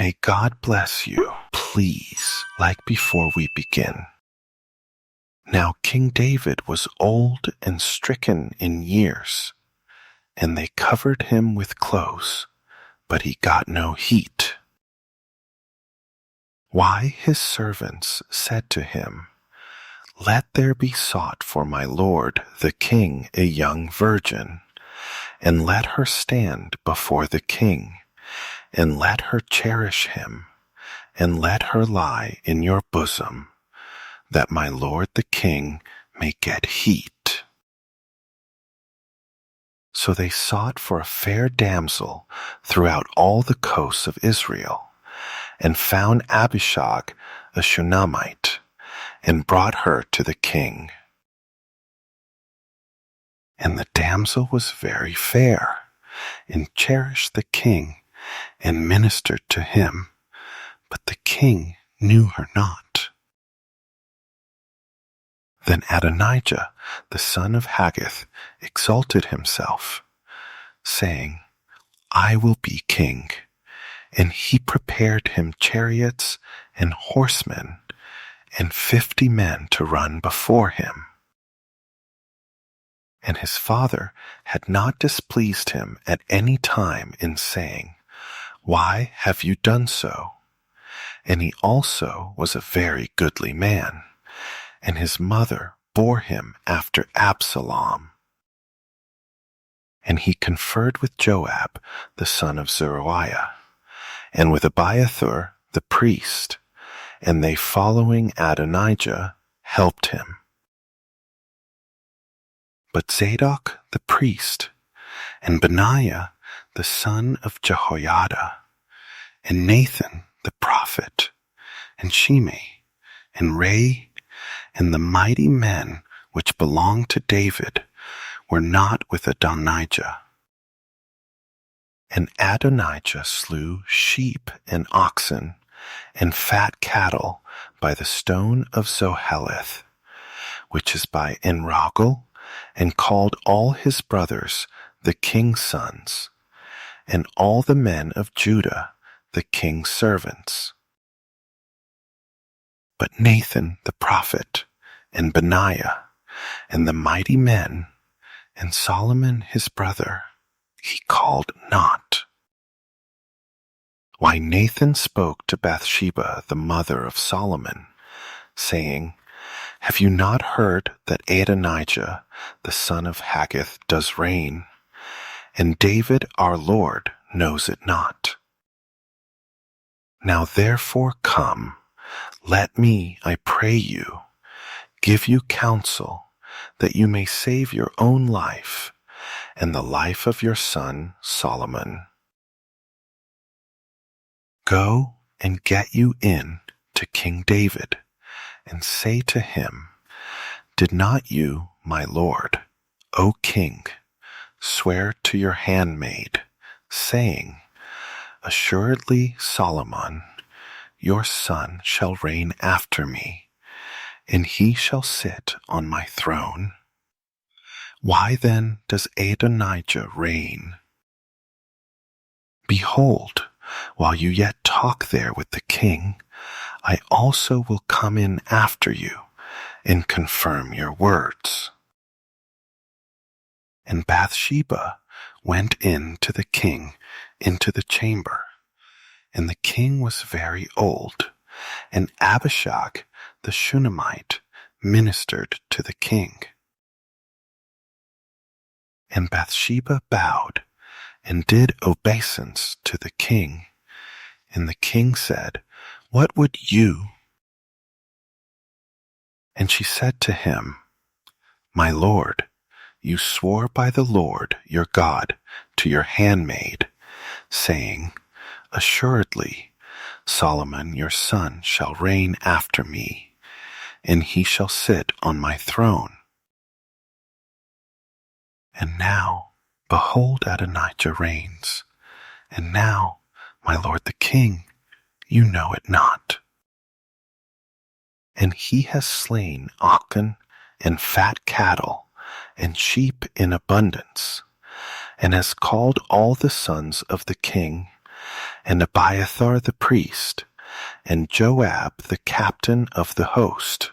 May God bless you. Please, like before we begin. Now King David was old and stricken in years, and they covered him with clothes, but he got no heat. Why his servants said to him, Let there be sought for my lord the king a young virgin, and let her stand before the king, and let her cherish him, and let her lie in your bosom, that my lord the king may get heat. So they sought for a fair damsel throughout all the coasts of Israel, and found Abishag, a Shunammite, and brought her to the king. And the damsel was very fair, and cherished the king, and ministered to him, but the king knew her not. Then Adonijah, the son of Haggith, exalted himself, saying, I will be king. And he prepared him chariots and horsemen, and 50 men to run before him. And his father had not displeased him at any time in saying, Why have you done so? And he also was a very goodly man, and his mother bore him after Absalom. And he conferred with Joab, the son of Zeruiah, and with Abiathar the priest, and they following Adonijah helped him. But Zadok the priest, and Benaiah the son of Jehoiada, and Nathan the prophet, and Shimei, and Ray, and the mighty men which belonged to David, were not with Adonijah. And Adonijah slew sheep and oxen, and fat cattle by the stone of Zoheleth, which is by Enrogel, and called all his brothers the king's sons, and all the men of Judah the king's servants. But Nathan the prophet, and Benaiah, and the mighty men, and Solomon his brother, he called not. Why Nathan spoke to Bathsheba the mother of Solomon, saying, Have you not heard that Adonijah the son of Haggith does reign, and David our Lord knows it not? Now therefore come, let me, I pray you, give you counsel, that you may save your own life, and the life of your son Solomon. Go and get you in to King David, and say to him, Did not you, my lord, O king, swear to your handmaid, saying, Assuredly Solomon, your son, shall reign after me, and he shall sit on my throne? Why then does Adonijah reign? Behold, while you yet talk there with the king, I also will come in after you, and confirm your words. And Bathsheba went in to the king into the chamber, and the king was very old, and Abishag the Shunammite ministered to the king. And Bathsheba bowed, and did obeisance to the king. And the king said, What would you? And she said to him, My lord, you swore by the Lord your God to your handmaid, saying, Assuredly, Solomon your son shall reign after me, and he shall sit on my throne. And now, behold, Adonijah reigns, and now, my lord the king, you know it not. And he has slain oxen and fat cattle, and sheep in abundance, and has called all the sons of the king, and Abiathar the priest, and Joab the captain of the host.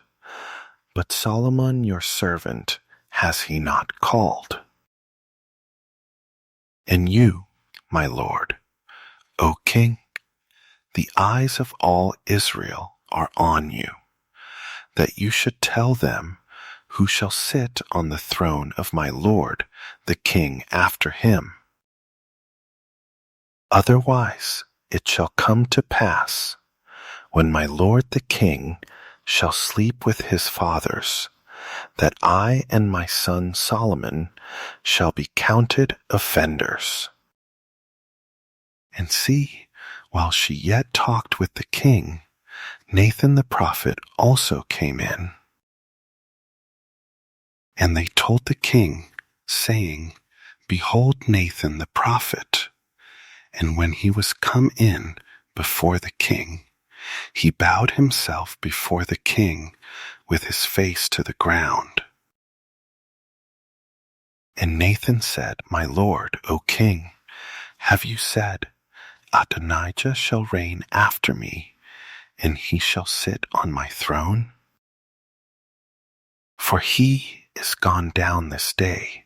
But Solomon your servant has he not called. And you, my lord, O king, the eyes of all Israel are on you, that you should tell them who shall sit on the throne of my lord the king after him. Otherwise it shall come to pass, when my lord the king shall sleep with his fathers, that I and my son Solomon shall be counted offenders. And see, while she yet talked with the king, Nathan the prophet also came in. And they told the king, saying, Behold Nathan the prophet. And when he was come in before the king, he bowed himself before the king with his face to the ground. And Nathan said, My lord, O king, have you said, Adonijah shall reign after me, and he shall sit on my throne? For he is gone down this day,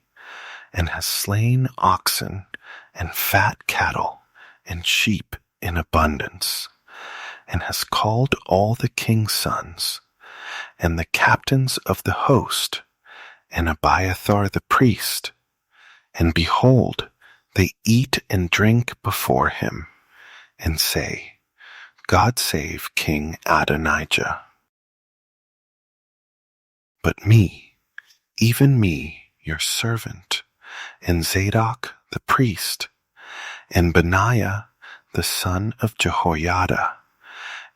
and has slain oxen and fat cattle and sheep in abundance, and has called all the king's sons, and the captains of the host, and Abiathar the priest, and behold, they eat and drink before him, and say, God save King Adonijah. But me, even me, your servant, and Zadok the priest, and Benaiah the son of Jehoiada,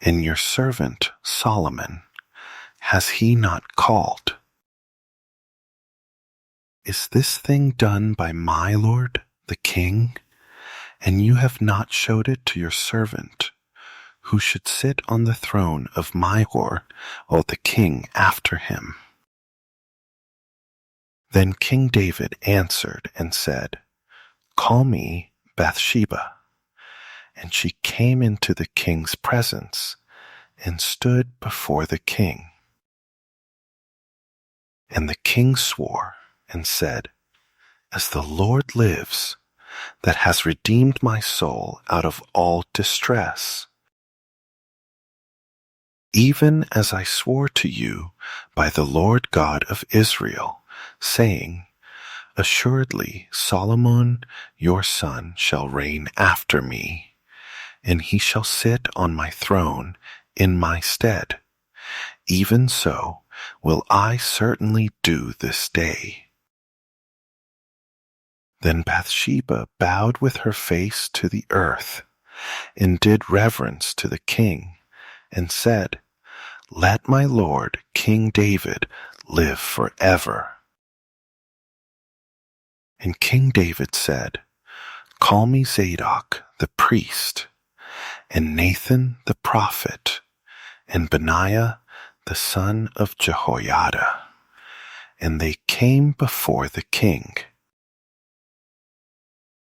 and your servant Solomon, has he not called? Is this thing done by my lord the king? And you have not showed it to your servant, who should sit on the throne of my lord, O the king after him. Then King David answered and said, Call me Bathsheba. And she came into the king's presence, and stood before the king. And the king swore and said, As the Lord lives, that has redeemed my soul out of all distress, even as I swore to you by the Lord God of Israel, saying, Assuredly Solomon your son shall reign after me, and he shall sit on my throne in my stead. Even so will I certainly do this day. Then Bathsheba bowed with her face to the earth, and did reverence to the king, and said, Let my lord King David live forever. And King David said, Call me Zadok the priest, and Nathan the prophet, and Benaiah the son of Jehoiada. And they came before the king.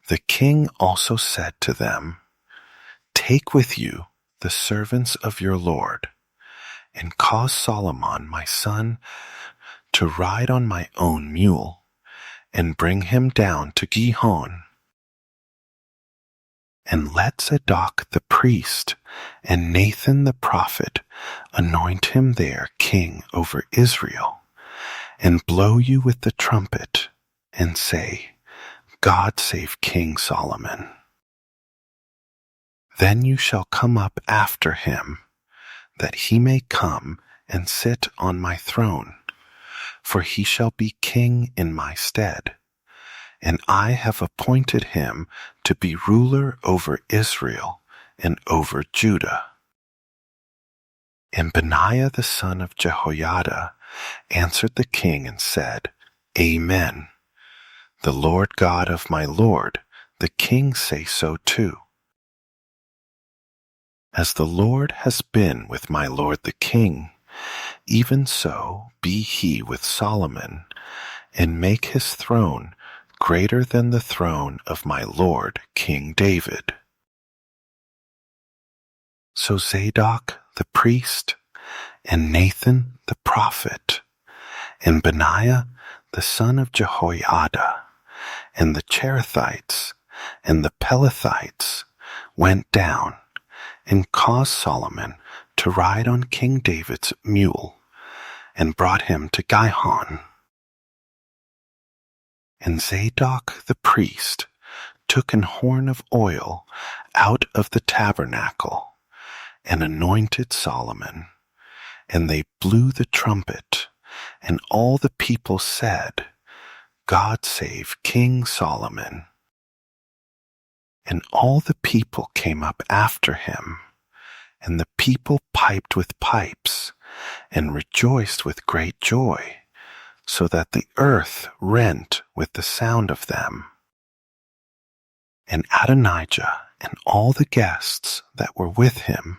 The king also said to them, Take with you the servants of your lord, and cause Solomon my son to ride on my own mule, and bring him down to Gihon. And let Zadok the priest and Nathan the prophet anoint him there king over Israel, and blow you with the trumpet, and say, God save King Solomon. Then you shall come up after him, that he may come and sit on my throne, for he shall be king in my stead, and I have appointed him to be ruler over Israel and over Judah. And Benaiah the son of Jehoiada answered the king and said, Amen. The Lord God of my lord, the king, say so too. As the Lord has been with my lord the king, even so be he with Solomon, and make his throne greater than the throne of my lord King David. So Zadok the priest, and Nathan the prophet, and Benaiah the son of Jehoiada, and the Cherethites and the Pelethites went down and caused Solomon to ride on King David's mule, and brought him to Gihon. And Zadok the priest took an horn of oil out of the tabernacle, and anointed Solomon. And they blew the trumpet, and all the people said, God save King Solomon. And all the people came up after him, and the people piped with pipes, and rejoiced with great joy, so that the earth rent with the sound of them. And Adonijah and all the guests that were with him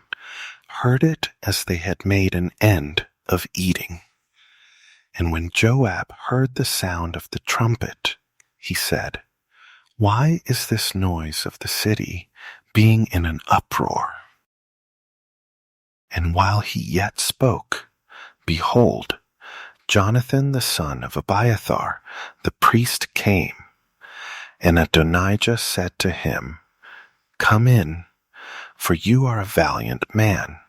heard it as they had made an end of eating. And when Joab heard the sound of the trumpet, he said, Why is this noise of the city being in an uproar? And while he yet spoke, behold, Jonathan the son of Abiathar the priest came, and Adonijah said to him, Come in, for you are a valiant man,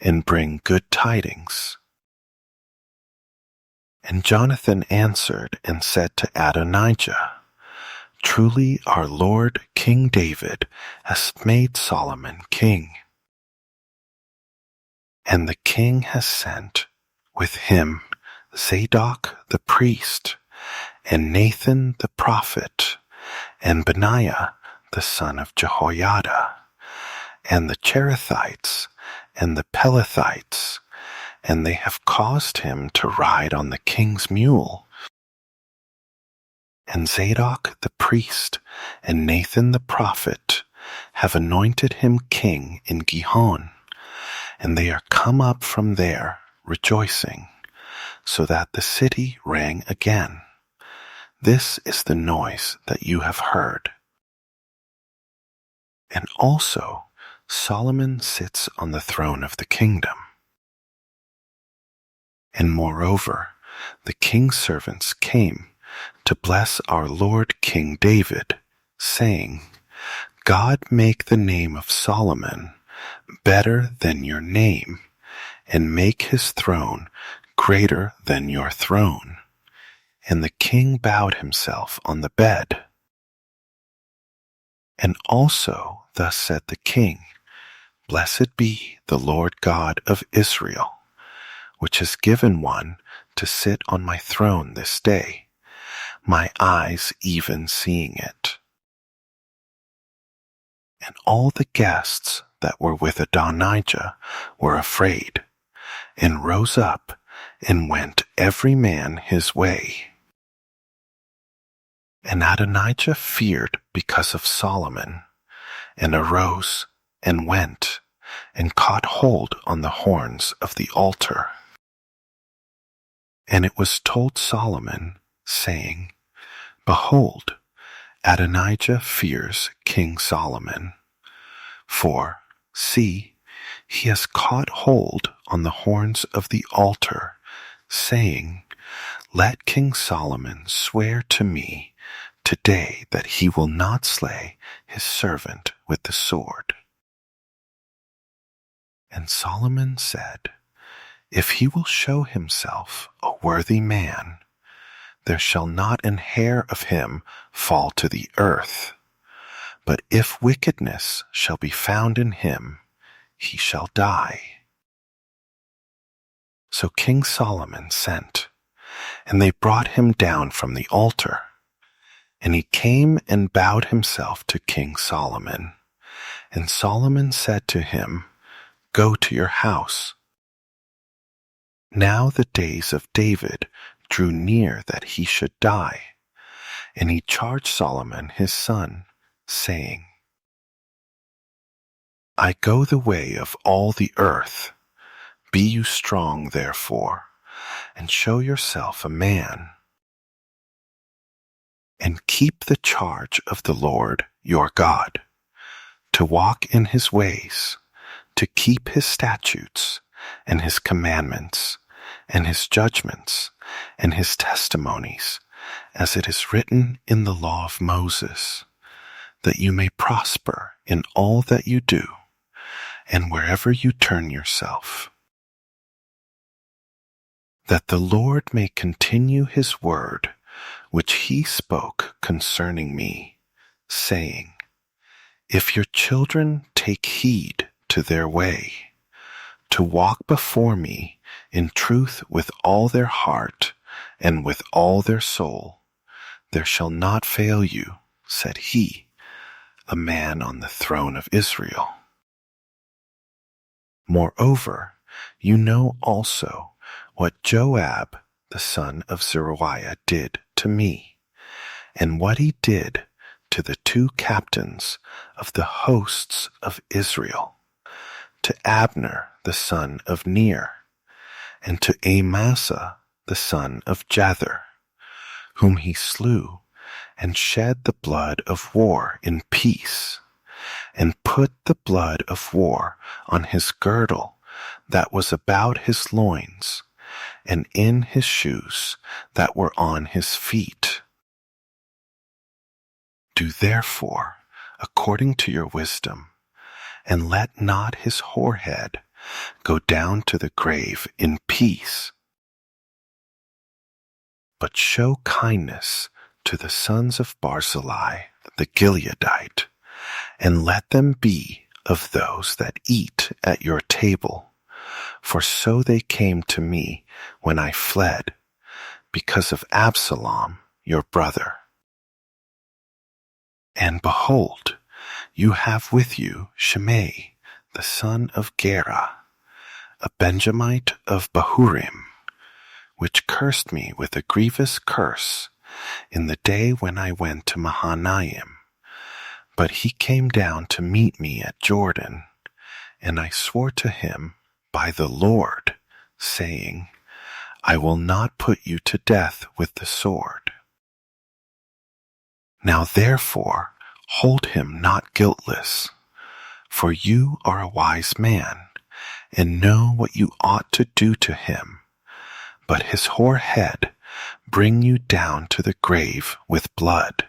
and bring good tidings. And Jonathan answered and said to Adonijah, Truly our Lord King David has made Solomon king. And the king has sent with him Zadok the priest, and Nathan the prophet, and Benaiah the son of Jehoiada, and the Cherethites and the Pelethites, and they have caused him to ride on the king's mule. And Zadok the priest and Nathan the prophet have anointed him king in Gihon, and they are come up from there rejoicing, so that the city rang again. This is the noise that you have heard. And also Solomon sits on the throne of the kingdom. And moreover, the king's servants came to bless our Lord King David, saying, God make the name of Solomon better than your name, and make his throne greater than your throne. And the king bowed himself on the bed. And also thus said the king, Blessed be the Lord God of Israel, which has given one to sit on my throne this day, my eyes even seeing it. And all the guests that were with Adonijah were afraid, and rose up, and went every man his way. And Adonijah feared because of Solomon, and arose, and went, and caught hold on the horns of the altar. And it was told Solomon, saying, Behold, Adonijah fears King Solomon. For, see, he has caught hold on the horns of the altar, saying, Let King Solomon swear to me today that he will not slay his servant with the sword. And Solomon said, If he will show himself a worthy man, there shall not an hair of him fall to the earth. But if wickedness shall be found in him, he shall die. So King Solomon sent, and they brought him down from the altar. And he came and bowed himself to King Solomon. And Solomon said to him, Go to your house. Now the days of David drew near that he should die. And he charged Solomon his son, saying, I go the way of all the earth. Be you strong, therefore, and show yourself a man. And keep the charge of the Lord your God, to walk in his ways, to keep his statutes and his commandments and his judgments and his testimonies, as it is written in the law of Moses, that you may prosper in all that you do and wherever you turn yourself, that the Lord may continue his word which he spoke concerning me, saying, if your children take heed to their way, to walk before me in truth with all their heart and with all their soul, there shall not fail you, said he, a man on the throne of Israel. Moreover, you know also what Joab, the son of Zeruiah, did to me, and what he did to the 2 captains of the hosts of Israel, to Abner the son of Ner, and to Amasa the son of Jether, whom he slew and shed the blood of war in peace, and put the blood of war on his girdle that was about his loins, and in his shoes that were on his feet. Do therefore according to your wisdom, and let not his whorehead go down to the grave in peace, but show kindness to the sons of Barzillai the Gileadite, and let them be of those that eat at your table, for so they came to me when I fled, because of Absalom your brother. And behold, you have with you Shimei, the son of Gera, a Benjamite of Bahurim, which cursed me with a grievous curse in the day when I went to Mahanaim. But he came down to meet me at Jordan, and I swore to him by the Lord, saying, I will not put you to death with the sword. Now therefore hold him not guiltless, for you are a wise man, and know what you ought to do to him. But his whorehead bring you down to the grave with blood.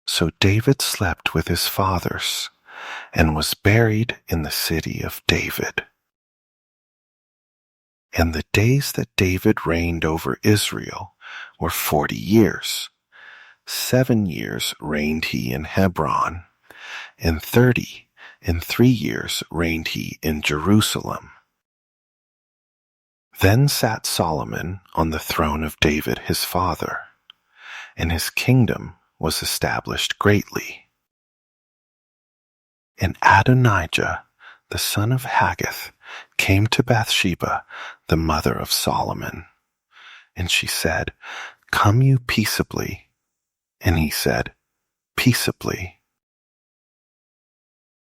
So David slept with his fathers, and was buried in the city of David. And the days that David reigned over Israel were 40 years. 7 years reigned he in Hebron, and 33 years reigned he in Jerusalem. Then sat Solomon on the throne of David his father, and his kingdom was established greatly. And Adonijah, the son of Haggith, came to Bathsheba, the mother of Solomon. And she said, Come you peaceably. And he said, Peaceably.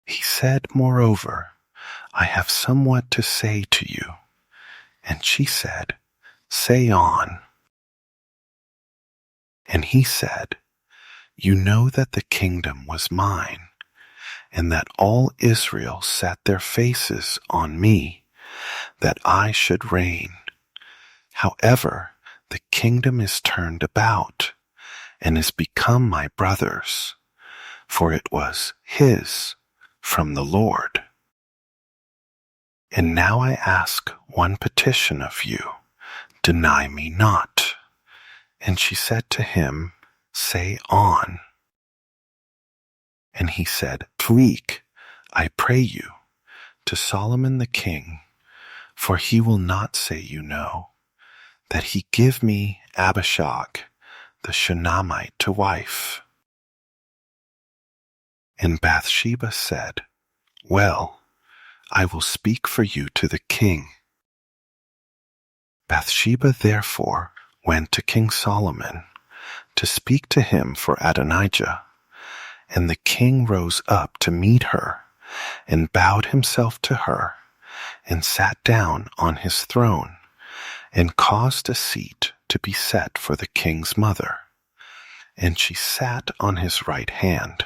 He said, Moreover, I have somewhat to say to you. And she said, Say on. And he said, You know that the kingdom was mine, and that all Israel set their faces on me, that I should reign. However, the kingdom is turned about, and is become my brother's, for it was his from the Lord. And now I ask one petition of you, deny me not. And she said to him, Say on. And he said, Speak, I pray you, to Solomon the king, for he will not say you no, that he give me Abishag, the Shunammite, to wife. And Bathsheba said, Well, I will speak for you to the king. Bathsheba therefore went to King Solomon to speak to him for Adonijah. And the king rose up to meet her, and bowed himself to her, and sat down on his throne, and caused a seat to be set for the king's mother. And she sat on his right hand.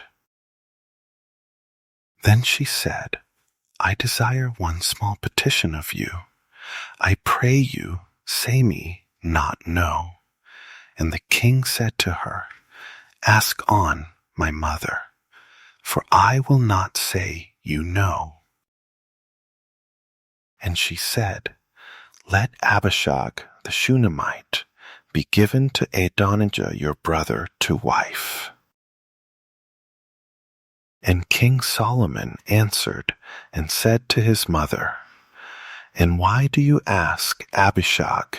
Then she said, I desire one small petition of you. I pray you, say me not no. And the king said to her, Ask on, my mother, for I will not say you no. And she said, Let Abishag the Shunammite be given to Adonijah your brother to wife. And King Solomon answered and said to his mother, And why do you ask Abishag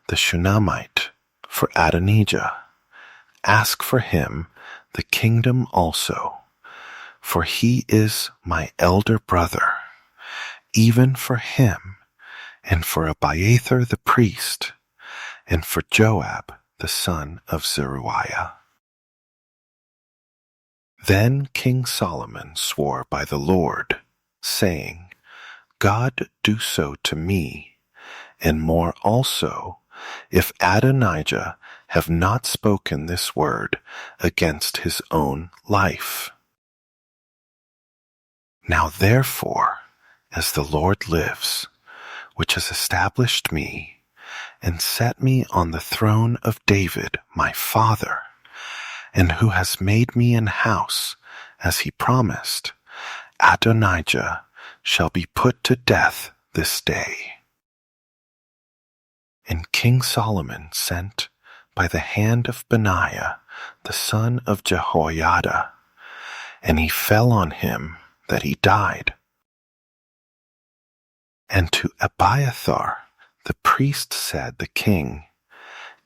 the Shunammite for Adonijah? Ask for him the kingdom also, for he is my elder brother, even for him, and for Abiathar the priest, and for Joab the son of Zeruiah. Then King Solomon swore by the Lord, saying, God do so to me, and more also, if Adonijah have not spoken this word against his own life. Now therefore, as the Lord lives, which has established me, and set me on the throne of David my father, and who has made me an house, as he promised, Adonijah shall be put to death this day. And King Solomon sent by the hand of Benaiah, the son of Jehoiada, and he fell on him that he died. And to Abiathar the priest said the king,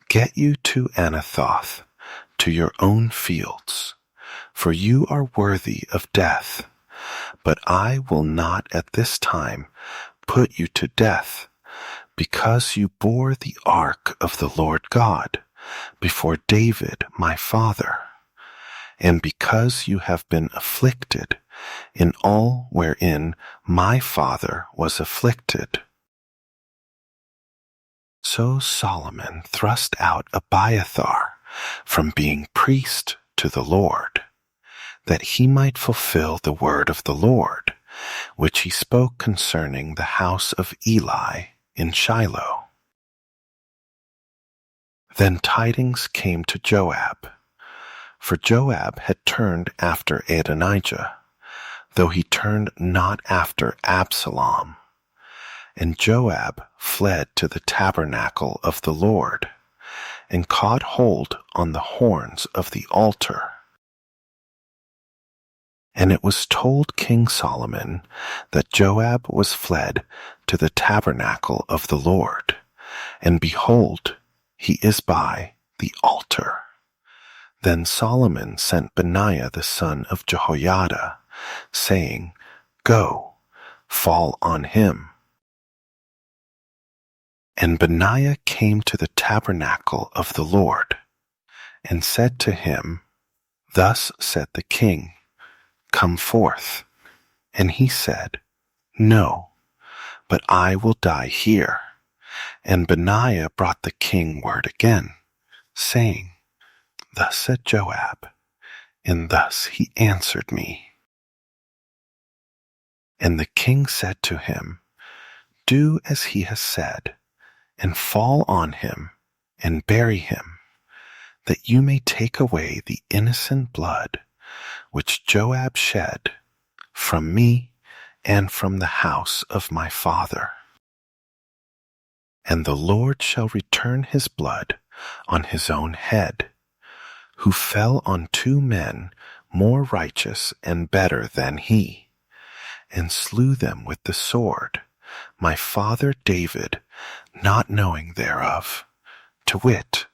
Get you to Anathoth, to your own fields, for you are worthy of death. But I will not at this time put you to death, because you bore the ark of the Lord God before David my father, and because you have been afflicted in all wherein my father was afflicted. So Solomon thrust out Abiathar from being priest to the Lord, that he might fulfill the word of the Lord, which he spoke concerning the house of Eli in Shiloh. Then tidings came to Joab, for Joab had turned after Adonijah, though he turned not after Absalom. And Joab fled to the tabernacle of the Lord, and caught hold on the horns of the altar. And it was told King Solomon that Joab was fled to the tabernacle of the Lord, and behold, he is by the altar. Then Solomon sent Benaiah the son of Jehoiada, saying, Go, fall on him. And Benaiah came to the tabernacle of the Lord, and said to him, Thus said the king, Come forth. And he said, No, but I will die here. And Benaiah brought the king word again, saying, Thus said Joab, and thus he answered me. And the king said to him, Do as he has said, and fall on him, and bury him, that you may take away the innocent blood which Joab shed from me and from the house of my father. And the Lord shall return his blood on his own head, who fell on 2 men more righteous and better than he, and slew them with the sword, my father David, not knowing thereof, to wit,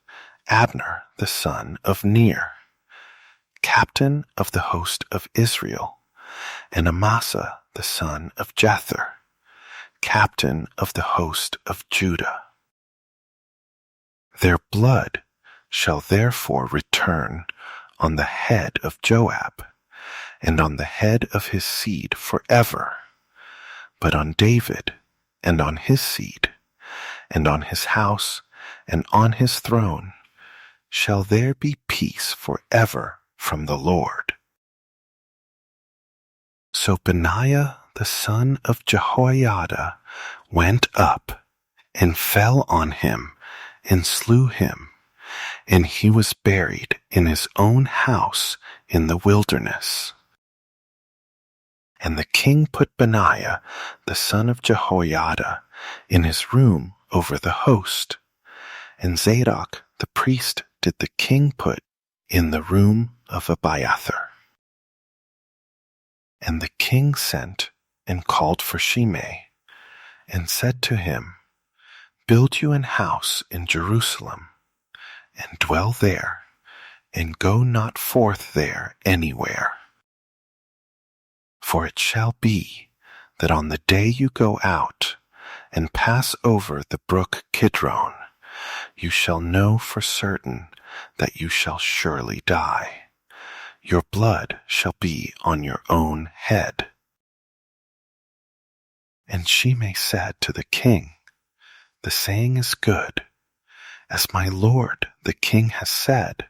Abner the son of Ner, captain of the host of Israel, and Amasa the son of Jether, captain of the host of Judah. Their blood shall therefore return on the head of Joab, and on the head of his seed forever, but on David, and on his seed, and on his house, and on his throne, shall there be peace forever from the Lord. So Benaiah the son of Jehoiada went up and fell on him and slew him, and he was buried in his own house in the wilderness. And the king put Benaiah the son of Jehoiada in his room over the host, and Zadok the priest did the king put in the room of Abiathar. And the king sent and called for Shimei, and said to him, Build you an house in Jerusalem, and dwell there, and go not forth there anywhere. For it shall be that on the day you go out and pass over the brook Kidron, you shall know for certain that you shall surely die. Your blood shall be on your own head. And Shimei said to the king, The saying is good. As my lord the king has said,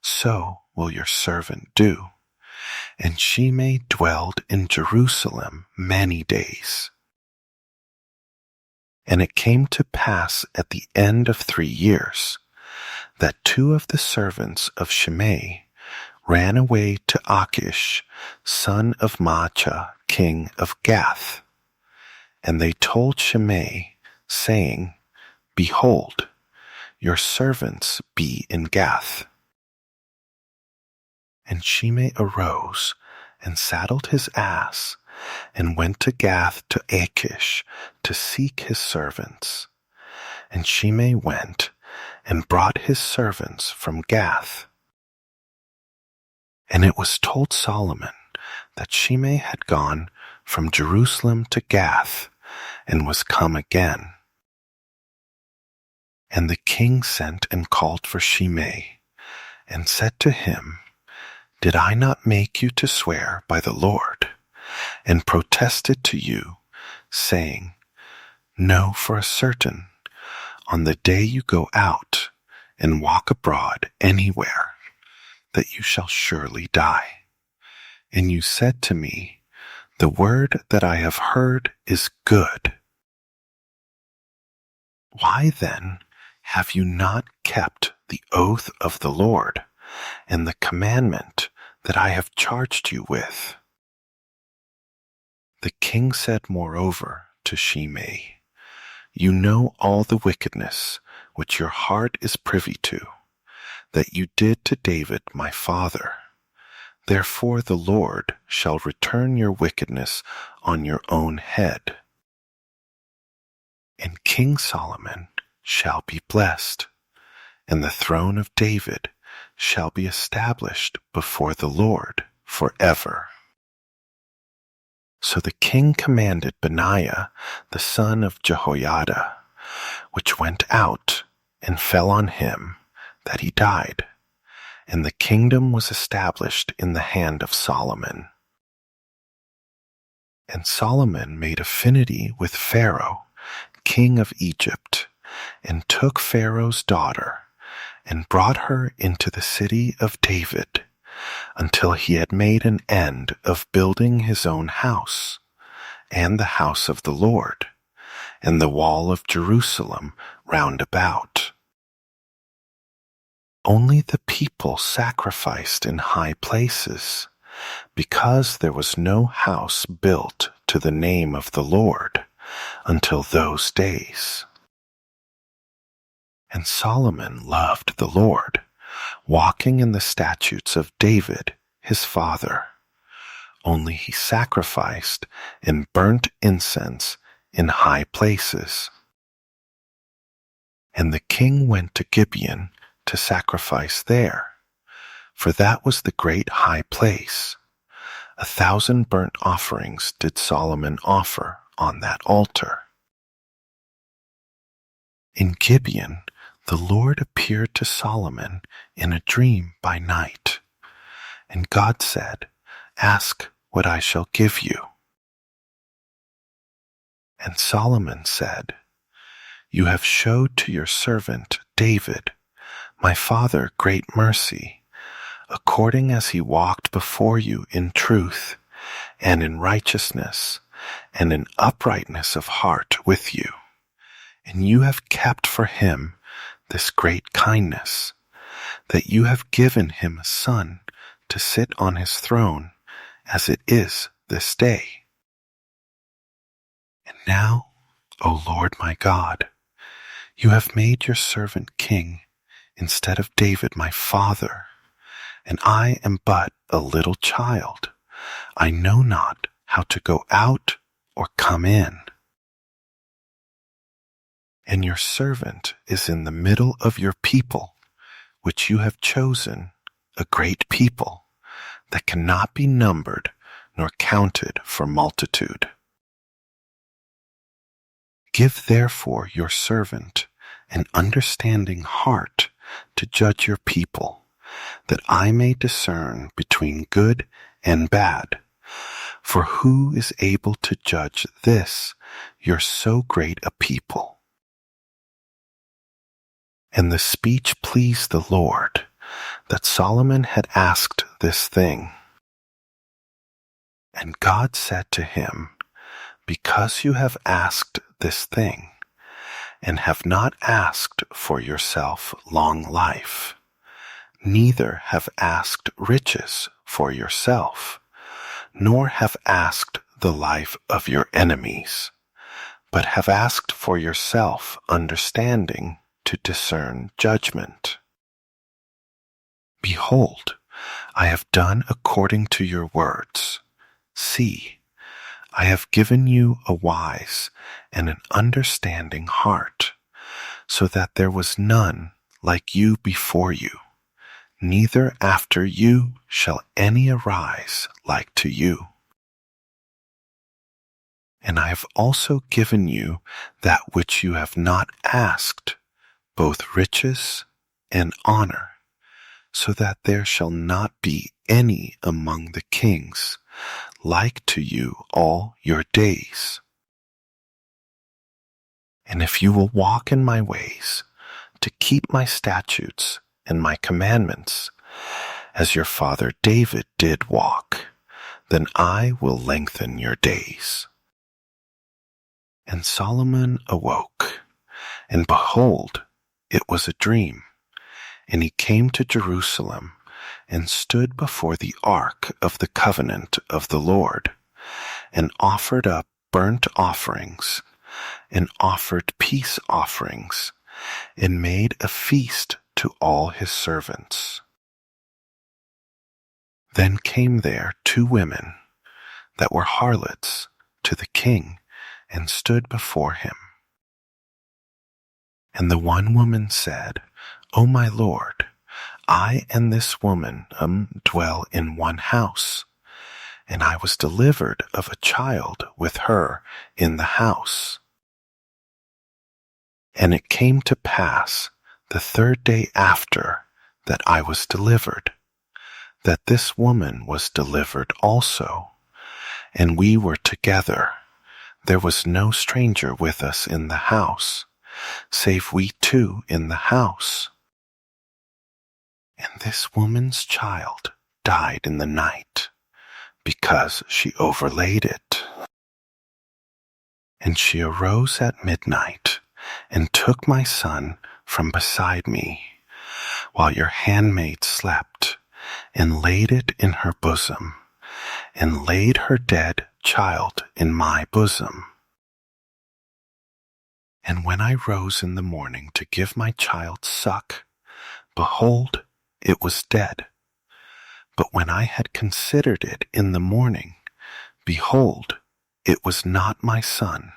so will your servant do. And Shimei dwelled in Jerusalem many days. And it came to pass at the end of 3 years, that 2 of the servants of Shimei ran away to Achish, son of Maachah, king of Gath. And they told Shimei, saying, Behold, your servants be in Gath. And Shimei arose and saddled his ass and went to Gath to Achish to seek his servants. And Shimei went and brought his servants from Gath. And it was told Solomon that Shimei had gone from Jerusalem to Gath and was come again. And the king sent and called for Shimei, and said to him, Did I not make you to swear by the Lord, and protested to you, saying, Know for a certain, on the day you go out and walk abroad anywhere, that you shall surely die. And you said to me, The word that I have heard is good. Why then have you not kept the oath of the Lord and the commandment that I have charged you with? The king said moreover to Shimei, You know all the wickedness which your heart is privy to, that you did to David my father. Therefore the Lord shall return your wickedness on your own head. And King Solomon shall be blessed, and the throne of David shall be established before the Lord forever. So the king commanded Benaiah the son of Jehoiada, which went out and fell on him, that he died, and the kingdom was established in the hand of Solomon. And Solomon made affinity with Pharaoh, king of Egypt, and took Pharaoh's daughter, and brought her into the city of David, until he had made an end of building his own house, and the house of the Lord, and the wall of Jerusalem round about. Only the people sacrificed in high places, because there was no house built to the name of the Lord until those days. And Solomon loved the Lord, walking in the statutes of David his father. Only he sacrificed and burnt incense in high places. And the king went to Gibeon to sacrifice there, for that was the great high place. 1,000 burnt offerings did Solomon offer on that altar. In Gibeon, the Lord appeared to Solomon in a dream by night. And God said, Ask what I shall give you. And Solomon said, You have showed to your servant David, my father, great mercy, according as he walked before you in truth and in righteousness, and in uprightness of heart with you. And you have kept for him this great kindness, that you have given him a son to sit on his throne, as it is this day. And now, O Lord my God, you have made your servant king instead of David my father, and I am but a little child. I know not how to go out or come in. And your servant is in the middle of your people, which you have chosen, a great people, that cannot be numbered nor counted for multitude. Give therefore your servant an understanding heart to judge your people, that I may discern between good and bad. For who is able to judge this, your so great a people? And the speech pleased the Lord, that Solomon had asked this thing. And God said to him, because you have asked this thing, and have not asked for yourself long life, neither have asked riches for yourself, nor have asked the life of your enemies, but have asked for yourself understanding to discern judgment. Behold, I have done according to your words. See, I have given you a wise and an understanding heart, so that there was none like you before you, neither after you shall any arise like to you. And I have also given you that which you have not asked, both riches and honor, so that there shall not be any among the kings like to you all your days. And if you will walk in my ways, to keep my statutes and my commandments, as your father David did walk, then I will lengthen your days. And Solomon awoke, and behold, it was a dream. And he came to Jerusalem, and stood before the ark of the covenant of the Lord, and offered up burnt offerings, and offered peace offerings, and made a feast to all his servants. Then came there 2 women that were harlots to the king, and stood before him. And the one woman said, O my lord, I and this woman dwell in one house, and I was delivered of a child with her in the house. And it came to pass the 3rd day after that I was delivered, that this woman was delivered also, and we were together. There was no stranger with us in the house, save we 2 in the house. And this woman's child died in the night, because she overlaid it. And she arose at midnight, and took my son from beside me, while your handmaid slept, and laid it in her bosom, and laid her dead child in my bosom. And when I rose in the morning to give my child suck, behold, it was dead. But when I had considered it in the morning, behold, it was not my son,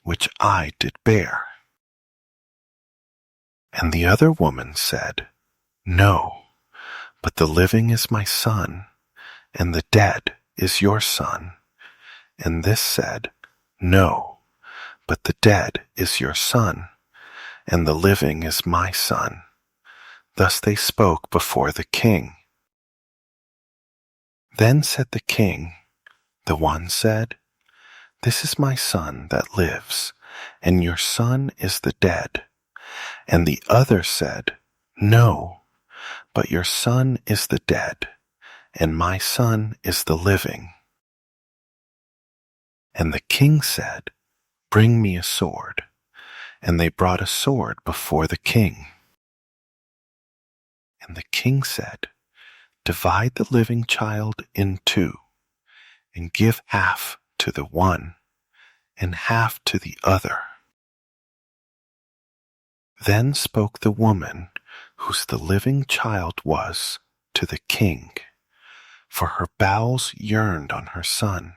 which I did bear. And the other woman said, No, but the living is my son, and the dead is your son. And this said, No, but the dead is your son, and the living is my son. Thus they spoke before the king. Then said the king, the one said, This is my son that lives, and your son is the dead. And the other said, No, but your son is the dead, and my son is the living. And the king said, Bring me a sword. And they brought a sword before the king. And the king said, Divide the living child in two, and give half to the one, and half to the other. Then spoke the woman, whose the living child was, to the king, for her bowels yearned on her son.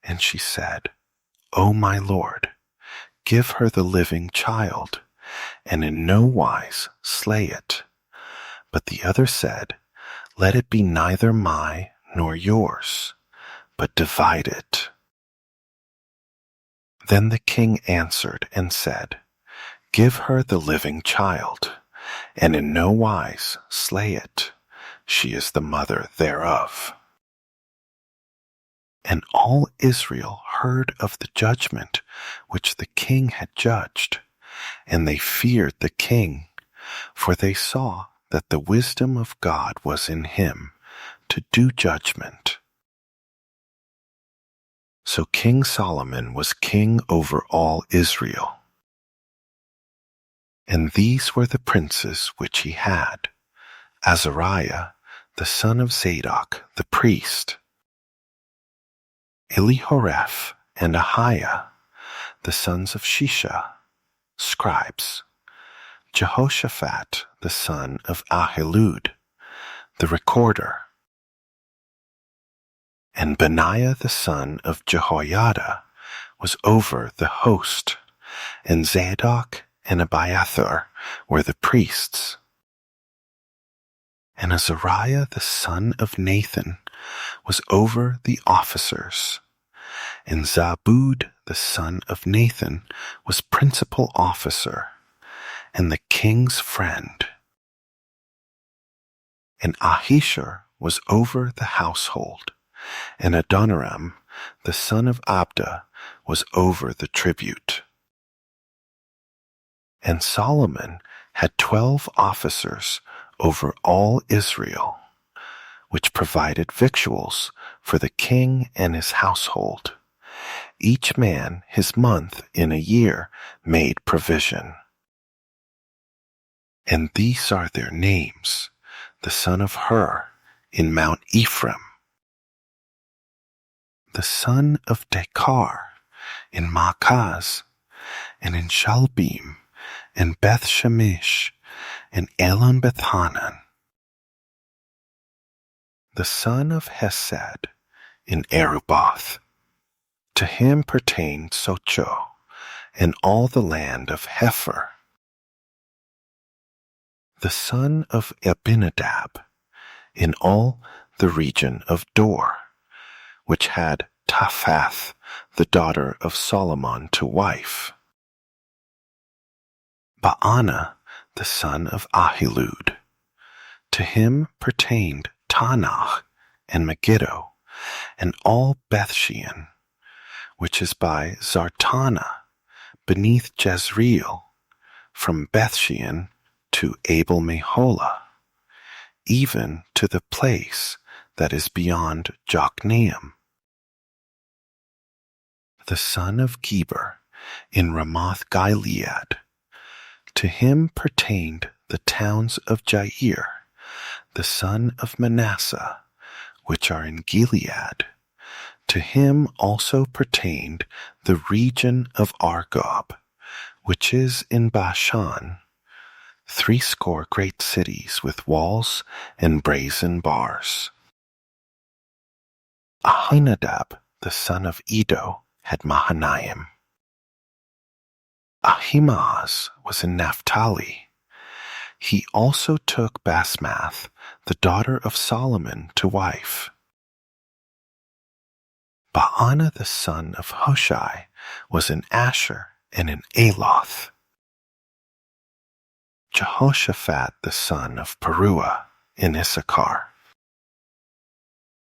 And she said, O my lord, give her the living child, and in no wise slay it. But the other said, Let it be neither my nor yours, but divide it. Then the king answered and said, Give her the living child, and in no wise slay it. She is the mother thereof. And all Israel heard of the judgment which the king had judged, and they feared the king, for they saw that the wisdom of God was in him to do judgment. So King Solomon was king over all Israel. And these were the princes which he had: Azariah, the son of Zadok the priest; Elihoreph and Ahiah, the sons of Shisha, scribes; Jehoshaphat, the son of Ahilud, the recorder; and Benaiah the son of Jehoiada was over the host, and Zadok and Abiathar were the priests. And Azariah the son of Nathan was over the officers, and Zabud the son of Nathan was principal officer, and the king's friend. And Ahishur was over the household, and Adoniram the son of Abda was over the tribute. And Solomon had 12 officers over all Israel, which provided victuals for the king and his household. Each man his month in a year made provision. And these are their names: the son of Hur in Mount Ephraim, the son of Dekar in Maacaz, and in Shalbim, and Beth Shemesh, and Elon Bethanan, the son of Hesed in Aruboth. To him pertained Socho, and all the land of Hepher, the son of Abinadab, in all the region of Dor, which had Taphath, the daughter of Solomon, to wife; Baana, the son of Ahilud. To him pertained Tanach and Megiddo, and all Bethshean, which is by Zartana, beneath Jezreel, from Bethshean to Abel Meholah, even to the place that is beyond Jokneam. The son of Geber in Ramoth Gilead. To him pertained the towns of Jair, the son of Manasseh, which are in Gilead. To him also pertained the region of Argob, which is in Bashan, 80 great cities with walls and brazen bars. Ahinadab, the son of Edo, had Mahanaim. Ahimaaz was in Naphtali. He also took Basmath, the daughter of Solomon, to wife. Baana the son of Hoshai was in Asher and in Aloth. Jehoshaphat the son of Peruah in Issachar.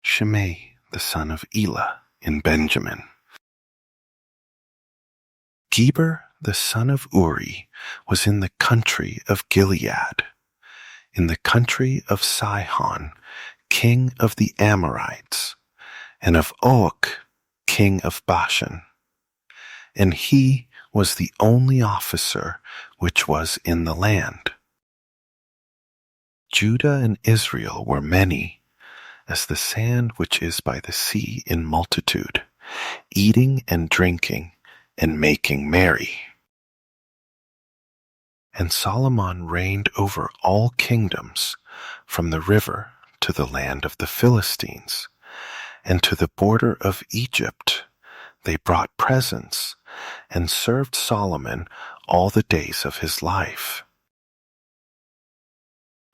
Shimei the son of Elah in Benjamin. Geber the son of Uri was in the country of Gilead, in the country of Sihon, king of the Amorites, and of Og, king of Bashan, and he was the only officer which was in the land. Judah and Israel were many, as the sand which is by the sea in multitude, eating and drinking and making merry. And Solomon reigned over all kingdoms, from the river to the land of the Philistines, and to the border of Egypt. They brought presents and served Solomon all the days of his life.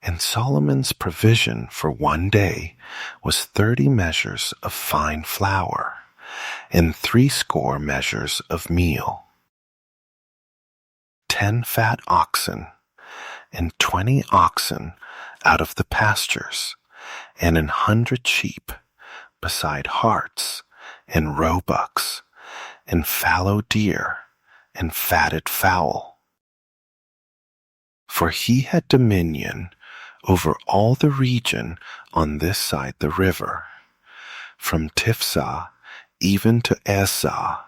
And Solomon's provision for one day was 30 measures of fine flour, and 60 measures of meal, 10 fat oxen, and 20 oxen out of the pastures, and 100 sheep, beside harts, and roebucks, and fallow deer, and fatted fowl. For he had dominion over all the region on this side the river, from Tiphsah even to Ezzah,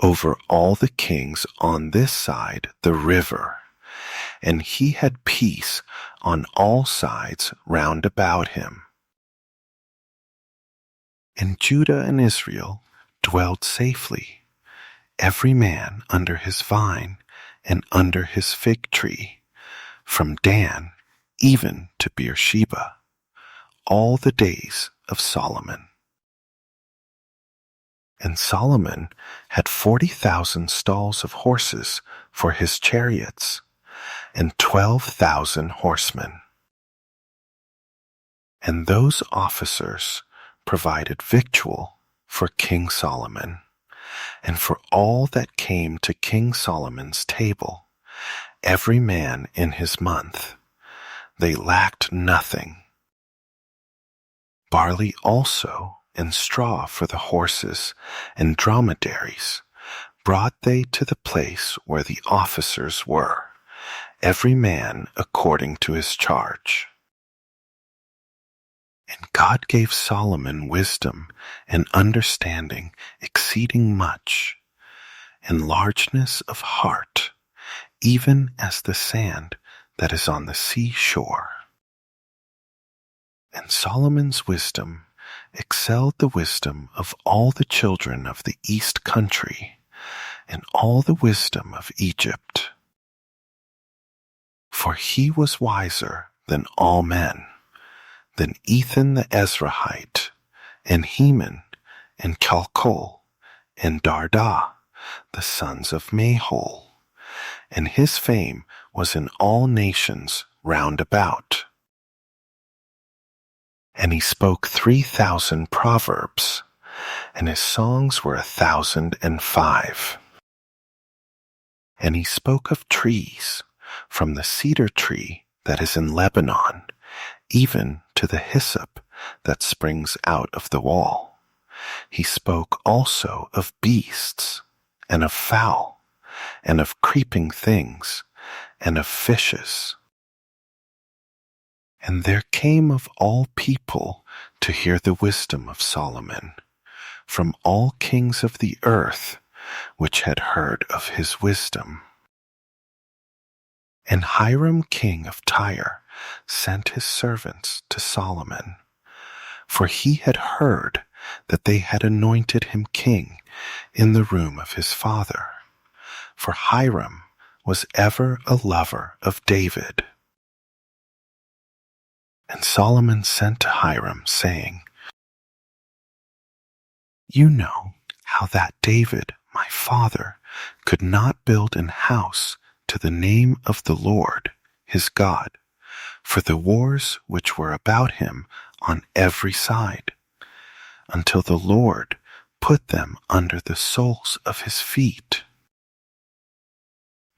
over all the kings on this side the river, and he had peace on all sides round about him. And Judah and Israel dwelled safely, every man under his vine and under his fig tree, from Dan even to Beersheba, all the days of Solomon. And Solomon had 40,000 stalls of horses for his chariots, and 12,000 horsemen. And those officers provided victual for King Solomon, and for all that came to King Solomon's table, every man in his month. They lacked nothing. Barley also and straw for the horses and dromedaries brought they to the place where the officers were, every man according to his charge. And God gave Solomon wisdom and understanding exceeding much, and largeness of heart, even as the sand that is on the seashore. And Solomon's wisdom excelled the wisdom of all the children of the east country, and all the wisdom of Egypt. For he was wiser than all men, than Ethan the Ezrahite, and Heman, and Calcol, and Darda, the sons of Mahol, and his fame was in all nations round about. And he spoke 3,000 proverbs, and his songs were 1,005. And he spoke of trees, from the cedar tree that is in Lebanon, even to the hyssop that springs out of the wall. He spoke also of beasts, and of fowl, and of creeping things, and of fishes. And there came of all people to hear the wisdom of Solomon, from all kings of the earth, which had heard of his wisdom. And Hiram king of Tyre sent his servants to Solomon, for he had heard that they had anointed him king in the room of his father, for Hiram was ever a lover of David. And Solomon sent to Hiram, saying, You know how that David, my father, could not build an house to the name of the Lord, his God, for the wars which were about him on every side, until the Lord put them under the soles of his feet.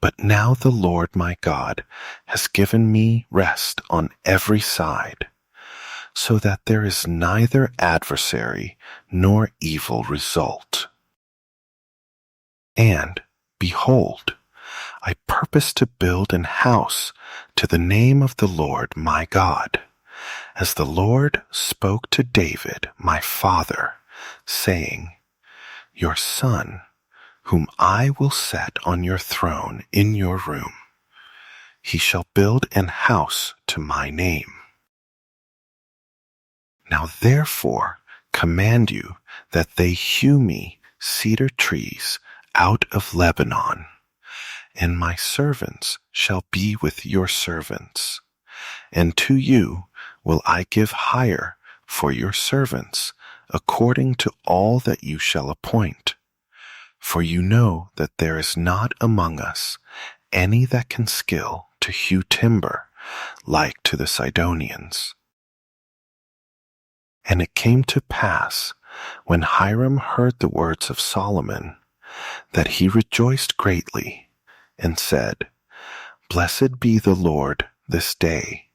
But now the Lord my God has given me rest on every side, so that there is neither adversary nor evil result. And, behold, I purpose to build an house to the name of the Lord my God, as the Lord spoke to David my father, saying, your son, whom I will set on your throne in your room. He shall build an house to my name. Now therefore command you that they hew me cedar trees out of Lebanon, and my servants shall be with your servants, and to you will I give hire for your servants, according to all that you shall appoint. For you know that there is not among us any that can skill to hew timber, like to the Sidonians. And it came to pass, when Hiram heard the words of Solomon, that he rejoiced greatly, and said, Blessed be the Lord this day,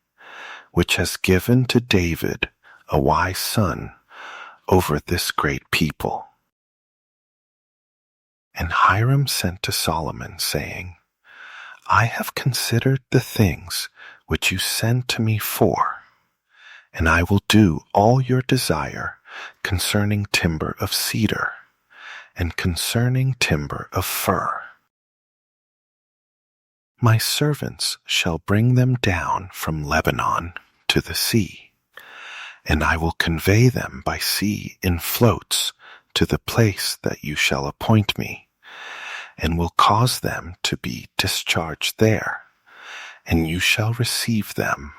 which has given to David a wise son over this great people. And Hiram sent to Solomon, saying, I have considered the things which you sent to me for, and I will do all your desire concerning timber of cedar, and concerning timber of fir. My servants shall bring them down from Lebanon to the sea, and I will convey them by sea in floats to the place that you shall appoint me, and will cause them to be discharged there, and you shall receive them,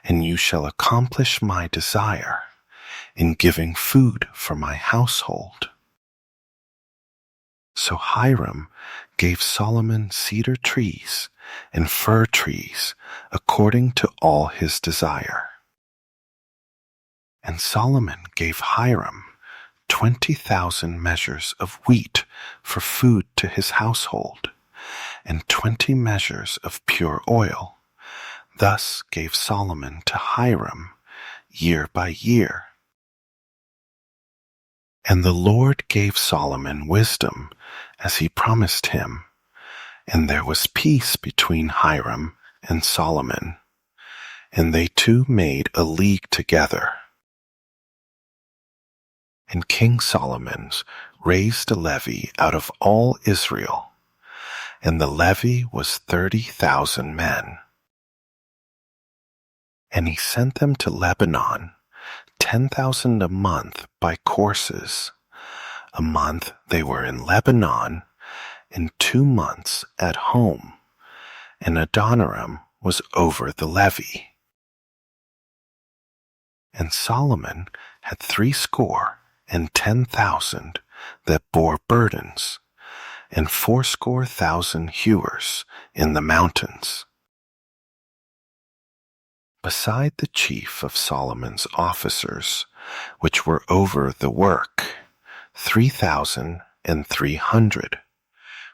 and you shall accomplish my desire in giving food for my household. So Hiram gave Solomon cedar trees and fir trees according to all his desire. And Solomon gave Hiram 20,000 measures of wheat for food to his household, and 20 measures of pure oil. Thus gave Solomon to Hiram year by year. And the Lord gave Solomon wisdom, as he promised him, and there was peace between Hiram and Solomon, and they two made a league together. And King Solomon raised a levy out of all Israel, and the levy was 30,000 men. And he sent them to Lebanon, 10,000 a month by courses. A month they were in Lebanon, and 2 months at home, and Adoniram was over the levy. And Solomon had 70,000 that bore burdens, and 80,000 hewers in the mountains. Beside the chief of Solomon's officers, which were over the work, 3,300,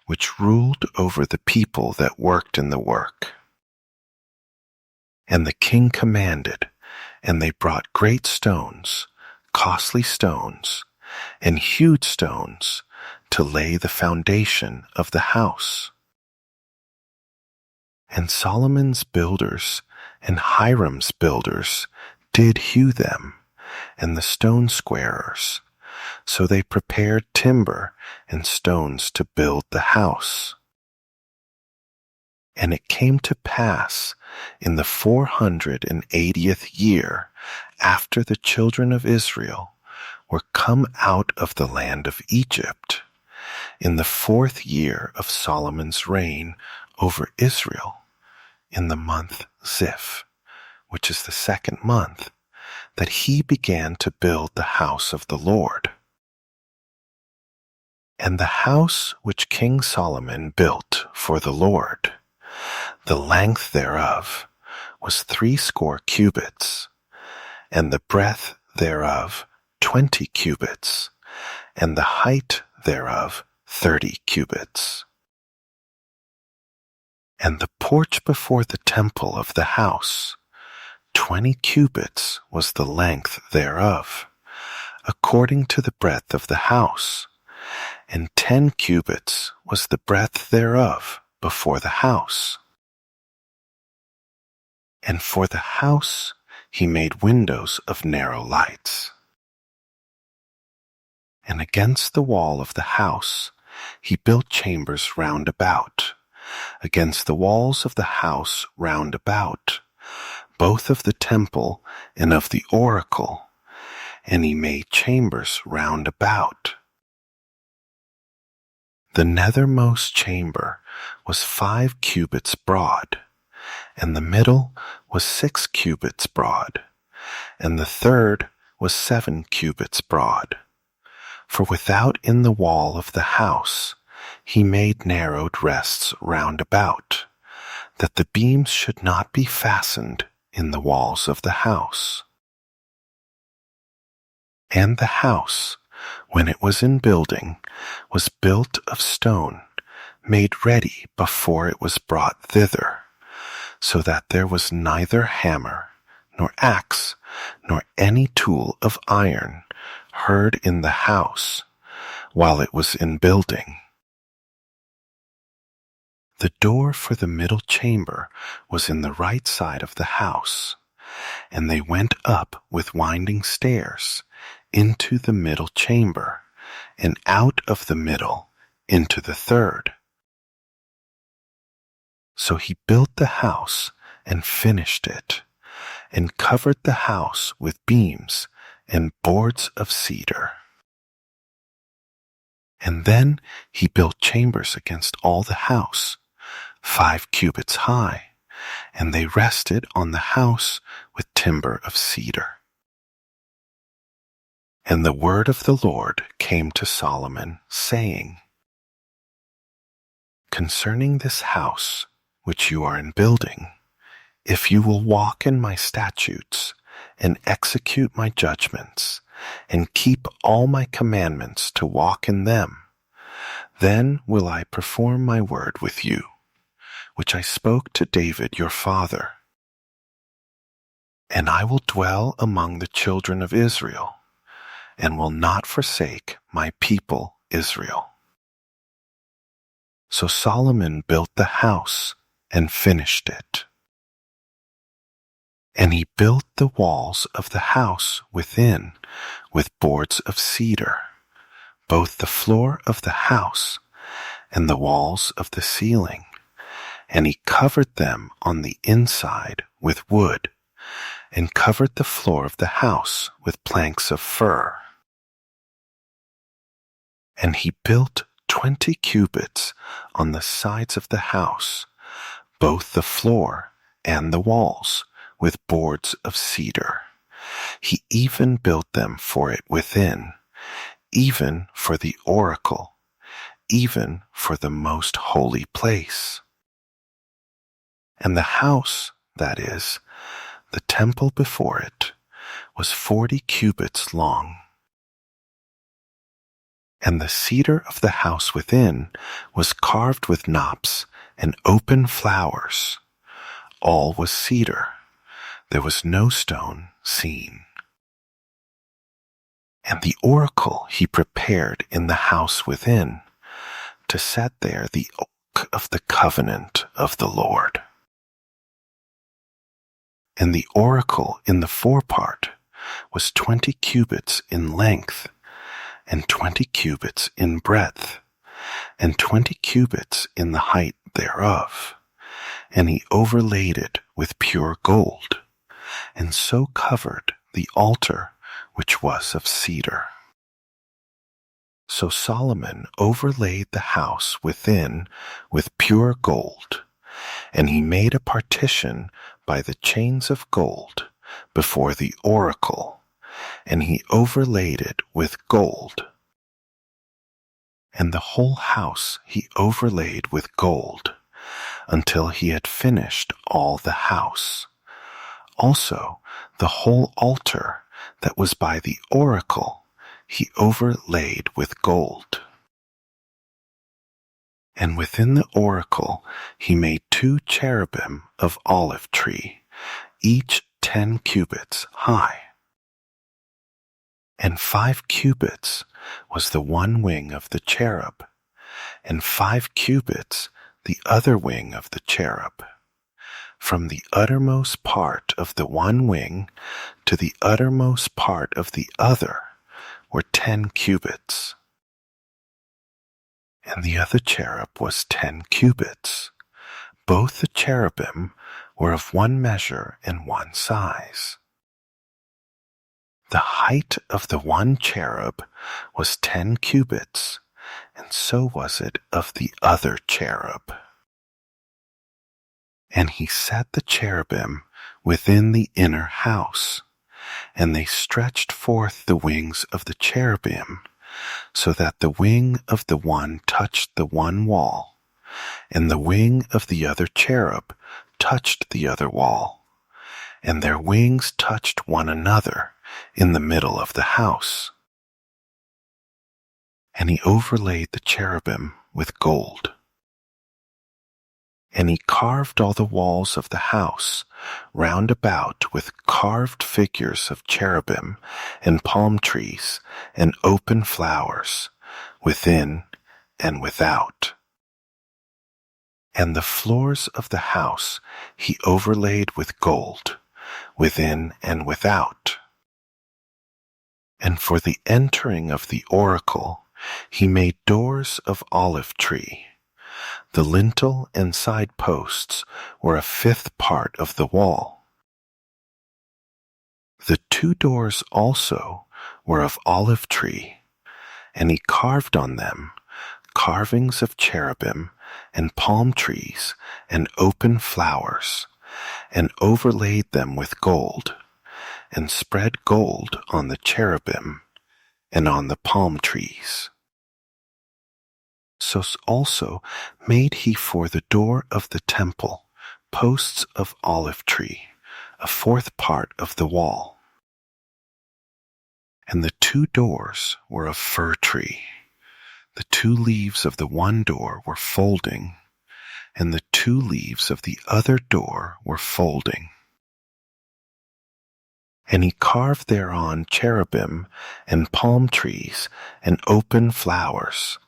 which ruled over the people that worked in the work. And the king commanded, and they brought great stones, costly stones, and hewed stones to lay the foundation of the house. And Solomon's builders and Hiram's builders did hew them, and the stone squarers. So they prepared timber and stones to build the house. And it came to pass in the 480th year after the children of Israel were come out of the land of Egypt, in the 4th year of Solomon's reign over Israel, in the month Ziph, which is the 2nd month, that he began to build the house of the Lord. And the house which King Solomon built for the Lord, the length thereof was 80 cubits, and the breadth thereof 20 cubits, and the height thereof 30 cubits. And the porch before the temple of the house, 20 cubits was the length thereof, according to the breadth of the house, and 10 cubits was the breadth thereof before the house. And for the house he made windows of narrow lights. And against the wall of the house he built chambers round about, against the walls of the house round about, both of the temple and of the oracle, and he made chambers round about. The nethermost chamber was 5 cubits broad, and the middle was 6 cubits broad, and the third was 7 cubits broad. For without in the wall of the house he made narrowed rests round about, that the beams should not be fastened in the walls of the house. And the house, when it was in building, was built of stone, made ready before it was brought thither, so that there was neither hammer, nor axe, nor any tool of iron heard in the house, while it was in building. The door for the middle chamber was in the right side of the house, and they went up with winding stairs into the middle chamber, and out of the middle into the third. So he built the house and finished it, and covered the house with beams and boards of cedar. And then he built chambers against all the house, 5 cubits high, and they rested on the house with timber of cedar. And the word of the Lord came to Solomon, saying, Concerning this house which you are in building, if you will walk in my statutes, and execute my judgments, and keep all my commandments to walk in them, then will I perform my word with you, which I spoke to David your father. And I will dwell among the children of Israel, and will not forsake my people Israel. So Solomon built the house and finished it. And he built the walls of the house within with boards of cedar, both the floor of the house and the walls of the ceiling, and he covered them on the inside with wood, and covered the floor of the house with planks of fir. And he built 20 cubits on the sides of the house, both the floor and the walls, with boards of cedar. He even built them for it within, even for the oracle, even for the most holy place. And the house, that is, the temple before it, was 40 cubits long. And the cedar of the house within was carved with knops and open flowers. All was cedar. There was no stone seen. And the oracle he prepared in the house within, to set there the oak of the covenant of the Lord. And the oracle in the forepart was 20 cubits in length, and 20 cubits in breadth, and 20 cubits in the height thereof. And he overlaid it with pure gold, and so covered the altar which was of cedar. So Solomon overlaid the house within with pure gold, and he made a partition by the chains of gold before the oracle, and he overlaid it with gold. And the whole house he overlaid with gold, until he had finished all the house. Also the whole altar that was by the oracle he overlaid with gold. And within the oracle he made 2 cherubim of olive tree, each 10 cubits high. And 5 cubits was the one wing of the cherub, and 5 cubits the other wing of the cherub. From the uttermost part of the one wing to the uttermost part of the other were 10 cubits, and the other cherub was 10 cubits. Both the cherubim were of one measure and one size. The height of the one cherub was 10 cubits, and so was it of the other cherub. And he set the cherubim within the inner house, and they stretched forth the wings of the cherubim, so that the wing of the one touched the one wall, and the wing of the other cherub touched the other wall, and their wings touched one another in the middle of the house. And he overlaid the cherubim with gold. And he carved all the walls of the house round about with carved figures of cherubim and palm trees and open flowers, within and without. And the floors of the house he overlaid with gold, within and without. And for the entering of the oracle he made doors of olive tree. The lintel and side posts were a fifth part of the wall. The 2 doors also were of olive tree, and he carved on them carvings of cherubim and palm trees and open flowers, and overlaid them with gold, and spread gold on the cherubim and on the palm trees. So also made he for the door of the temple posts of olive tree, a 4th part of the wall. And the 2 doors were of fir tree. The 2 leaves of the one door were folding, and the 2 leaves of the other door were folding. And he carved thereon cherubim and palm trees and open flowers,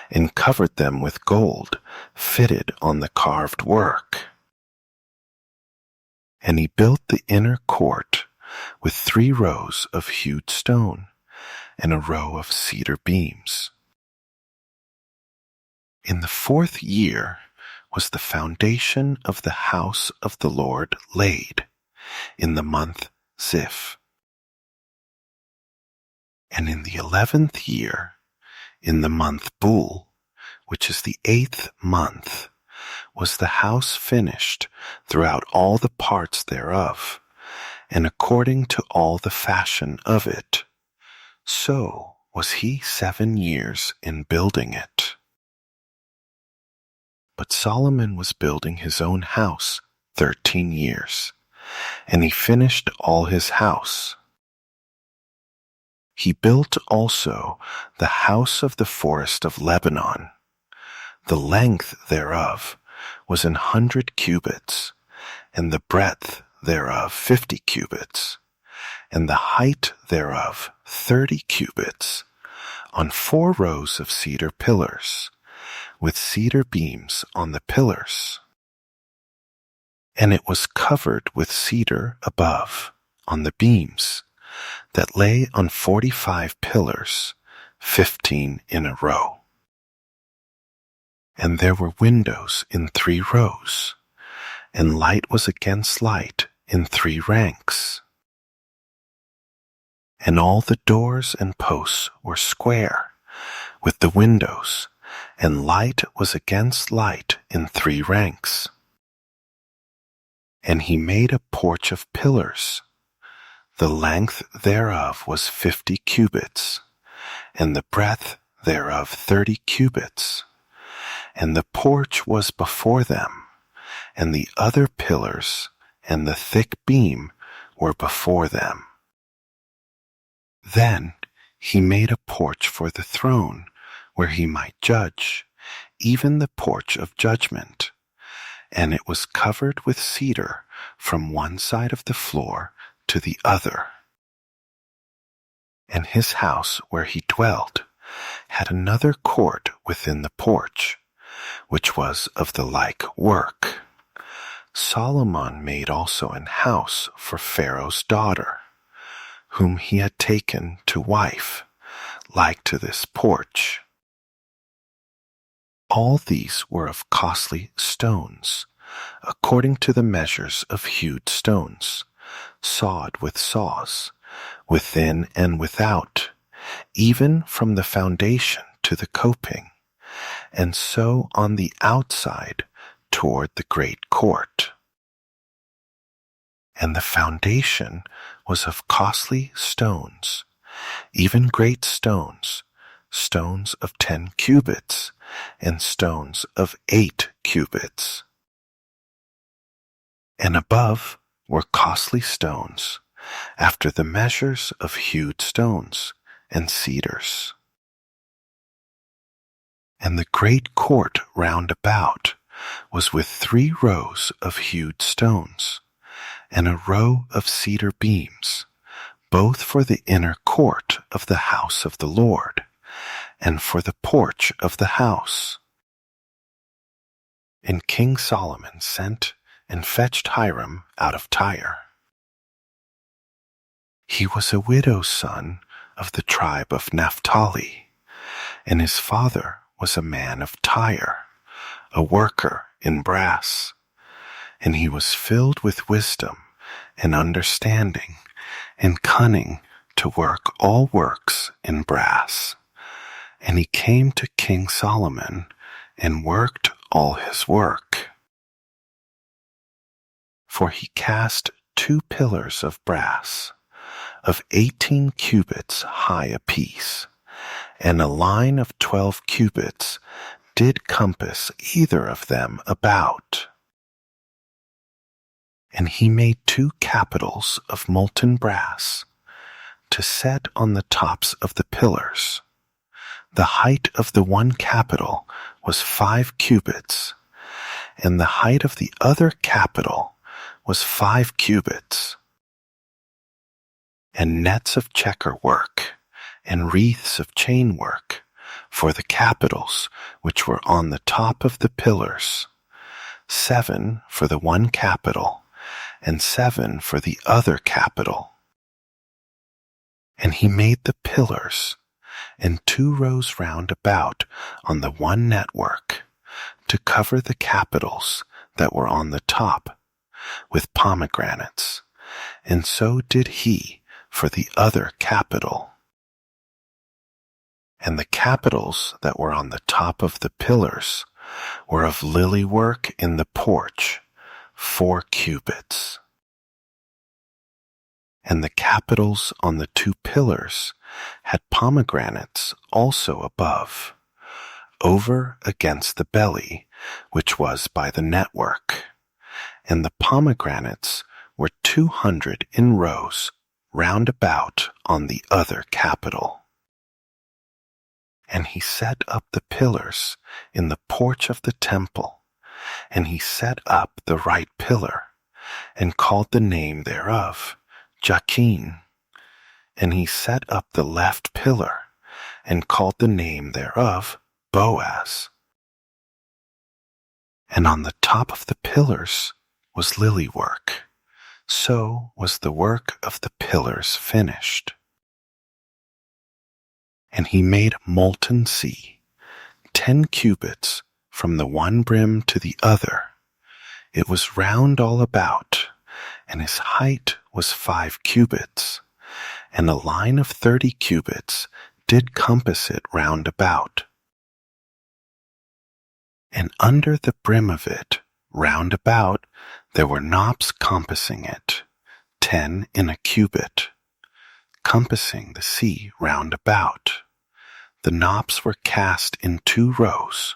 and covered them with gold fitted on the carved work. And he built the inner court with 3 rows of hewed stone and a row of cedar beams. In the 4th year was the foundation of the house of the Lord laid, in the month Ziph. And in the 11th year, in the month Bul, which is the 8th month, was the house finished throughout all the parts thereof, and according to all the fashion of it. So was he 7 years in building it. But Solomon was building his own house 13 years, and he finished all his house. He built also the house of the forest of Lebanon. The length thereof was 100 cubits, and the breadth thereof 50 cubits, and the height thereof 30 cubits, on 4 rows of cedar pillars, with cedar beams on the pillars. And it was covered with cedar above, on the beams, that lay on 45 pillars, 15 in a row. And there were windows in 3 rows, and light was against light in 3 ranks. And all the doors and posts were square, with the windows, and light was against light in 3 ranks. And he made a porch of pillars. The length thereof was 50 cubits, and the breadth thereof 30 cubits. And the porch was before them, and the other pillars and the thick beam were before them. Then he made a porch for the throne, where he might judge, even the porch of judgment. And it was covered with cedar from one side of the floor to the other. And his house where he dwelt had another court within the porch, which was of the like work. Solomon made also an house for Pharaoh's daughter, whom he had taken to wife, like to this porch. All these were of costly stones, according to the measures of hewed stones, sawed with saws, within and without, even from the foundation to the coping, and so on the outside toward the great court. And the foundation was of costly stones, even great stones, stones of 10 cubits, and stones of 8 cubits. And above were costly stones, after the measures of hewed stones and cedars. And the great court round about was with 3 rows of hewed stones, and a row of cedar beams, both for the inner court of the house of the Lord, and for the porch of the house. And King Solomon sent and fetched Hiram out of Tyre. He was a widow's son of the tribe of Naphtali, and his father was a man of Tyre, a worker in brass, and he was filled with wisdom and understanding and cunning to work all works in brass. And he came to King Solomon and worked all his work. For he cast 2 pillars of brass, of 18 cubits high apiece, and a line of 12 cubits did compass either of them about. And he made 2 capitals of molten brass, to set on the tops of the pillars. The height of the one capital was 5 cubits, and the height of the other capital was 5 cubits. And nets of checker work, and wreaths of chain work, for the capitals which were on the top of the pillars, 7 for the one capital, and 7 for the other capital. And he made the pillars, and 2 rows round about on the one network, to cover the capitals that were on the top, with pomegranates, and so did he for the other capital. And the capitals that were on the top of the pillars were of lily work in the porch, 4 cubits. And the capitals on the 2 pillars had pomegranates also above, over against the belly, which was by the network. And the pomegranates were 200 in rows round about on the other capital. And he set up the pillars in the porch of the temple, and he set up the right pillar, and called the name thereof Jachin. And he set up the left pillar, and called the name thereof Boaz. And on the top of the pillars was lily work. So was the work of the pillars finished. And he made molten sea, 10 cubits from the one brim to the other. It was round all about, and his height was 5 cubits, and a line of 30 cubits did compass it round about. And under the brim of it, round about, there were knops compassing it, 10 in a cubit, compassing the sea round about. The knops were cast in 2 rows,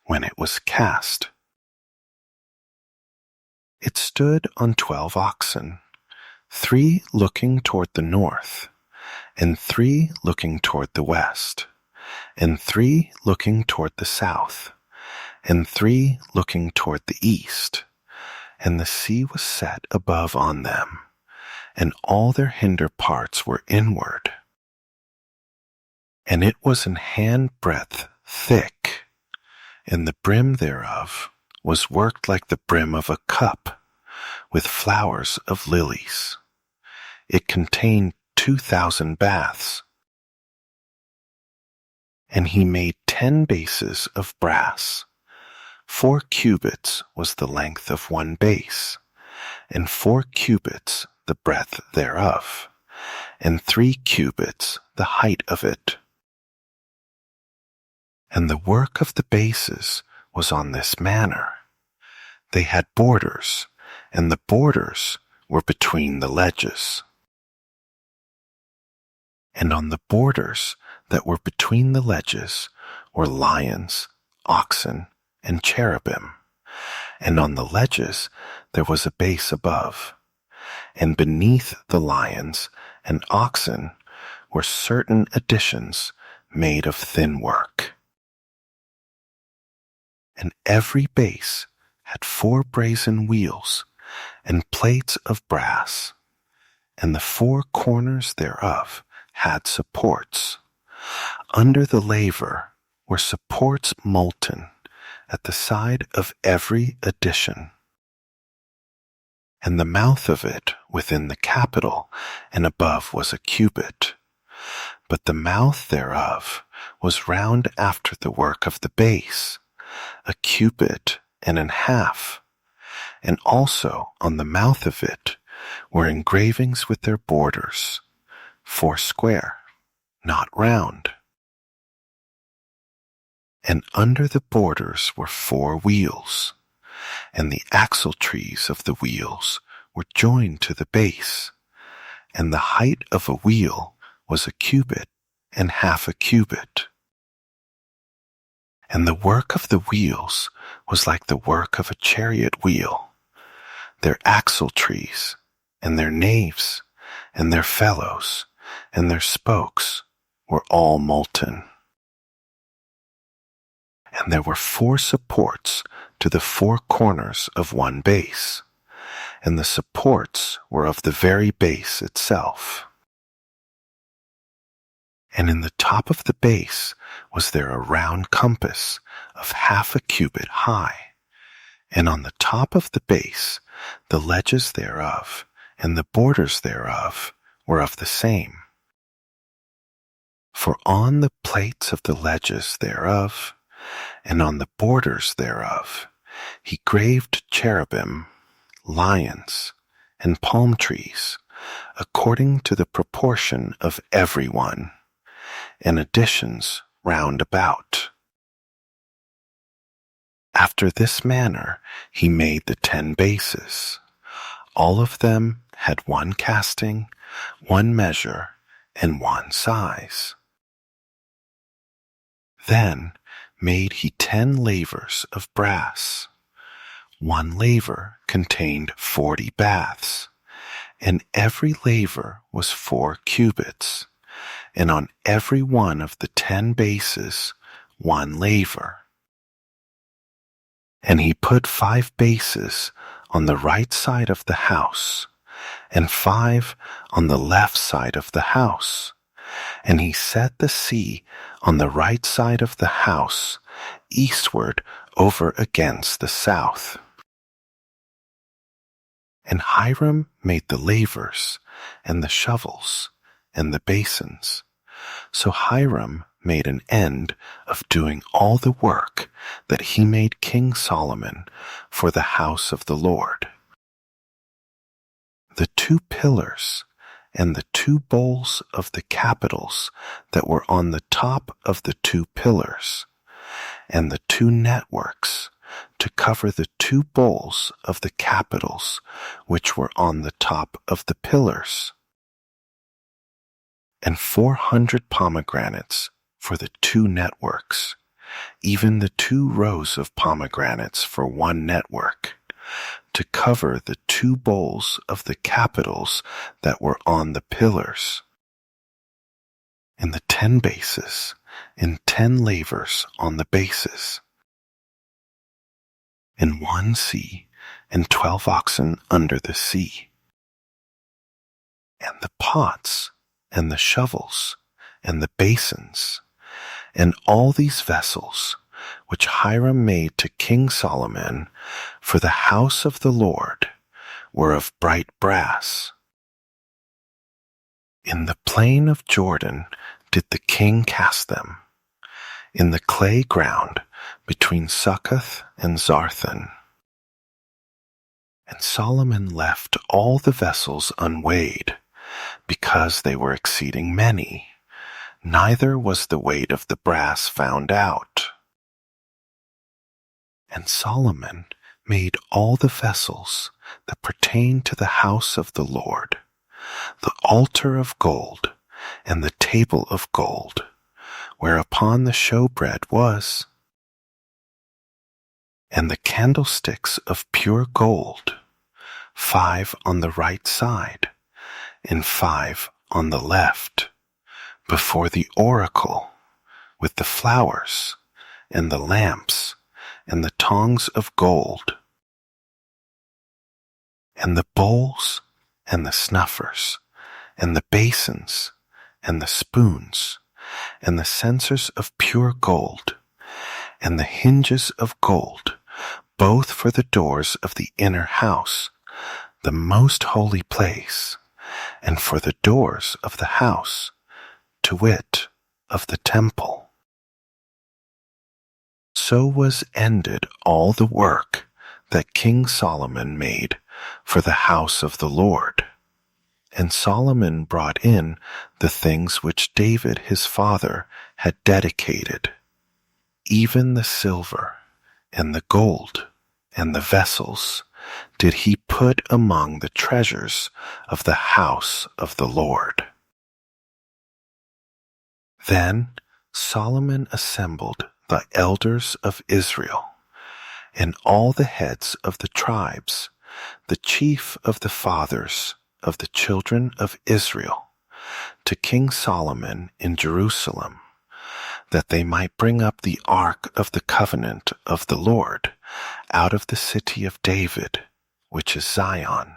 when it was cast. It stood on 12 oxen, 3 looking toward the north, and 3 looking toward the west, and 3 looking toward the south, and 3 looking toward the east. And the sea was set above on them, and all their hinder parts were inward. And it was an handbreadth thick, and the brim thereof was worked like the brim of a cup, with flowers of lilies. It contained 2,000 baths. And he made 10 bases of brass. 4 cubits was the length of one base, and 4 cubits the breadth thereof, and 3 cubits the height of it. And the work of the bases was on this manner. They had borders, and the borders were between the ledges. And on the borders that were between the ledges were lions, oxen, and cherubim. And on the ledges there was a base above. And beneath the lions and oxen were certain additions made of thin work. And every base had 4 brazen wheels and plates of brass, and the 4 corners thereof had supports. Under the laver were supports molten at the side of every addition. And the mouth of it within the capital and above was a cubit, but the mouth thereof was round after the work of the base, a cubit and an half, and also on the mouth of it were engravings with their borders, 4 square, not round. And under the borders were 4 wheels, and the axletrees of the wheels were joined to the base, and the height of a wheel was a cubit and half a cubit. And the work of the wheels was like the work of a chariot wheel. Their axletrees, and their naves, and their felloes, and their spokes were all molten. And there were 4 supports to the 4 corners of one base, and the supports were of the very base itself. And in the top of the base was there a round compass of half a cubit high, and on the top of the base the ledges thereof and the borders thereof were of the same. For on the plates of the ledges thereof and on the borders thereof he graved cherubim, lions, and palm trees, according to the proportion of every one, and additions round about. After this manner he made the 10 bases. All of them had 1 casting, 1 measure, and 1 size. Then made he 10 lavers of brass. 1 laver contained 40 baths, and every laver was 4 cubits, and on every one of the 10 bases 1 laver. And he put 5 bases on the right side of the house, and 5 on the left side of the house. And he set the sea on the right side of the house, eastward over against the south. And Hiram made the lavers, and the shovels, and the basins. So Hiram made an end of doing all the work that he made King Solomon for the house of the Lord. The 2 pillars and the 2 bowls of the capitals that were on the top of the 2 pillars, and the 2 networks to cover the 2 bowls of the capitals which were on the top of the pillars, and 400 pomegranates for the 2 networks, even the 2 rows of pomegranates for 1 network, to cover the 2 bowls of the capitals that were on the pillars, and the 10 bases, and 10 lavers on the bases, and 1 sea, and 12 oxen under the sea, and the pots, and the shovels, and the basins, and all these vessels, which Hiram made to King Solomon for the house of the Lord, were of bright brass. In the plain of Jordan did the king cast them, in the clay ground between Succoth and Zarthan. And Solomon left all the vessels unweighed, because they were exceeding many, neither was the weight of the brass found out. And Solomon made all the vessels that pertain to the house of the Lord, the altar of gold, and the table of gold, whereupon the showbread was, and the candlesticks of pure gold, 5 on the right side, and 5 on the left, before the oracle, with the flowers, and the lamps, and the tongs of gold, and the bowls, and the snuffers, and the basins, and the spoons, and the censers of pure gold, and the hinges of gold, both for the doors of the inner house, the most holy place, and for the doors of the house, to wit, of the temple. So was ended all the work that King Solomon made for the house of the Lord. And Solomon brought in the things which David his father had dedicated, even the silver, and the gold, and the vessels, did he put among the treasures of the house of the Lord. Then Solomon assembled the elders of Israel, and all the heads of the tribes, the chief of the fathers of the children of Israel, to King Solomon in Jerusalem, that they might bring up the ark of the covenant of the Lord out of the city of David, which is Zion.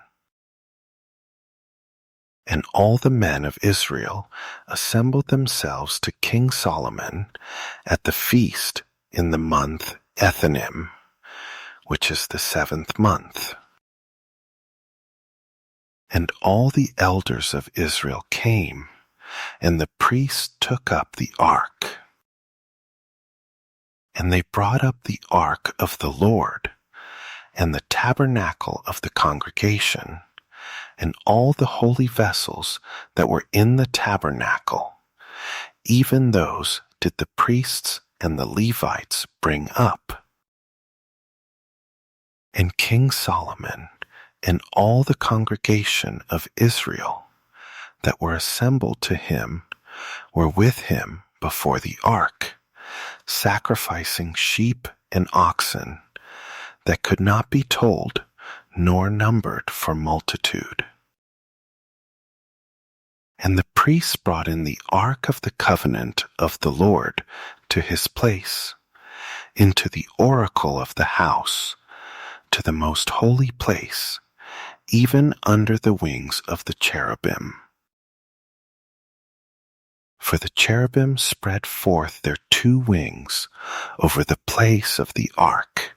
And all the men of Israel assembled themselves to King Solomon at the feast in the month Ethanim, which is the 7th month. And all the elders of Israel came, and the priests took up the ark. And they brought up the ark of the Lord, and the tabernacle of the congregation, and all the holy vessels that were in the tabernacle, even those did the priests and the Levites bring up. And King Solomon and all the congregation of Israel that were assembled to him were with him before the ark, sacrificing sheep and oxen that could not be told nor numbered for multitude. And the priests brought in the ark of the covenant of the Lord to his place, into the oracle of the house, to the most holy place, even under the wings of the cherubim. For the cherubim spread forth their 2 wings over the place of the ark,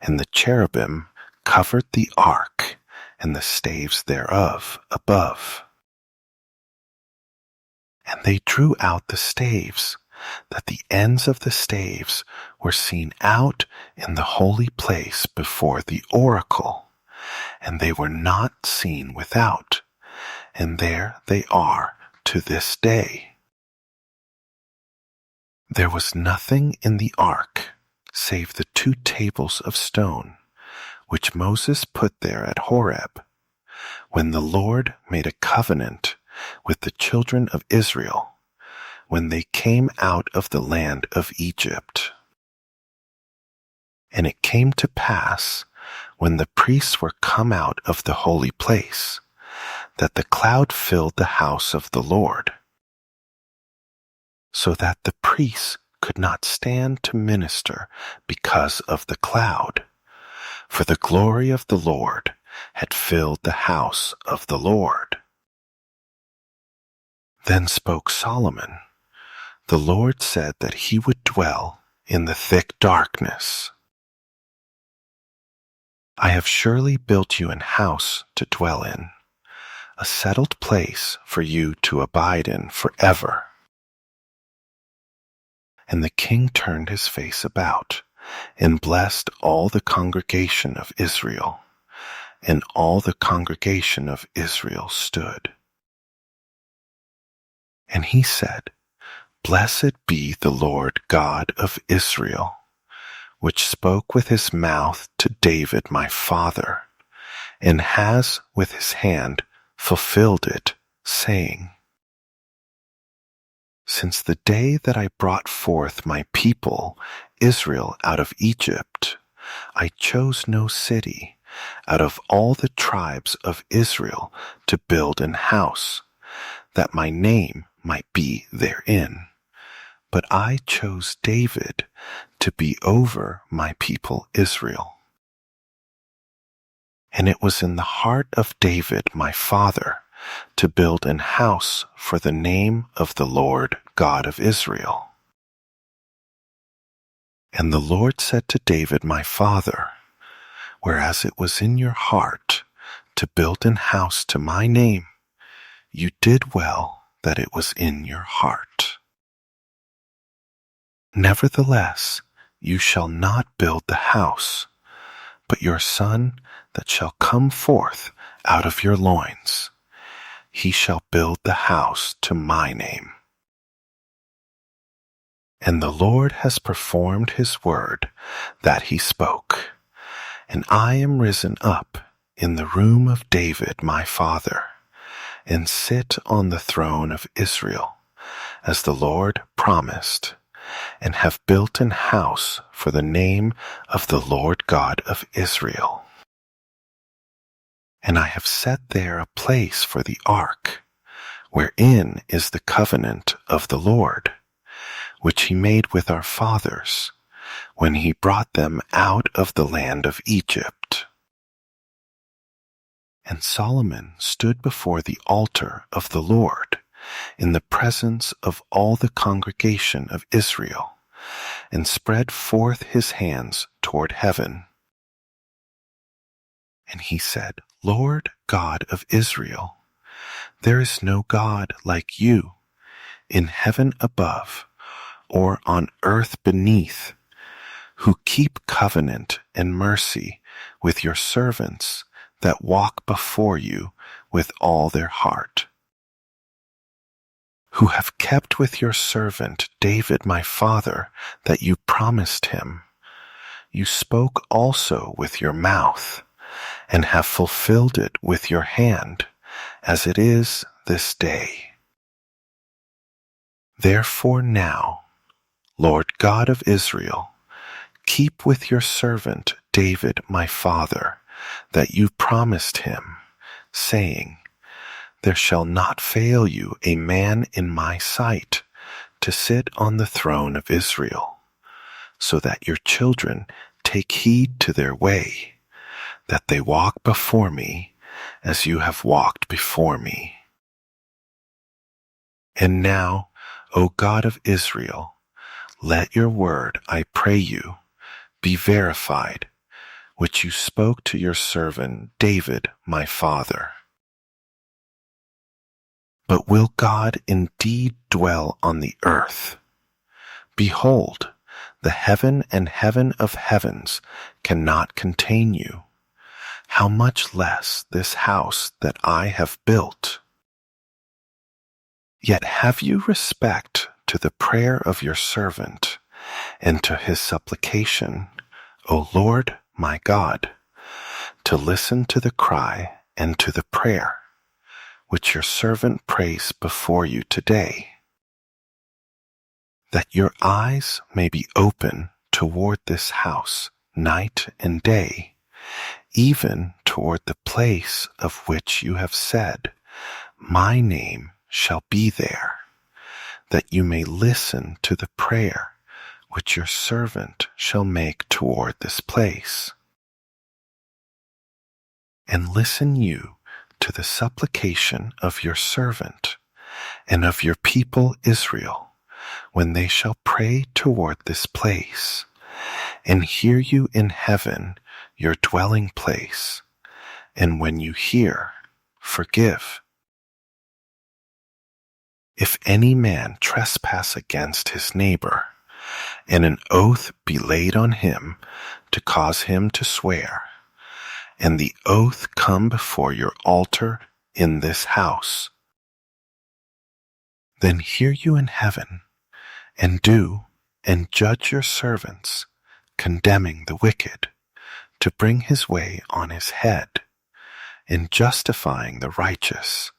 and the cherubim covered the ark and the staves thereof above. And they drew out the staves, that the ends of the staves were seen out in the holy place before the oracle, and they were not seen without, and there they are to this day. There was nothing in the ark save the 2 tables of stone, which Moses put there at Horeb, when the Lord made a covenant with the children of Israel, when they came out of the land of Egypt. And it came to pass, when the priests were come out of the holy place, that the cloud filled the house of the Lord, so that the priests could not stand to minister because of the cloud, for the glory of the Lord had filled the house of the Lord. Then spoke Solomon. The Lord said that he would dwell in the thick darkness. I have surely built you an house to dwell in, a settled place for you to abide in forever. And the king turned his face about, and blessed all the congregation of Israel. And all the congregation of Israel stood. And he said, Blessed be the Lord God of Israel, which spoke with his mouth to David my father, and has with his hand fulfilled it, saying, Since the day that I brought forth my people Israel out of Egypt, I chose no city out of all the tribes of Israel to build an house, that my name might be therein. But I chose David to be over my people Israel. And it was in the heart of David my father to build an house for the name of the Lord God of Israel. And the Lord said to David my father, Whereas it was in your heart to build an house to my name, you did well that it was in your heart. Nevertheless, you shall not build the house, but your son that shall come forth out of your loins, he shall build the house to my name. And the Lord has performed his word that he spoke, and I am risen up in the room of David my father, and sit on the throne of Israel, as the Lord promised, and have built an house for the name of the Lord God of Israel. And I have set there a place for the ark, wherein is the covenant of the Lord, which he made with our fathers, when he brought them out of the land of Egypt. And Solomon stood before the altar of the Lord, in the presence of all the congregation of Israel, and spread forth his hands toward heaven. And he said, Lord God of Israel, there is no God like you, in heaven above, or on earth beneath, who keep covenant and mercy with your servants that walk before you with all their heart, who have kept with your servant David my father that you promised him. You spoke also with your mouth, and have fulfilled it with your hand, as it is this day. Therefore now, Lord God of Israel, keep with your servant David my father, that you promised him, saying, There shall not fail you a man in my sight to sit on the throne of Israel, so that your children take heed to their way, that they walk before me as you have walked before me. And now, O God of Israel, let your word, I pray you, be verified, which you spoke to your servant David my father. But will God indeed dwell on the earth? Behold, the heaven and heaven of heavens cannot contain you. How much less this house that I have built? Yet have you respect to the prayer of your servant, and to his supplication, O Lord my God, to listen to the cry and to the prayer, which your servant prays before you today, that your eyes may be open toward this house night and day, even toward the place of which you have said, My name shall be there, that you may listen to the prayer which your servant shall make toward this place. And listen you to the supplication of your servant and of your people Israel, when they shall pray toward this place, and hear you in heaven, your dwelling place, and when you hear, forgive. If any man trespass against his neighbor, and an oath be laid on him to cause him to swear, and the oath come before your altar in this house, then hear you in heaven, and do and judge your servants, condemning the wicked, to bring his way on his head, and justifying the righteous,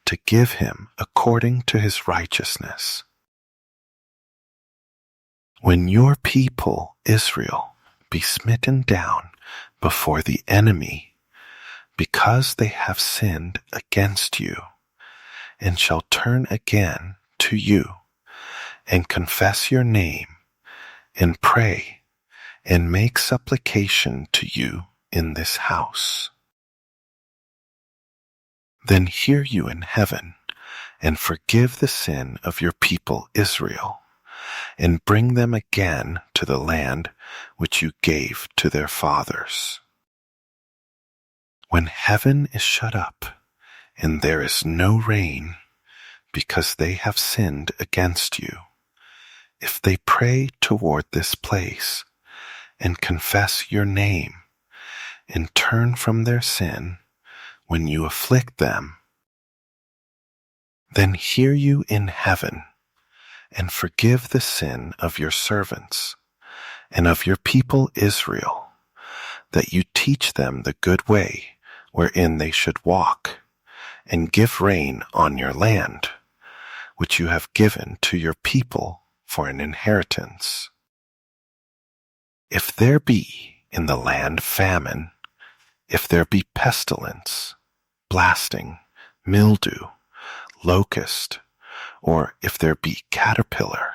to give him according to his righteousness. When your people Israel be smitten down before the enemy, because they have sinned against you, and shall turn again to you, and confess your name, and pray, and make supplication to you in this house, then hear you in heaven, and forgive the sin of your people Israel, and bring them again to the land which you gave to their fathers. When heaven is shut up, and there is no rain, because they have sinned against you, if they pray toward this place, and confess your name, and turn from their sin when you afflict them, then hear you in heaven, and forgive the sin of your servants, and of your people Israel, that you teach them the good way wherein they should walk, and give rain on your land, which you have given to your people for an inheritance. If there be in the land famine, if there be pestilence, blasting, mildew, locust, or if there be caterpillar,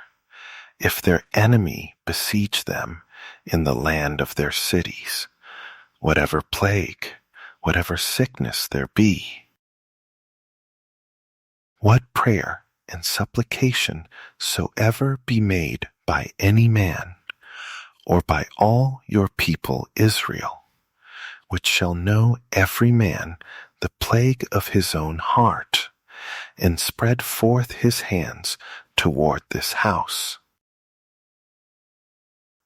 if their enemy besiege them in the land of their cities, whatever plague, whatever sickness there be, what prayer and supplication soever be made by any man, or by all your people Israel, which shall know every man the plague of his own heart, and spread forth his hands toward this house,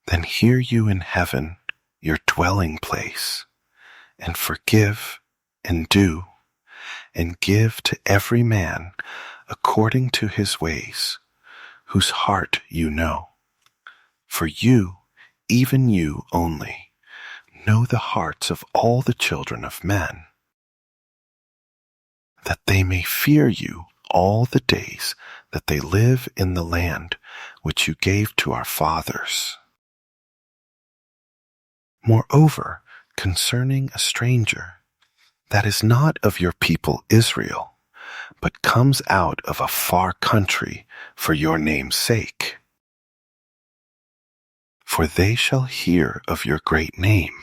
then hear you in heaven, your dwelling place, and forgive, and do, and give to every man according to his ways, whose heart you know. For you, even you only, know the hearts of all the children of men, that they may fear you all the days that they live in the land which you gave to our fathers. Moreover, concerning a stranger that is not of your people Israel, but comes out of a far country for your name's sake, for they shall hear of your great name,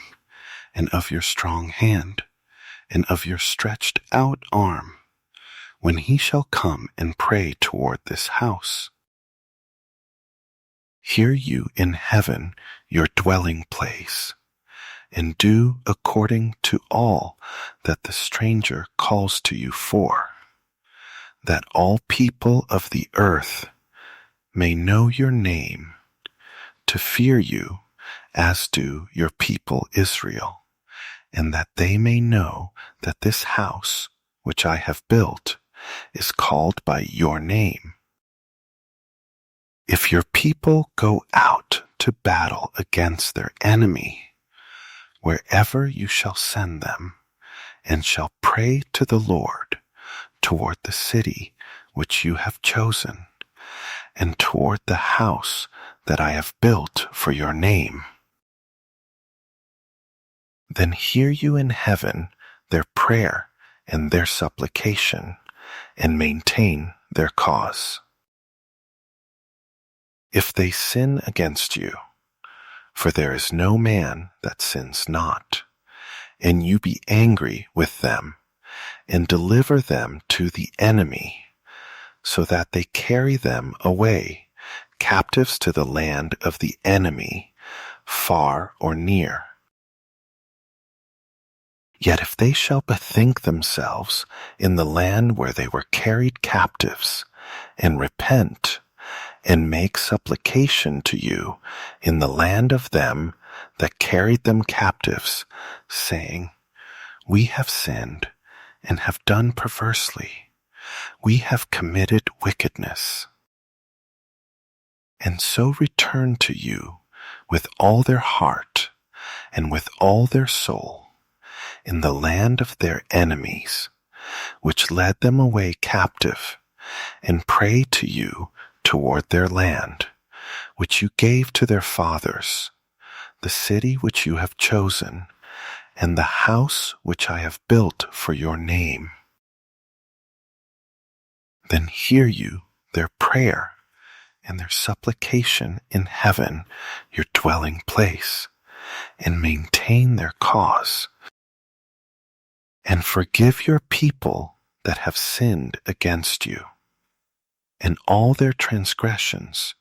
and of your strong hand, and of your stretched out arm, when he shall come and pray toward this house. Hear you in heaven, your dwelling place, and do according to all that the stranger calls to you for, that all people of the earth may know your name, to fear you as do your people Israel, and that they may know that this house which I have built is called by your name. If your people go out to battle against their enemy, wherever you shall send them, and shall pray to the Lord toward the city which you have chosen, and toward the house that I have built for your name, then hear you in heaven their prayer and their supplication, and maintain their cause. If they sin against you, for there is no man that sins not, and you be angry with them, and deliver them to the enemy, so that they carry them away, captives to the land of the enemy, far or near. Yet if they shall bethink themselves in the land where they were carried captives, and repent, and make supplication to you in the land of them that carried them captives, saying, We have sinned and have done perversely. We have committed wickedness. And so return to you with all their heart and with all their soul in the land of their enemies, which led them away captive, and pray to you toward their land, which you gave to their fathers, the city which you have chosen, and the house which I have built for your name. Then hear you their prayer and their supplication in heaven, your dwelling place, and maintain their cause. And forgive your people that have sinned against you, and all their transgressions,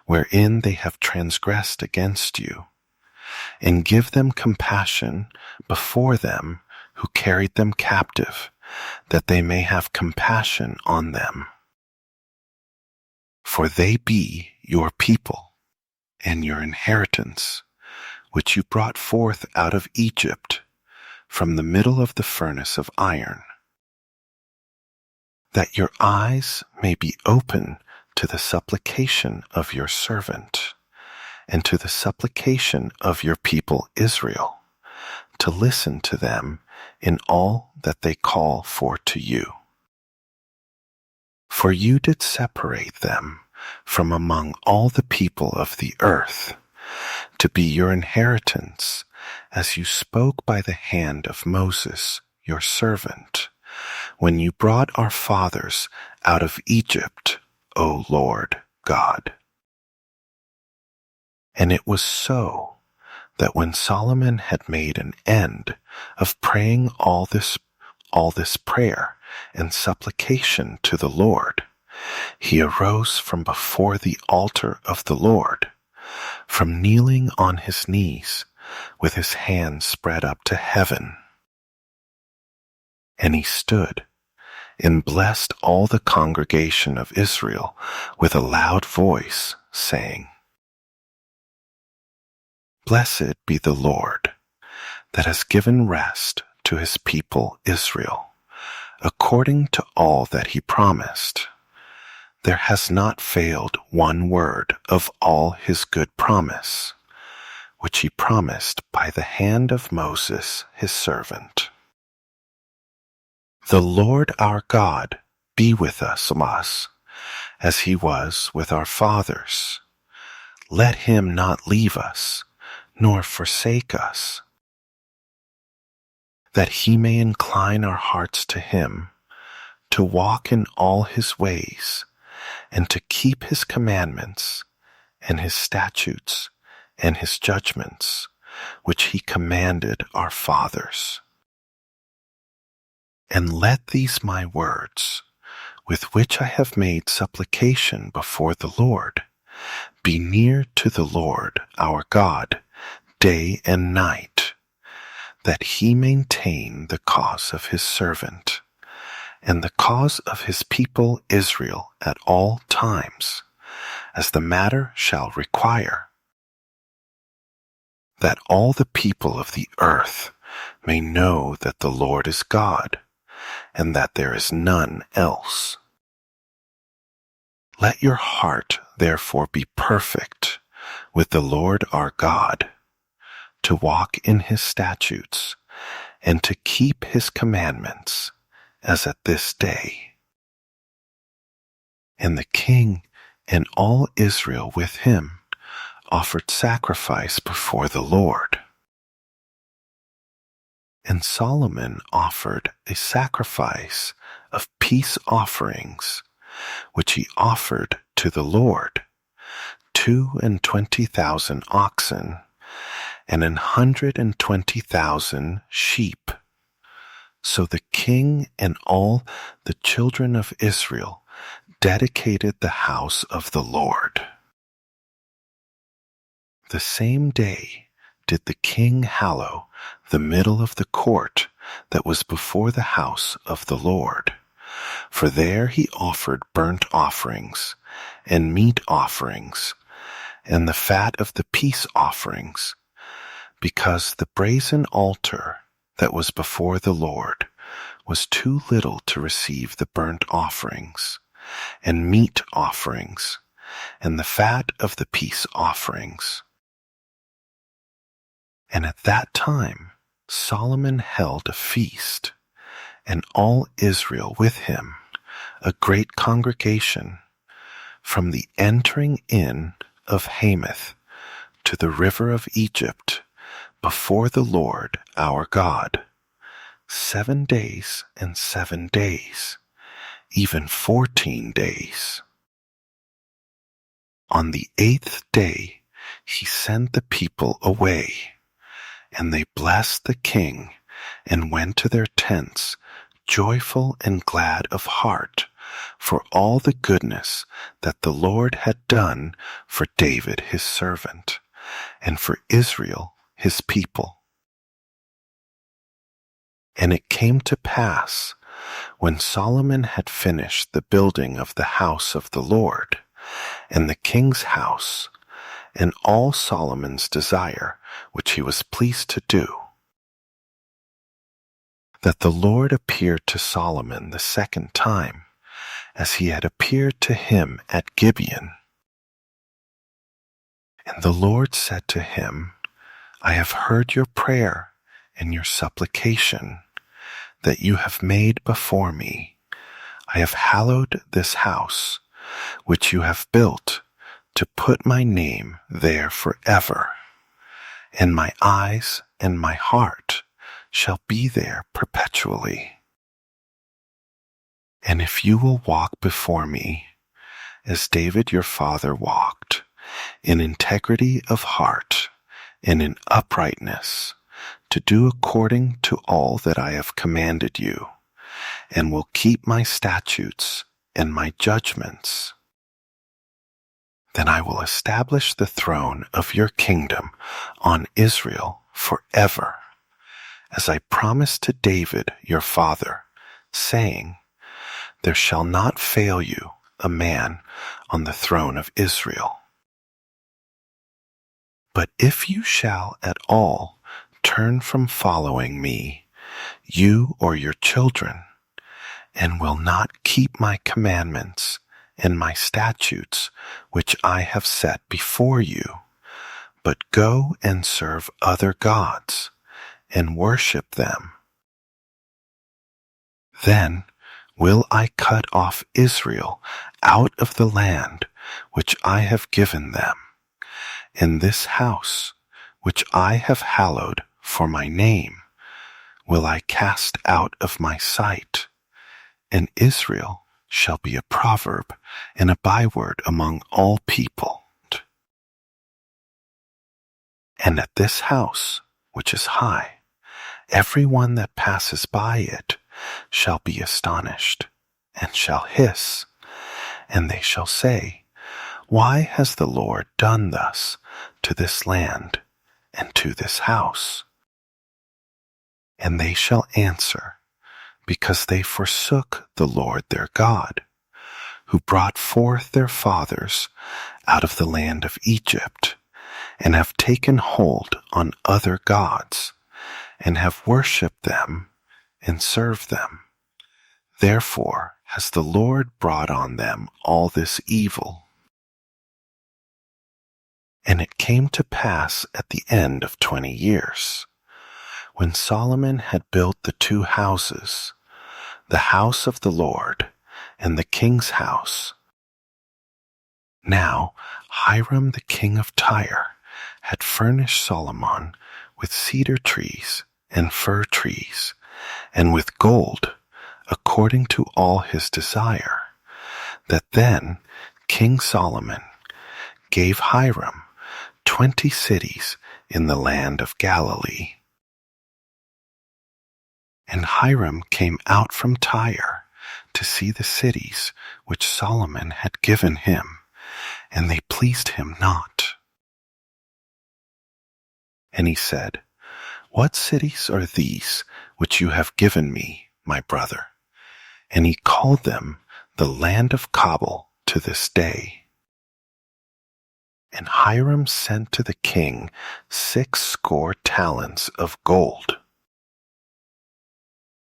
wherein they have transgressed against you, and give them compassion before them who carried them captive, that they may have compassion on them. For they be your people, and your inheritance, which you brought forth out of Egypt, from the middle of the furnace of iron, that your eyes may be open to the supplication of your servant, and to the supplication of your people Israel, to listen to them in all that they call for to you. For you did separate them from among all the people of the earth, to be your inheritance, as you spoke by the hand of Moses, your servant, when you brought our fathers out of Egypt, O Lord God. And it was so that when Solomon had made an end of praying all this prayer and supplication to the Lord, he arose from before the altar of the Lord, from kneeling on his knees, with his hands spread up to heaven. And he stood and blessed all the congregation of Israel with a loud voice, saying, Blessed be the Lord, that has given rest to his people Israel, according to all that he promised. There has not failed one word of all his good promise, which he promised by the hand of Moses his servant. The Lord our God be with us, as he was with our fathers. Let him not leave us, nor forsake us, that he may incline our hearts to him, to walk in all his ways, and to keep his commandments, and his statutes, and his judgments, which he commanded our fathers. And let these my words, with which I have made supplication before the Lord, be near to the Lord our God day and night, that he maintain the cause of his servant, and the cause of his people Israel at all times, as the matter shall require, that all the people of the earth may know that the Lord is God, and that there is none else. Let your heart therefore be perfect with the Lord our God, to walk in his statutes, and to keep his commandments, as at this day. And the king and all Israel with him offered sacrifice before the Lord. And Solomon offered a sacrifice of peace offerings, which he offered to the Lord, 22,000 oxen, and 120,000 sheep. So the king and all the children of Israel dedicated the house of the Lord. The same day did the king hallow the middle of the court that was before the house of the Lord, for there he offered burnt offerings and meat offerings, and the fat of the peace offerings, because the brazen altar that was before the Lord was too little to receive the burnt offerings, and meat offerings, and the fat of the peace offerings. And at that time Solomon held a feast, and all Israel with him, a great congregation, from the entering in of Hamath to the river of Egypt, before the Lord our God, 7 days and 7 days, even 14 days. On the 8th day he sent the people away, and they blessed the king and went to their tents, joyful and glad of heart, for all the goodness that the Lord had done for David his servant, and for Israel his people. And it came to pass, when Solomon had finished the building of the house of the Lord, and the king's house, and all Solomon's desire which he was pleased to do, that the Lord appeared to Solomon the second time, as he had appeared to him at Gibeon. And the Lord said to him, I have heard your prayer and your supplication that you have made before me. I have hallowed this house, which you have built, to put my name there forever, and my eyes and my heart shall be there perpetually. And if you will walk before me, as David your father walked, in integrity of heart and in uprightness, to do according to all that I have commanded you, and will keep my statutes and my judgments, then I will establish the throne of your kingdom on Israel forever, as I promised to David your father, saying, there shall not fail you a man on the throne of Israel. But if you shall at all turn from following me, you or your children, and will not keep my commandments and my statutes which I have set before you, but go and serve other gods, and worship them, then will I cut off Israel out of the land which I have given them, and this house which I have hallowed for my name will I cast out of my sight, and Israel shall be a proverb and a byword among all people. And at this house, which is high, every one that passes by it shall be astonished, and shall hiss, and they shall say, why has the Lord done thus to this land and to this house? And they shall answer, because they forsook the Lord their God, who brought forth their fathers out of the land of Egypt, and have taken hold on other gods, and have worshipped them and served them. Therefore has the Lord brought on them all this evil. And it came to pass at the end of 20 years, when Solomon had built the 2 houses, the house of the Lord and the king's house. Now Hiram the king of Tyre had furnished Solomon with cedar trees and fir trees, and with gold, according to all his desire, that then King Solomon gave Hiram 20 cities in the land of Galilee. And Hiram came out from Tyre to see the cities which Solomon had given him, and they pleased him not. And he said, what cities are these which you have given me, my brother? And he called them the land of Cabul to this day. And Hiram sent to the king 60 talents of gold.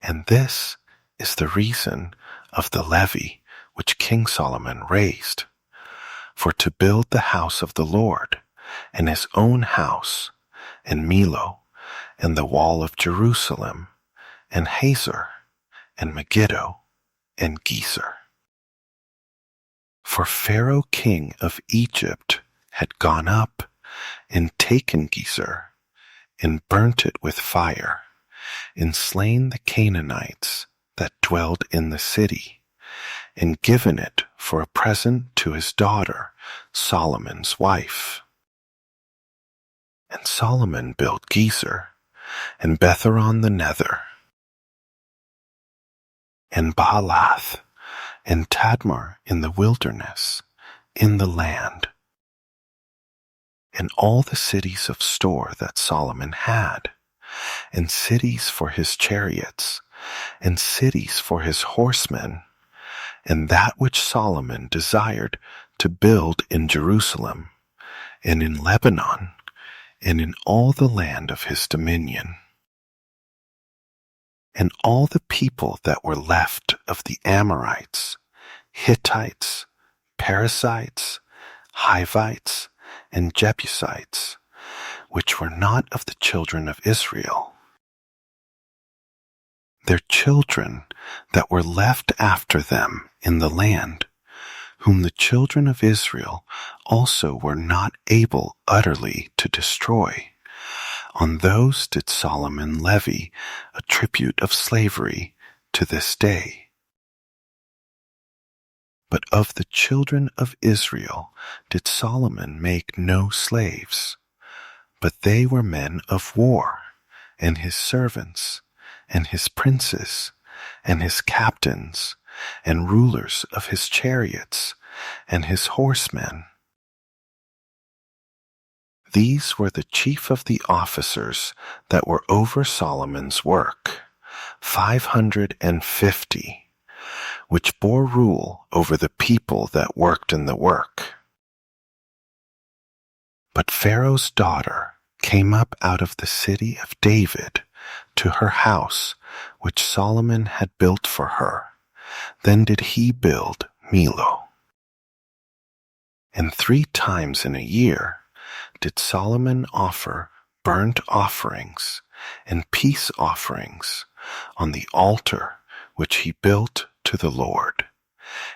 And this is the reason of the levy which King Solomon raised, for to build the house of the Lord, and his own house, and Millo, and the wall of Jerusalem, and Hazor, and Megiddo, and Gezer. For Pharaoh king of Egypt had gone up, and taken Gezer, and burnt it with fire, and slain the Canaanites that dwelled in the city, and given it for a present to his daughter, Solomon's wife. And Solomon built Gezer, and Betheron the Nether, and Baalath, and Tadmor in the wilderness, in the land, and all the cities of store that Solomon had, and cities for his chariots, and cities for his horsemen, and that which Solomon desired to build in Jerusalem, and in Lebanon, and in all the land of his dominion. And all the people that were left of the Amorites, Hittites, Perizzites, Hivites, and Jebusites, which were not of the children of Israel, their children that were left after them in the land, whom the children of Israel also were not able utterly to destroy, on those did Solomon levy a tribute of slavery to this day. But of the children of Israel did Solomon make no slaves, but they were men of war, and his servants, and his princes, and his captains, and rulers of his chariots, and his horsemen. These were the chief of the officers that were over Solomon's work, 550, which bore rule over the people that worked in the work. But Pharaoh's daughter came up out of the city of David to her house, which Solomon had built for her. Then did he build Millo. And 3 times in a year did Solomon offer burnt offerings and peace offerings on the altar which he built to the Lord.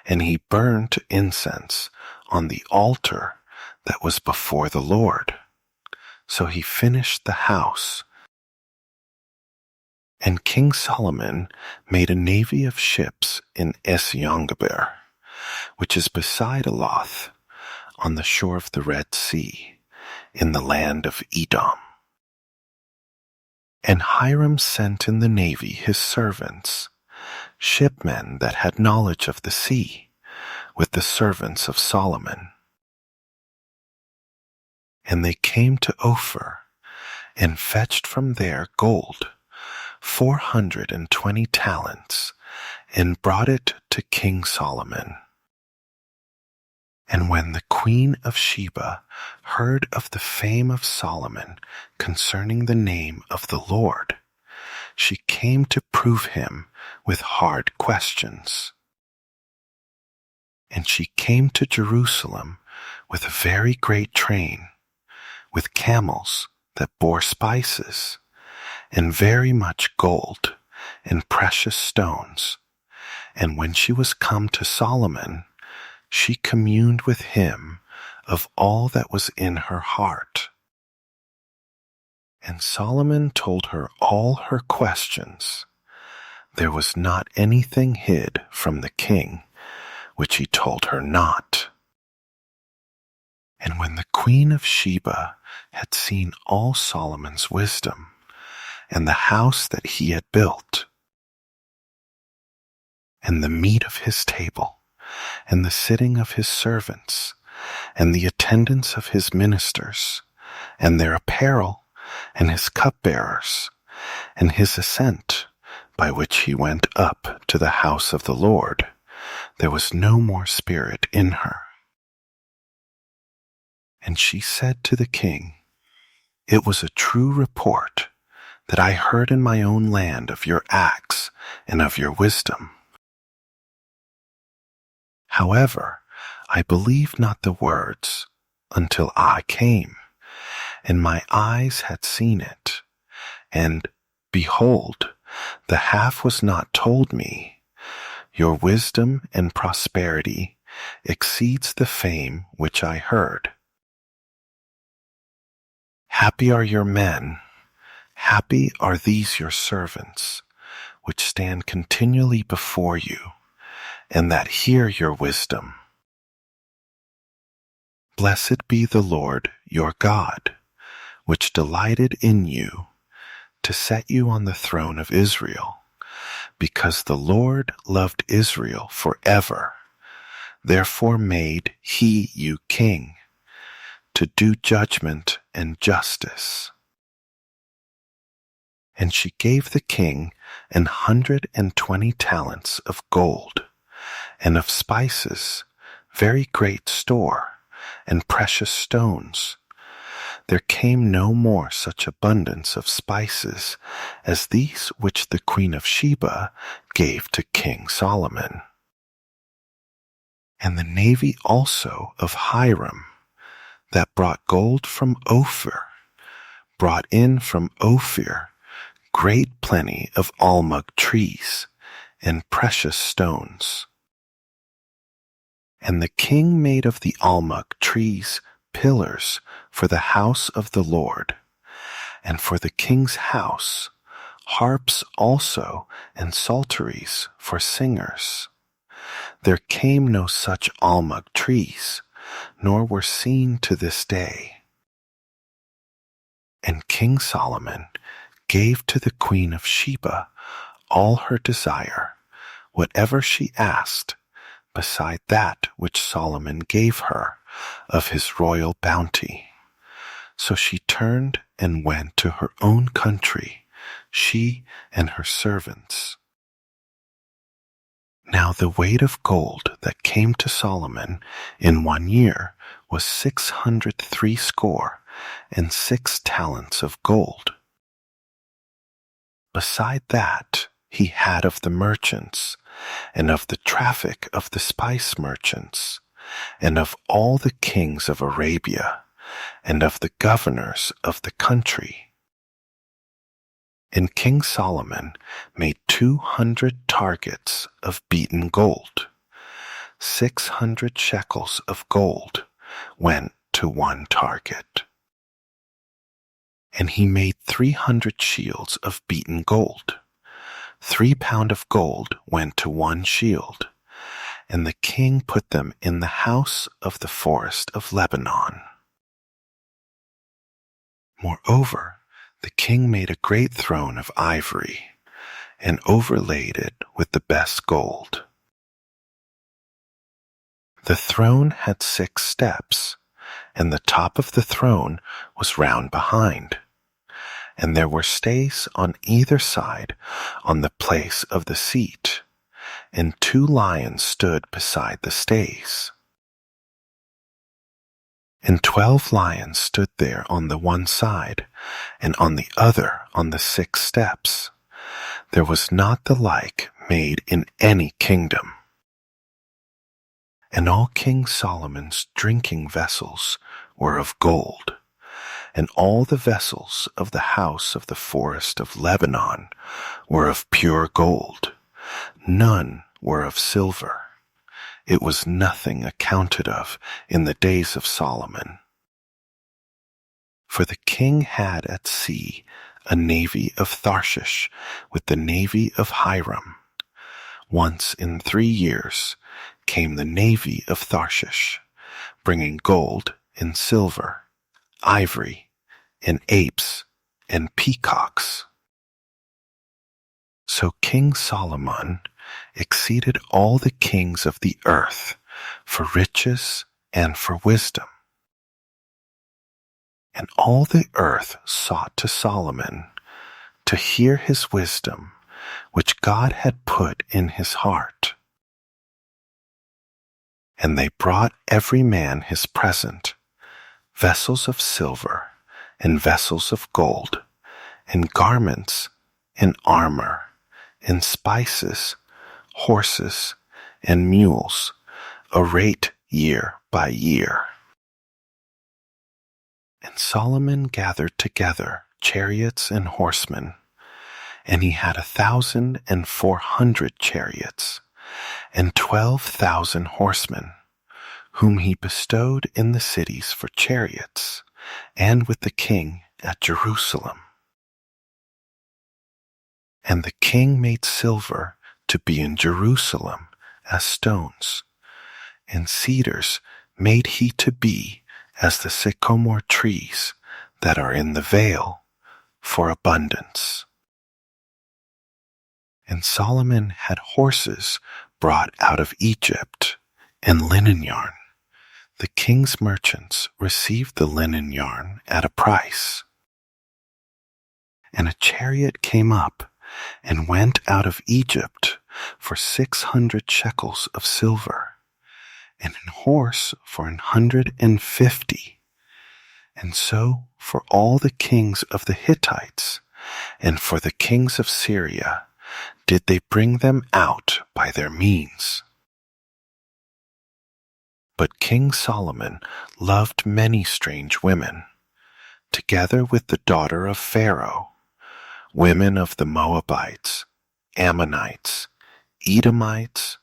And he burned incense on the altar that was before the Lord. So he finished the house. And King Solomon made a navy of ships in Esion-geber, which is beside Elath, on the shore of the Red Sea, in the land of Edom. And Hiram sent in the navy his servants, shipmen that had knowledge of the sea, with the servants of Solomon. And they came to Ophir, and fetched from there gold, 420 talents, and brought it to King Solomon. And when the queen of Sheba heard of the fame of Solomon concerning the name of the Lord, she came to prove him with hard questions. And she came to Jerusalem with a very great train, with camels that bore spices, and very much gold, and precious stones. And when she was come to Solomon, she communed with him of all that was in her heart. And Solomon told her all her questions. There was not anything hid from the king, which he told her not. And when the queen of Sheba had seen all Solomon's wisdom, and the house that he had built, and the meat of his table, and the sitting of his servants, and the attendance of his ministers, and their apparel, and his cupbearers, and his ascent, by which he went up to the house of the Lord, there was no more spirit in her. And she said to the king, "It was a true report that I heard in my own land of your acts and of your wisdom. However, I believed not the words until I came, and my eyes had seen it. And behold, the half was not told me. Your wisdom and prosperity exceeds the fame which I heard. Happy are your men, happy are these your servants, which stand continually before you, and that hear your wisdom. Blessed be the Lord your God, which delighted in you to set you on the throne of Israel, because the Lord loved Israel forever. Therefore made he you king, to do judgment and justice." And she gave the king 120 talents of gold, and of spices, very great store, and precious stones. There came no more such abundance of spices as these which the queen of Sheba gave to King Solomon. And the navy also of Hiram, that brought gold from Ophir, brought in from Ophir great plenty of almug trees and precious stones. And the king made of the almug trees pillars for the house of the Lord, and for the king's house harps also and psalteries for singers. There came no such almug trees, nor were seen to this day. And King Solomon gave to the queen of Sheba all her desire, whatever she asked, beside that which Solomon gave her of his royal bounty. So she turned and went to her own country, she and her servants. Now the weight of gold that came to Solomon in 1 year was 660 talents of gold. Beside that, he had of the merchants, and of the traffic of the spice merchants, and of all the kings of Arabia, and of the governors of the country. And King Solomon made 200 targets of beaten gold. 600 shekels of gold went to one target. And he made 300 shields of beaten gold. 3 pounds of gold went to one shield, and the king put them in the house of the forest of Lebanon. Moreover, the king made a great throne of ivory, and overlaid it with the best gold. The throne had 6 steps, and the top of the throne was round behind, and there were stays on either side on the place of the seat, and 2 lions stood beside the stays. And 12 lions stood there on the one side, and on the other on the 6 steps. There was not the like made in any kingdom. And all King Solomon's drinking vessels were of gold, and all the vessels of the house of the forest of Lebanon were of pure gold. None were of silver. It was nothing accounted of in the days of Solomon. For the king had at sea a navy of Tarshish with the navy of Hiram. Once in 3 years came the navy of Tarshish, bringing gold and silver, ivory, and apes, and peacocks. So King Solomon exceeded all the kings of the earth for riches and for wisdom. And all the earth sought to Solomon to hear his wisdom, which God had put in his heart. And they brought every man his present, vessels of silver, and vessels of gold, and garments, and armor, and spices, horses, and mules, a rate year by year. And Solomon gathered together chariots and horsemen, and he had 1,400 chariots, and 12,000 horsemen, whom he bestowed in the cities for chariots, and with the king at Jerusalem. And the king made silver to be in Jerusalem as stones, and cedars made he to be as the sycamore trees that are in the vale, for abundance. And Solomon had horses brought out of Egypt, and linen yarn. The king's merchants received the linen yarn at a price. And a chariot came up and went out of Egypt for 600 shekels of silver, and an horse for 150. And so for all the kings of the Hittites and for the kings of Syria did they bring them out by their means. But King Solomon loved many strange women, together with the daughter of Pharaoh, women of the Moabites, Ammonites, Edomites,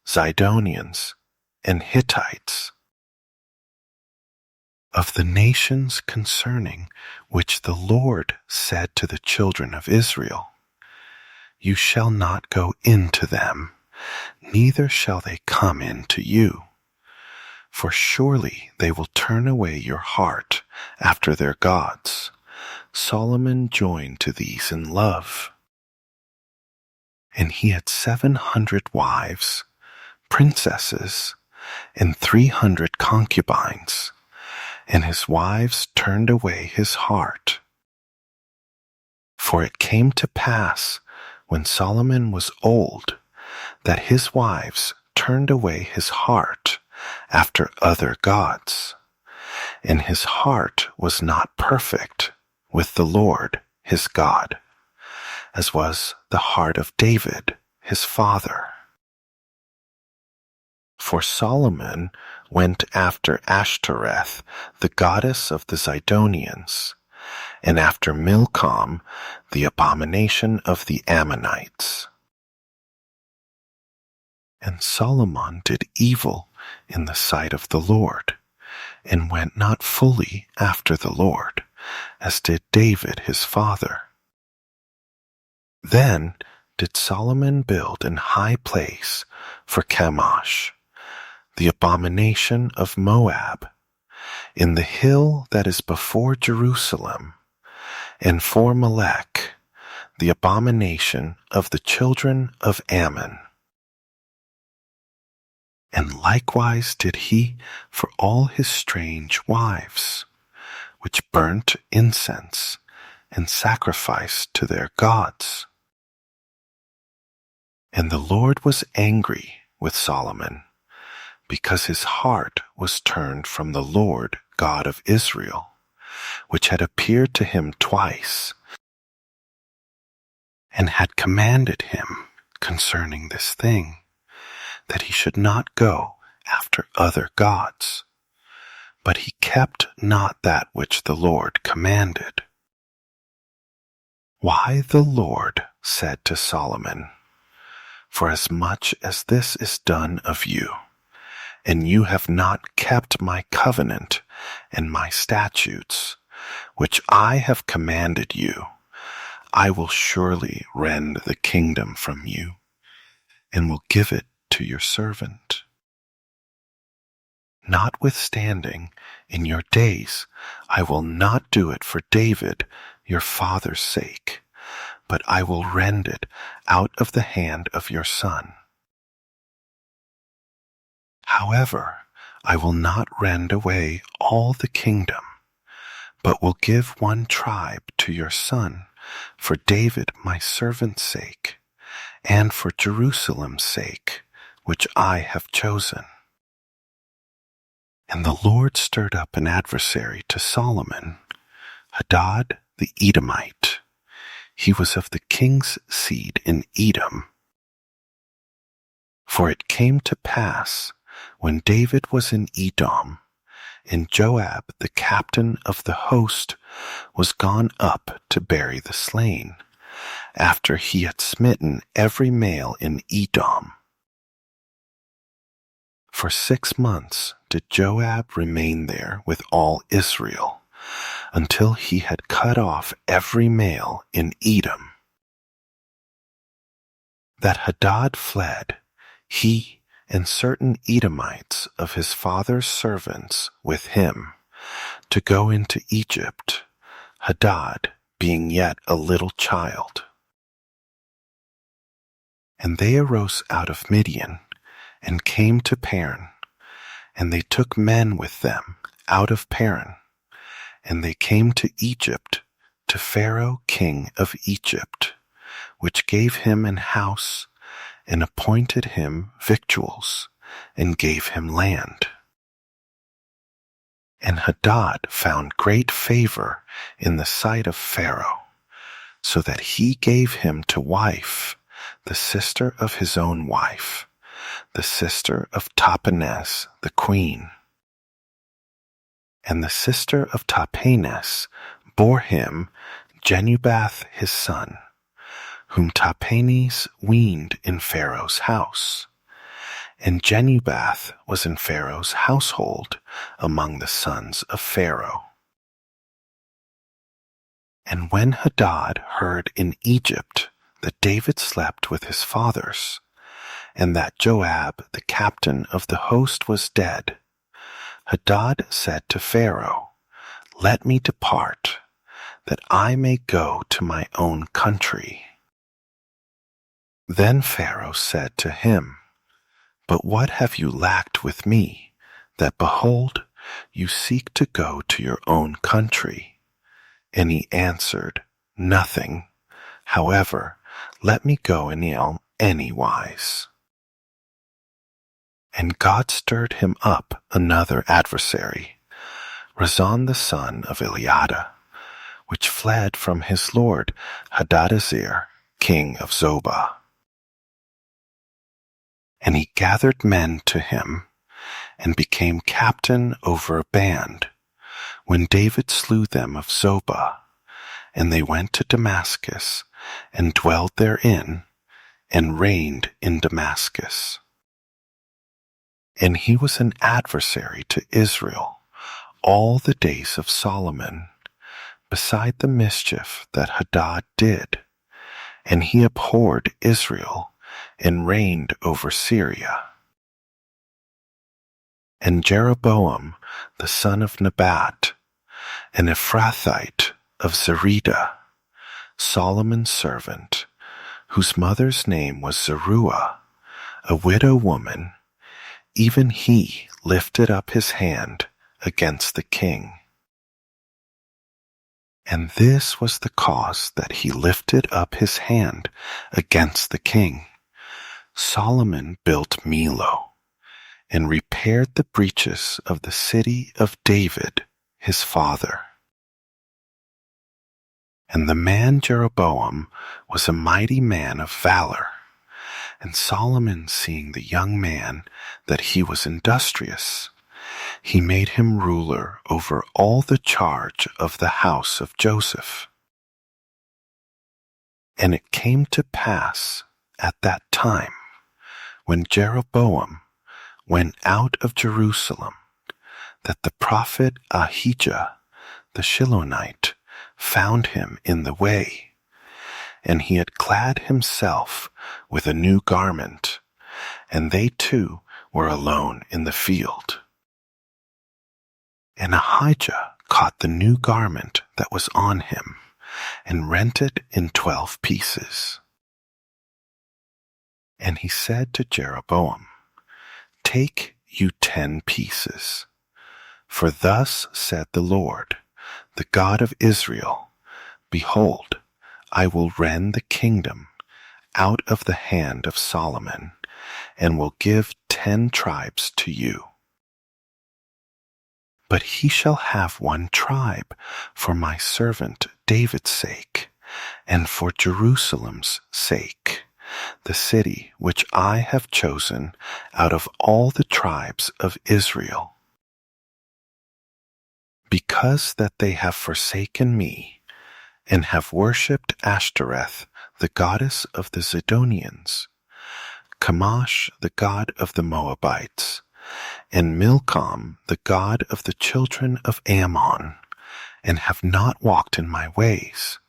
Zidonians, and Hittites, of the nations concerning which the Lord said to the children of Israel, "You shall not go into them, neither shall they come into you. For surely they will turn away your heart after their gods." Solomon joined to these in love. And he had 700 wives, princesses, and 300 concubines, and his wives turned away his heart. For it came to pass, when Solomon was old, that his wives turned away his heart after other gods, and his heart was not perfect with the Lord his God, as was the heart of David his father. For Solomon went after Ashtoreth, the goddess of the Zidonians, and after Milcom, the abomination of the Ammonites. And Solomon did evil in the sight of the Lord, and went not fully after the Lord, as did David his father. Then did Solomon build an high place for Chemosh, the abomination of Moab, in the hill that is before Jerusalem, and for Melech, the abomination of the children of Ammon. And likewise did he for all his strange wives, which burnt incense and sacrificed to their gods. And the Lord was angry with Solomon, because his heart was turned from the Lord God of Israel, which had appeared to him twice, and had commanded him concerning this thing, that he should not go after other gods. But he kept not that which the Lord commanded. Why the Lord said to Solomon, "For as much as this is done of you, and you have not kept my covenant and my statutes, which I have commanded you, I will surely rend the kingdom from you, and will give it to your servant. Notwithstanding, in your days I will not do it for David your father's sake, but I will rend it out of the hand of your son. However, I will not rend away all the kingdom, but will give one tribe to your son for David my servant's sake, and for Jerusalem's sake, which I have chosen." And the Lord stirred up an adversary to Solomon, Hadad the Edomite. He was of the king's seed in Edom. For it came to pass, when David was in Edom, and Joab the captain of the host was gone up to bury the slain, after he had smitten every male in Edom. For 6 months did Joab remain there with all Israel, until he had cut off every male in Edom. That Hadad fled, he and certain Edomites of his father's servants with him, to go into Egypt, Hadad being yet a little child. And they arose out of Midian, and came to Paran, and they took men with them out of Paran, and they came to Egypt, to Pharaoh king of Egypt, which gave him an house, and appointed him victuals, and gave him land. And Hadad found great favor in the sight of Pharaoh, so that he gave him to wife the sister of his own wife, the sister of Tahpenes the queen. And the sister of Tahpenes bore him Genubath his son, whom Tahpenes weaned in Pharaoh's house. And Genubath was in Pharaoh's household among the sons of Pharaoh. And when Hadad heard in Egypt that David slept with his fathers, and that Joab the captain of the host was dead, Hadad said to Pharaoh, "Let me depart, that I may go to my own country." Then Pharaoh said to him, "But what have you lacked with me, that behold, you seek to go to your own country?" And he answered, "Nothing. However, let me go in any wise." And God stirred him up another adversary, Rezon the son of Eliada, which fled from his lord Hadadezer, king of Zobah. And he gathered men to him, and became captain over a band, when David slew them of Zobah. And they went to Damascus, and dwelled therein, and reigned in Damascus. And he was an adversary to Israel all the days of Solomon, beside the mischief that Hadad did. And he abhorred Israel, and reigned over Syria. And Jeroboam the son of Nebat, an Ephrathite of Zerida, Solomon's servant, whose mother's name was Zeruiah, a widow woman, even he lifted up his hand against the king. And this was the cause that he lifted up his hand against the king. Solomon built Millo, and repaired the breaches of the city of David his father. And the man Jeroboam was a mighty man of valor. And Solomon, seeing the young man that he was industrious, he made him ruler over all the charge of the house of Joseph. And it came to pass at that time, when Jeroboam went out of Jerusalem, that the prophet Ahijah the Shilonite found him in the way, and he had clad himself with a new garment, and they two were alone in the field. And Ahijah caught the new garment that was on him, and rent it in 12 pieces. And he said to Jeroboam, "Take you 10 pieces. For thus said the Lord, the God of Israel, Behold, I will rend the kingdom out of the hand of Solomon, and will give 10 tribes to you. But he shall have one tribe for my servant David's sake, and for Jerusalem's sake, the city which I have chosen out of all the tribes of Israel. Because that they have forsaken me, and have worshipped Ashtoreth, the goddess of the Zidonians, Chemosh, the god of the Moabites, and Milcom, the god of the children of Ammon, and have not walked in my ways,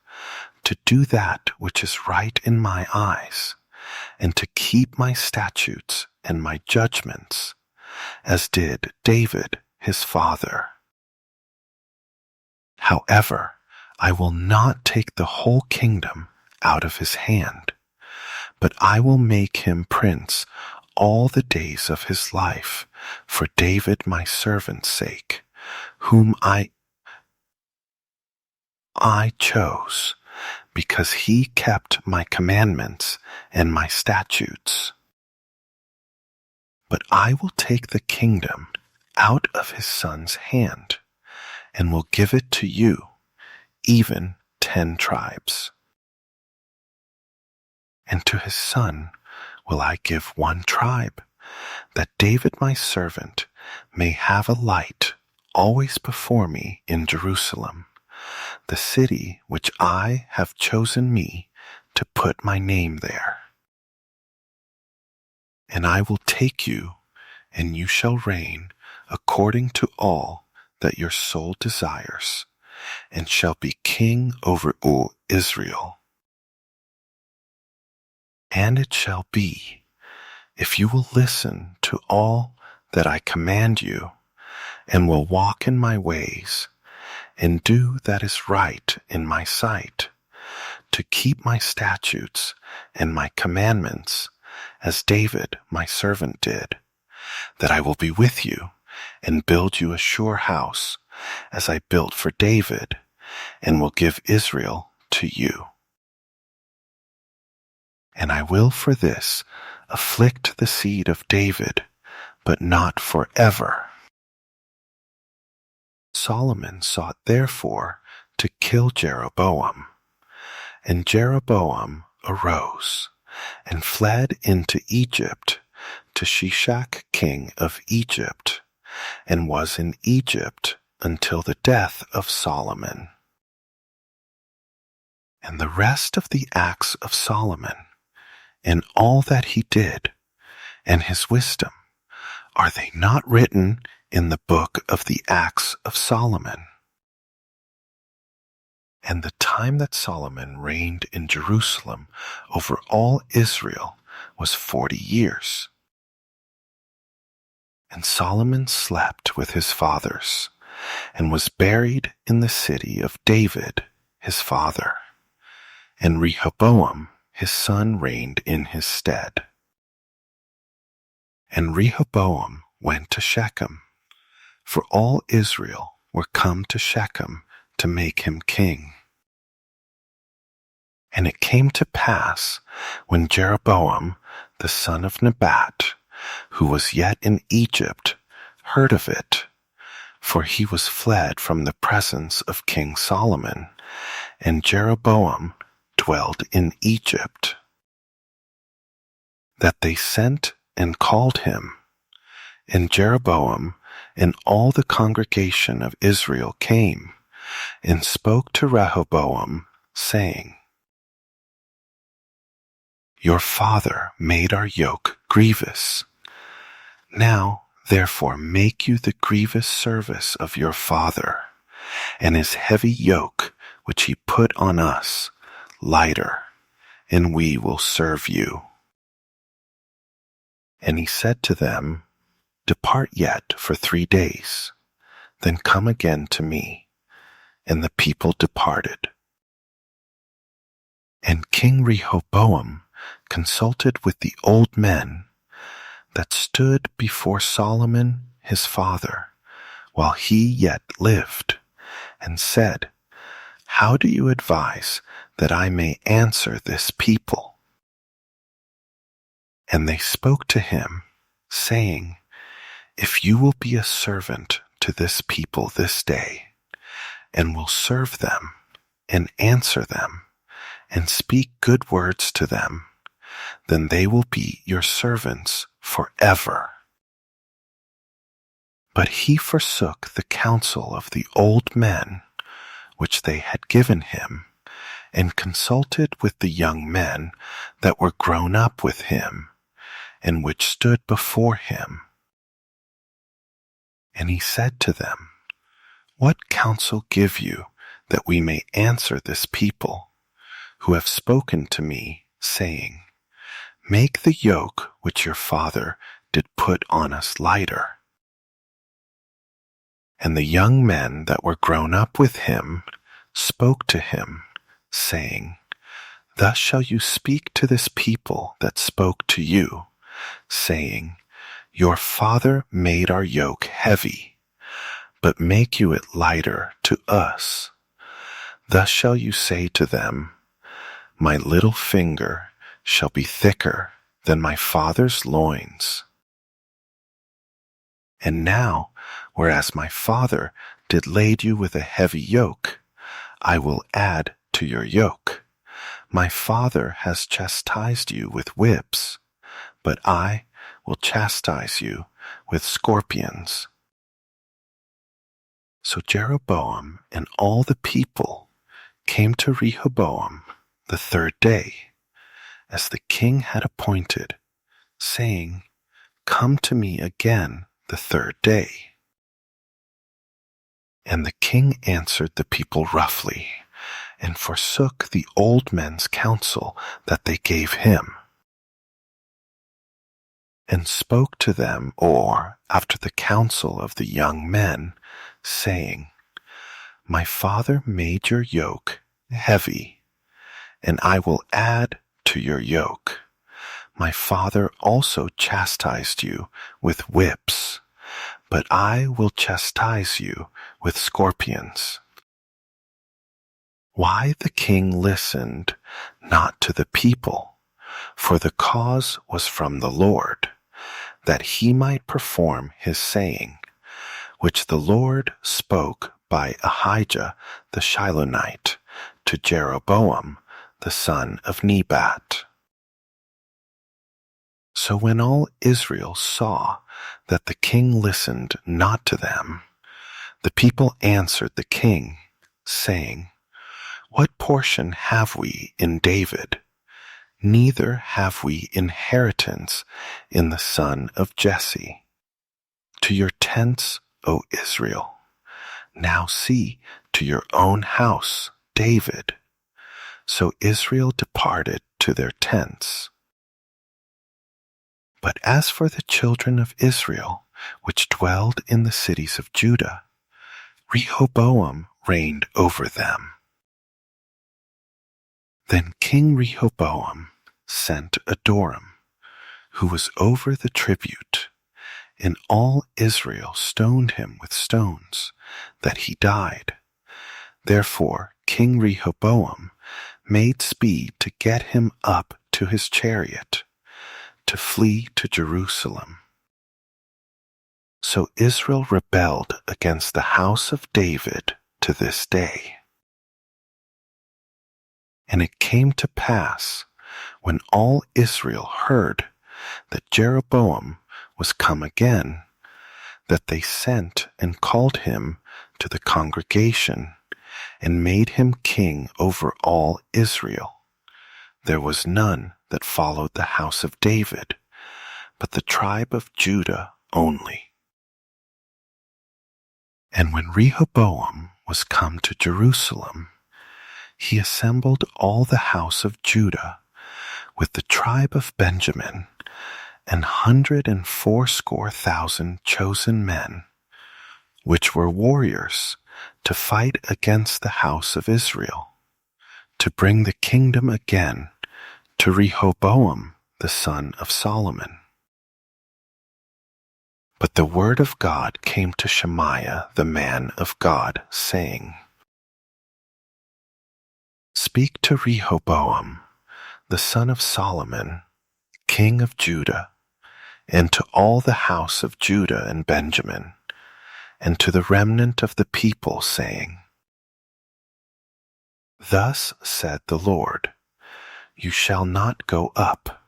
to do that which is right in my eyes, and to keep my statutes and my judgments, as did David his father. However, I will not take the whole kingdom out of his hand, but I will make him prince all the days of his life for David my servant's sake, whom I chose, because he kept my commandments and my statutes. But I will take the kingdom out of his son's hand, and will give it to you, even 10 tribes. And to his son will I give 1 tribe, that David my servant may have a light always before me in Jerusalem, the city which I have chosen me to put my name there. And I will take you, and you shall reign according to all that your soul desires, and shall be king over all Israel. And it shall be, if you will listen to all that I command you, and will walk in my ways, and do that is right in my sight, to keep my statutes and my commandments, as David my servant did, that I will be with you, and build you a sure house, as I built for David, and will give Israel to you. And I will for this afflict the seed of David, but not forever. Solomon sought therefore to kill Jeroboam. And Jeroboam arose, and fled into Egypt, to Shishak king of Egypt, and was in Egypt until the death of Solomon. And the rest of the acts of Solomon, and all that he did, and his wisdom, are they not written in the book of the Acts of Solomon? And the time that Solomon reigned in Jerusalem over all Israel was 40 years. And Solomon slept with his fathers, and was buried in the city of David his father. And Rehoboam his son reigned in his stead. And Rehoboam went to Shechem, for all Israel were come to Shechem to make him king. And it came to pass, when Jeroboam the son of Nebat, who was yet in Egypt, heard of it, for he was fled from the presence of King Solomon, and Jeroboam dwelled in Egypt, that they sent and called him. And Jeroboam and all the congregation of Israel came, and spoke to Rehoboam, saying, Your father made our yoke grievous. Now, therefore, make you the grievous service of your father, and his heavy yoke which he put on us lighter, and we will serve you. And he said to them, Depart yet for 3 days, then come again to me. And the people departed. And King Rehoboam consulted with the old men that stood before Solomon his father, while he yet lived, and said, How do you advise that I may answer this people? And they spoke to him, saying, If you will be a servant to to this people this day, and will serve them, and answer them, and speak good words to them, then they will be your servants forever. But he forsook the counsel of the old men, which they had given him, and consulted with the young men that were grown up with him, and which stood before him. And he said to them, What counsel give you, that we may answer this people, who have spoken to me, saying, Make the yoke which your father did put on us lighter? And the young men that were grown up with him spoke to him, saying, Thus shall you speak to this people that spoke to you, saying, Your father made our yoke heavy, but make you it lighter to us. Thus shall you say to them, My little finger shall be thicker than my father's loins. And now, whereas my father did lade you with a heavy yoke, I will add to your yoke. My father has chastised you with whips, but I will chastise you with scorpions. So Jeroboam and all the people came to Rehoboam the third day, as the king had appointed, saying, Come to me again the third day. And the king answered the people roughly, and forsook the old men's counsel that they gave him, and spoke to them after the counsel of the young men, saying, My father made your yoke heavy, and I will add to your yoke. My father also chastised you with whips, but I will chastise you with scorpions. Why the king listened not to the people, for the cause was from the Lord, that he might perform his saying, which the Lord spoke by Ahijah the Shilonite to Jeroboam the son of Nebat. So when all Israel saw that the king listened not to them, the people answered the king, saying, What portion have we in David? Neither have we inheritance in the son of Jesse. To your tents, O Israel. Now see to your own house, David. So Israel departed to their tents. But as for the children of Israel, which dwelled in the cities of Judah, Rehoboam reigned over them. Then King Rehoboam sent Adoram, who was over the tribute, and all Israel stoned him with stones, that he died. Therefore King Rehoboam made speed to get him up to his chariot, to flee to Jerusalem. So Israel rebelled against the house of David to this day. And it came to pass, when all Israel heard that Jeroboam was come again, that they sent and called him to the congregation, and made him king over all Israel. There was none that followed the house of David, but the tribe of Judah only. And when Rehoboam was come to Jerusalem, he assembled all the house of Judah with the tribe of Benjamin, 180,000 chosen men, which were warriors to fight against the house of Israel, to bring the kingdom again to Rehoboam the son of Solomon. But the word of God came to Shemaiah the man of God, saying, Speak to Rehoboam, the son of Solomon, king of Judah, and to all the house of Judah and Benjamin, and to the remnant of the people, saying, Thus said the Lord, You shall not go up,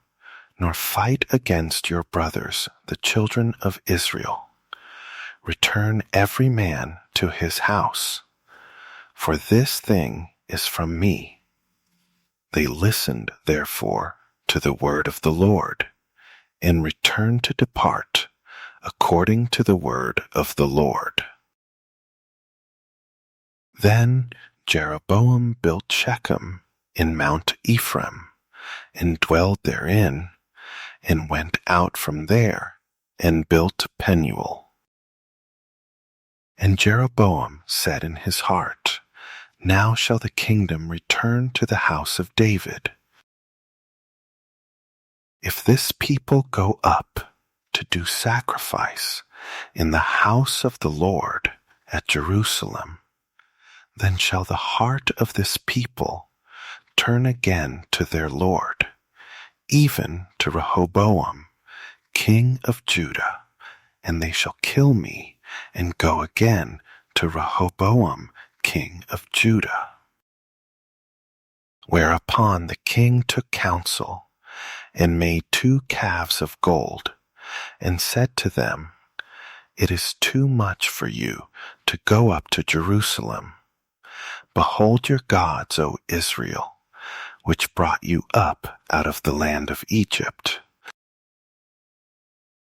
nor fight against your brothers, the children of Israel. Return every man to his house, for this thing is from me. They listened, therefore, to the word of the Lord, and returned to depart according to the word of the Lord. Then Jeroboam built Shechem in Mount Ephraim, and dwelled therein, and went out from there, and built Penuel. And Jeroboam said in his heart, Now shall the kingdom return to the house of David. If this people go up to do sacrifice in the house of the Lord at Jerusalem, then shall the heart of this people turn again to their Lord, even to Rehoboam, king of Judah, and they shall kill me and go again to Rehoboam, king of Judah. Whereupon the king took counsel, and made 2 calves of gold, and said to them, It is too much for you to go up to Jerusalem. Behold your gods, O Israel, which brought you up out of the land of Egypt.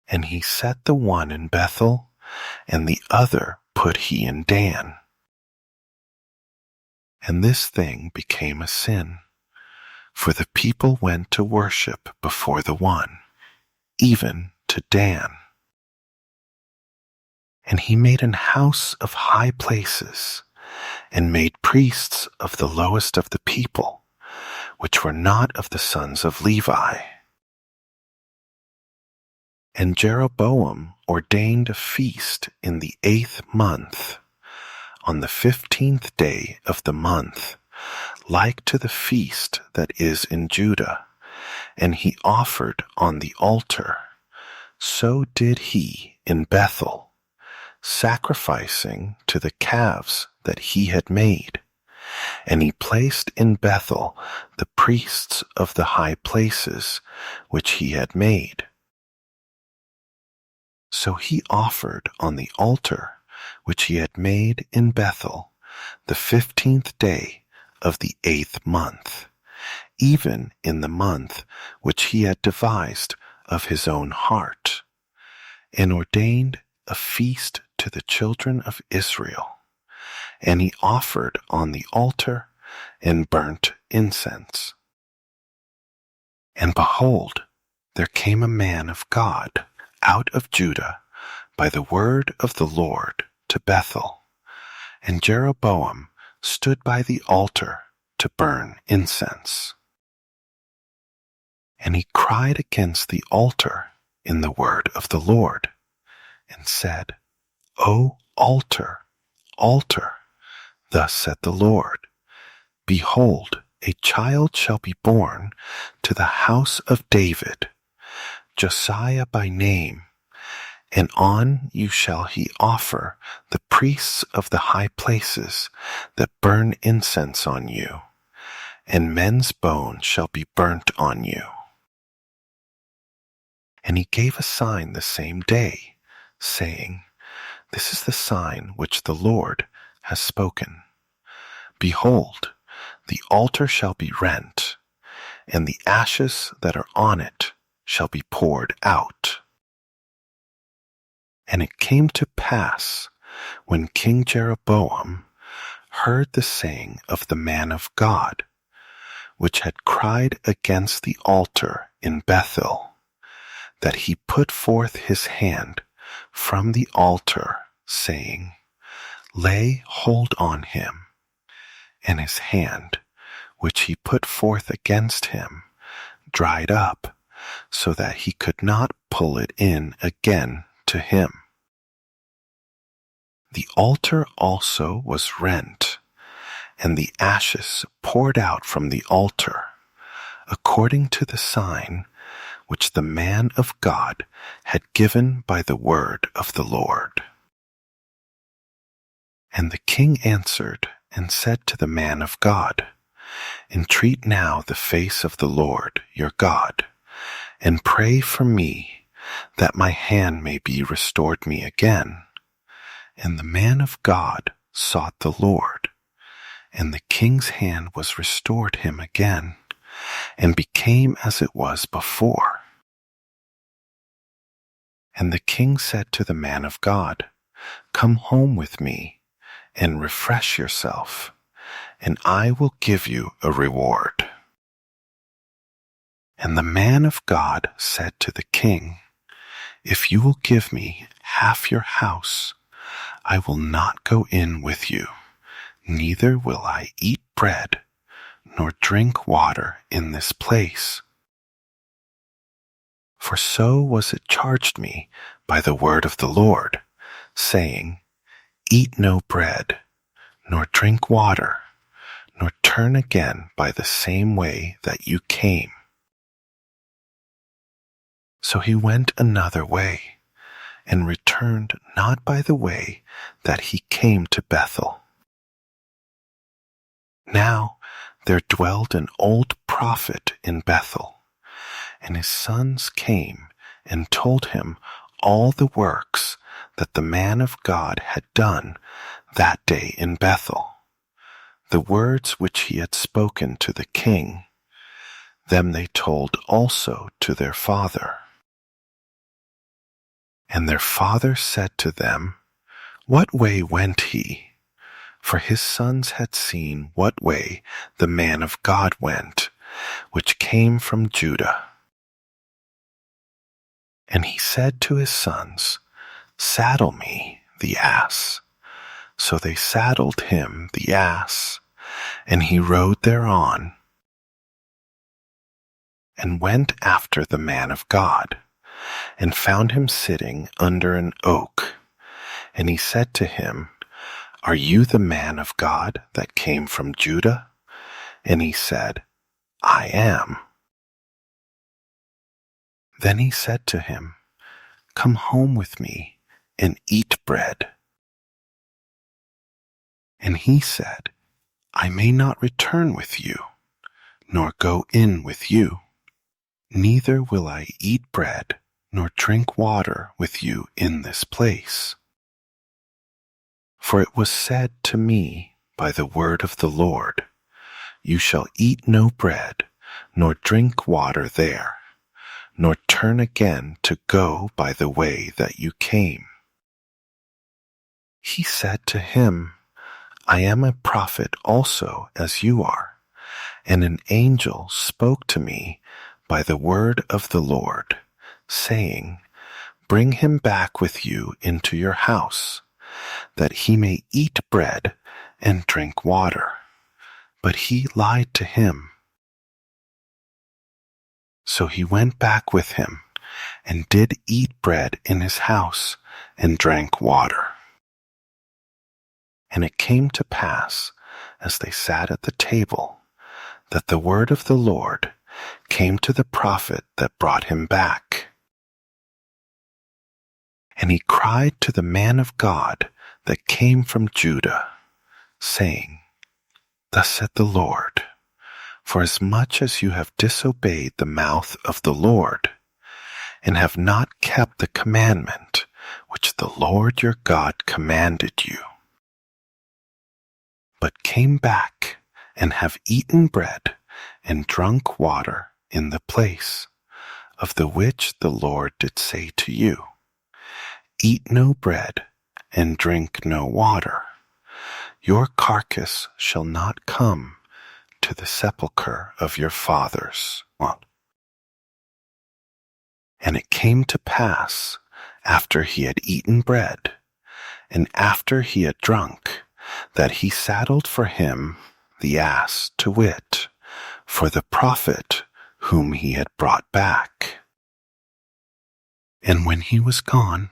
And he set the one in Bethel, and the other put he in Dan. And this thing became a sin, for the people went to worship before the one, even to Dan. And he made an house of high places, and made priests of the lowest of the people, which were not of the sons of Levi. And Jeroboam ordained a feast in the 8th month, on the 15th day of the month, like to the feast that is in Judah, and he offered on the altar. So did he in Bethel, sacrificing to the calves that he had made. And he placed in Bethel the priests of the high places which he had made. So he offered on the altar which he had made in Bethel the 15th day of the 8th month, even in the month which he had devised of his own heart, and ordained a feast to the children of Israel. And he offered on the altar and burnt incense. And behold, there came a man of God out of Judah by the word of the Lord to Bethel, and Jeroboam stood by the altar to burn incense. And he cried against the altar in the word of the Lord, and said, O altar, altar, thus said the Lord, Behold, a child shall be born to the house of David, Josiah by name, and on you shall he offer the priests of the high places that burn incense on you, and men's bones shall be burnt on you. And he gave a sign the same day, saying, This is the sign which the Lord has spoken. Behold, the altar shall be rent, and the ashes that are on it shall be poured out. And it came to pass, when King Jeroboam heard the saying of the man of God, which had cried against the altar in Bethel, that he put forth his hand from the altar, saying, Lay hold on him. And his hand, which he put forth against him, dried up, so that he could not pull it in again to him. The altar also was rent, and the ashes poured out from the altar, according to the sign which the man of God had given by the word of the Lord. And the king answered and said to the man of God, Entreat now the face of the Lord your God, and pray for me, that my hand may be restored me again. And the man of God sought the Lord, and the king's hand was restored him again, and became as it was before. And the king said to the man of God, Come home with me, and refresh yourself, and I will give you a reward. And the man of God said to the king, If you will give me half your house, I will not go in with you, neither will I eat bread, nor drink water in this place. For so was it charged me by the word of the Lord, saying, Eat no bread, nor drink water, nor turn again by the same way that you came. So he went another way, and returned not by the way that he came to Bethel. Now there dwelt an old prophet in Bethel, and his sons came and told him all the works that the man of God had done that day in Bethel, the words which he had spoken to the king. Them they told also to their father. And their father said to them, What way went he? For his sons had seen what way the man of God went, which came from Judah. And he said to his sons, Saddle me the ass. So they saddled him the ass, and he rode thereon, and went after the man of God, and found him sitting under an oak. And he said to him, Are you the man of God that came from Judah? And he said, I am. Then he said to him, Come home with me and eat bread. And he said, I may not return with you, nor go in with you. Neither will I eat bread, nor drink water with you in this place. For it was said to me by the word of the Lord, You shall eat no bread, nor drink water there, nor turn again to go by the way that you came. He said to him, I am a prophet also as you are, and an angel spoke to me by the word of the Lord, saying, Bring him back with you into your house, that he may eat bread and drink water. But he lied to him. So he went back with him, and did eat bread in his house, and drank water. And it came to pass, as they sat at the table, that the word of the Lord came to the prophet that brought him back. And he cried to the man of God that came from Judah, saying, Thus saith the Lord, Forasmuch as you have disobeyed the mouth of the Lord, and have not kept the commandment which the Lord your God commanded you, but came back and have eaten bread and drunk water in the place, of the which the Lord did say to you, Eat no bread and drink no water, your carcass shall not come to the sepulchre of your fathers. And it came to pass, after he had eaten bread, and after he had drunk, that he saddled for him the ass, to wit, for the prophet whom he had brought back. And when he was gone,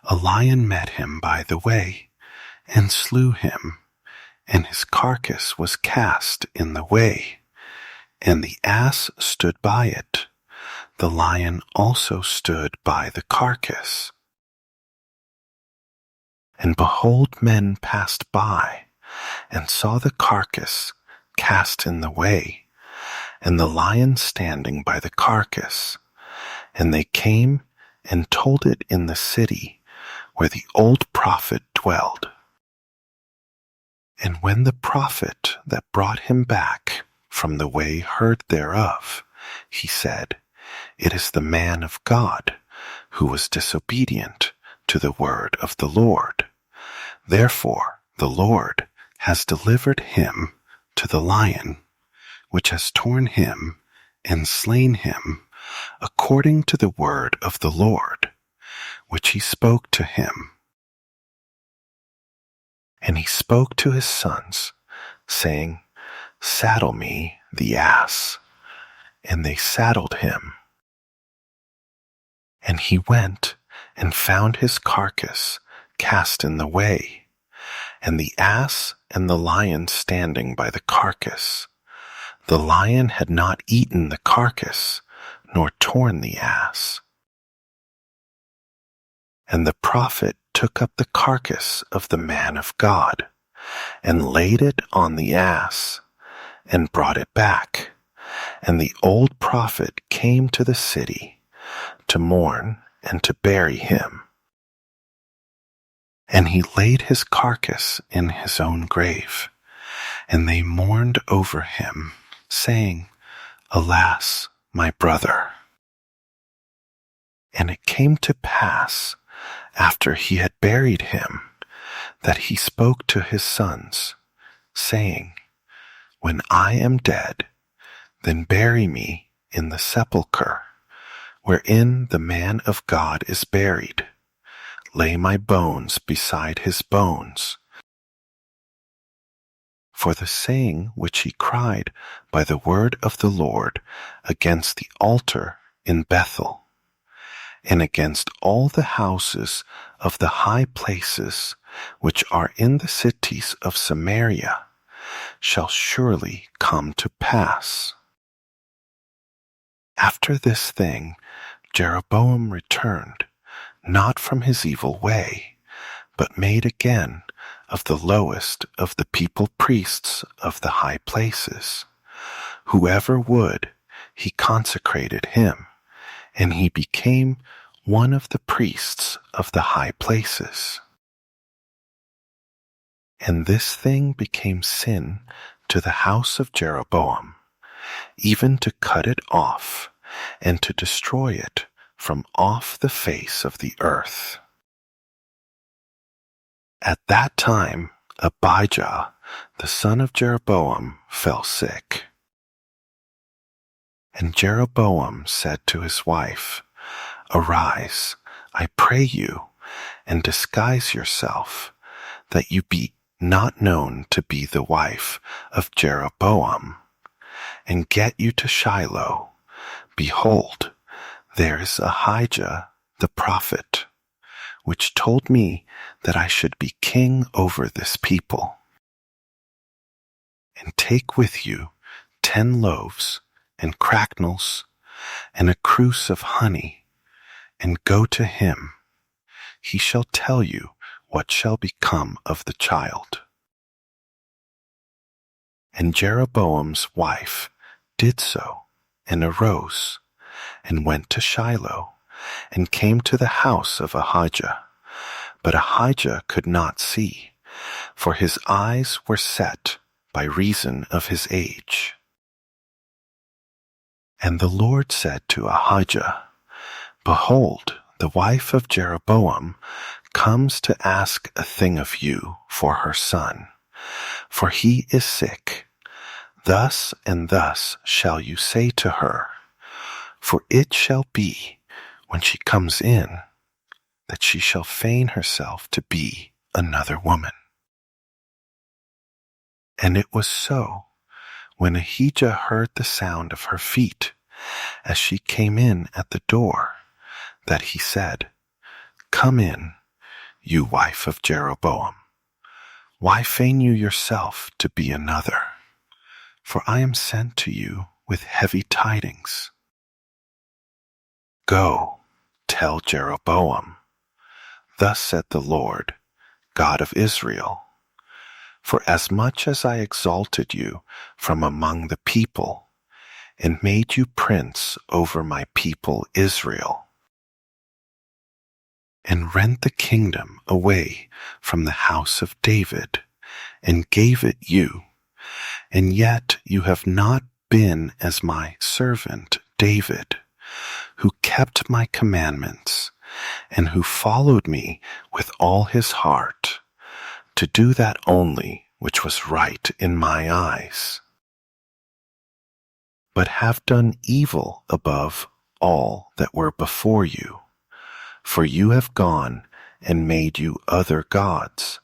a lion met him by the way, and slew him, and his carcass was cast in the way, and the ass stood by it. The lion also stood by the carcass. And behold, men passed by, and saw the carcass cast in the way, and the lion standing by the carcass. And they came and told it in the city where the old prophet dwelled. And when the prophet that brought him back from the way heard thereof, he said, It is the man of God, who was disobedient to the word of the Lord. Therefore the Lord has delivered him to the lion, which has torn him and slain him, according to the word of the Lord, which he spoke to him. And he spoke to his sons, saying, Saddle me the ass. And they saddled him. And he went and found his carcass cast in the way, and the ass and the lion standing by the carcass. The lion had not eaten the carcass, nor torn the ass. And the prophet took up the carcass of the man of God, and laid it on the ass, and brought it back. And the old prophet came to the city to mourn and to bury him. And he laid his carcass in his own grave, and they mourned over him, saying, Alas, my brother. And it came to pass, after he had buried him, that he spoke to his sons, saying, When I am dead, then bury me in the sepulchre, wherein the man of God is buried. Lay my bones beside his bones. For the saying which he cried by the word of the Lord against the altar in Bethel, and against all the houses of the high places which are in the cities of Samaria, shall surely come to pass. After this thing, Jeroboam returned, not from his evil way, but made again of the lowest of the people priests of the high places. Whoever would, he consecrated him, and he became one of the priests of the high places. And this thing became sin to the house of Jeroboam, even to cut it off, and to destroy it from off the face of the earth. At that time, Abijah, the son of Jeroboam, fell sick. And Jeroboam said to his wife, Arise, I pray you, and disguise yourself, that you be not known to be the wife of Jeroboam, and get you to Shiloh. Behold, there is Ahijah the prophet, which told me that I should be king over this people. And take with you 10 loaves and cracknels and a cruse of honey, and go to him. He shall tell you what shall become of the child. And Jeroboam's wife did so, and arose, and went to Shiloh, and came to the house of Ahijah. But Ahijah could not see, for his eyes were set by reason of his age. And the Lord said to Ahijah, Behold, the wife of Jeroboam comes to ask a thing of you for her son, for he is sick. Thus and thus shall you say to her, for it shall be, when she comes in, that she shall feign herself to be another woman. And it was so, when Ahijah heard the sound of her feet, as she came in at the door, that he said, Come in, you wife of Jeroboam. Why feign you yourself to be another? For I am sent to you with heavy tidings. Go, tell Jeroboam, Thus said the Lord, God of Israel. For as much as I exalted you from among the people, and made you prince over my people Israel, and rent the kingdom away from the house of David, and gave it you, and yet you have not been as my servant David, who kept my commandments, and who followed me with all his heart, to do that only which was right in my eyes, but have done evil above all that were before you. For you have gone and made you other gods,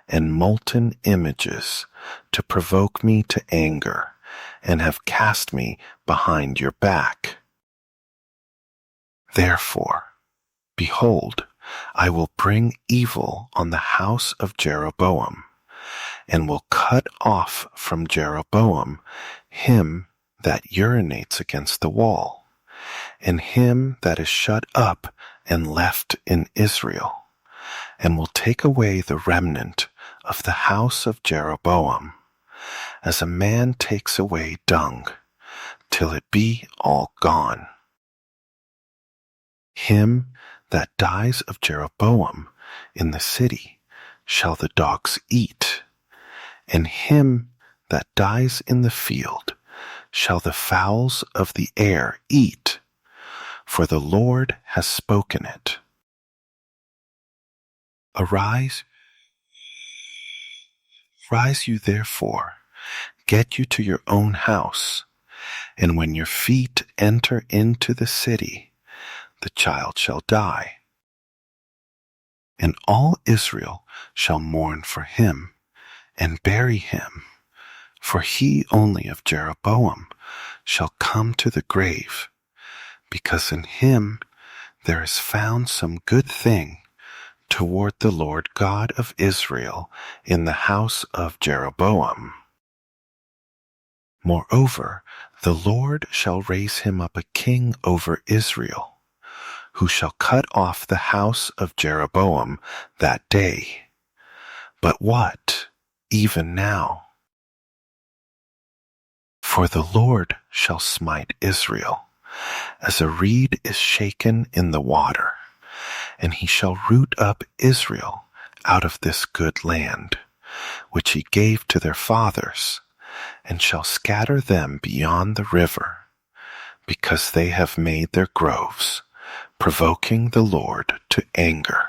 and molten images, to provoke me to anger, and have cast me behind your back. Therefore, behold, I will bring evil on the house of Jeroboam, and will cut off from Jeroboam him that urinates against the wall, and him that is shut up and left in Israel, and will take away the remnant of the house of Jeroboam, as a man takes away dung, till it be all gone. Him that dies of Jeroboam in the city shall the dogs eat, and him that dies in the field shall the fowls of the air eat, for the Lord has spoken it. Arise, rise you therefore, get you to your own house, and when your feet enter into the city, the child shall die. And all Israel shall mourn for him, and bury him, for he only of Jeroboam shall come to the grave, because in him there is found some good thing toward the Lord God of Israel in the house of Jeroboam. Moreover, the Lord shall raise him up a king over Israel, who shall cut off the house of Jeroboam that day. But what, even now? For the Lord shall smite Israel, as a reed is shaken in the water, and he shall root up Israel out of this good land, which he gave to their fathers, and shall scatter them beyond the river, because they have made their groves, provoking the Lord to anger.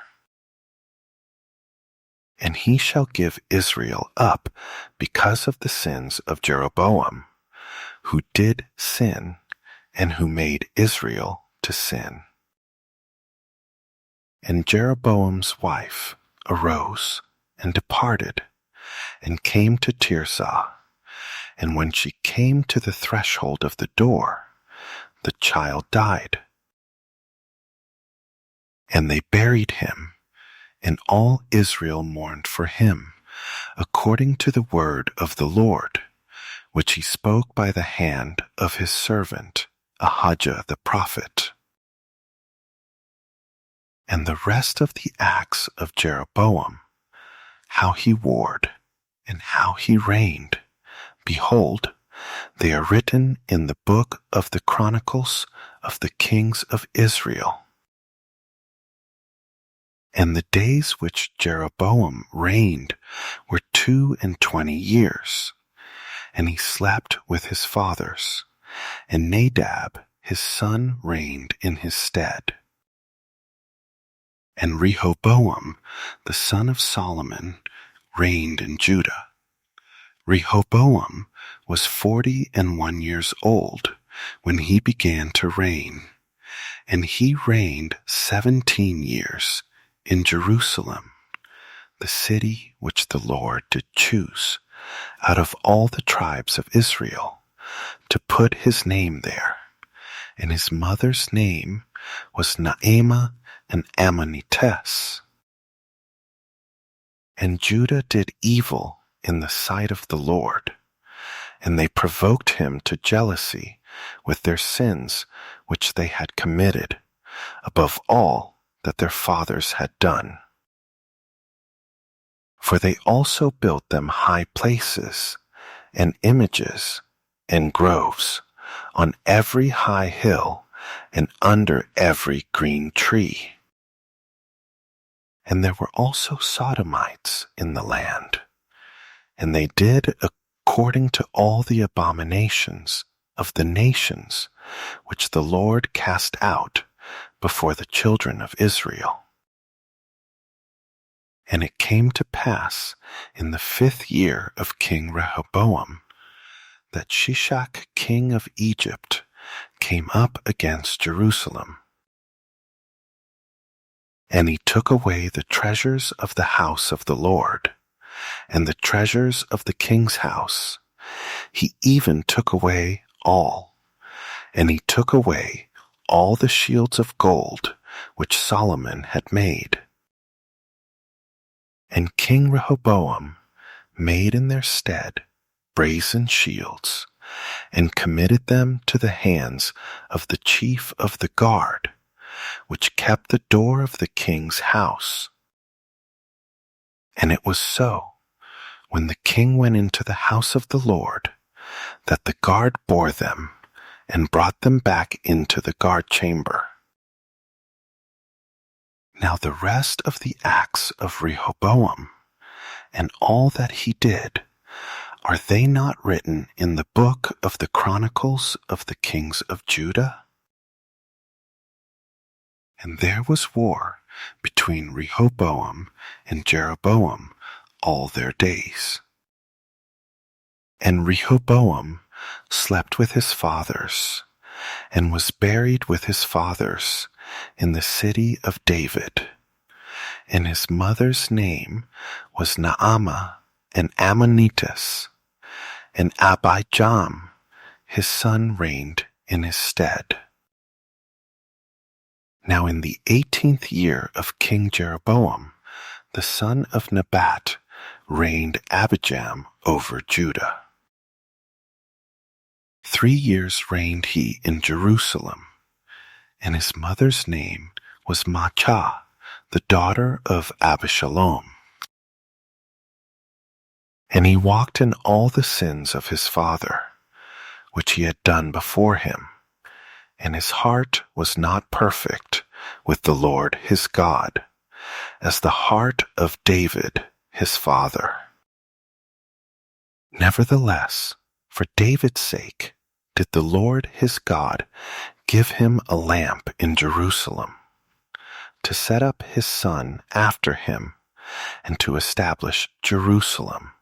And he shall give Israel up because of the sins of Jeroboam, who did sin, and who made Israel to sin. And Jeroboam's wife arose and departed, and came to Tirzah. And when she came to the threshold of the door, the child died. And they buried him, and all Israel mourned for him, according to the word of the Lord, which he spoke by the hand of his servant Ahijah the prophet. And the rest of the acts of Jeroboam, how he warred, and how he reigned, behold, they are written in the book of the Chronicles of the kings of Israel. And the days which Jeroboam reigned were 22 years, and he slept with his fathers, and Nadab his son reigned in his stead. And Rehoboam the son of Solomon reigned in Judah. Rehoboam was 41 years old when he began to reign, and he reigned 17 years in Jerusalem, the city which the Lord did choose out of all the tribes of Israel, to put his name there. And his mother's name was Naamah, an Ammonitess. And Judah did evil in the sight of the Lord, and they provoked him to jealousy with their sins which they had committed, above all that their fathers had done. For they also built them high places, and images, and groves, on every high hill, and under every green tree. And there were also Sodomites in the land, and they did according to all the abominations of the nations which the Lord cast out before the children of Israel. And it came to pass in the 5th year of King Rehoboam that Shishak king of Egypt came up against Jerusalem. And he took away the treasures of the house of the Lord, and the treasures of the king's house. He even took away all, and he took away all the shields of gold which Solomon had made. And King Rehoboam made in their stead brazen shields, and committed them to the hands of the chief of the guard, which kept the door of the king's house. And it was so, when the king went into the house of the Lord, that the guard bore them and brought them back into the guard chamber. Now the rest of the acts of Rehoboam, and all that he did, are they not written in the book of the Chronicles of the kings of Judah? And there was war between Rehoboam and Jeroboam all their days. And Rehoboam slept with his fathers, and was buried with his fathers in the city of David. And his mother's name was Naamah, an Ammonitess, and Abijam, his son, reigned in his stead. Now in the 18th year of King Jeroboam, the son of Nebat, reigned Abijam over Judah. 3 years reigned he in Jerusalem, and his mother's name was Maachah, the daughter of Abishalom. And he walked in all the sins of his father, which he had done before him, and his heart was not perfect with the Lord his God, as the heart of David his father. Nevertheless, for David's sake did the Lord his God give him a lamp in Jerusalem, to set up his son after him, and to establish Jerusalem.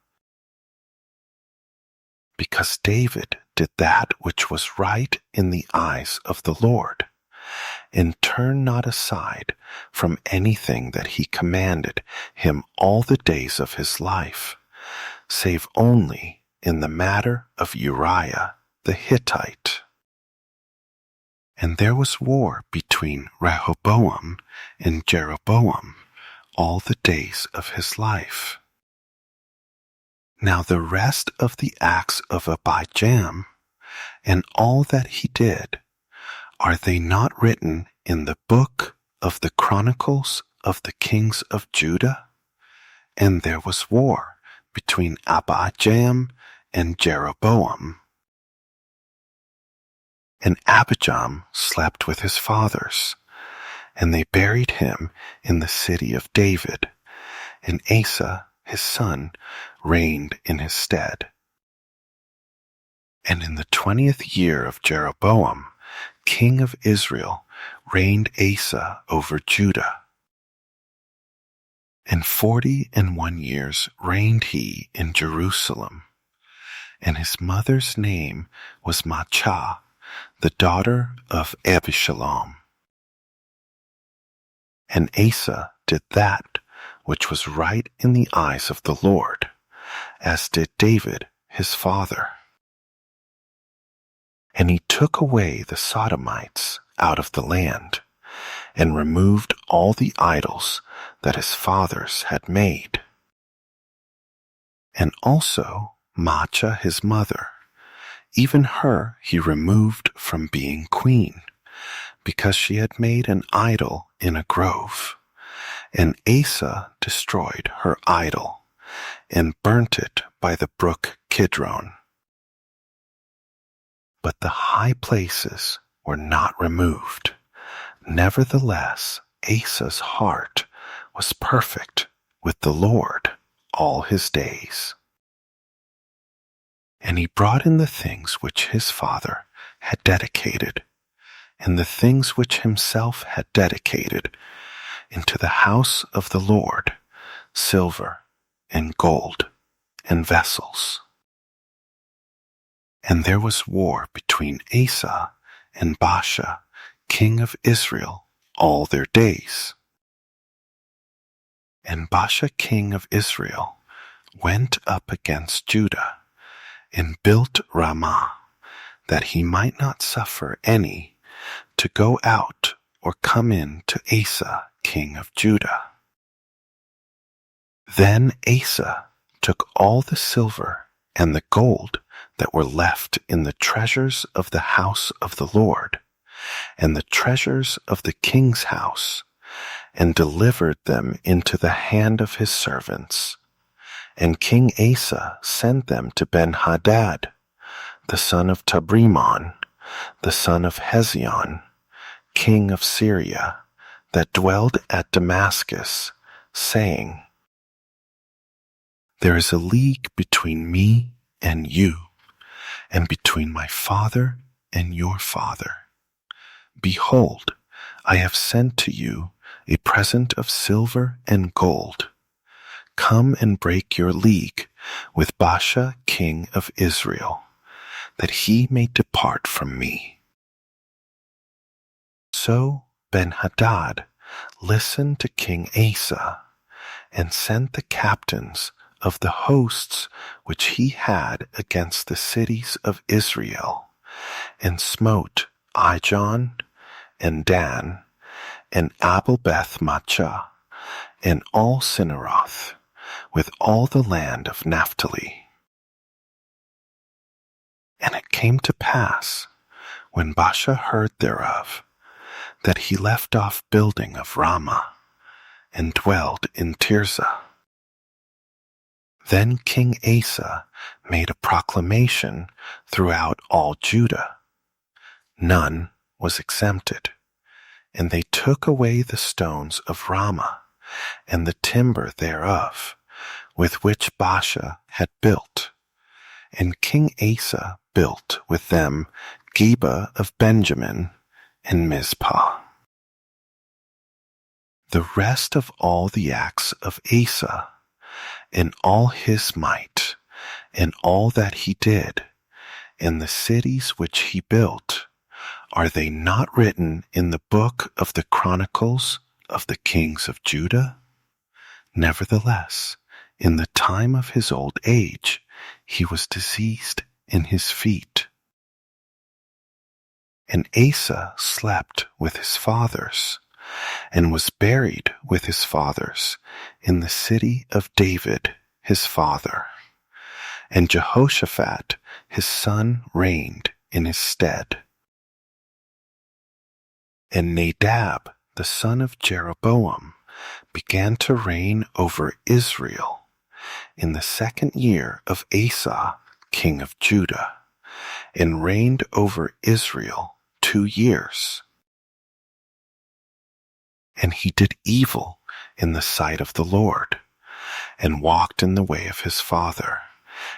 Because David did that which was right in the eyes of the Lord, and turned not aside from anything that he commanded him all the days of his life, save only in the matter of Uriah the Hittite. And there was war between Rehoboam and Jeroboam all the days of his life. Now the rest of the acts of Abijam, and all that he did, are they not written in the book of the Chronicles of the kings of Judah? And there was war between Abijam and Jeroboam. And Abijam slept with his fathers, and they buried him in the city of David, and Asa his son reigned in his stead. And in the 20th year of Jeroboam, king of Israel, reigned Asa over Judah. And 41 years reigned he in Jerusalem, and his mother's name was Maachah, the daughter of Abishalom. And Asa did that which was right in the eyes of the Lord, as did David his father. And he took away the Sodomites out of the land, and removed all the idols that his fathers had made. And also Maachah his mother, even her he removed from being queen, because she had made an idol in a grove. And Asa destroyed her idol, and burnt it by the brook Kidron. But the high places were not removed. Nevertheless, Asa's heart was perfect with the Lord all his days. And he brought in the things which his father had dedicated, and the things which himself had dedicated, into the house of the Lord, silver and gold and vessels. And there was war between Asa and Baasha, king of Israel, all their days. And Baasha, king of Israel, went up against Judah, and built Ramah, that he might not suffer any to go out or come in to Asa, king of Judah. Then Asa took all the silver and the gold that were left in the treasures of the house of the Lord, and the treasures of the king's house, and delivered them into the hand of his servants. And King Asa sent them to Ben-Hadad, the son of Tabrimon, the son of Hezion, king of Syria, that dwelled at Damascus, saying, There is a league between me and you, and between my father and your father. Behold, I have sent to you a present of silver and gold. Come and break your league with Baasha, king of Israel, that he may depart from me. So Ben-Hadad listened to King Asa, and sent the captains of the hosts which he had against the cities of Israel, and smote Ijon, and Dan, and Abel-Beth-Maachah, and all Cinneroth, with all the land of Naphtali. And it came to pass, when Baasha heard thereof, that he left off building of Ramah, and dwelled in Tirzah. Then King Asa made a proclamation throughout all Judah. None was exempted, and they took away the stones of Ramah, and the timber thereof, with which Baasha had built. And King Asa built with them Geba of Benjamin and Mizpah. The rest of all the acts of Asa, and all his might, and all that he did, and the cities which he built, are they not written in the book of the Chronicles of the kings of Judah? Nevertheless, in the time of his old age, he was diseased in his feet. And Asa slept with his fathers, and was buried with his fathers in the city of David his father. And Jehoshaphat his son reigned in his stead. And Nadab the son of Jeroboam began to reign over Israel in the 2nd year of Asa king of Judah, and reigned over Israel 2 years. And he did evil in the sight of the Lord, and walked in the way of his father,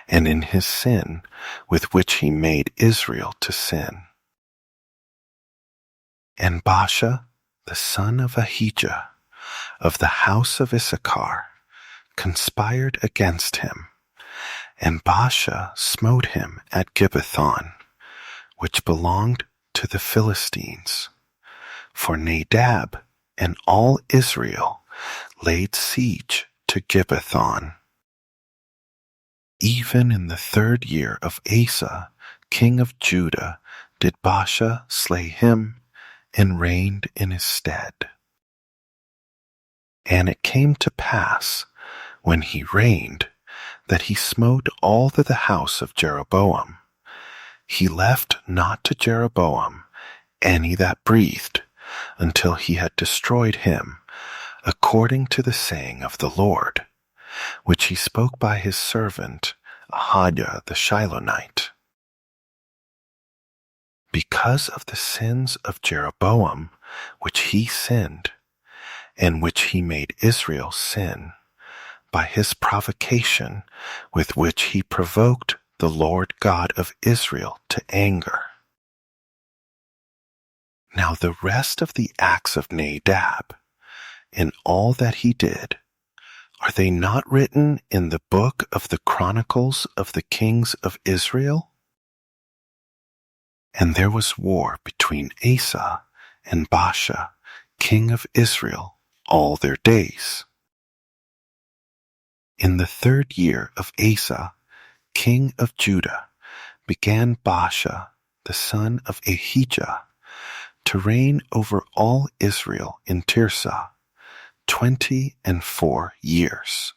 and in his sin with which he made Israel to sin. And Baasha, the son of Ahijah, of the house of Issachar, conspired against him, and Baasha smote him at Gibbethon, which belonged to the Philistines. For Nadab and all Israel laid siege to Gibbethon. Even in the 3rd year of Asa, king of Judah, did Baasha slay him, and reigned in his stead. And it came to pass, when he reigned, that he smote all the house of Jeroboam. He left not to Jeroboam any that breathed, until he had destroyed him, according to the saying of the Lord, which he spoke by his servant Ahijah the Shilonite. Because of the sins of Jeroboam, which he sinned, and which he made Israel sin, by his provocation with which he provoked the Lord God of Israel to anger. Now the rest of the acts of Nadab, in all that he did, are they not written in the book of the Chronicles of the kings of Israel? And there was war between Asa and Baasha, king of Israel, all their days. In the 3rd year of Asa, king of Judah, began Baasha, the son of Ahijah, to reign over all Israel in Tirzah, 24 years.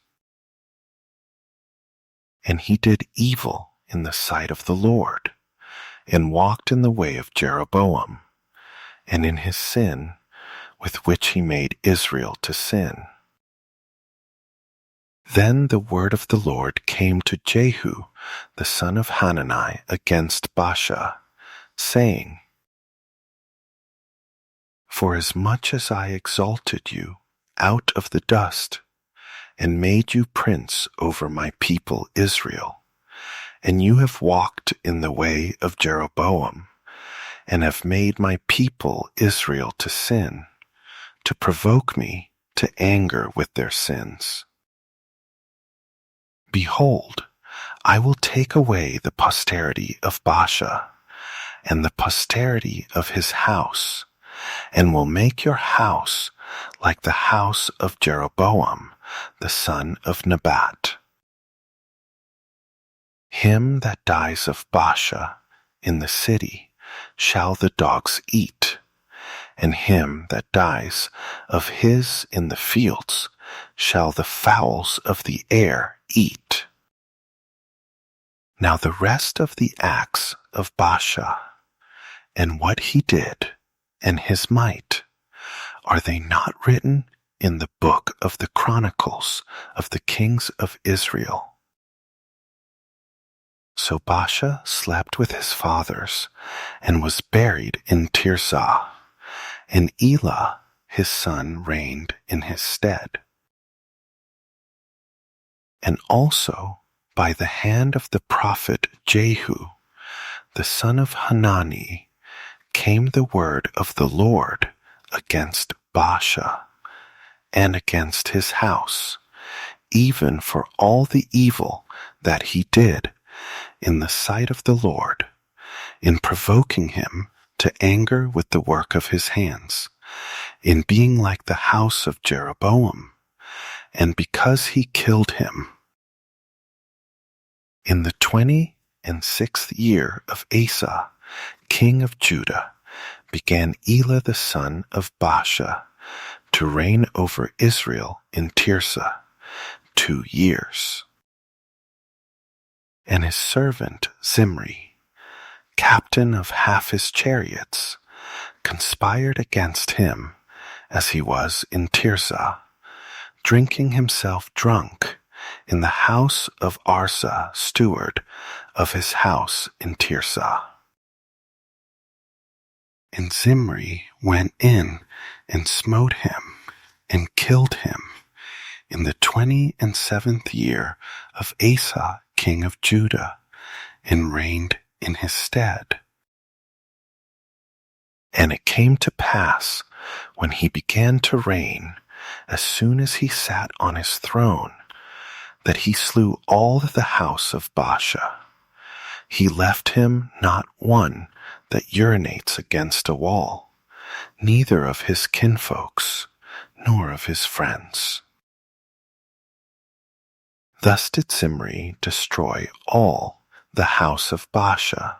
And he did evil in the sight of the Lord, and walked in the way of Jeroboam, and in his sin with which he made Israel to sin. Then the word of the Lord came to Jehu, the son of Hanani, against Baasha, saying, Forasmuch as I exalted you out of the dust, and made you prince over my people Israel, and you have walked in the way of Jeroboam, and have made my people Israel to sin, to provoke me to anger with their sins. Behold, I will take away the posterity of Baasha, and the posterity of his house, and will make your house like the house of Jeroboam, the son of Nebat. Him that dies of Baasha in the city shall the dogs eat, and him that dies of his in the fields shall the fowls of the air eat. Now the rest of the acts of Baasha, and what he did, and his might, are they not written in the book of the Chronicles of the kings of Israel? So Baasha slept with his fathers, and was buried in Tirzah, and Elah his son reigned in his stead. And also by the hand of the prophet Jehu, the son of Hanani, came the word of the Lord against Baasha, and against his house, even for all the evil that he did in the sight of the Lord, in provoking him to anger with the work of his hands, in being like the house of Jeroboam, and because he killed him. In the 26th year of Asa, king of Judah, began Elah the son of Baasha to reign over Israel in Tirzah 2 years. And his servant Zimri, captain of half his chariots, conspired against him as he was in Tirzah, drinking himself drunk in the house of Arsa, steward of his house in Tirzah. And Zimri went in and smote him and killed him in the 27th year of Asa, king of Judah, and reigned in his stead. And it came to pass, when he began to reign, as soon as he sat on his throne, that he slew all the house of Baasha. He left him not one that urinates against a wall, neither of his kinfolks, nor of his friends. Thus did Zimri destroy all the house of Baasha,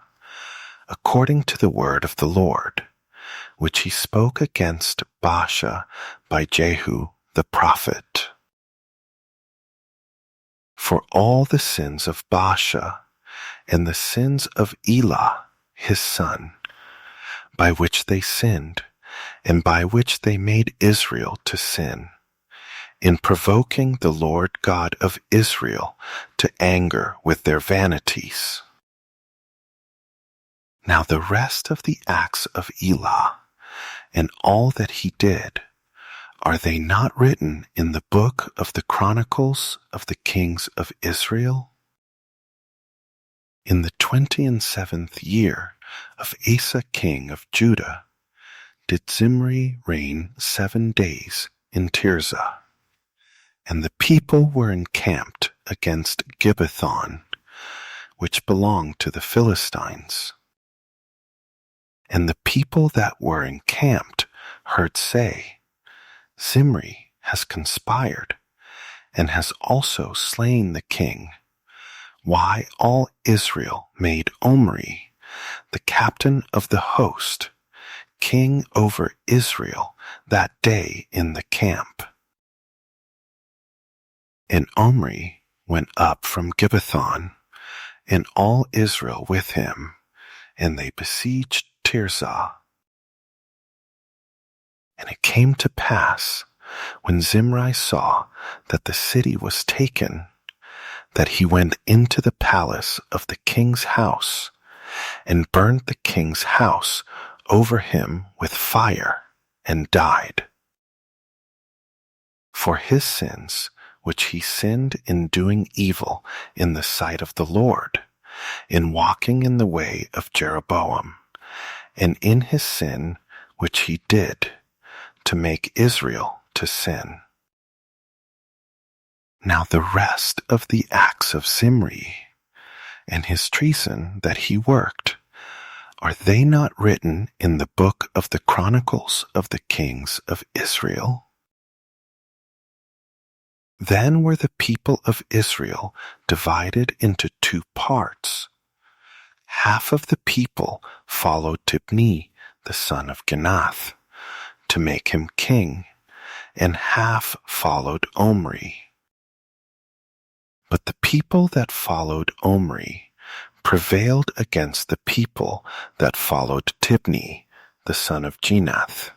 according to the word of the Lord, which he spoke against Baasha by Jehu the prophet. For all the sins of Baasha, and the sins of Elah his son, by which they sinned, and by which they made Israel to sin, in provoking the Lord God of Israel to anger with their vanities. Now the rest of the acts of Elah, and all that he did, are they not written in the book of the Chronicles of the Kings of Israel? In the 27th year of Asa king of Judah, did Zimri reign 7 days in Tirzah. And the people were encamped against Gibbethon, which belonged to the Philistines. And the people that were encamped heard say, Zimri has conspired, and has also slain the king. Why all Israel made Omri, the captain of the host, king over Israel that day in the camp. And Omri went up from Gibbethon, and all Israel with him, and they besieged Tirzah. And it came to pass, when Zimri saw that the city was taken, that he went into the palace of the king's house, and burned the king's house over him with fire, and died. For his sins, which he sinned in doing evil in the sight of the Lord, in walking in the way of Jeroboam, and in his sin which he did, to make Israel to sin. Now the rest of the acts of Zimri, and his treason that he worked, are they not written in the book of the Chronicles of the Kings of Israel? Then were the people of Israel divided into 2 parts. Half of the people followed Tibni, the son of Ginath, to make him king, and half followed Omri. But the people that followed Omri prevailed against the people that followed Tibni, the son of Ginath.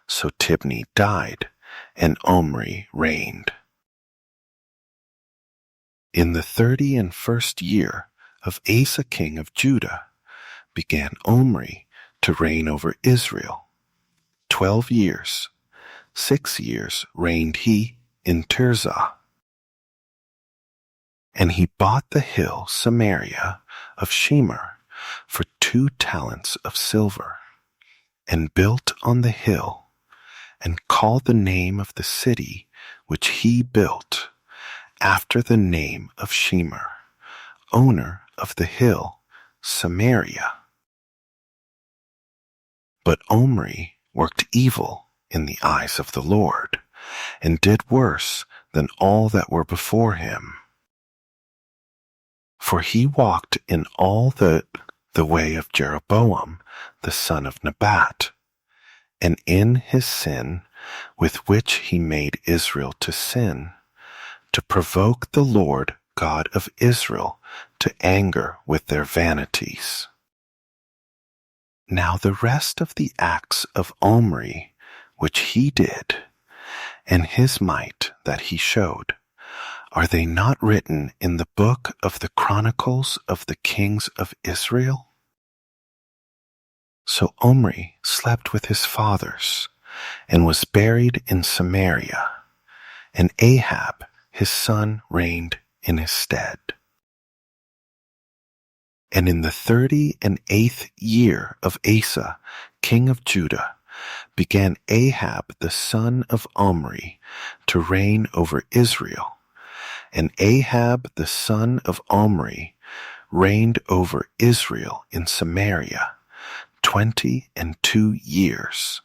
So Tibni died, and Omri reigned. In the 31st year of Asa king of Judah began Omri to reign over Israel. 12 years, 6 years reigned he in Tirzah. And he bought the hill Samaria of Shemer for 2 talents of silver, and built on the hill, and called the name of the city which he built after the name of Shemer, owner of the hill Samaria. But Omri worked evil in the eyes of the Lord, and did worse than all that were before him. For he walked in all the way of Jeroboam, the son of Nebat, and in his sin with which he made Israel to sin, to provoke the Lord God of Israel to anger with their vanities. Now the rest of the acts of Omri, which he did, and his might that he showed, are they not written in the book of the Chronicles of the Kings of Israel? So Omri slept with his fathers, and was buried in Samaria, and Ahab his son reigned in his stead. And in the 38th year of Asa, king of Judah, began Ahab the son of Omri to reign over Israel. And Ahab the son of Omri reigned over Israel in Samaria 22 years.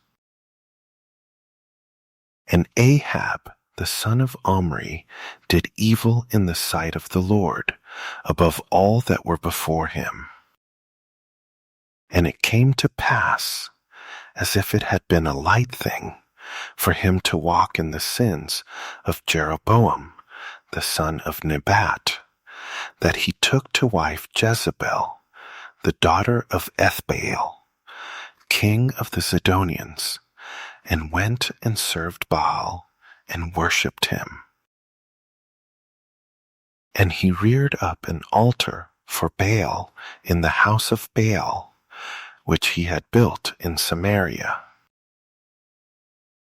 And Ahab the son of Omri did evil in the sight of the Lord, above all that were before him. And it came to pass, as if it had been a light thing, for him to walk in the sins of Jeroboam, the son of Nebat, that he took to wife Jezebel, the daughter of Ethbaal, king of the Zidonians, and went and served Baal, and worshipped him. And he reared up an altar for Baal in the house of Baal, which he had built in Samaria.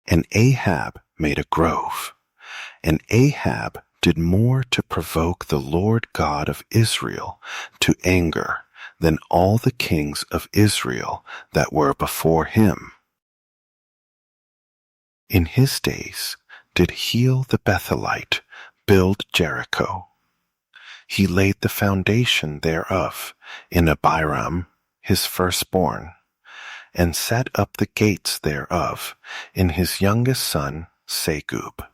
And Ahab made a grove, and Ahab did more to provoke the Lord God of Israel to anger than all the kings of Israel that were before him. In his days did Heel the Bethelite build Jericho. He laid the foundation thereof in Abiram his firstborn, and set up the gates thereof in his youngest son Segub,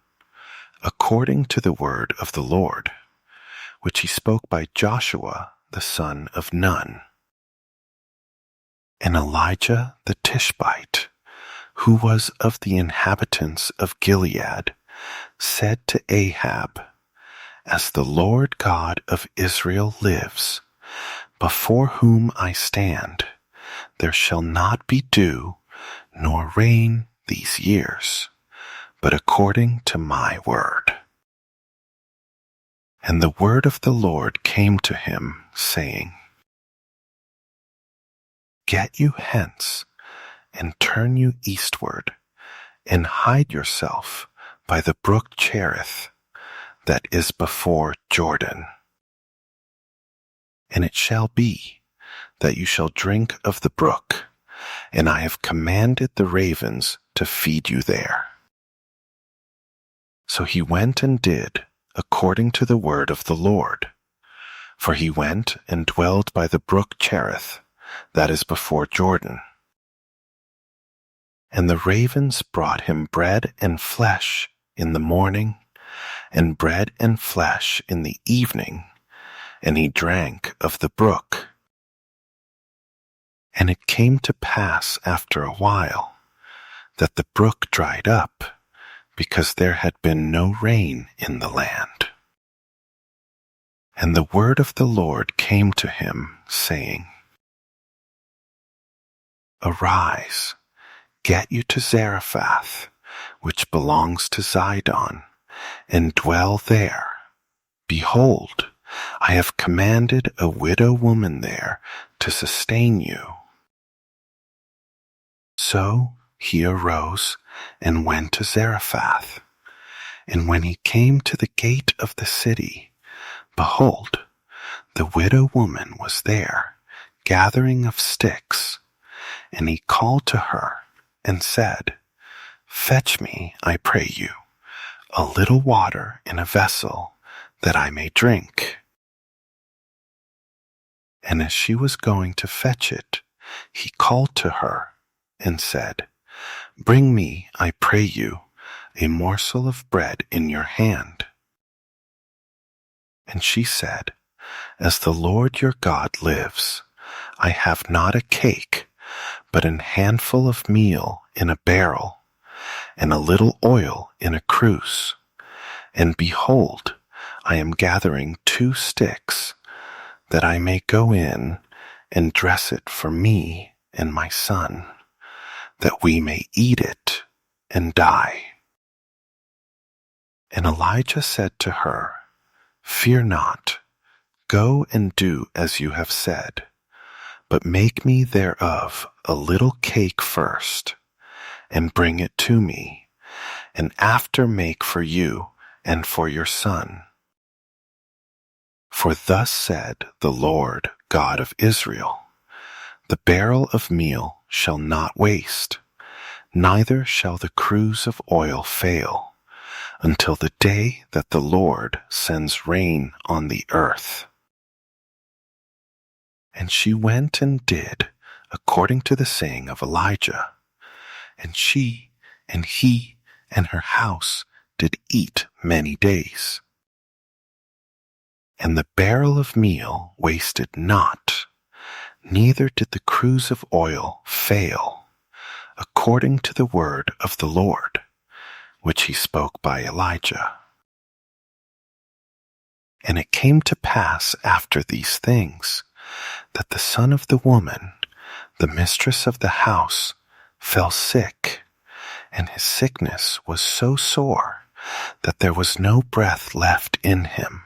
according to the word of the Lord, which he spoke by Joshua the son of Nun. And Elijah the Tishbite, who was of the inhabitants of Gilead, said to Ahab, As the Lord God of Israel lives, before whom I stand, there shall not be dew nor rain these years, but according to my word. And the word of the Lord came to him, saying, Get you hence, and turn you eastward, and hide yourself by the brook Cherith, that is before Jordan. And it shall be that you shall drink of the brook, and I have commanded the ravens to feed you there. So he went and did according to the word of the Lord. For he went and dwelled by the brook Cherith, that is before Jordan. And the ravens brought him bread and flesh in the morning, and bread and flesh in the evening, and he drank of the brook. And it came to pass after a while that the brook dried up, because there had been no rain in the land. And the word of the Lord came to him, saying, Arise, get you to Zarephath, which belongs to Zidon, and dwell there. Behold, I have commanded a widow woman there to sustain you. So he arose and went to Zarephath. And when he came to the gate of the city, behold, the widow woman was there, gathering of sticks. And he called to her and said, Fetch me, I pray you, a little water in a vessel, that I may drink. And as she was going to fetch it, he called to her and said, Bring me, I pray you, a morsel of bread in your hand. And she said, As the Lord your God lives, I have not a cake, but an handful of meal in a barrel, and a little oil in a cruse. And behold, I am gathering 2 sticks, that I may go in and dress it for me and my son, that we may eat it and die. And Elijah said to her, Fear not, go and do as you have said, but make me thereof a little cake first, and bring it to me, and after make for you and for your son. For thus said the Lord God of Israel, The barrel of meal shall not waste, neither shall the cruse of oil fail, until the day that the Lord sends rain on the earth. And she went and did according to the saying of Elijah, and she and he and her house did eat many days. And the barrel of meal wasted not, neither did the cruse of oil fail, according to the word of the Lord, which he spoke by Elijah. And it came to pass after these things, that the son of the woman, the mistress of the house, fell sick, and his sickness was so sore that there was no breath left in him.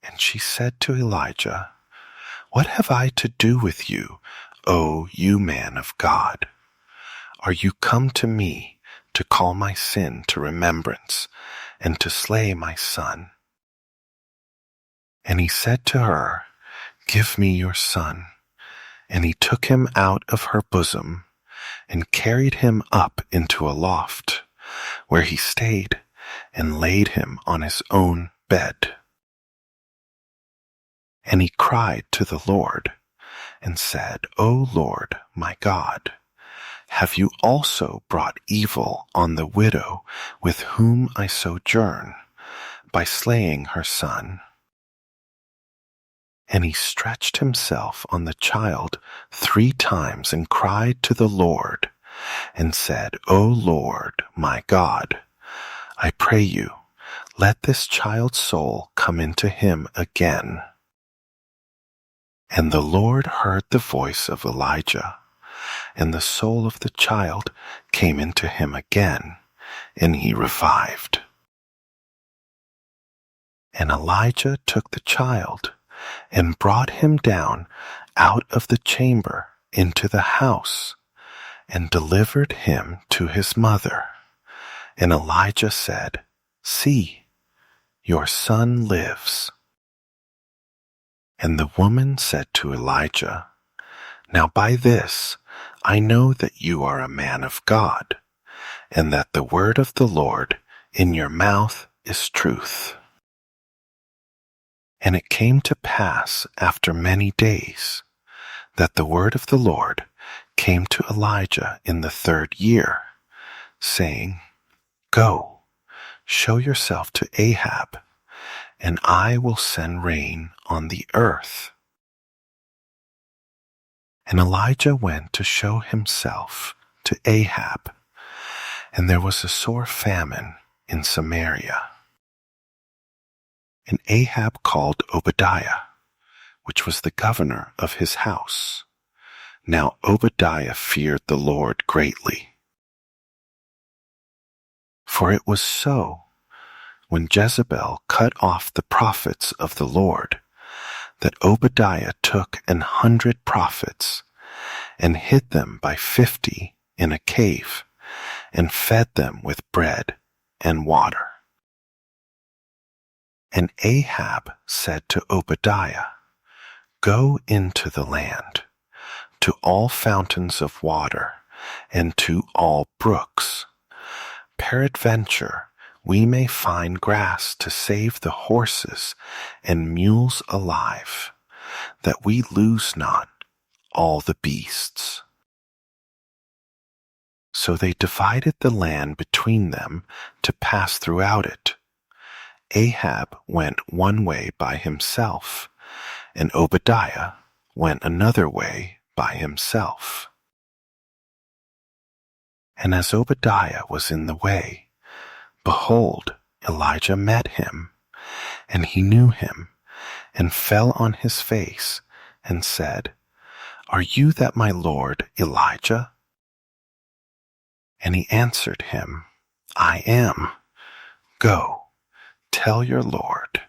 And she said to Elijah, "What have I to do with you, O you man of God? Are you come to me to call my sin to remembrance and to slay my son?" And he said to her, "Give me your son." And he took him out of her bosom and carried him up into a loft, where he stayed and laid him on his own bed. And he cried to the Lord and said, "O Lord, my God, have you also brought evil on the widow with whom I sojourn by slaying her son?" And he stretched himself on the child 3 times and cried to the Lord and said, "O Lord, my God, I pray you, let this child's soul come into him again." And the Lord heard the voice of Elijah, and the soul of the child came into him again, and he revived. And Elijah took the child and brought him down out of the chamber into the house and delivered him to his mother. And Elijah said, "See, your son lives." And the woman said to Elijah, "Now by this I know that you are a man of God, and that the word of the Lord in your mouth is truth." And it came to pass after many days that the word of the Lord came to Elijah in the 3rd year, saying, "Go, show yourself to Ahab, and I will send rain on the earth." And Elijah went to show himself to Ahab, and there was a sore famine in Samaria. And Ahab called Obadiah, which was the governor of his house. Now Obadiah feared the Lord greatly. For it was so, when Jezebel cut off the prophets of the Lord, that Obadiah took 100 prophets and hid them by 50 in a cave and fed them with bread and water. And Ahab said to Obadiah, "Go into the land, to all fountains of water, and to all brooks. Peradventure we may find grass to save the horses and mules alive, that we lose not all the beasts." So they divided the land between them to pass throughout it. Ahab went one way by himself, and Obadiah went another way by himself. And as Obadiah was in the way, behold, Elijah met him, and he knew him, and fell on his face, and said, "Are you that my lord Elijah?" And he answered him, "I am. Go, tell your lord,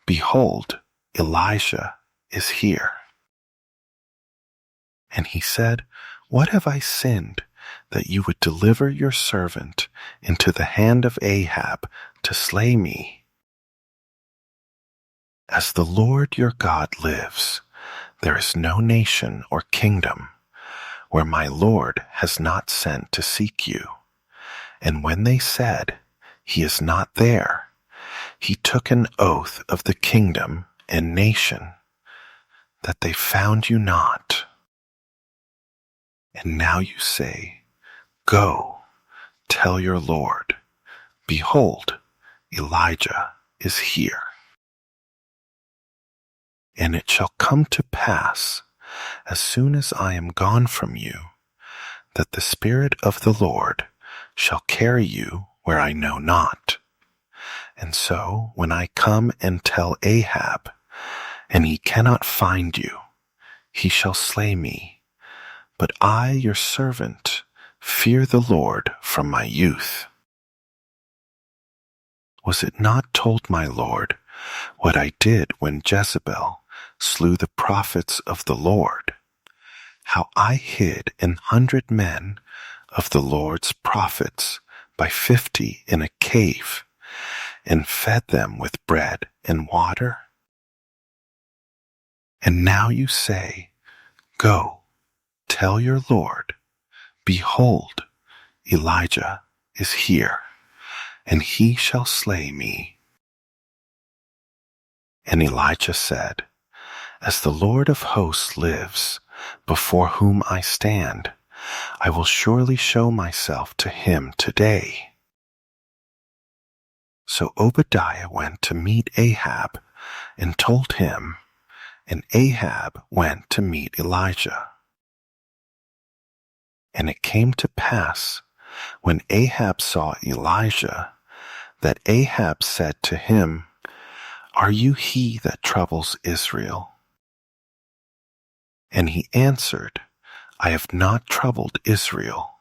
behold, Elijah is here." And he said, "What have I sinned, that you would deliver your servant into the hand of Ahab to slay me? As the Lord your God lives, there is no nation or kingdom where my Lord has not sent to seek you." And when they said, "He is not there," he took an oath of the kingdom and nation, that they found you not. And now you say, "Go, tell your Lord, behold, Elijah is here." And it shall come to pass, as soon as I am gone from you, that the Spirit of the Lord shall carry you where I know not. And so, when I come and tell Ahab, and he cannot find you, he shall slay me. But I, your servant, fear the Lord from my youth. Was it not told my Lord what I did when Jezebel slew the prophets of the Lord? How I hid 100 men of the Lord's prophets by 50 in a cave, and fed them with bread and water? And now you say, Go, tell your Lord, behold, Elijah is here, and he shall slay me. And Elijah said, As the Lord of hosts lives, before whom I stand, I will surely show myself to him today. So Obadiah went to meet Ahab and told him, and Ahab went to meet Elijah. And it came to pass, when Ahab saw Elijah, that Ahab said to him, Are you he that troubles Israel? And he answered, I have not troubled Israel,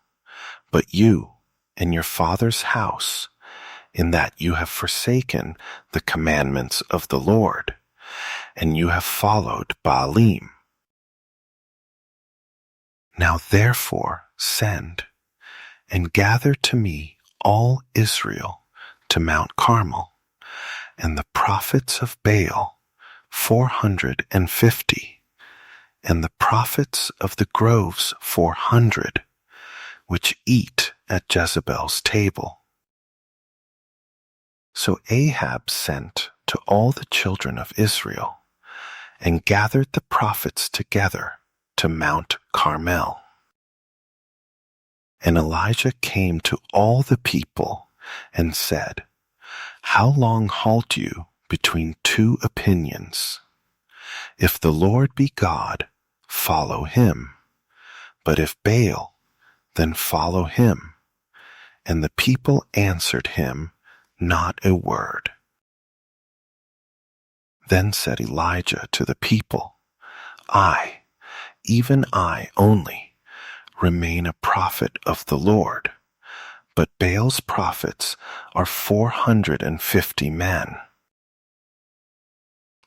but you and your father's house, in that you have forsaken the commandments of the Lord, and you have followed Baalim. Now therefore send, and gather to me all Israel to Mount Carmel, and the prophets of Baal 450, and the prophets of the groves 400, which eat at Jezebel's table. So Ahab sent to all the children of Israel, and gathered the prophets together to Mount Carmel. And Elijah came to all the people and said, How long halt you between two opinions? If the Lord be God, follow him. But if Baal, then follow him. And the people answered him not a word. Then said Elijah to the people, I, even I only, remain a prophet of the Lord, but Baal's prophets are 450 men.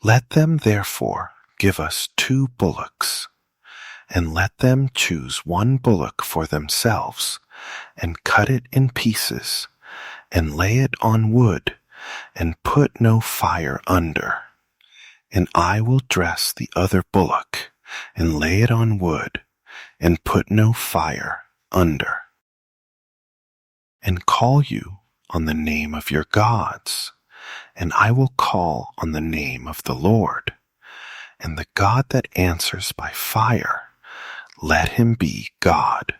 Let them therefore give us 2 bullocks, and let them choose 1 bullock for themselves, and cut it in pieces, and lay it on wood, and put no fire under. And I will dress the other bullock, and lay it on wood, and put no fire under. And call you on the name of your gods, and I will call on the name of the Lord. And the God that answers by fire, let him be God.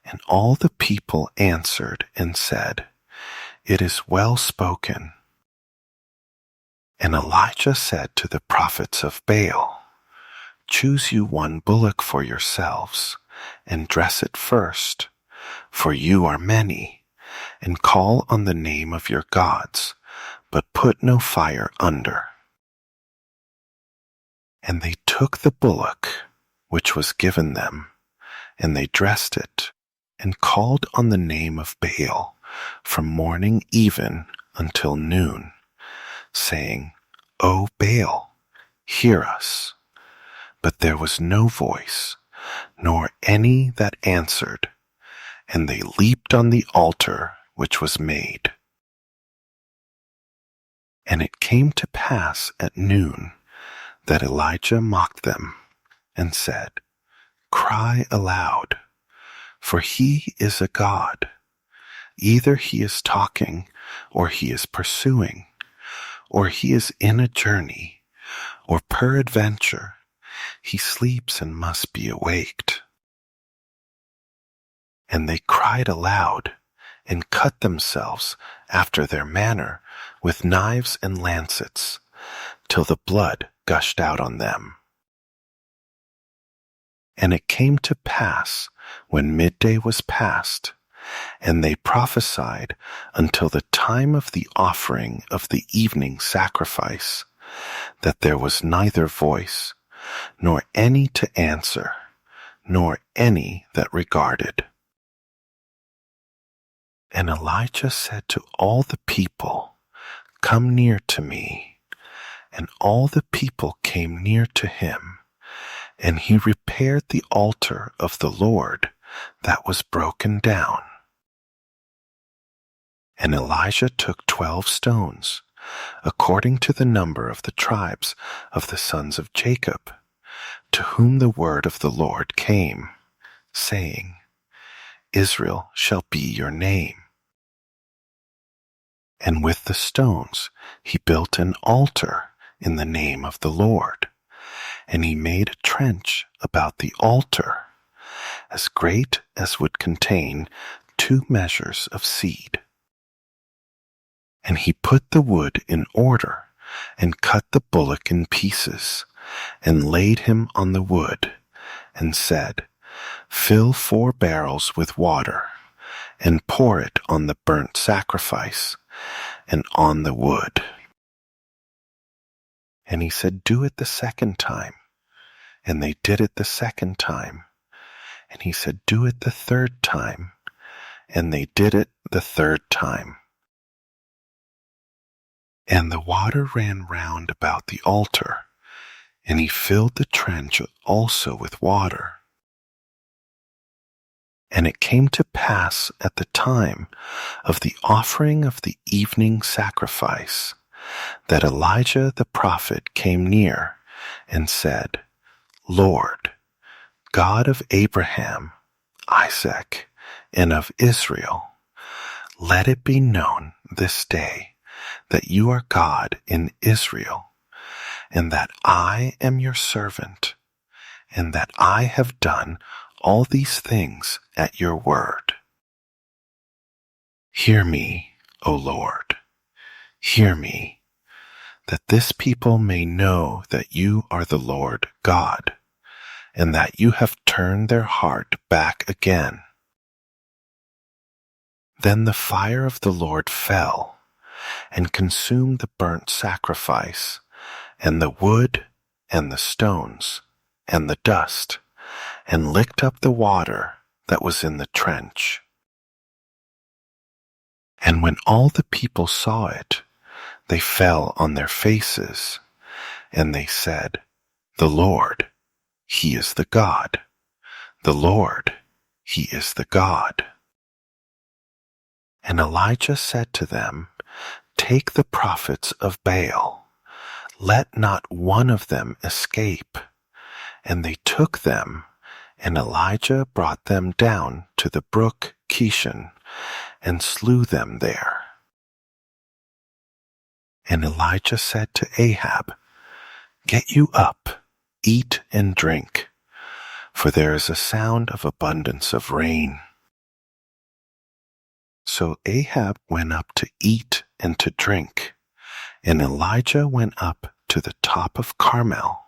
And all the people answered and said, It is well spoken. And Elijah said to the prophets of Baal, Choose you 1 bullock for yourselves, and dress it first, for you are many, and call on the name of your gods, but put no fire under. And they took the bullock, which was given them, and they dressed it, and called on the name of Baal from morning even until noon, saying, O Baal, hear us. But there was no voice, nor any that answered, and they leaped on the altar which was made. And it came to pass at noon that Elijah mocked them, and said, Cry aloud, for he is a god. Either he is talking, or he is pursuing, or he is in a journey, or peradventure he sleeps and must be awaked. And they cried aloud, and cut themselves after their manner with knives and lancets, till the blood gushed out on them. And it came to pass, when midday was past, and they prophesied until the time of the offering of the evening sacrifice, that there was neither voice, nor any to answer, nor any that regarded. And Elijah said to all the people, come near to me. And all the people came near to him, and he repaired the altar of the Lord that was broken down. And Elijah took 12 stones, according to the number of the tribes of the sons of Jacob, to whom the word of the Lord came, saying, Israel shall be your name. And with the stones he built an altar in the name of the Lord, and he made a trench about the altar, as great as would contain 2 measures of seed. And he put the wood in order, and cut the bullock in pieces, and laid him on the wood, and said, Fill 4 barrels with water, and pour it on the burnt sacrifice, and on the wood. And he said, Do it the second time. And they did it the second time. And he said, Do it the third time. And they did it the third time. And the water ran round about the altar, and he filled the trench also with water. And it came to pass at the time of the offering of the evening sacrifice, that Elijah the prophet came near and said, Lord, God of Abraham, Isaac, and of Israel, let it be known this day that you are God in Israel, and that I am your servant, and that I have done all these things at your word. Hear me, O Lord, hear me, that this people may know that you are the Lord God, and that you have turned their heart back again. Then the fire of the Lord fell, and consumed the burnt sacrifice, and the wood, and the stones, and the dust, and licked up the water that was in the trench. And when all the people saw it, they fell on their faces, and they said, The Lord, He is the God. The Lord, He is the God. And Elijah said to them, Take the prophets of Baal. Let not one of them escape. And they took them, and Elijah brought them down to the brook Kishon, and slew them there. And Elijah said to Ahab, Get you up, eat and drink, for there is a sound of abundance of rain. So Ahab went up to eat and to drink, and Elijah went up to the top of Carmel,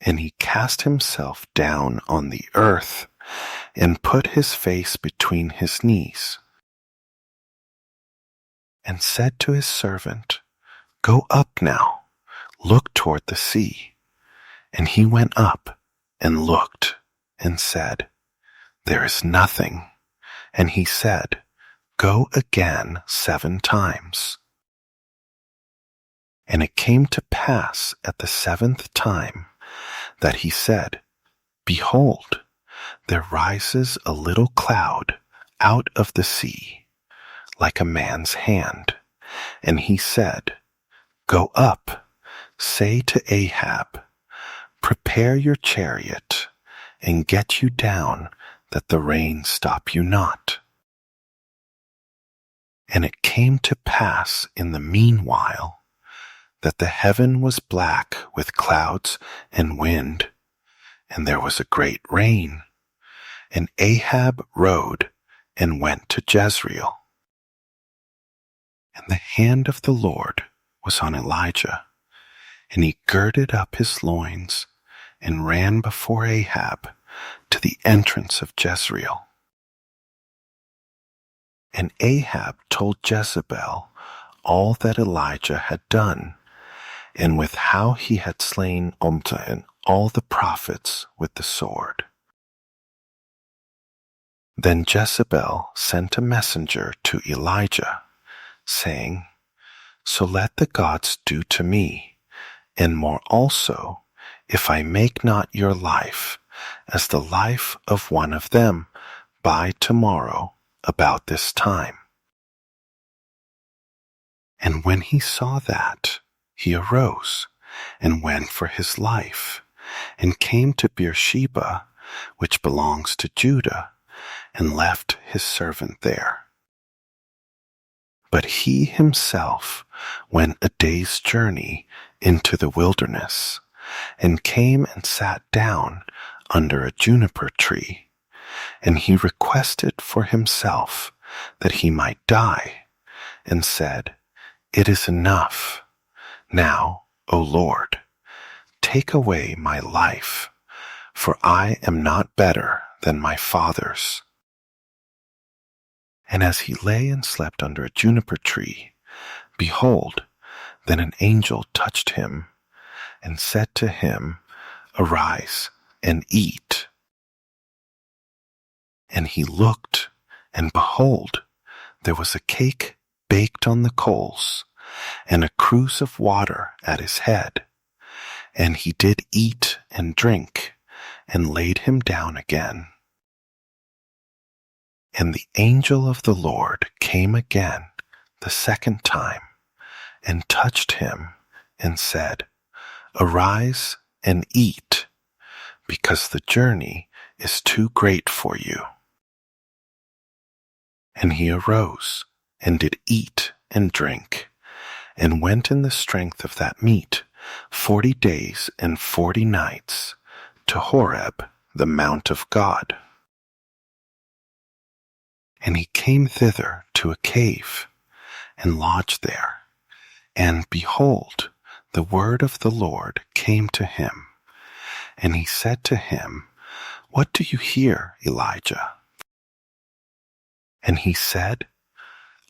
and he cast himself down on the earth, and put his face between his knees, and said to his servant, Go up now, look toward the sea. And he went up, and looked, and said, There is nothing. And he said, Go again 7 times. And it came to pass at the 7th time that he said, Behold, there rises a little cloud out of the sea, like a man's hand. And he said, Go up, say to Ahab, Prepare your chariot, and get you down, that the rain stop you not. And it came to pass in the meanwhile, that the heaven was black with clouds and wind, and there was a great rain. And Ahab rode and went to Jezreel. And the hand of the Lord was on Elijah, and he girded up his loins, and ran before Ahab to the entrance of Jezreel. And Ahab told Jezebel all that Elijah had done, and with how he had slain and all the prophets with the sword. Then Jezebel sent a messenger to Elijah, saying, So let the gods do to me, and more also, if I make not your life as the life of one of them by tomorrow about this time. And when he saw that, he arose and went for his life, and came to Beersheba, which belongs to Judah, and left his servant there. But he himself went a day's journey into the wilderness, and came and sat down under a juniper tree, and he requested for himself that he might die, and said, It is enough. Now, O Lord, take away my life, for I am not better than my fathers. And as he lay and slept under a juniper tree, behold, then an angel touched him, and said to him, Arise and eat. And he looked, and behold, there was a cake baked on the coals, and a cruse of water at his head. And he did eat and drink, and laid him down again. And the angel of the Lord came again the second time, and touched him, and said, Arise and eat, because the journey is too great for you. And he arose, and did eat and drink, and went in the strength of that meat 40 days and 40 nights to Horeb, the mount of God. And he came thither to a cave, and lodged there. And behold, the word of the Lord came to him. And he said to him, What do you hear, Elijah? And he said,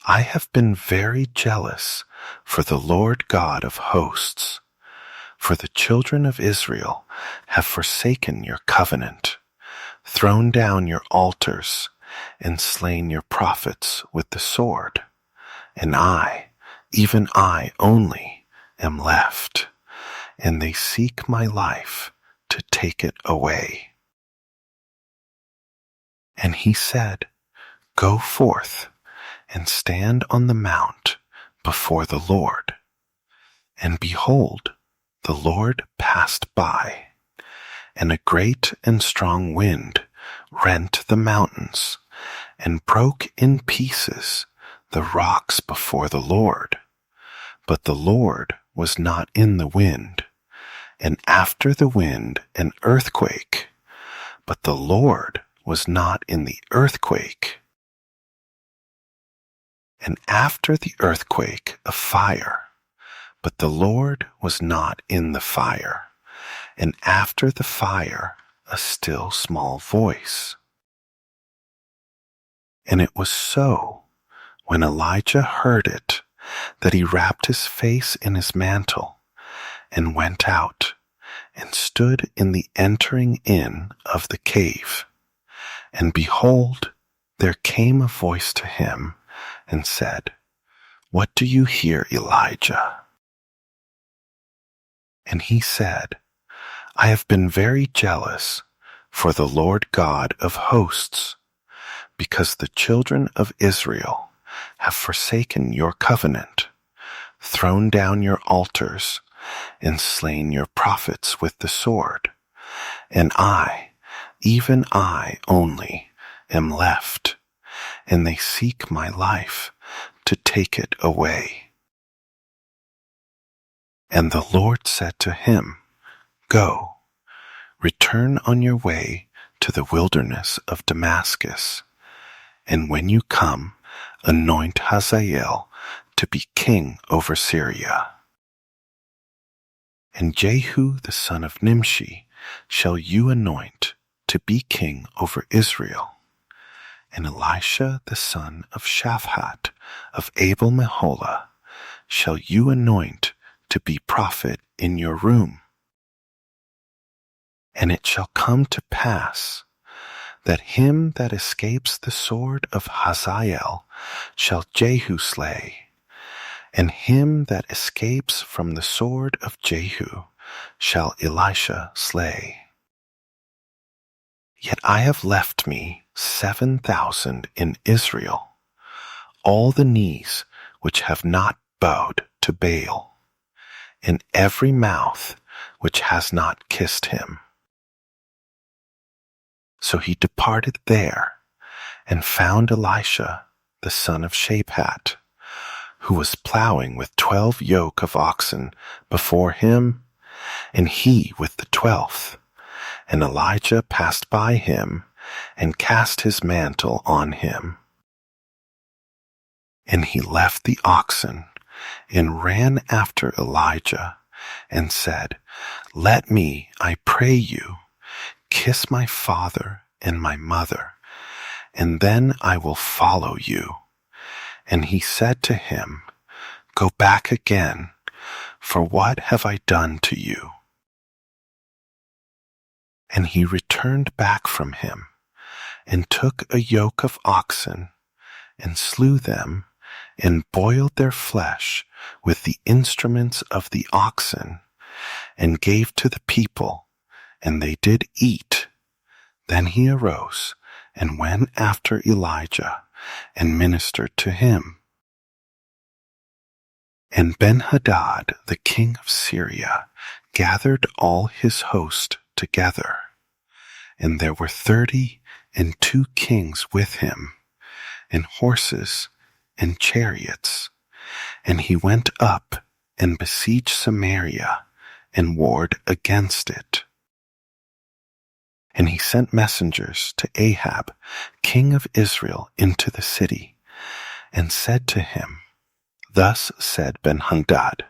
I have been very jealous for the Lord God of hosts. For the children of Israel have forsaken your covenant, thrown down your altars, and slain your prophets with the sword. And I, even I only, am left, and they seek my life to take it away. And he said, Go forth, and stand on the mount before the Lord. And behold, the Lord passed by, and a great and strong wind rent the mountains, and broke in pieces the rocks before the Lord. But the Lord was not in the wind, and after the wind an earthquake, but the Lord was not in the earthquake. And after the earthquake a fire, but the Lord was not in the fire, and after the fire a still small voice. And it was so, when Elijah heard it, that he wrapped his face in his mantle, and went out, and stood in the entering in of the cave. And behold, there came a voice to him, and said, What do you hear, Elijah? And he said, I have been very jealous for the Lord God of hosts, because the children of Israel have forsaken your covenant, thrown down your altars, and slain your prophets with the sword. And I, even I only, am left, and they seek my life to take it away. And the Lord said to him, Go, return on your way to the wilderness of Damascus, and when you come, anoint Hazael to be king over Syria. And Jehu the son of Nimshi shall you anoint to be king over Israel. And Elisha the son of Shaphat of Abel-Meholah shall you anoint to be prophet in your room. And it shall come to pass that him that escapes the sword of Hazael shall Jehu slay, And him that escapes from the sword of Jehu shall Elisha slay. Yet I have left me 7,000 in Israel, all the knees which have not bowed to Baal, and every mouth which has not kissed him. So he departed there, and found Elisha the son of Shaphat, who was plowing with 12 yoke of oxen before him, and he with the 12th. And Elijah passed by him, and cast his mantle on him. And he left the oxen, and ran after Elijah, and said, Let me, I pray you, kiss my father and my mother, and then I will follow you. And he said to him, Go back again, for what have I done to you? And he returned back from him, and took a yoke of oxen, and slew them, and boiled their flesh with the instruments of the oxen, and gave to the people, and they did eat. Then he arose, and went after Elijah, and ministered to him. And Ben-Hadad the king of Syria gathered all his host together, and there were 32 kings with him, and horses and chariots, and he went up and besieged Samaria, and warred against it. And he sent messengers to Ahab, king of Israel, into the city, and said to him, Thus said Ben-Hadad,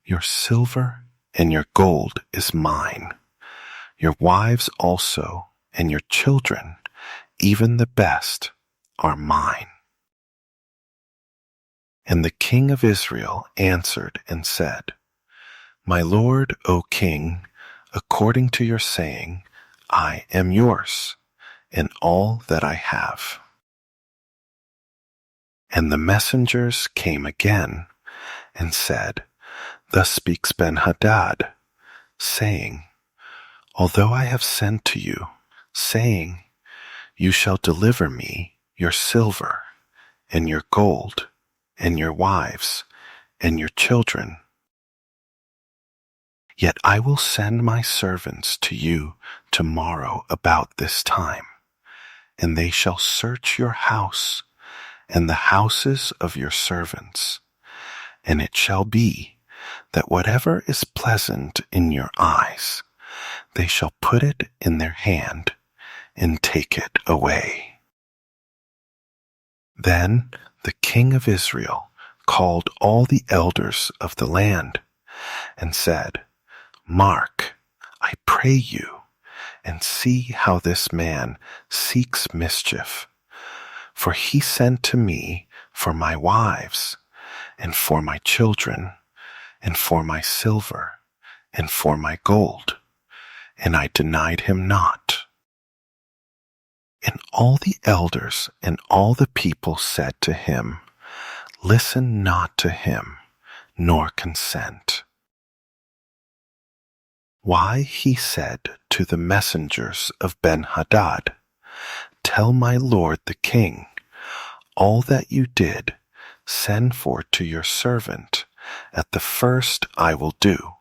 Your silver and your gold is mine, your wives also and your children, even the best, are mine. And the king of Israel answered and said, My lord, O king, according to your saying, I am yours, and all that I have. And the messengers came again, and said, Thus speaks Ben-Hadad, saying, Although I have sent to you, saying, You shall deliver me your silver, and your gold, and your wives, and your children, yet I will send my servants to you tomorrow about this time, and they shall search your house, and the houses of your servants. And it shall be, that whatever is pleasant in your eyes, they shall put it in their hand, and take it away. Then the king of Israel called all the elders of the land, and said, Mark, I pray you, and see how this man seeks mischief. For he sent to me for my wives, and for my children, and for my silver, and for my gold, and I denied him not. And all the elders and all the people said to him, Listen not to him, nor consent. Why he said to the messengers of Ben-Hadad, Tell my lord the king, all that you did, send for to your servant. At the first I will do,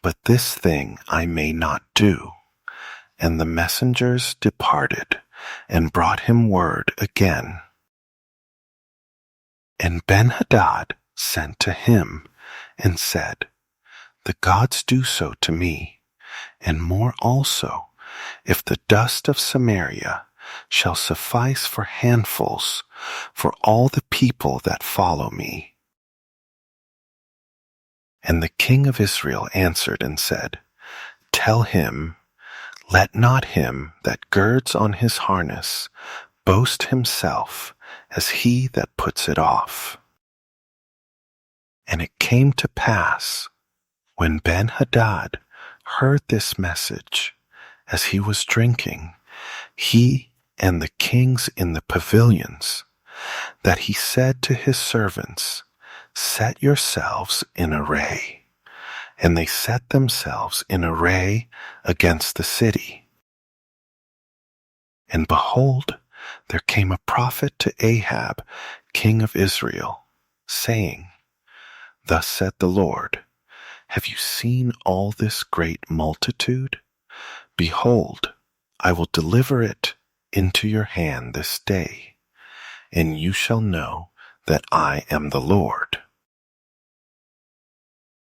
but this thing I may not do. And the messengers departed, and brought him word again. And Ben-Hadad sent to him, and said, The gods do so to me, and more also, if the dust of Samaria shall suffice for handfuls for all the people that follow me. And the king of Israel answered and said, Tell him, let not him that girds on his harness boast himself as he that puts it off. And it came to pass, when Ben-Hadad heard this message, as he was drinking, he and the kings in the pavilions, that he said to his servants, "Set yourselves in array." And they set themselves in array against the city. And behold, there came a prophet to Ahab, king of Israel, saying, "Thus said the Lord, have you seen all this great multitude? Behold, I will deliver it into your hand this day, and you shall know that I am the Lord."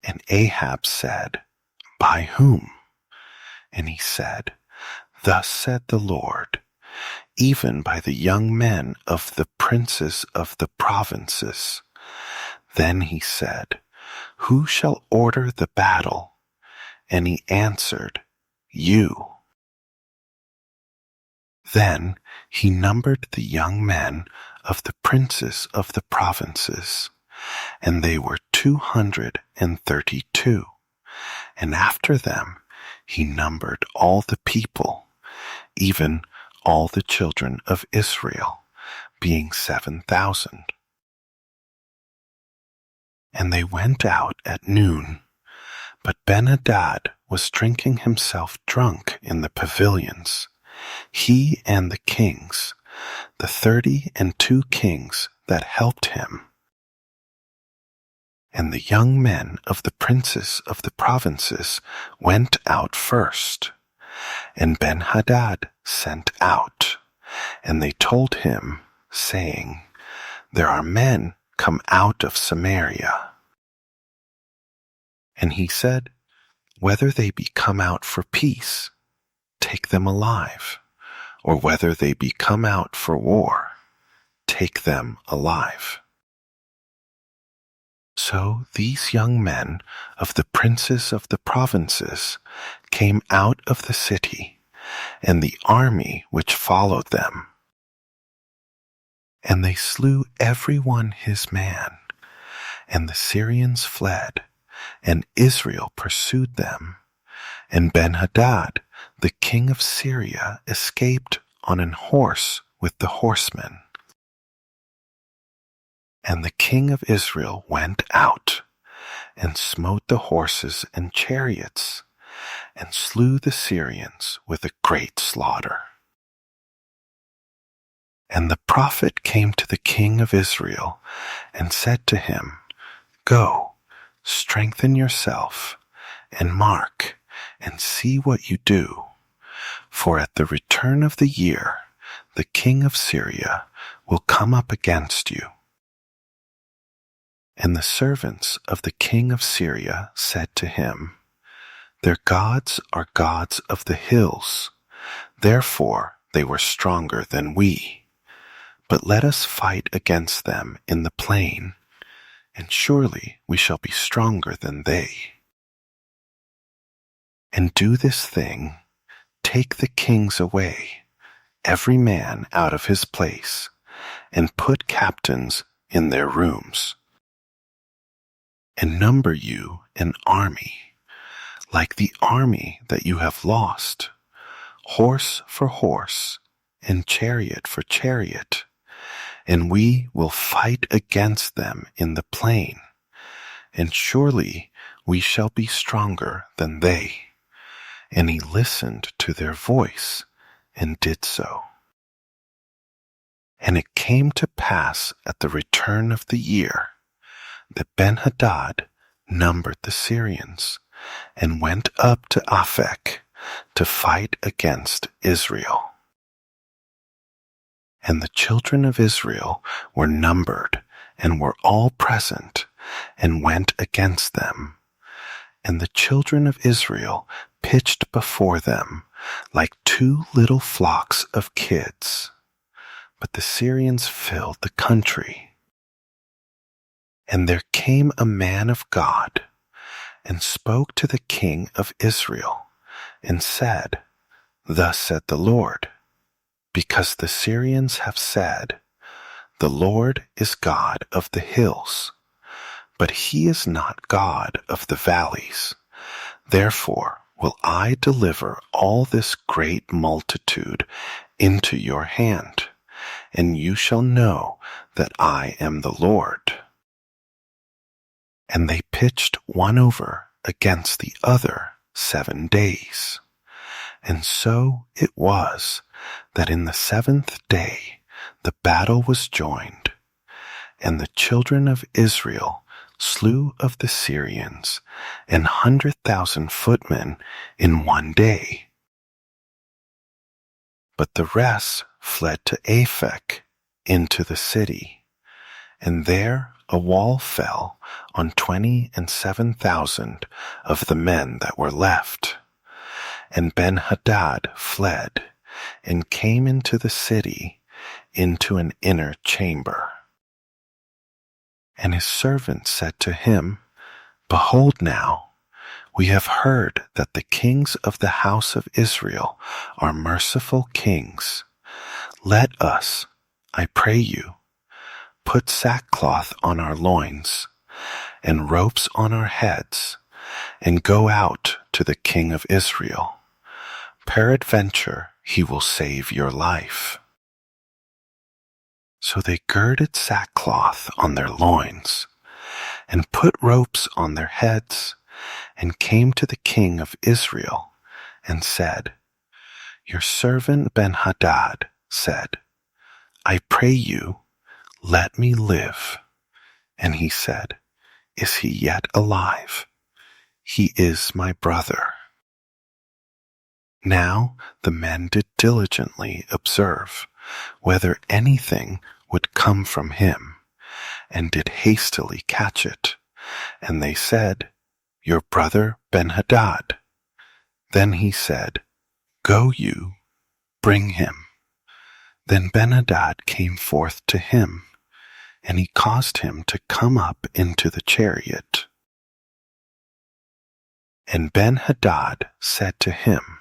And Ahab said, "By whom?" And he said, "Thus said the Lord, even by the young men of the princes of the provinces." Then he said, "Who shall order the battle?" And he answered, "You." Then he numbered the young men of the princes of the provinces, and they were 232. And after them he numbered all the people, even all the children of Israel, being 7,000. And they went out at noon, but Ben-Hadad was drinking himself drunk in the pavilions, he and the kings, the 32 kings that helped him. And the young men of the princes of the provinces went out first, and Ben-Hadad sent out, and they told him, saying, "There are men come out of Samaria." And he said, "Whether they be come out for peace, take them alive, or whether they be come out for war, take them alive." So these young men of the princes of the provinces came out of the city, and the army which followed them. And they slew every one his man, and the Syrians fled, and Israel pursued them. And Ben-Hadad, the king of Syria, escaped on an horse with the horsemen. And the king of Israel went out, and smote the horses and chariots, and slew the Syrians with a great slaughter. And the prophet came to the king of Israel, and said to him, "Go, strengthen yourself, and mark, and see what you do. For at the return of the year, the king of Syria will come up against you." And the servants of the king of Syria said to him, "Their gods are gods of the hills, therefore they were stronger than we. But let us fight against them in the plain, and surely we shall be stronger than they. And do this thing, take the kings away, every man out of his place, and put captains in their rooms. And number you an army, like the army that you have lost, horse for horse, and chariot for chariot, and we will fight against them in the plain, and surely we shall be stronger than they." And he listened to their voice, and did so. And it came to pass at the return of the year, that Ben-Hadad numbered the Syrians, and went up to Aphek to fight against Israel. And the children of Israel were numbered, and were all present, and went against them. And the children of Israel pitched before them like 2 little flocks of kids. But the Syrians filled the country. And there came a man of God, and spoke to the king of Israel, and said, "Thus said the Lord, because the Syrians have said, 'The Lord is God of the hills, but he is not God of the valleys,' therefore will I deliver all this great multitude into your hand, and you shall know that I am the Lord." And they pitched one over against the other 7 days. And so it was that in the 7th day the battle was joined, and the children of Israel slew of the Syrians 100,000 footmen in 1 day. But the rest fled to Aphek into the city, and there a wall fell on 27,000 of the men that were left. And Ben-Hadad fled and came into the city into an inner chamber. And his servant said to him, "Behold now, we have heard that the kings of the house of Israel are merciful kings. Let us, I pray you, put sackcloth on our loins and ropes on our heads, and go out to the king of Israel. Peradventure he will save your life." So they girded sackcloth on their loins, and put ropes on their heads, and came to the king of Israel, and said, "Your servant Ben-Hadad said, I pray you, let me live." And he said, "Is he yet alive? He is my brother." Now the men did diligently observe whether anything would come from him, and did hastily catch it. And they said, "Your brother Ben-Hadad." Then he said, "Go you, bring him." Then Ben-Hadad came forth to him, and he caused him to come up into the chariot. And Ben-Hadad said to him,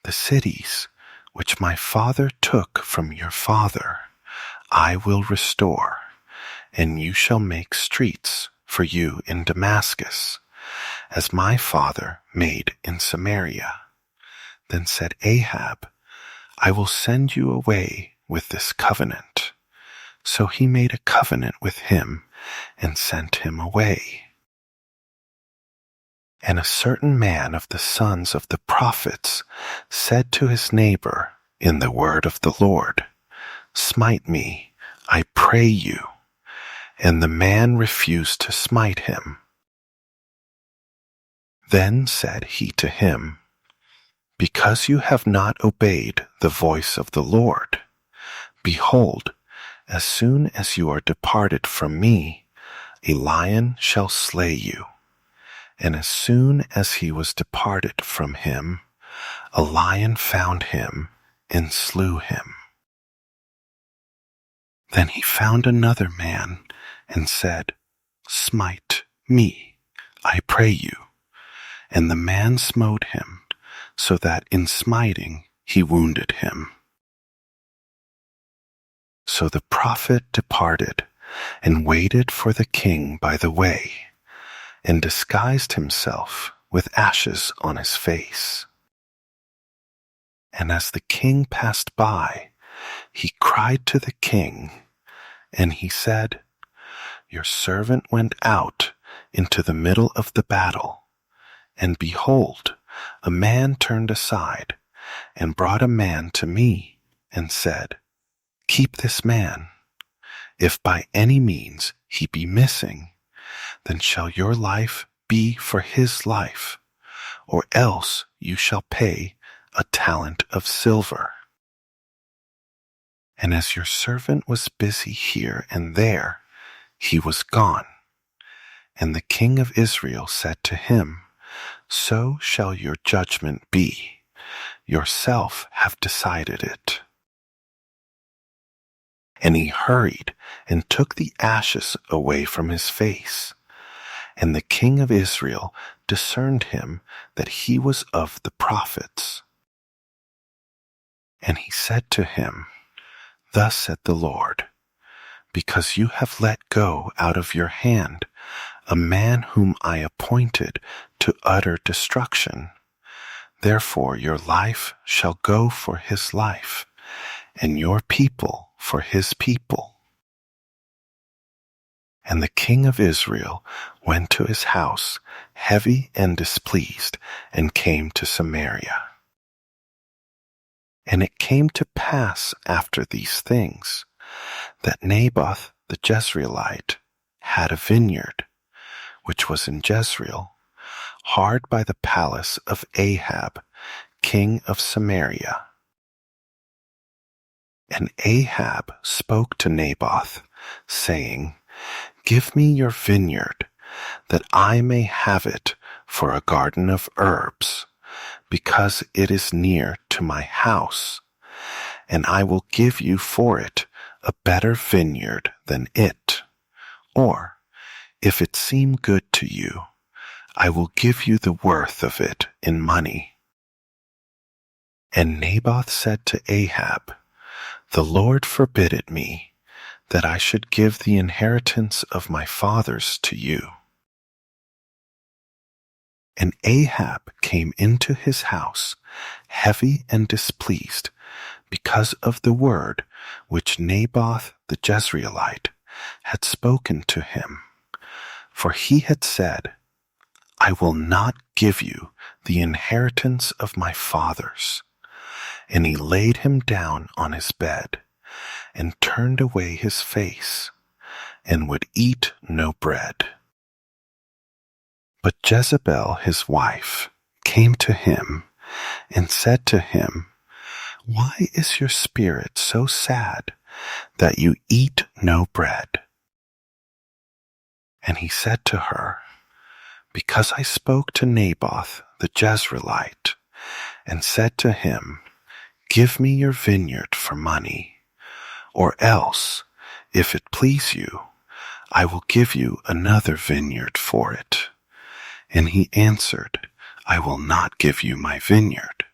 "The cities which my father took from your father I will restore, and you shall make streets for you in Damascus, as my father made in Samaria." Then said Ahab, "I will send you away with this covenant." So he made a covenant with him and sent him away. And a certain man of the sons of the prophets said to his neighbor in the word of the Lord, "Smite me, I pray you." And the man refused to smite him. Then said he to him, "Because you have not obeyed the voice of the Lord, behold, as soon as you are departed from me, a lion shall slay you." And as soon as he was departed from him, a lion found him and slew him. Then he found another man and said, "Smite me, I pray you." And the man smote him, so that in smiting he wounded him. So the prophet departed and waited for the king by the way, and disguised himself with ashes on his face. And as the king passed by, he cried to the king, and he said, "Your servant went out into the middle of the battle, and behold, a man turned aside and brought a man to me and said, 'Keep this man. If by any means he be missing, then shall your life be for his life, or else you shall pay a talent of silver.' And as your servant was busy here and there, he was gone. And the king of Israel said to him, 'So shall your judgment be. Yourself have decided it.' And he hurried and took the ashes away from his face. And the king of Israel discerned him that he was of the prophets. And he said to him, 'Thus said the Lord, because you have let go out of your hand a man whom I appointed to utter destruction, therefore your life shall go for his life, and your people for his people. And the king of Israel went to his house heavy and displeased, and came to Samaria. And it came to pass after these things, that Naboth the Jezreelite had a vineyard, which was in Jezreel, hard by the palace of Ahab, king of Samaria. And Ahab spoke to Naboth, saying, Give me your vineyard, that I may have it for a garden of herbs, because it is near to my house, and I will give you for it a better vineyard than it. Or, if it seem good to you, I will give you the worth of it in money. And Naboth said to Ahab, The Lord forbid it me, that I should give the inheritance of my fathers to you. And Ahab came into his house, heavy and displeased, because of the word which Naboth the Jezreelite had spoken to him. For he had said, I will not give you the inheritance of my fathers. And he laid him down on his bed, and turned away his face, and would eat no bread. But Jezebel his wife came to him, and said to him, Why is your spirit so sad, that you eat no bread? And he said to her, Because I spoke to Naboth the Jezreelite, and said to him, Give me your vineyard for money, or else, if it please you, I will give you another vineyard for it. And he answered, I will not give you my vineyard.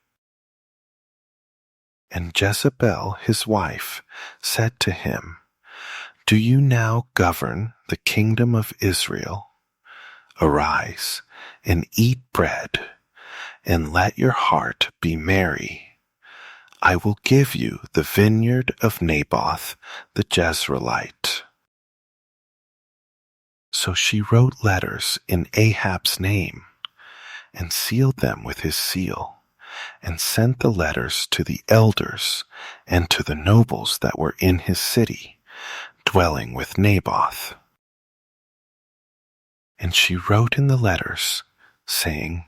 And Jezebel his wife said to him, Do you now govern the kingdom of Israel? Arise, and eat bread, and let your heart be merry. I will give you the vineyard of Naboth the Jezreelite. So she wrote letters in Ahab's name, and sealed them with his seal, and sent the letters to the elders and to the nobles that were in his city, dwelling with Naboth. And she wrote in the letters, saying,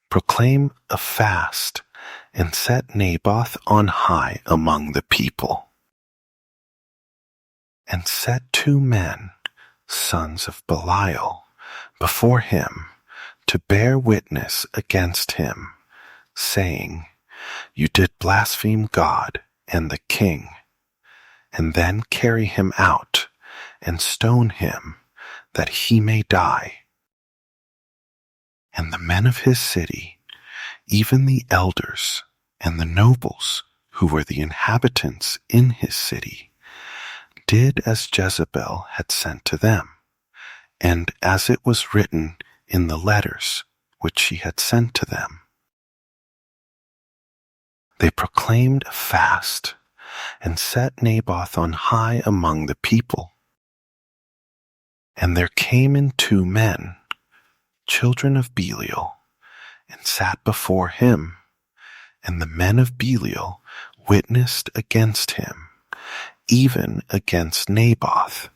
Proclaim a fast, and set Naboth on high among the people. And set 2 men, sons of Belial, before him, to bear witness against him, saying, You did blaspheme God and the king, and then carry him out, and stone him, that he may die. And the men of his city, even the elders and the nobles, who were the inhabitants in his city, did as Jezebel had sent to them, and as it was written in the letters which she had sent to them. They proclaimed a fast, and set Naboth on high among the people. And there came in 2 men, children of Belial, and sat before him, and the men of Belial witnessed against him, even against Naboth,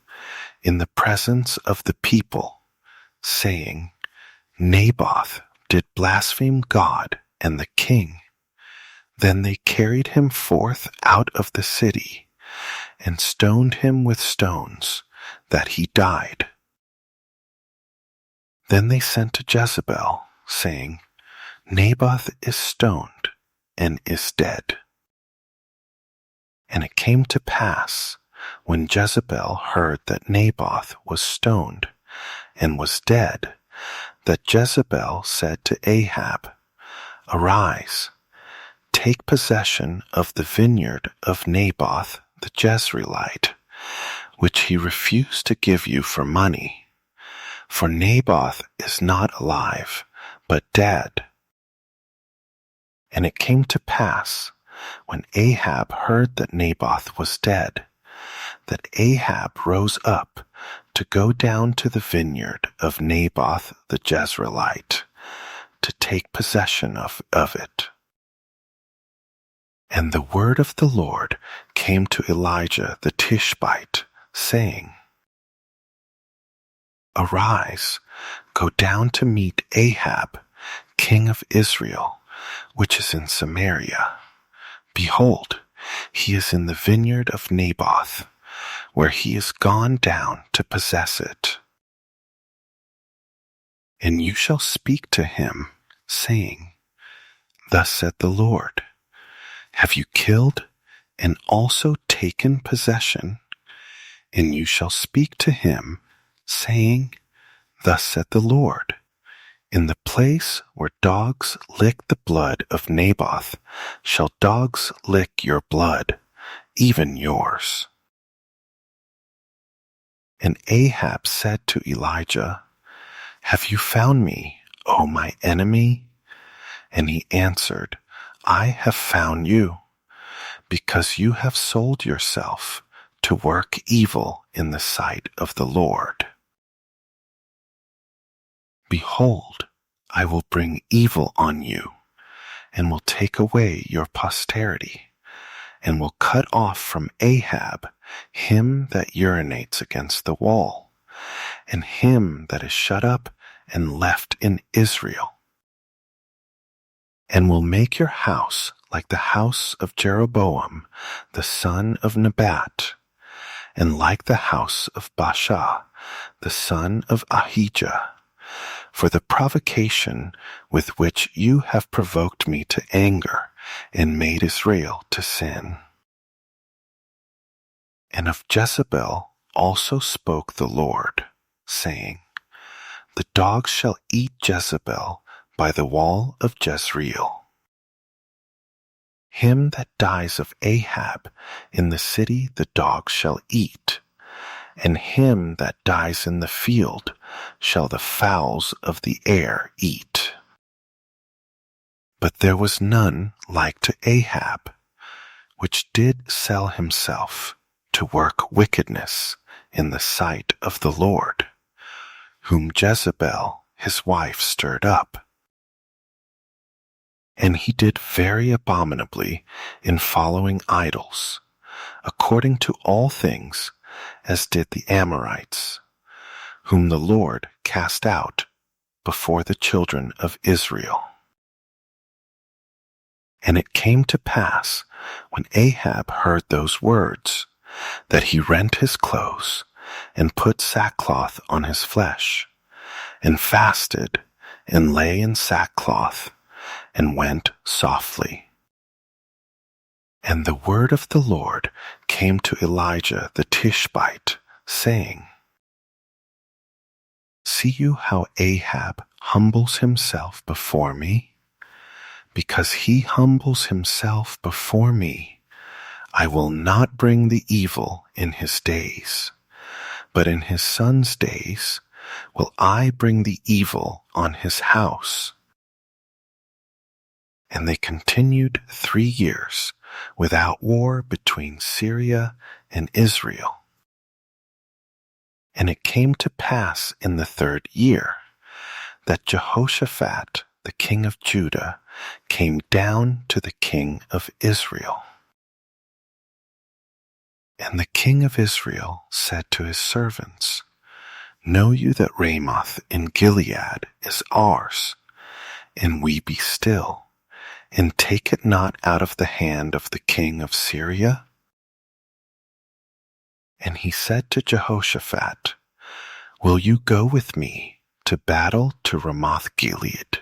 in the presence of the people, saying, Naboth did blaspheme God and the king. Then they carried him forth out of the city, and stoned him with stones, that he died. Then they sent to Jezebel, saying, Naboth is stoned, and is dead. And it came to pass, when Jezebel heard that Naboth was stoned, and was dead, that Jezebel said to Ahab, Arise, take possession of the vineyard of Naboth the Jezreelite, which he refused to give you for money. For Naboth is not alive, but dead. And it came to pass, when Ahab heard that Naboth was dead, that Ahab rose up to go down to the vineyard of Naboth the Jezreelite, to take possession of it. And the word of the Lord came to Elijah the Tishbite, saying, Arise, go down to meet Ahab, king of Israel, which is in Samaria. Behold, he is in the vineyard of Naboth, where he is gone down to possess it. And you shall speak to him, saying, Thus said the Lord, Have you killed and also taken possession? And you shall speak to him, saying, Thus said the Lord, In the place where dogs lick the blood of Naboth shall dogs lick your blood, even yours. And Ahab said to Elijah, Have you found me, O my enemy? And he answered, I have found you, because you have sold yourself to work evil in the sight of the Lord. Behold, I will bring evil on you, and will take away your posterity, and will cut off from Ahab him that urinates against the wall, and him that is shut up and left in Israel, and will make your house like the house of Jeroboam the son of Nebat, and like the house of Baasha the son of Ahijah, for the provocation with which you have provoked me to anger and made Israel to sin. And of Jezebel also spoke the Lord, saying, The dogs shall eat Jezebel by the wall of Jezreel. Him that dies of Ahab in the city the dogs shall eat, and him that dies in the field shall the fowls of the air eat. But there was none like to Ahab, which did sell himself to work wickedness in the sight of the Lord, whom Jezebel his wife stirred up. And he did very abominably in following idols, according to all things as did the Amorites, whom the Lord cast out before the children of Israel. And it came to pass, when Ahab heard those words, that he rent his clothes, and put sackcloth on his flesh, and fasted, and lay in sackcloth, and went softly. And the word of the Lord came to Elijah the Tishbite, saying, See you how Ahab humbles himself before me? Because he humbles himself before me, I will not bring the evil in his days, but in his son's days will I bring the evil on his house. And they continued 3 years without war between Syria and Israel. And it came to pass in the 3rd year that Jehoshaphat, the king of Judah, came down to the king of Israel. And the king of Israel said to his servants, Know you that Ramoth in Gilead is ours, and we be still, and take it not out of the hand of the king of Syria? And he said to Jehoshaphat, Will you go with me to battle to Ramoth Gilead?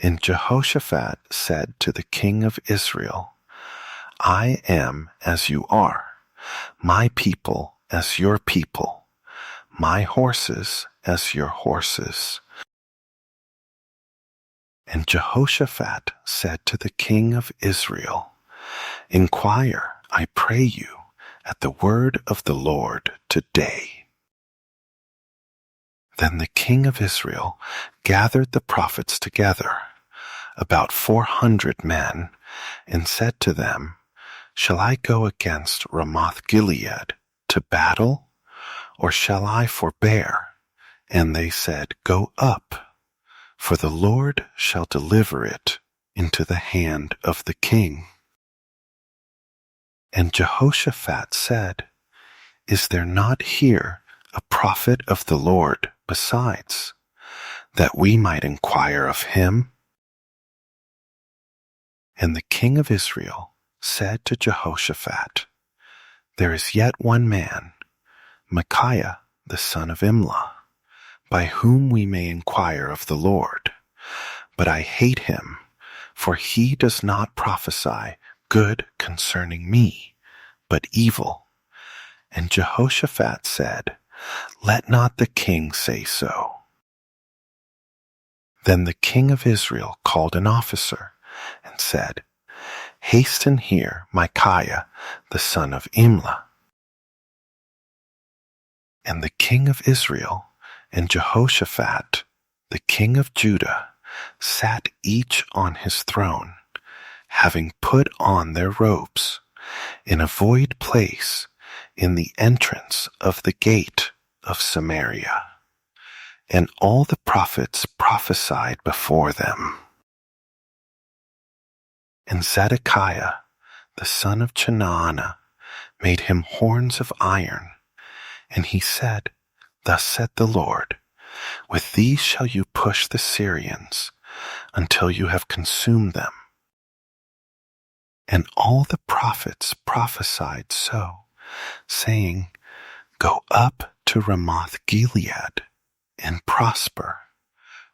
And Jehoshaphat said to the king of Israel, I am as you are, my people as your people, my horses as your horses. And Jehoshaphat said to the king of Israel, Inquire, I pray you, at the word of the Lord today. Then the king of Israel gathered the prophets together, about 400 men, and said to them, Shall I go against Ramoth Gilead to battle, or shall I forbear? And they said, Go up, for the Lord shall deliver it into the hand of the king. And Jehoshaphat said, Is there not here a prophet of the Lord besides, that we might inquire of him? And the king of Israel said to Jehoshaphat, There is yet one man, Micaiah the son of Imlah, by whom we may inquire of the Lord. But I hate him, for he does not prophesy good concerning me, but evil. And Jehoshaphat said, Let not the king say so. Then the king of Israel called an officer and said, Hasten here Micaiah the son of Imlah. And the king of Israel and Jehoshaphat, the king of Judah, sat each on his throne, having put on their robes, in a void place in the entrance of the gate of Samaria. And all the prophets prophesied before them. And Zedekiah, the son of Chenaanah, made him horns of iron, and he said, Thus said the Lord, With these shall you push the Syrians until you have consumed them. And all the prophets prophesied so, saying, Go up to Ramoth Gilead and prosper,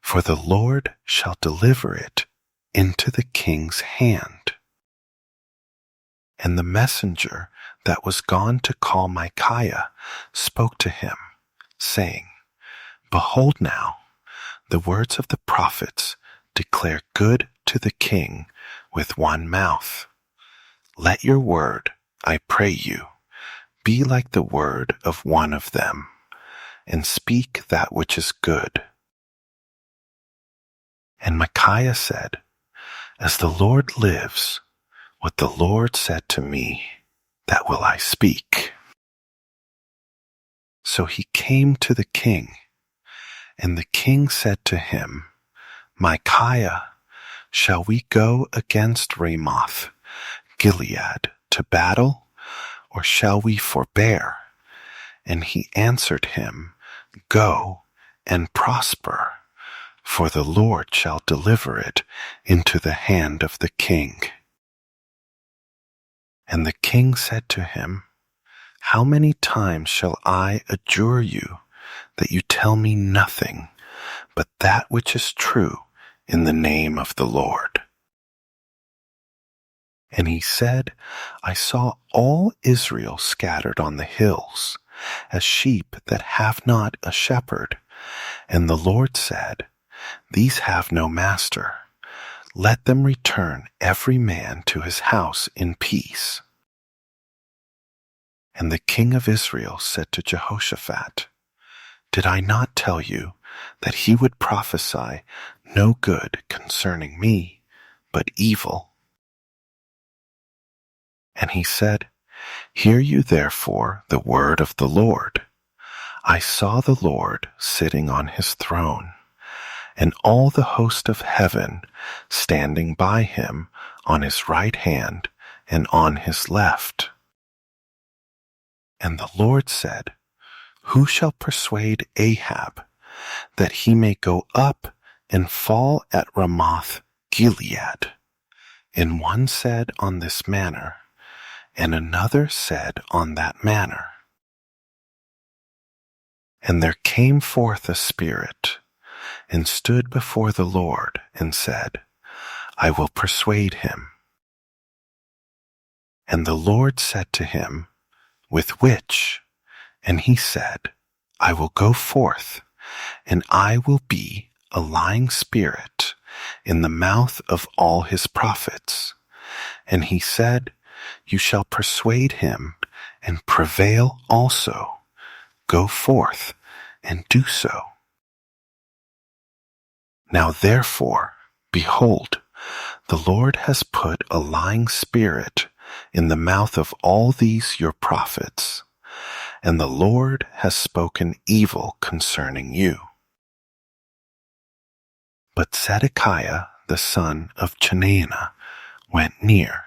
for the Lord shall deliver it into the king's hand. And the messenger that was gone to call Micaiah spoke to him, saying, Behold now, the words of the prophets declare good to the king with one mouth. Let your word, I pray you, be like the word of one of them, and speak that which is good. And Micaiah said, As the Lord lives, what the Lord said to me, that will I speak. So he came to the king, and the king said to him, Micaiah, shall we go against Ramoth Gilead to battle, or shall we forbear? And he answered him, Go and prosper, for the Lord shall deliver it into the hand of the king. And the king said to him, How many times shall I adjure you that you tell me nothing but that which is true in the name of the Lord? And he said, I saw all Israel scattered on the hills, as sheep that have not a shepherd. And the Lord said, These have no master. Let them return every man to his house in peace. And the king of Israel said to Jehoshaphat, Did I not tell you that he would prophesy no good concerning me, but evil? And he said, Hear you therefore the word of the Lord. I saw the Lord sitting on his throne, and all the host of heaven standing by him on his right hand and on his left. And the Lord said, Who shall persuade Ahab that he may go up and fall at Ramoth Gilead? And one said on this manner, and another said on that manner. And there came forth a spirit, and stood before the Lord, and said, I will persuade him. And the Lord said to him, With which? And he said, I will go forth, and I will be a lying spirit in the mouth of all his prophets. And he said, You shall persuade him, and prevail also. Go forth, and do so. Now therefore, behold, the Lord has put a lying spirit in the mouth of all these your prophets, and the Lord has spoken evil concerning you. But Zedekiah the son of Chenaanah went near,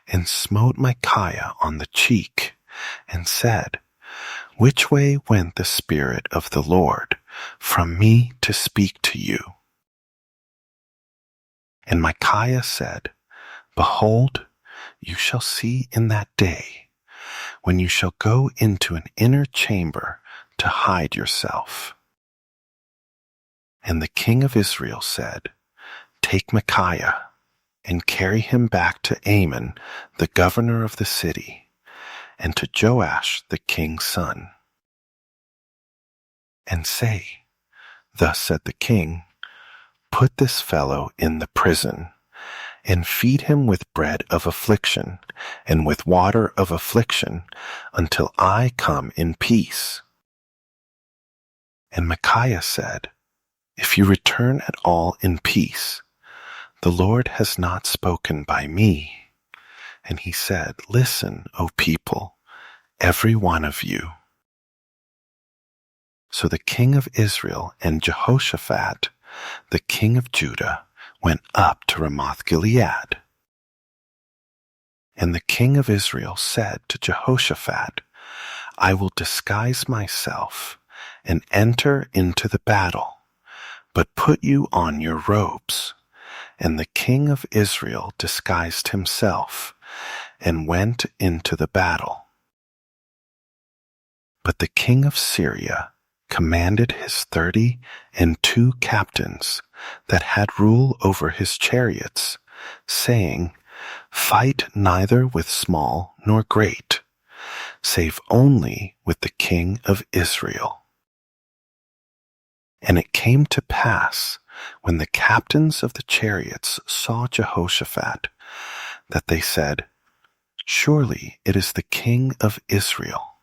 and smote Micaiah on the cheek, and said, Which way went the Spirit of the Lord from me to speak to you? And Micaiah said, Behold, you shall see in that day, when you shall go into an inner chamber to hide yourself. And the king of Israel said, Take Micaiah, and carry him back to Amon, the governor of the city, and to Joash the king's son. And say, Thus said the king, Put this fellow in the prison, and feed him with bread of affliction, and with water of affliction, until I come in peace. And Micaiah said, If you return at all in peace, the Lord has not spoken by me. And he said, Listen, O people, every one of you. So the king of Israel and Jehoshaphat, the king of Judah, went up to Ramoth-Gilead. And the king of Israel said to Jehoshaphat, I will disguise myself and enter into the battle, but put you on your robes. And the king of Israel disguised himself and went into the battle. But the king of Syria commanded his 32 captains that had rule over his chariots, saying, Fight neither with small nor great, save only with the king of Israel. And it came to pass, when the captains of the chariots saw Jehoshaphat, that they said, Surely it is the king of Israel.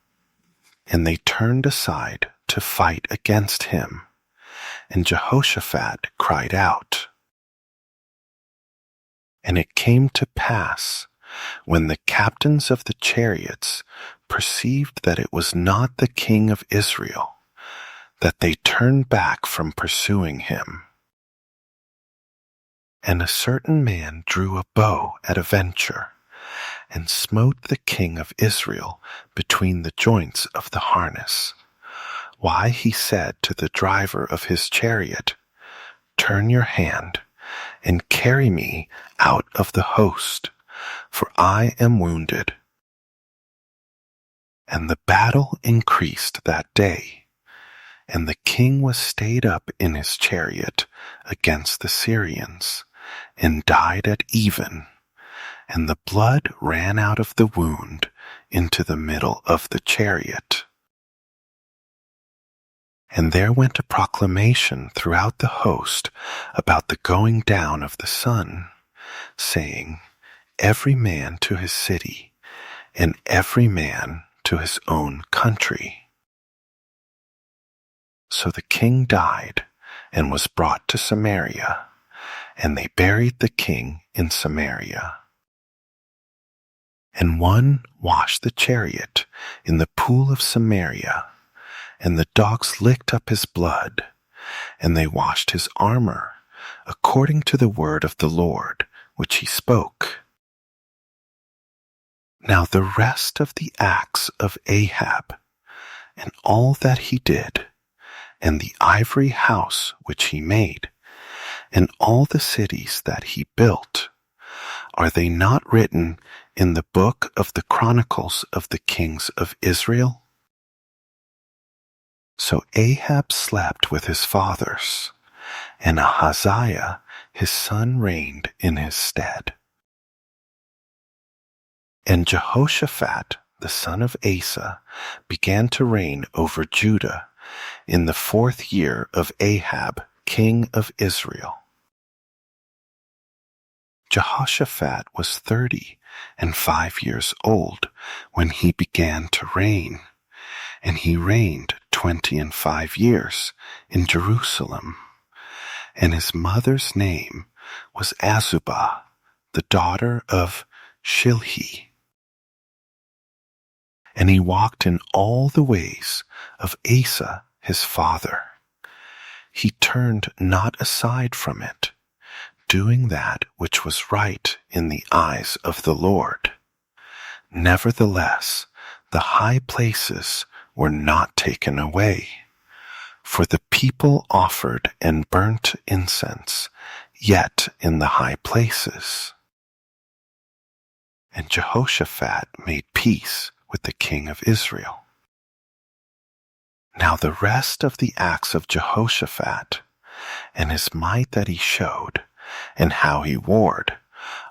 And they turned aside to fight against him. And Jehoshaphat cried out. And it came to pass, when the captains of the chariots perceived that it was not the king of Israel, that they turned back from pursuing him. And a certain man drew a bow at a venture, and smote the king of Israel between the joints of the harness. Why, he said to the driver of his chariot, Turn your hand, and carry me out of the host, for I am wounded. And the battle increased that day, and the king was stayed up in his chariot against the Syrians, and died at even, and the blood ran out of the wound into the middle of the chariot. And there went a proclamation throughout the host about the going down of the sun, saying, Every man to his city, and every man to his own country. So the king died, and was brought to Samaria, and they buried the king in Samaria. And one washed the chariot in the pool of Samaria, and the dogs licked up his blood, and they washed his armor, according to the word of the Lord, which he spoke. Now the rest of the acts of Ahab, and all that he did, and the ivory house which he made, and all the cities that he built, are they not written in the book of the Chronicles of the kings of Israel? So Ahab slept with his fathers, and Ahaziah his son reigned in his stead. And Jehoshaphat the son of Asa began to reign over Judah in the 4th year of Ahab king of Israel. Jehoshaphat was 35 years old when he began to reign, and he reigned 25 years in Jerusalem. And his mother's name was Azubah, the daughter of Shilhi. And he walked in all the ways of Asa his father. He turned not aside from it, doing that which was right in the eyes of the Lord. Nevertheless, the high places were not taken away, for the people offered and burnt incense yet in the high places. And Jehoshaphat made peace with the king of Israel. Now the rest of the acts of Jehoshaphat, and his might that he showed, and how he warred,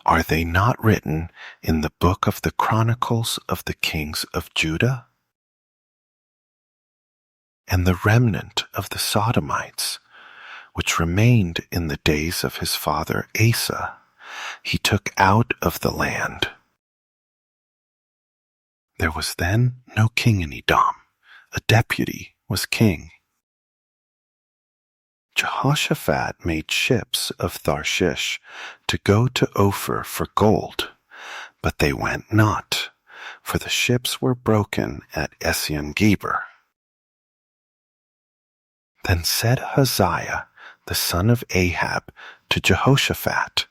are they not written in the book of the Chronicles of the kings of Judah? And the remnant of the Sodomites, which remained in the days of his father Asa, he took out of the land. There was then no king in Edom. A deputy was king. Jehoshaphat made ships of Tharshish to go to Ophir for gold, but they went not, for the ships were broken at Esion-Geber. Then said Hazael, the son of Ahab, to Jehoshaphat,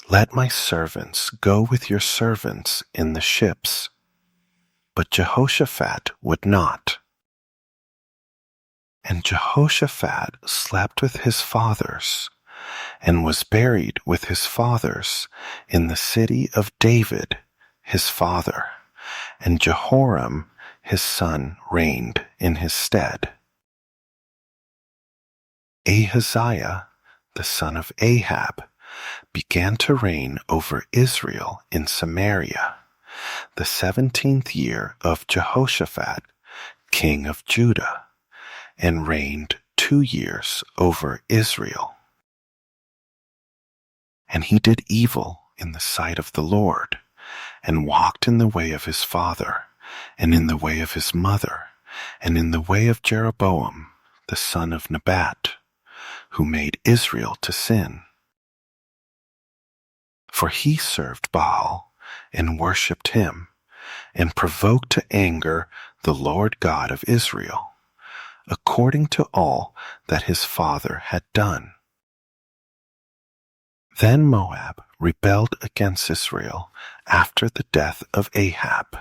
Let my servants go with your servants in the ships. But Jehoshaphat would not. And Jehoshaphat slept with his fathers, and was buried with his fathers in the city of David his father, and Jehoram his son reigned in his stead. Ahaziah, the son of Ahab, began to reign over Israel in Samaria, the 17th year of Jehoshaphat, king of Judah, and reigned 2 years over Israel. And he did evil in the sight of the Lord, and walked in the way of his father, and in the way of his mother, and in the way of Jeroboam, the son of Nebat, who made Israel to sin. For he served Baal, and worshipped him, and provoked to anger the Lord God of Israel, according to all that his father had done. Then Moab rebelled against Israel after the death of Ahab.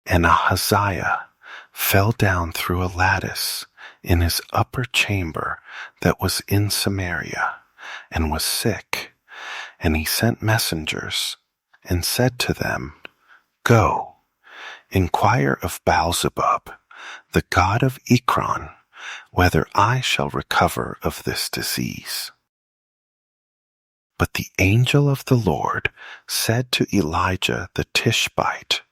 And Ahaziah fell down through a lattice in his upper chamber that was in Samaria, and was sick. And he sent messengers, and said to them, Go, inquire of Baalzebub, the god of Ekron, whether I shall recover of this disease. But the angel of the Lord said to Elijah the Tishbite,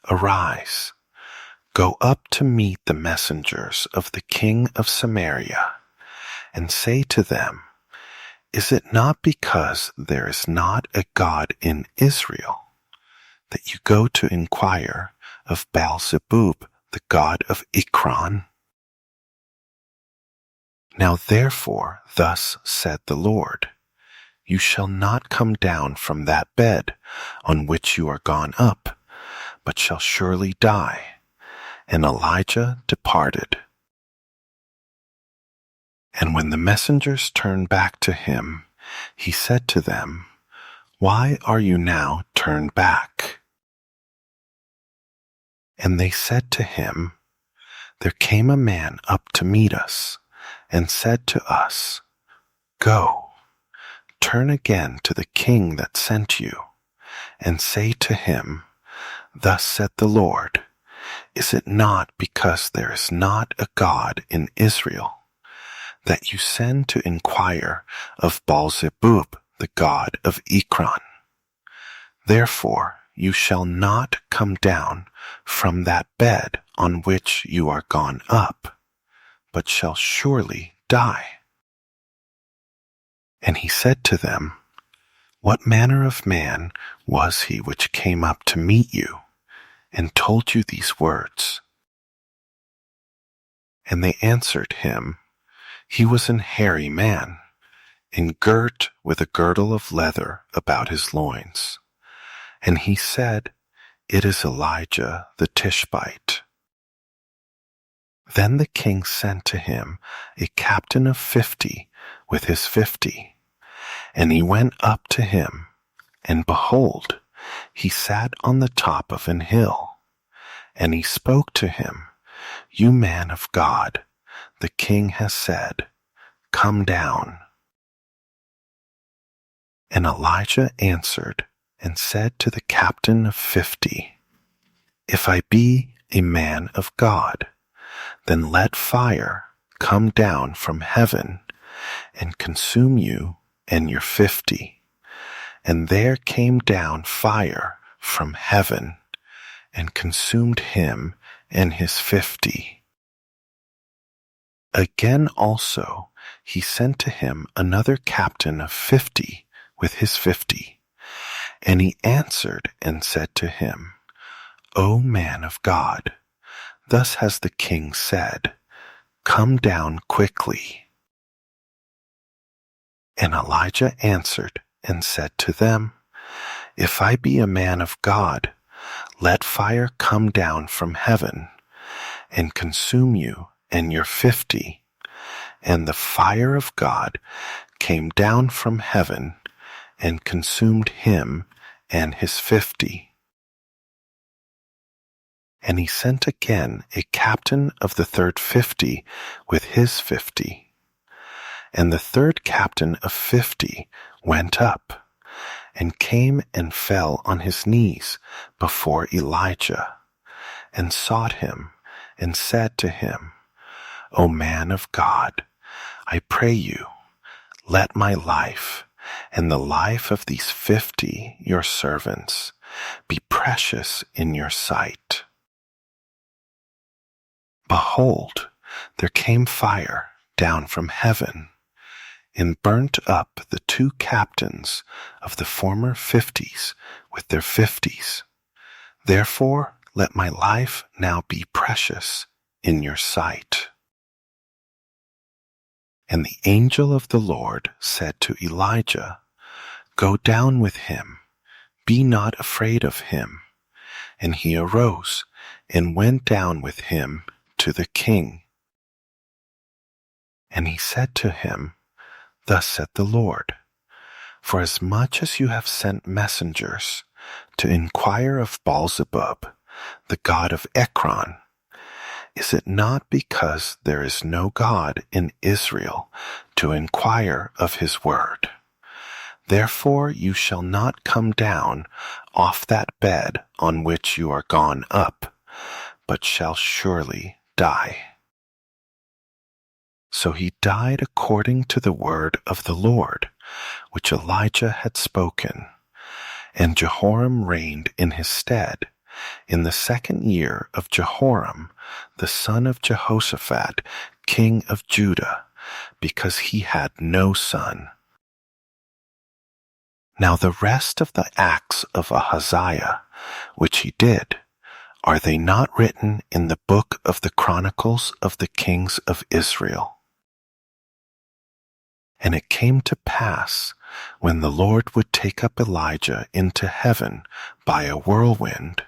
Arise, go up to meet the messengers of the king of Samaria, and say to them, Is it not because there is not a God in Israel that you go to inquire of Baalzebub, the god of Ekron? Now therefore thus said the Lord, You shall not come down from that bed on which you are gone up, but shall surely die. And Elijah departed. And when the messengers turned back to him, he said to them, Why are you now turned back? And they said to him, There came a man up to meet us, and said to us, Go, turn again to the king that sent you, and say to him, Thus said the Lord, Is it not because there is not a God in Israel that you send to inquire of Baalzebub, the god of Ekron? Therefore you shall not come down from that bed on which you are gone up, but shall surely die. And he said to them, What manner of man was he which came up to meet you, and told you these words? And they answered him, He was an hairy man, engirt with a girdle of leather about his loins. And he said, It is Elijah the Tishbite. Then the king sent to him a captain of 50 with his 50. And he went up to him, and behold, he sat on the top of an hill. And he spoke to him, You man of God, the king has said, Come down. And Elijah answered and said to the captain of 50, If I be a man of God, then let fire come down from heaven and consume you and your 50. And there came down fire from heaven and consumed him and his 50. Again also he sent to him another captain of 50 with his 50. And he answered and said to him, O man of God, thus has the king said, Come down quickly. And Elijah answered and said to them, If I be a man of God, let fire come down from heaven and consume you and your 50. And the fire of God came down from heaven and consumed him and his 50. And he sent again a captain of the third 50 with his 50. And the third captain of 50 went up and came and fell on his knees before Elijah and sought him and said to him, O man of God, I pray you, let my life and the life of these 50 your servants be precious in your sight. Behold, there came fire down from heaven and burnt up the 2 captains of the former 50s with their 50s. Therefore, let my life now be precious in your sight. And the angel of the Lord said to Elijah, Go down with him, be not afraid of him. And he arose and went down with him to the king. And he said to him, Thus said the Lord, For as much as you have sent messengers to inquire of Baalzebub, the god of Ekron, is it not because there is no God in Israel to inquire of his word? Therefore you shall not come down off that bed on which you are gone up, but shall surely die. So he died according to the word of the Lord, which Elijah had spoken. And Jehoram reigned in his stead in the 2nd year of Jehoram, the son of Jehoshaphat, king of Judah, because he had no son. Now the rest of the acts of Ahaziah, which he did, are they not written in the book of the Chronicles of the kings of Israel? And it came to pass, when the Lord would take up Elijah into heaven by a whirlwind,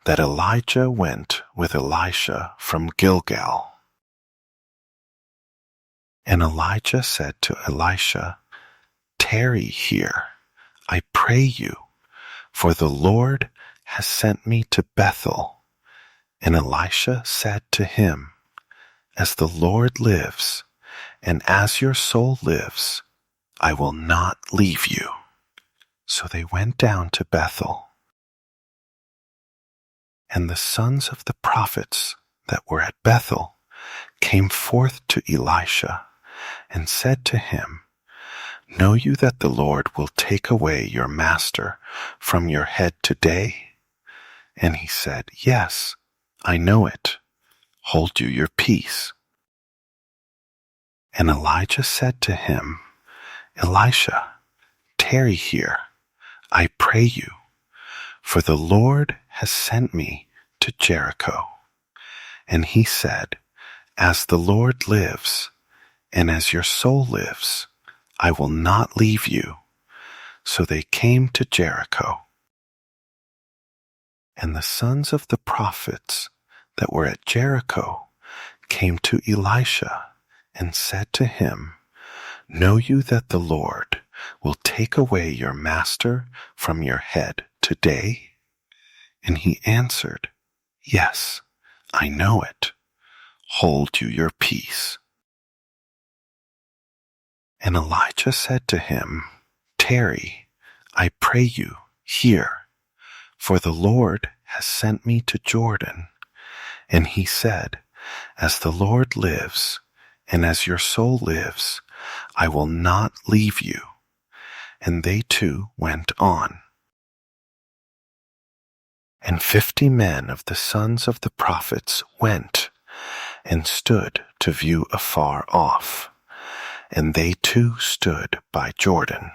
that Elijah went with Elisha from Gilgal. And Elijah said to Elisha, Tarry here, I pray you, for the Lord has sent me to Bethel. And Elisha said to him, As the Lord lives, and as your soul lives, I will not leave you. So they went down to Bethel. And the sons of the prophets that were at Bethel came forth to Elisha and said to him, Know you that the Lord will take away your master from your head today? And he said, Yes, I know it. Hold you your peace. And Elijah said to him, Elisha, tarry here, I pray you, for the Lord has sent me to Jericho. And he said, As the Lord lives, and as your soul lives, I will not leave you. So they came to Jericho. And the sons of the prophets that were at Jericho came to Elisha and said to him, Know you that the Lord will take away your master from your head today? And he answered, Yes, I know it. Hold you your peace. And Elijah said to him, Tarry, I pray you, here, for the Lord has sent me to Jordan. And he said, As the Lord lives, and as your soul lives, I will not leave you. And they two went on. And 50 men of the sons of the prophets went and stood to view afar off, and they too stood by Jordan.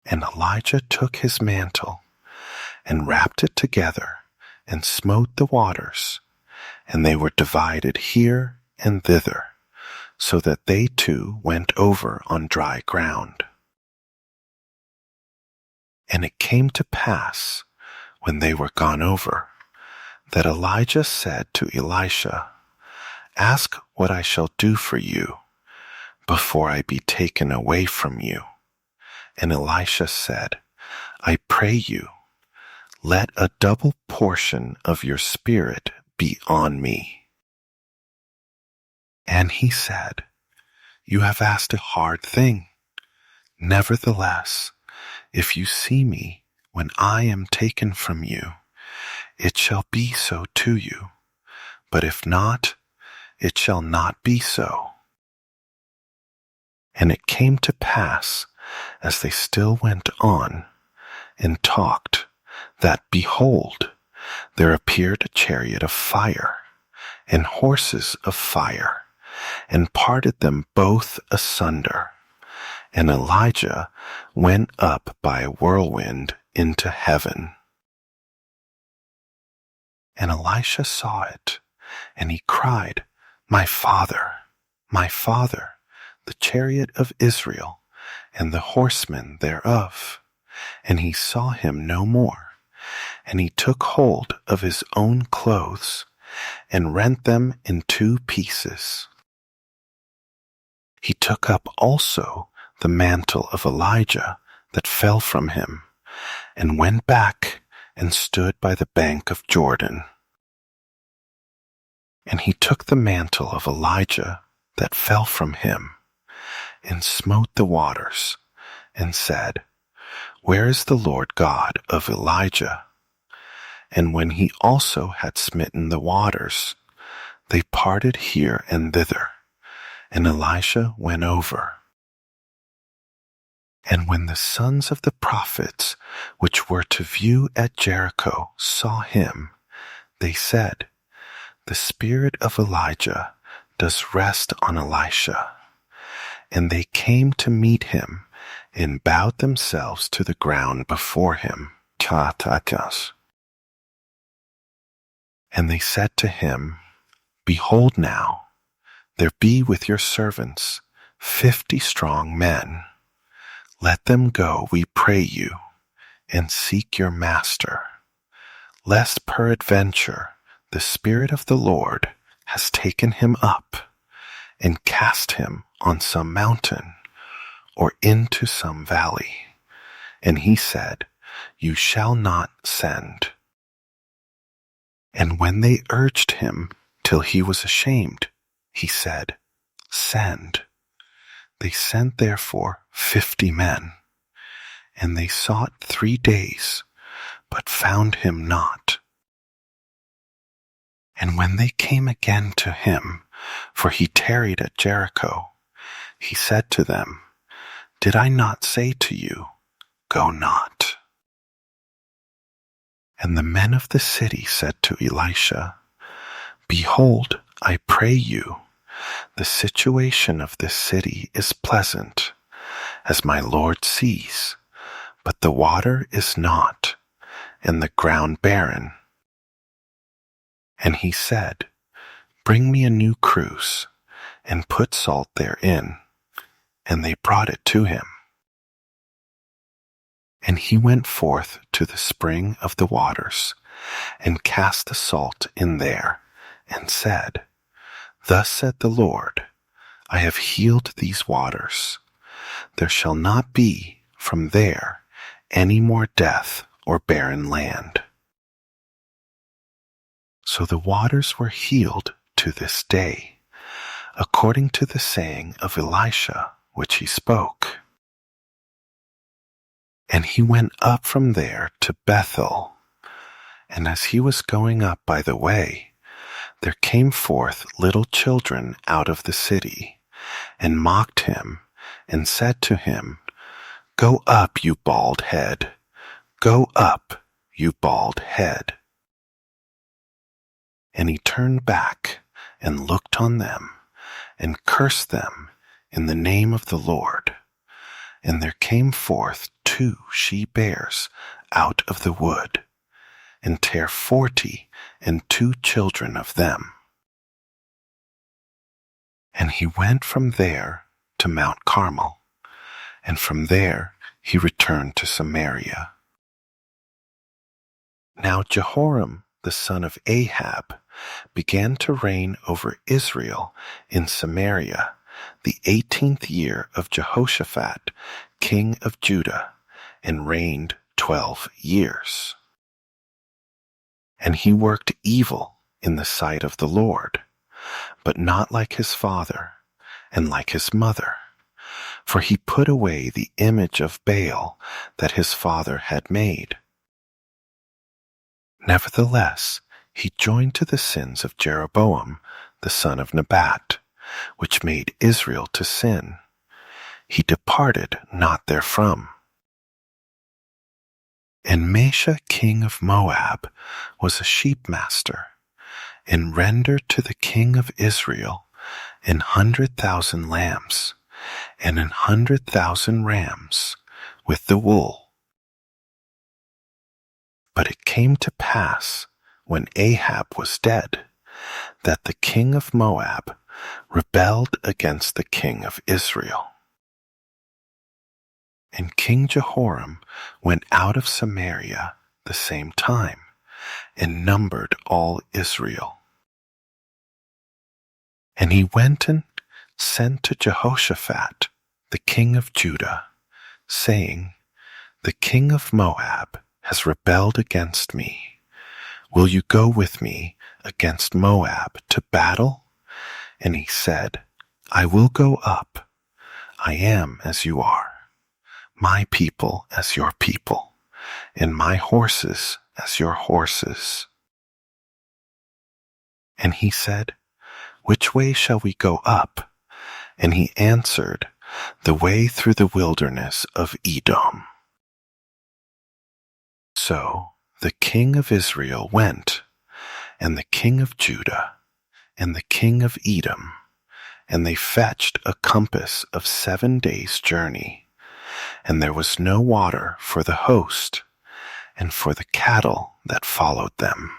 And Elijah took his mantle and wrapped it together and smote the waters, and they were divided here and thither, so that they too went over on dry ground. And it came to pass, when they were gone over, that Elijah said to Elisha, Ask what I shall do for you before I be taken away from you. And Elisha said, I pray you, let a double portion of your spirit be on me. And he said, You have asked a hard thing. Nevertheless, if you see me when I am taken from you, it shall be so to you. But if not, it shall not be so. And it came to pass, as they still went on and talked, that, behold, there appeared a chariot of fire, and horses of fire, and parted them both asunder. And Elijah went up by a whirlwind into heaven. And Elisha saw it, and he cried, my father, the chariot of Israel, and the horsemen thereof. And he saw him no more. And he took hold of his own clothes, and rent them in 2 pieces. He took up also the mantle of Elijah that fell from him, and went back and stood by the bank of Jordan. And he took the mantle of Elijah that fell from him, and smote the waters, and said, Where is the Lord God of Elijah? And when he also had smitten the waters, they parted here and thither, and Elisha went over. And when the sons of the prophets, which were to view at Jericho, saw him, they said, The spirit of Elijah does rest on Elisha. And they came to meet him, and bowed themselves to the ground before him. And they said to him, Behold now, there be with your servants 50 strong men. Let them go, we pray you, and seek your master, lest peradventure the Spirit of the Lord has taken him up, and cast him on some mountain, or into some valley. And he said, You shall not send. And when they urged him till he was ashamed, he said, Send. They sent therefore 50 men, and they sought 3 days, but found him not. And when they came again to him, for he tarried at Jericho, he said to them, Did I not say to you, Go not? And the men of the city said to Elisha, Behold, I pray you, the situation of this city is pleasant, as my Lord sees, but the water is not, and the ground barren. And he said, Bring me a new cruse, and put salt therein. And they brought it to him. And he went forth to the spring of the waters, and cast the salt in there, and said, Thus said the Lord, I have healed these waters. There shall not be from there any more death or barren land. So the waters were healed to this day, according to the saying of Elisha which he spoke. And he went up from there to Bethel, and as he was going up by the way, there came forth little children out of the city, and mocked him, and said to him, Go up, you bald head. Go up, you bald head. And he turned back and looked on them, and cursed them in the name of the Lord. And there came forth 2 she-bears out of the wood, and tare 42 children of them. And he went from there to Mount Carmel, and from there he returned to Samaria. Now Jehoram the son of Ahab began to reign over Israel in Samaria the 18th year of Jehoshaphat, king of Judah, and reigned 12 years. And he worked evil in the sight of the Lord, but not like his father and like his mother, for he put away the image of Baal that his father had made. Nevertheless, he joined to the sins of Jeroboam, the son of Nebat, which made Israel to sin. He departed not therefrom. And Mesha king of Moab was a sheepmaster, and rendered to the king of Israel 100,000 lambs, and 100,000 rams, with the wool. But it came to pass, when Ahab was dead, that the king of Moab rebelled against the king of Israel. And King Jehoram went out of Samaria the same time, and numbered all Israel. And he went and sent to Jehoshaphat, the king of Judah, saying, The king of Moab has rebelled against me. Will you go with me against Moab to battle? And he said, I will go up. I am as you are, my people as your people, and my horses as your horses. And he said, Which way shall we go up? And he answered, The way through the wilderness of Edom. So the king of Israel went, and the king of Judah, and the king of Edom, and they fetched a compass of 7 days' journey, and there was no water for the host, and for the cattle that followed them.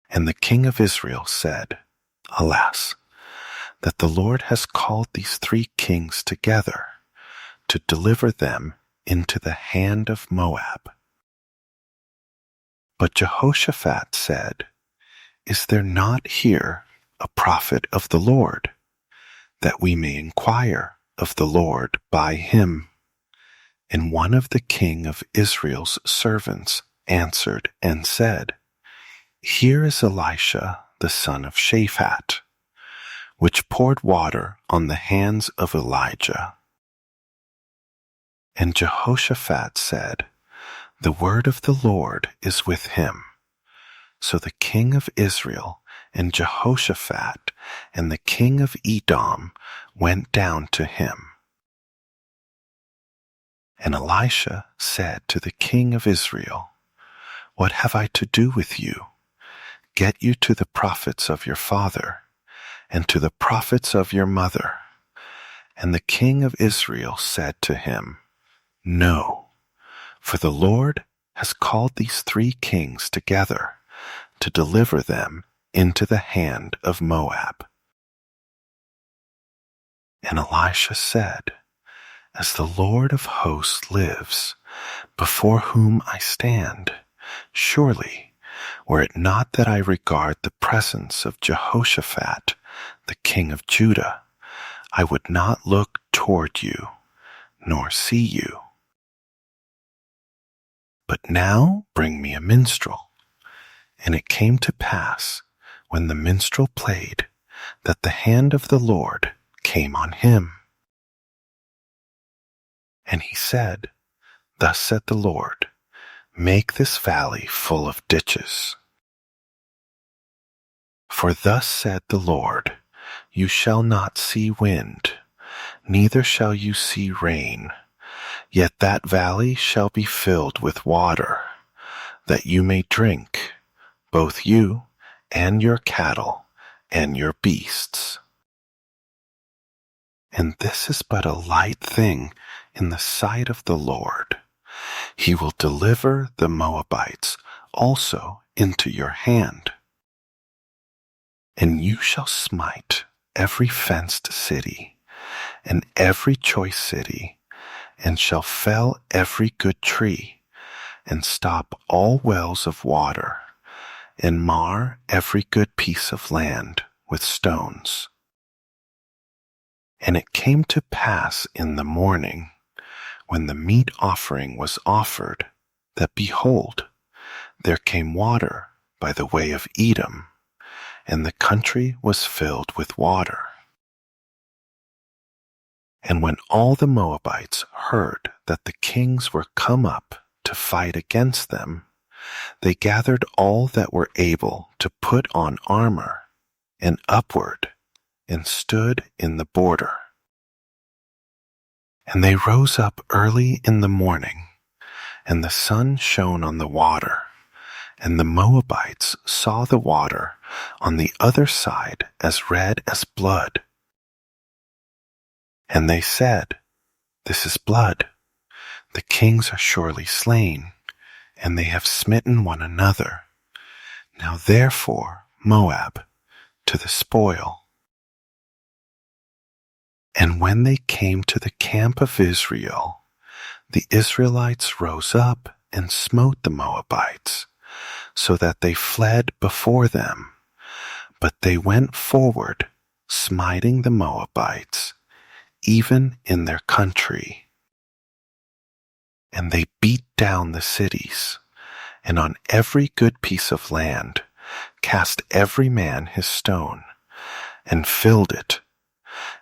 And the king of Israel said, Alas, that the Lord has called these 3 kings together, to deliver them into the hand of Moab. But Jehoshaphat said, Is there not here a prophet of the Lord, that we may inquire of the Lord by him? And one of the king of Israel's servants answered and said, Here is Elisha the son of Shaphat, which poured water on the hands of Elijah. And Jehoshaphat said, The word of the Lord is with him. So the king of Israel and Jehoshaphat and the king of Edom went down to him. And Elisha said to the king of Israel, What have I to do with you? Get you to the prophets of your father, and to the prophets of your mother. And the king of Israel said to him, No, for the Lord has called these 3 kings together to deliver them into the hand of Moab. And Elisha said, as the Lord of hosts lives, before whom I stand, surely, were it not that I regard the presence of Jehoshaphat, the king of Judah, I would not look toward you, nor see you. But now bring me a minstrel. And it came to pass, when the minstrel played, that the hand of the Lord came on him. And he said, Thus said the Lord, make this valley full of ditches. For thus said the Lord, you shall not see wind, neither shall you see rain, yet that valley shall be filled with water, that you may drink, both you and your cattle and your beasts. And this is but a light thing in the sight of the Lord. He will deliver the Moabites also into your hand. And you shall smite every fenced city, and every choice city, and shall fell every good tree, and stop all wells of water, and mar every good piece of land with stones. And it came to pass in the morning, when the meat offering was offered, that behold, there came water by the way of Edom, and the country was filled with water. And when all the Moabites heard that the kings were come up to fight against them, they gathered all that were able to put on armor, and upward, and stood in the border. And they rose up early in the morning, and the sun shone on the water, and the Moabites saw the water on the other side as red as blood. And they said, This is blood. The kings are surely slain, and they have smitten one another. Now therefore, Moab, to the spoil. And when they came to the camp of Israel, the Israelites rose up and smote the Moabites, so that they fled before them. But they went forward, smiting the Moabites, even in their country. And they beat down the cities, and on every good piece of land cast every man his stone, and filled it.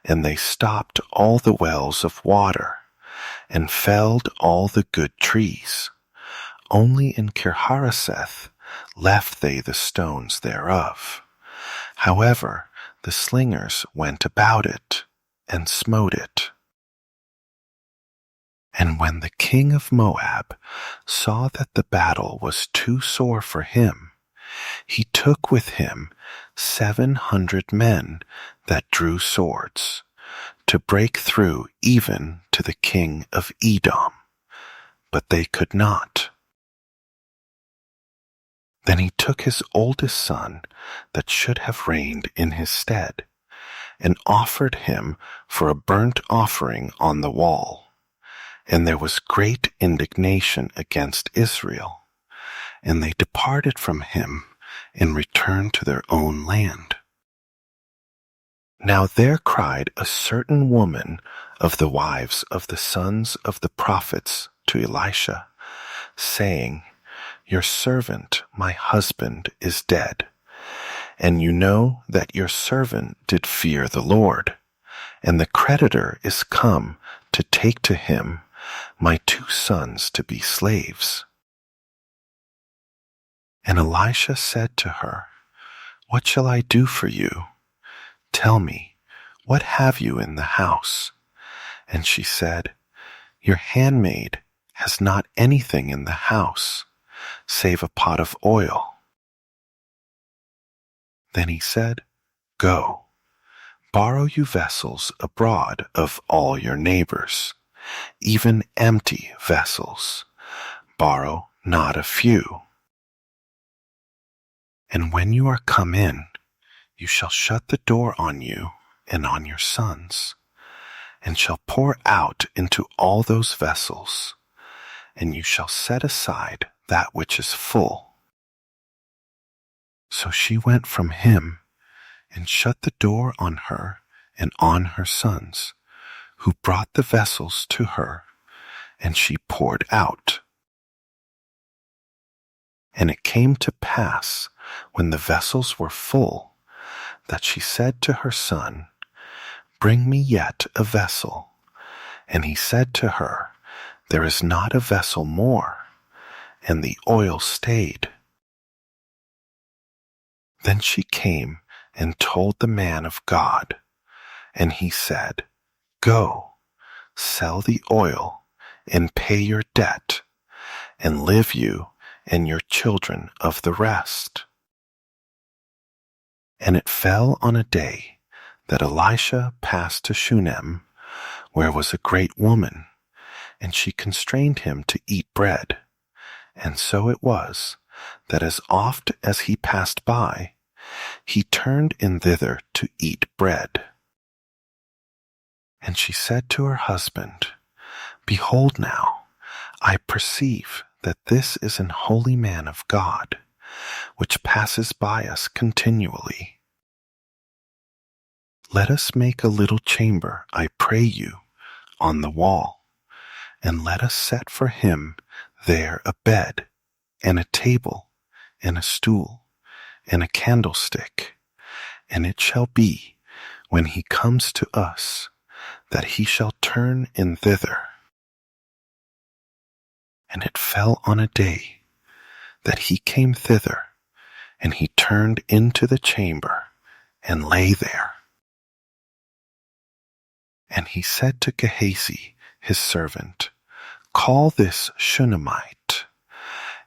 And they stopped all the wells of water, and felled all the good trees. Only in Kirharaseth left they the stones thereof. However, the slingers went about it, and smote it. And when the king of Moab saw that the battle was too sore for him, he took with him 700 men that drew swords, to break through even to the king of Edom, but they could not. Then he took his oldest son that should have reigned in his stead, and offered him for a burnt offering on the wall. And there was great indignation against Israel, and they departed from him and returned to their own land. Now there cried a certain woman of the wives of the sons of the prophets to Elisha, saying, Your servant, my husband, is dead, and you know that your servant did fear the Lord, and the creditor is come to take to him my 2 sons to be slaves. And Elisha said to her, What shall I do for you? Tell me, what have you in the house? And she said, Your handmaid has not anything in the house, save a pot of oil. Then he said, Go, borrow you vessels abroad of all your neighbors, even empty vessels. Borrow not a few. And when you are come in, you shall shut the door on you and on your sons, and shall pour out into all those vessels, and you shall set aside that which is full." So she went from him and shut the door on her and on her sons, who brought the vessels to her, and she poured out. And it came to pass, when the vessels were full, that she said to her son, "Bring me yet a vessel." And he said to her, "There is not a vessel more." And the oil stayed. Then she came and told the man of God, and he said, "Go, sell the oil, and pay your debt, and live you and your children of the rest." And it fell on a day that Elisha passed to Shunem, where was a great woman, and she constrained him to eat bread. And so it was, that as oft as he passed by, he turned in thither to eat bread. And she said to her husband, "Behold now, I perceive that this is an holy man of God, which passes by us continually. Let us make a little chamber, I pray you, on the wall, and let us set for him there a bed, and a table, and a stool, and a candlestick. And it shall be, when he comes to us, that he shall turn in thither." And it fell on a day that he came thither, and he turned into the chamber, and lay there. And he said to Gehazi, his servant, "Call this Shunammite."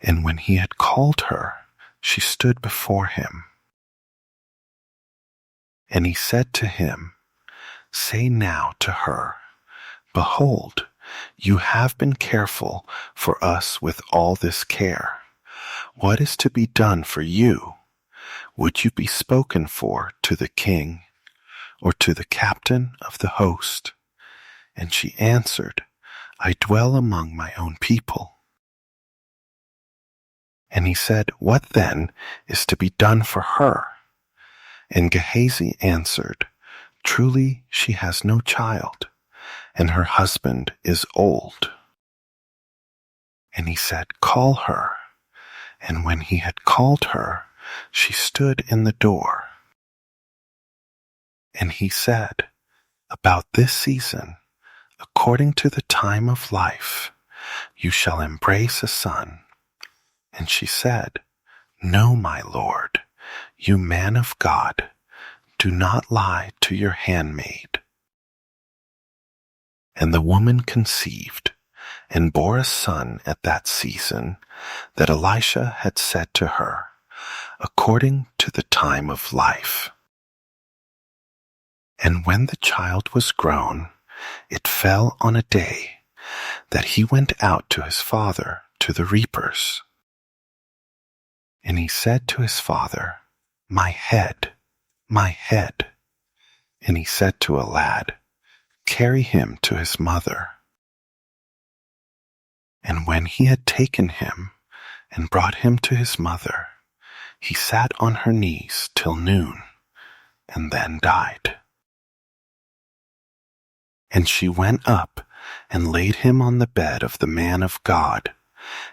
And when he had called her, she stood before him. And he said to him, "Say now to her, Behold, you have been careful for us with all this care. What is to be done for you? Would you be spoken for to the king, or to the captain of the host?" And she answered, "I dwell among my own people." And he said, "What then is to be done for her?" And Gehazi answered, "Truly she has no child, and her husband is old." And he said, "Call her." And when he had called her, she stood in the door. And he said, "About this season, according to the time of life, you shall embrace a son." And she said, "No, my lord, you man of God, do not lie to your handmaid." And the woman conceived, and bore a son at that season that Elisha had said to her, according to the time of life. And when the child was grown, it fell on a day that he went out to his father to the reapers. And he said to his father, "My head, my head." And he said to a lad, "Carry him to his mother." And when he had taken him and brought him to his mother, he sat on her knees till noon, and then died. And she went up and laid him on the bed of the man of God,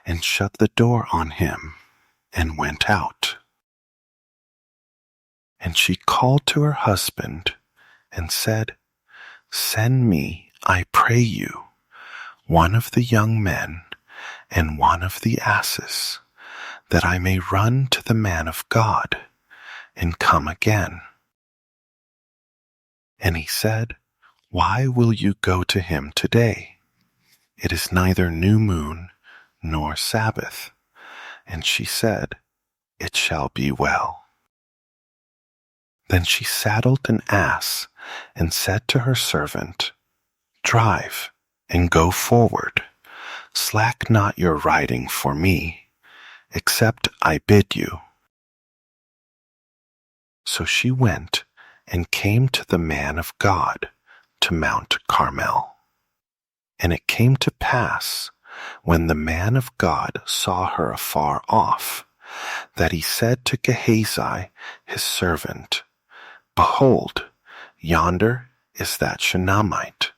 and shut the door on him, and went out. And she called to her husband, and said, "Send me, I pray you, one of the young men, and one of the asses, that I may run to the man of God, and come again." And he said, "Why will you go to him today? It is neither new moon nor Sabbath." And she said, "It shall be well." Then she saddled an ass, and said to her servant, "Drive, and go forward. Slack not your riding for me, except I bid you." So she went and came to the man of God, to Mount Carmel. And it came to pass, when the man of God saw her afar off, that he said to Gehazi his servant, Behold, yonder is that Shunammite.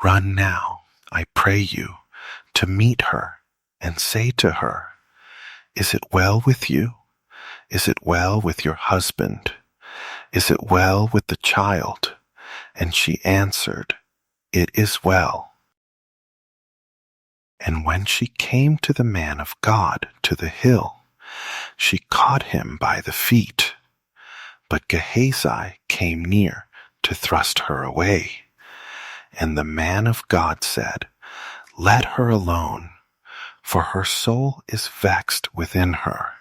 Run now, I pray you, to meet her, and say to her, Is it well with you? Is it well with your husband? Is it well with the child? And she answered, It is well. And when she came to the man of God to the hill, she caught him by the feet. But Gehazi came near to thrust her away. And the man of God said, Let her alone, for her soul is vexed within her,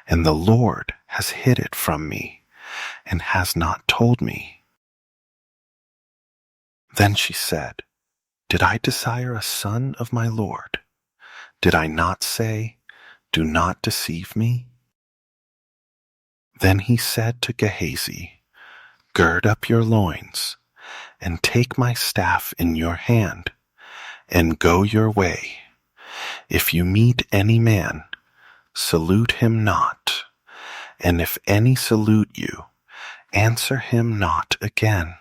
and the Lord has hid it from me, and has not told me. Then she said, Did I desire a son of my Lord? Did I not say, Do not deceive me? Then he said to Gehazi, Gird up your loins, and take my staff in your hand, and go your way. If you meet any man, salute him not, and if any salute you, answer him not again,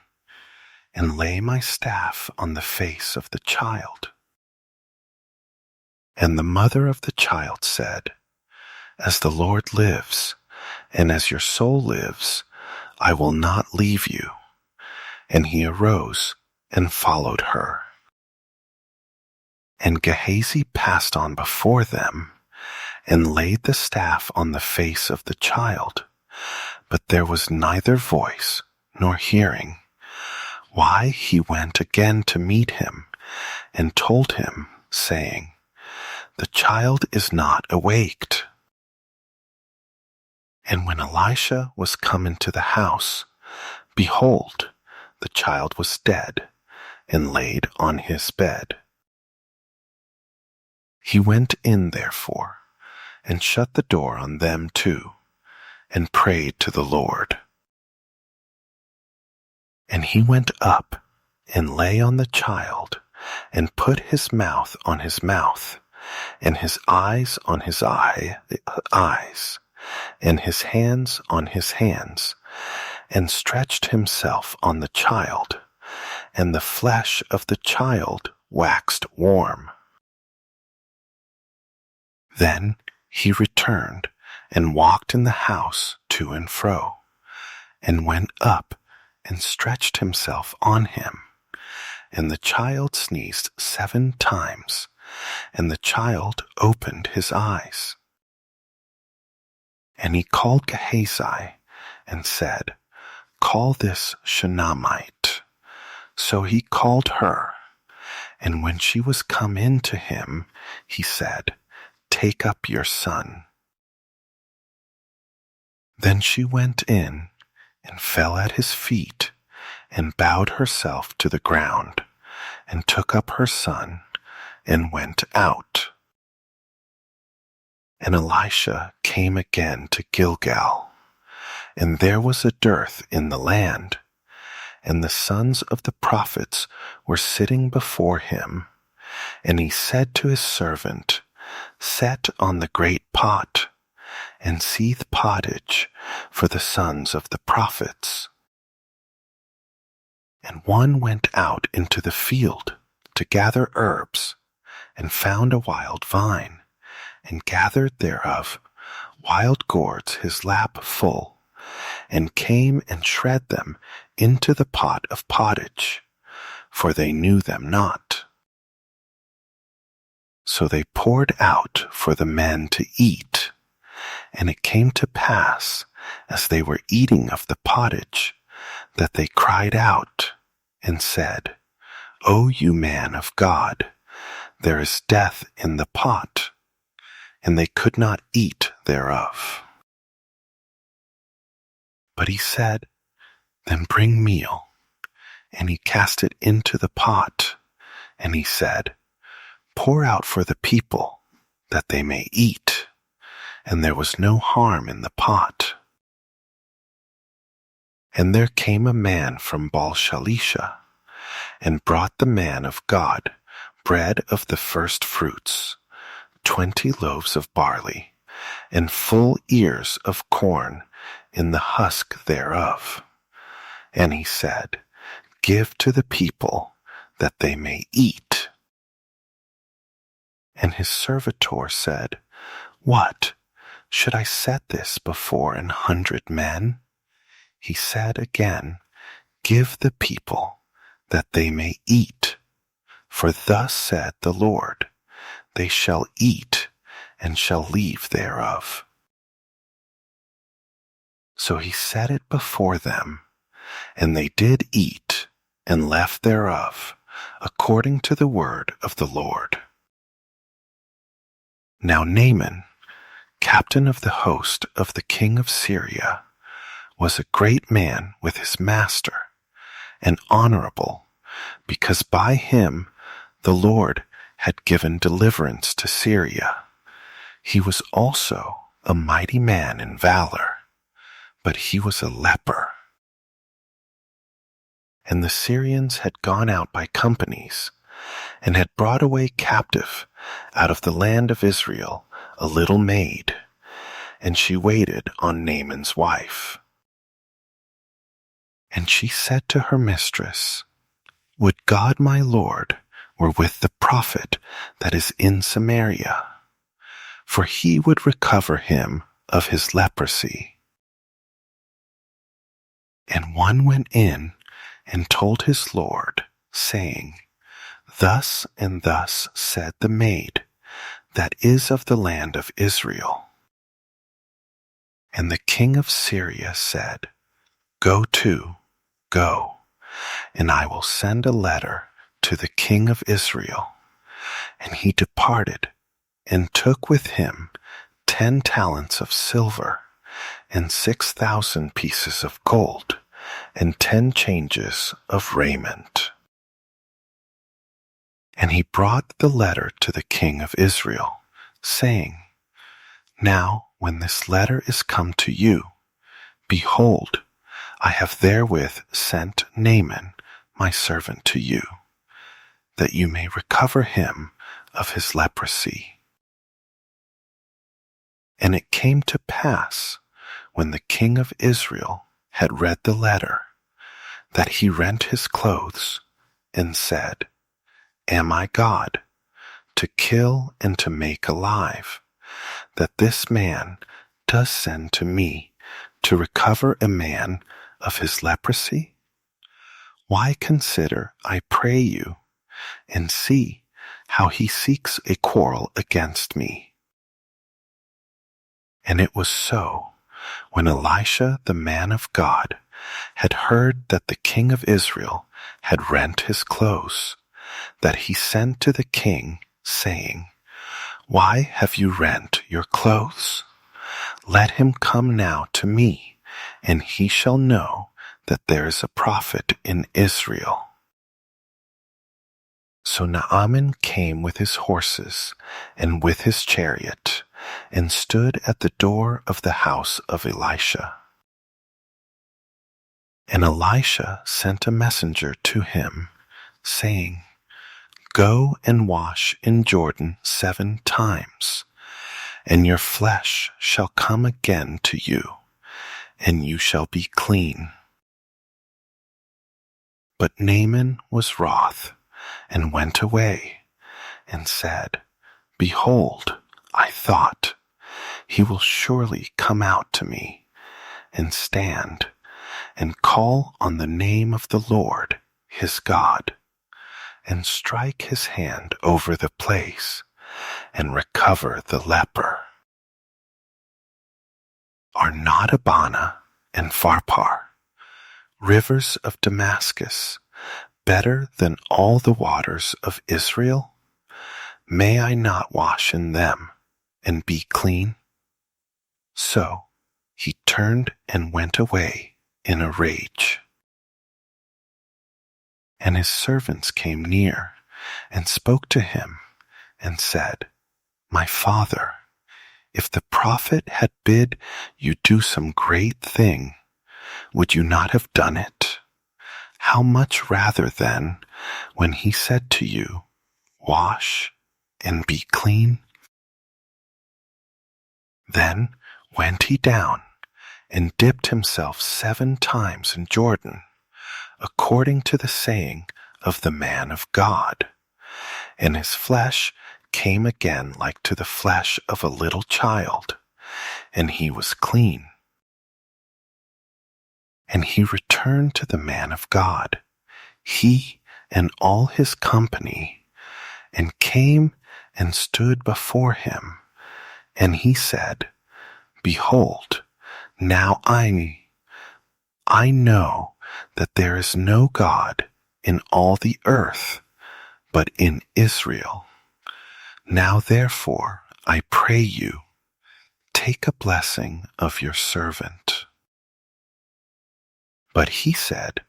and lay my staff on the face of the child. And the mother of the child said, As the Lord lives, and as your soul lives, I will not leave you. And he arose and followed her. And Gehazi passed on before them, and laid the staff on the face of the child, but there was neither voice nor hearing. Why, he went again to meet him, and told him, saying, The child is not awaked. And when Elisha was come into the house, behold, the child was dead, and laid on his bed. He went in therefore, and shut the door on them too, and prayed to the Lord. And he went up, and lay on the child, and put his mouth on his mouth, and his eyes on his eyes, and his hands on his hands, and stretched himself on the child, and the flesh of the child waxed warm. Then he returned, and walked in the house to and fro, and went up, and stretched himself on him. And the child sneezed 7 times, and the child opened his eyes. And he called Gehazi, and said, Call this Shunammite. So he called her, and when she was come in to him, he said, Take up your son. Then she went in, and fell at his feet, and bowed herself to the ground, and took up her son, and went out. And Elisha came again to Gilgal, and there was a dearth in the land, and the sons of the prophets were sitting before him. And he said to his servant, Set on the great pot, and seethe pottage for the sons of the prophets. And one went out into the field to gather herbs, and found a wild vine, and gathered thereof wild gourds his lap full, and came and shred them into the pot of pottage, for they knew them not. So they poured out for the men to eat. And it came to pass, as they were eating of the pottage, that they cried out, and said, O you man of God, there is death in the pot. And they could not eat thereof. But he said, Then bring meal. And he cast it into the pot. And he said, Pour out for the people, that they may eat. And there was no harm in the pot. And there came a man from Baal-shalisha, and brought the man of God bread of the first fruits, 20 loaves of barley, and full ears of corn in the husk thereof. And he said, Give to the people, that they may eat. And his servitor said, What? Should I set this before 100 men? He said again, Give the people, that they may eat. For thus said the Lord, They shall eat, and shall leave thereof. So he set it before them, and they did eat, and left thereof, according to the word of the Lord. Now Naaman, captain of the host of the king of Syria, was a great man with his master, and honorable, because by him the Lord had given deliverance to Syria. He was also a mighty man in valor, but he was a leper. And the Syrians had gone out by companies, and had brought away captive out of the land of Israel a little maid, and she waited on Naaman's wife. And she said to her mistress, Would God my Lord were with the prophet that is in Samaria, for he would recover him of his leprosy. And one went in and told his lord, saying, Thus and thus said the maid that is of the land of Israel. And the king of Syria said, Go, and I will send a letter to the king of Israel. And he departed, and took with him 10 talents of silver, and 6,000 pieces of gold, and 10 changes of raiment. And he brought the letter to the king of Israel, saying, Now when this letter is come to you, behold, I have therewith sent Naaman my servant to you, that you may recover him of his leprosy. And it came to pass, when the king of Israel had read the letter, that he rent his clothes, and said, Am I God, to kill and to make alive, that this man does send to me to recover a man of his leprosy? Why consider, I pray you, and see how he seeks a quarrel against me. And it was so, when Elisha the man of God had heard that the king of Israel had rent his clothes, that he sent to the king, saying, Why have you rent your clothes? Let him come now to me, and he shall know that there is a prophet in Israel. So Naaman came with his horses and with his chariot, and stood at the door of the house of Elisha. And Elisha sent a messenger to him, saying, Go and wash in Jordan 7 times, and your flesh shall come again to you, and you shall be clean. But Naaman was wroth, and went away, and said, Behold, I thought, he will surely come out to me, and stand, and call on the name of the Lord his God, and strike his hand over the place, and recover the leper. Are not Abana and Pharpar, rivers of Damascus, better than all the waters of Israel? May I not wash in them, and be clean? So he turned and went away in a rage. And his servants came near, and spoke to him, and said, My father, if the prophet had bid you do some great thing, would you not have done it? How much rather then, when he said to you, wash and be clean? Then went he down and dipped himself 7 times in Jordan, according to the saying of the man of God. And his flesh came again like to the flesh of a little child, and he was clean. And he returned to the man of God, he and all his company, and came and stood before him. And he said, behold, now I know that there is no God in all the earth, but in Israel. Now therefore, I pray you, take a blessing of your servant. But he said,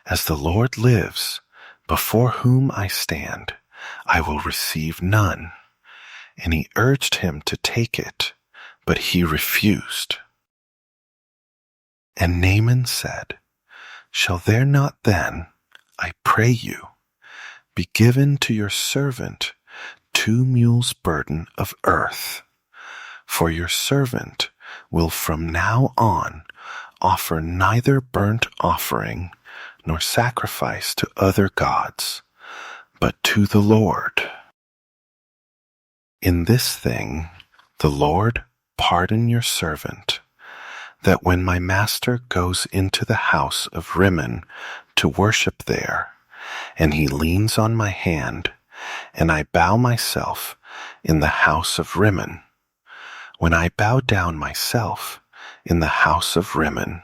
as the Lord lives, before whom I stand, I will receive none. And he urged him to take it, but he refused. And Naaman said, shall there not then, I pray you, be given to your servant 2 mules' burden of earth? For your servant will from now on offer neither burnt offering nor sacrifice to other gods, but to the Lord. In this thing, the Lord pardon your servant, that when my master goes into the house of Rimmon to worship there, and he leans on my hand, and I bow myself in the house of Rimmon, when I bow down myself in the house of Rimmon,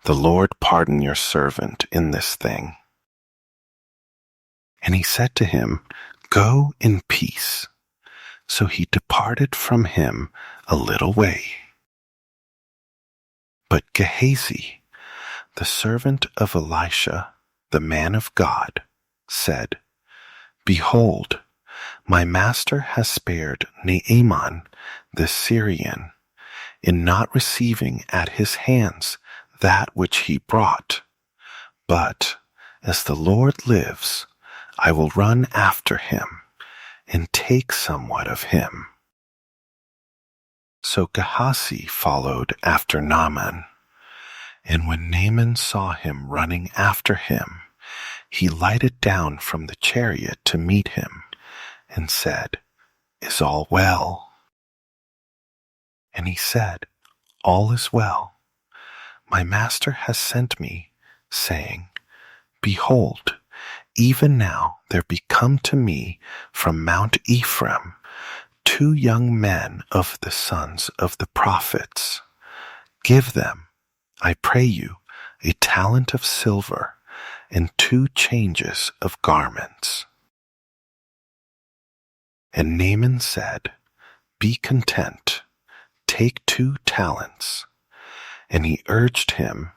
the Lord pardon your servant in this thing. And he said to him, go in peace. So he departed from him a little way. But Gehazi, the servant of Elisha, the man of God, said, behold, my master has spared Naaman the Syrian in not receiving at his hands that which he brought. But as the Lord lives, I will run after him and take somewhat of him. So Gehazi followed after Naaman, and when Naaman saw him running after him, he lighted down from the chariot to meet him, and said, is all well? And he said, all is well. My master has sent me, saying, behold, even now there be come to me from Mount Ephraim 2 young men of the sons of the prophets. Give them, I pray you, a talent of silver and 2 changes of garments. And Naaman said, be content, take 2 talents. And he urged him,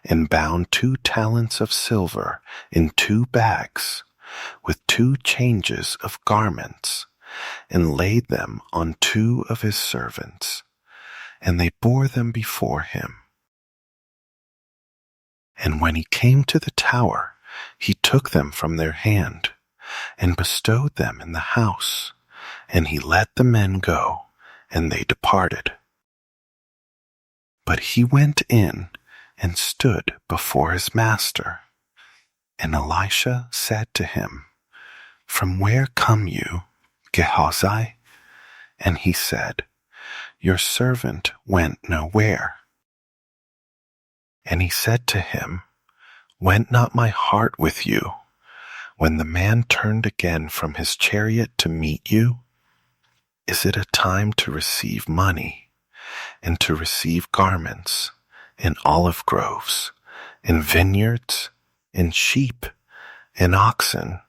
and bound 2 talents of silver in 2 bags, with 2 changes of garments, and laid them on 2 of his servants, and they bore them before him. And when he came to the tower, he took them from their hand, and bestowed them in the house, and he let the men go, and they departed. But he went in and stood before his master. And Elisha said to him, from where come you, Gehazi? And he said, your servant went nowhere. And he said to him, went not my heart with you, when the man turned again from his chariot to meet you? Is it a time to receive money, and to receive garments, in olive groves, in vineyards, in sheep, in oxen,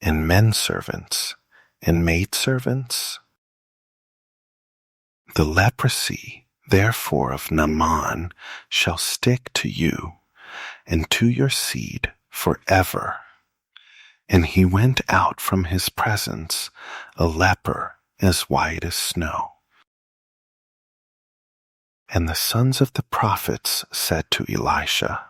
in men servants, in maidservants? The leprosy, therefore, of Naaman shall stick to you, and to your seed forever. And he went out from his presence, a leper as white as snow. And the sons of the prophets said to Elisha,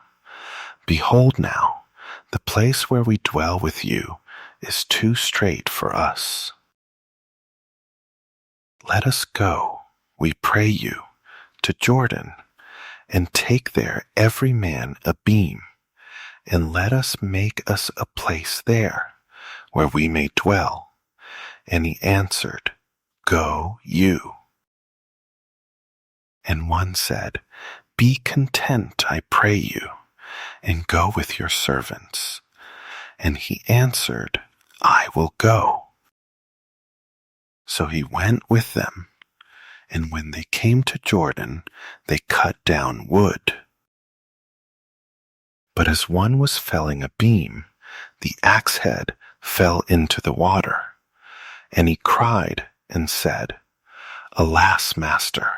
Behold now, the place where we dwell with you is too strait for us. Let us go, we pray you, to Jordan, and take there every man a beam, and let us make us a place there, where we may dwell. And he answered, Go you. And one said, Be content, I pray you, and go with your servants. And he answered, I will go. So he went with them, and when they came to Jordan, they cut down wood. But as one was felling a beam, the axe head fell into the water, and he cried and said, Alas, master,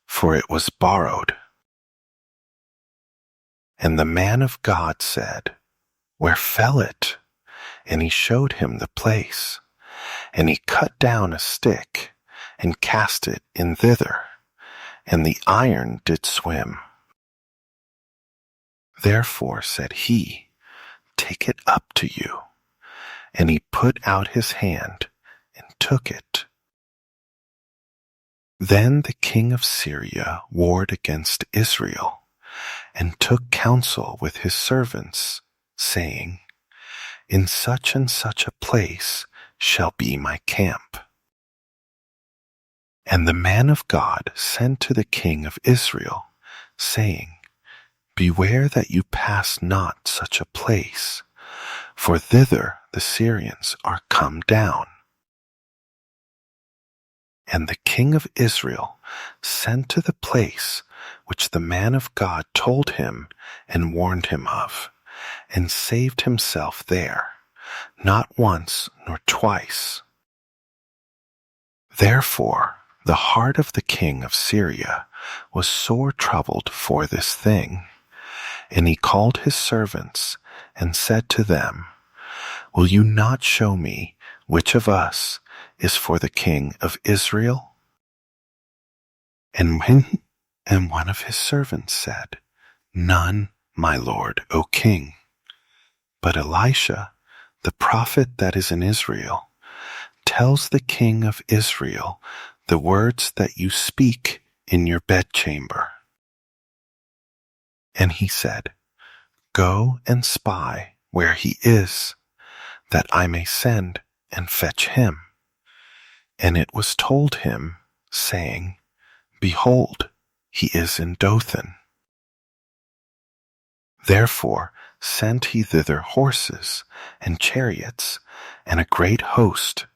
for it was borrowed. And the man of God said, Where fell it? And he showed him the place. And he cut down a stick, and cast it in thither, and the iron did swim. Therefore said he, Take it up to you. And he put out his hand, and took it. Then the king of Syria warred against Israel, and took counsel with his servants, saying, In such and such a place shall be my camp. And the man of God sent to the king of Israel, saying, Beware that you pass not such a place, for thither the Syrians are come down. And the king of Israel sent to the place which the man of God told him and warned him of, and saved himself there, not once nor twice. Therefore the heart of the king of Syria was sore troubled for this thing, and he called his servants and said to them, Will you not show me which of us is for the king of Israel? And one of his servants said, None, my lord, O king. But Elisha, the prophet that is in Israel, tells the king of Israel the words that you speak in your bedchamber. And he said, Go and spy where he is, that I may send and fetch him. And it was told him, saying, Behold, he is in Dothan. Therefore sent he thither horses and chariots and a great host,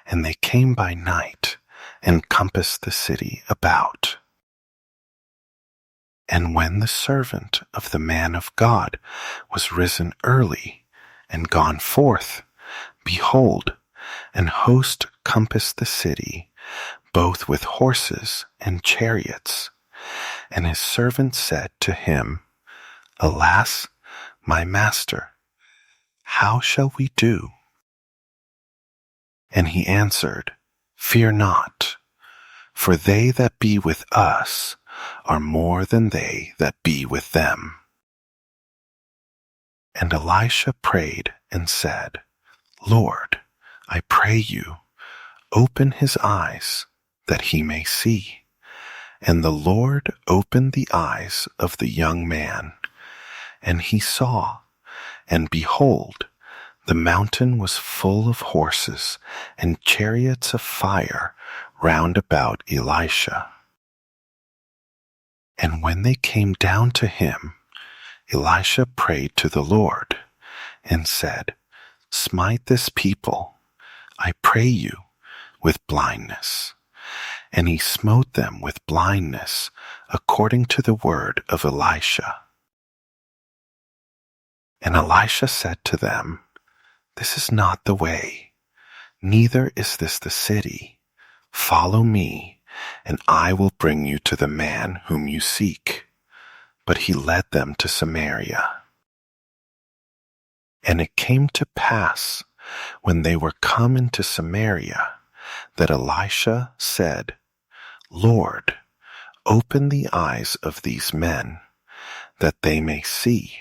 and they came by night and compassed the city about. And when the servant of the man of God was risen early and gone forth, behold, an host compassed the city, both with horses and chariots. And his servant said to him, Alas, my master, how shall we do? And he answered, Fear not, for they that be with us are more than they that be with them. And Elisha prayed and said, Lord, I pray you, open his eyes, that he may see. And the Lord opened the eyes of the young man, and he saw, and behold, the mountain was full of horses and chariots of fire round about Elisha. And when they came down to him, Elisha prayed to the Lord, and said, Smite this people, I pray you, with blindness. And he smote them with blindness, according to the word of Elisha. And Elisha said to them, This is not the way, neither is this the city. Follow me, and I will bring you to the man whom you seek. But he led them to Samaria. And it came to pass, when they were come into Samaria, that Elisha said, Lord, Open the eyes of these men, that they may see.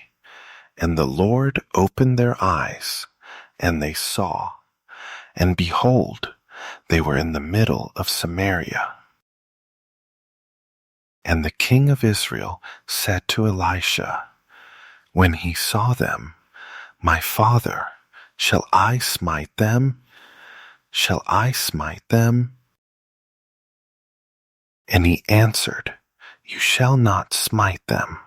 And the Lord opened their eyes, and they saw. And behold, they were in the middle of Samaria. And the king of Israel said to Elisha, when he saw them, my father, shall I smite them? Shall I smite them? And he answered, you shall not smite them.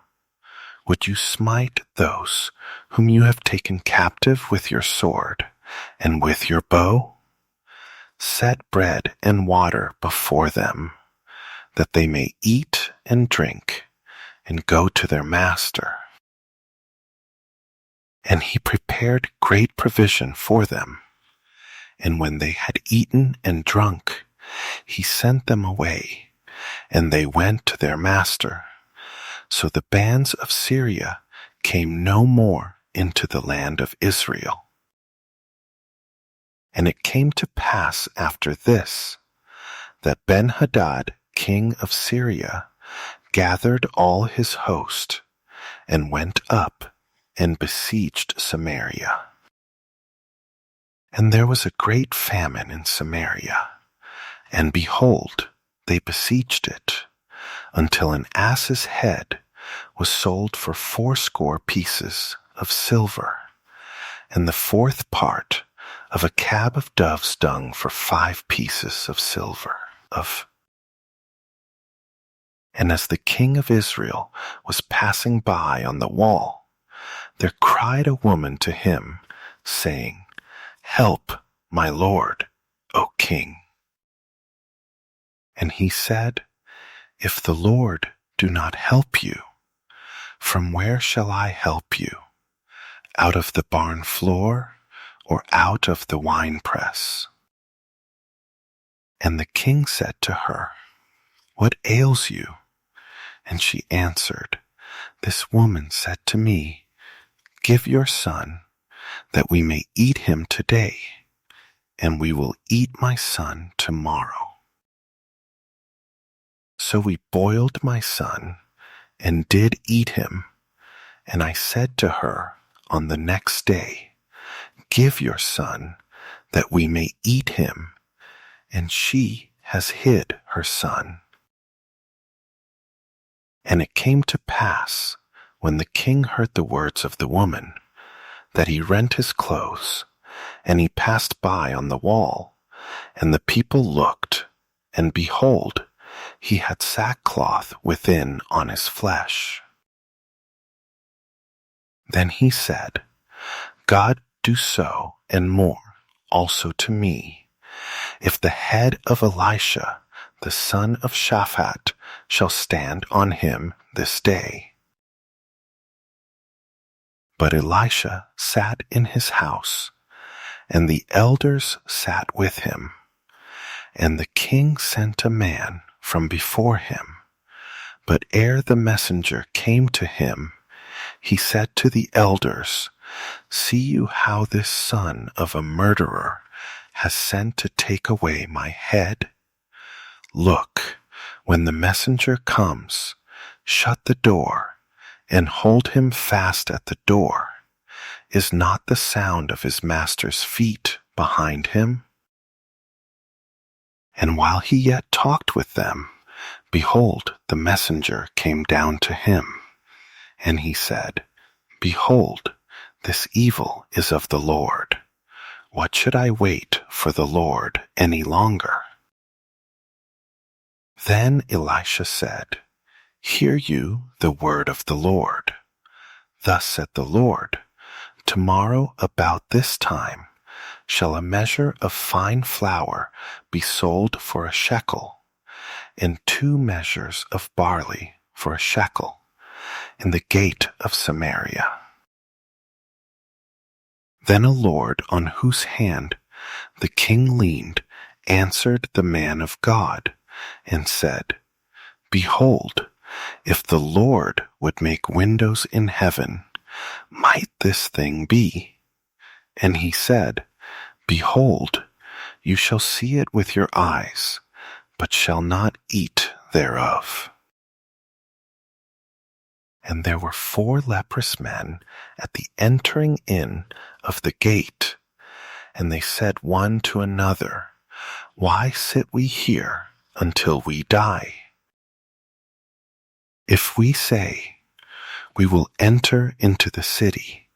Would you smite those whom you have taken captive with your sword and with your bow? Set bread and water before them, that they may eat and drink and go to their master. And he prepared great provision for them. And when they had eaten and drunk, he sent them away, and they went to their master. So the bands of Syria came no more into the land of Israel. And it came to pass after this, that Ben-Hadad, king of Syria, gathered all his host, and went up and besieged Samaria. And there was a great famine in Samaria, and behold, they besieged it, until an ass's head was sold for 80 pieces of silver, and the 4th part of a cab of dove's dung for 5 pieces of silver. And as the king of Israel was passing by on the wall, there cried a woman to him, saying, help, my lord, O king. And he said, if the Lord do not help you, from where shall I help you? Out of the barn floor, or out of the winepress? And the king said to her, what ails you? And she answered, this woman said to me, give your son, that we may eat him today, and we will eat my son tomorrow. So we boiled my son, and did eat him. And I said to her on the next day, give your son, that we may eat him. And she has hid her son. And it came to pass, when the king heard the words of the woman, that he rent his clothes, and he passed by on the wall, and the people looked, and behold, he had sackcloth within on his flesh. Then he said, God do so and more also to me, if the head of Elisha, the son of Shaphat, shall stand on him this day. But Elisha sat in his house, and the elders sat with him. And the king sent a man from before him. But ere the messenger came to him, he said to the elders, see you how this son of a murderer has sent to take away my head? Look, when the messenger comes, shut the door, and hold him fast at the door. Is not the sound of his master's feet behind him? And while he yet talked with them, behold, the messenger came down to him. And he said, behold, this evil is of the Lord. What should I wait for the Lord any longer? Then Elisha said, hear you the word of the Lord. Thus said the Lord, tomorrow about this time shall a measure of fine flour be sold for a shekel, and 2 measures of barley for a shekel, in the gate of Samaria. Then a lord on whose hand the king leaned answered the man of God, and said, behold, if the Lord would make windows in heaven, might this thing be? And he said, behold, you shall see it with your eyes, but shall not eat thereof. And there were 4 leprous men at the entering in of the gate. And they said one to another, Why sit we here until we die? If we say, We will enter into the city,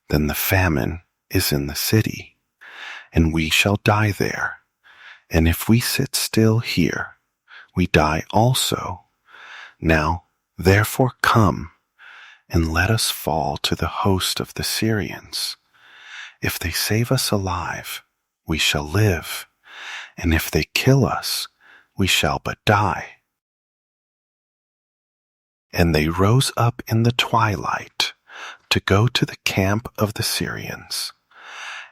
then the famine is in the city, and we shall die there. And if we sit still here, we die also. Now, therefore come, and let us fall to the host of the Syrians. If they save us alive, we shall live, and if they kill us, we shall but die. And they rose up in the twilight to go to the camp of the Syrians.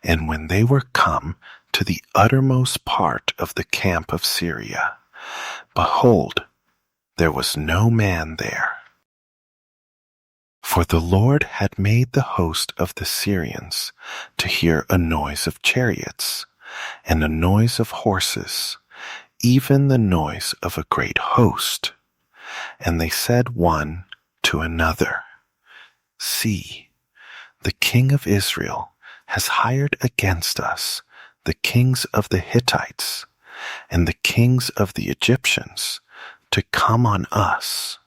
And when they were come to the uttermost part of the camp of Syria, behold, there was no man there. For the Lord had made the host of the Syrians to hear a noise of chariots, and a noise of horses, even the noise of a great host. And they said one to another, See, the king of Israel has hired against us the kings of the Hittites and the kings of the Egyptians to come on us.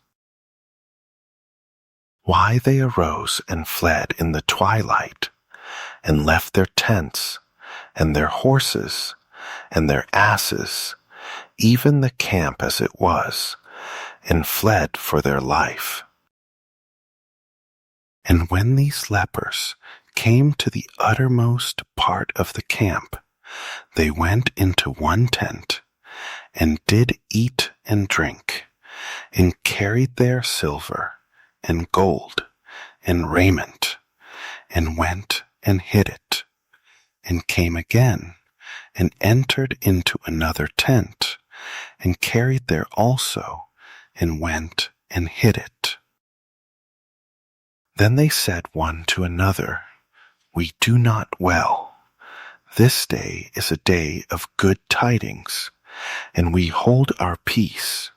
Why they arose and fled in the twilight, and left their tents, and their horses, and their asses, even the camp as it was, and fled for their life. And when these lepers came to the uttermost part of the camp, they went into one tent, and did eat and drink, and carried their silver, and gold, and raiment, and went and hid it, and came again, and entered into another tent, and carried there also, and went and hid it. Then they said one to another, We do not well. This day is a day of good tidings, and we hold our peace.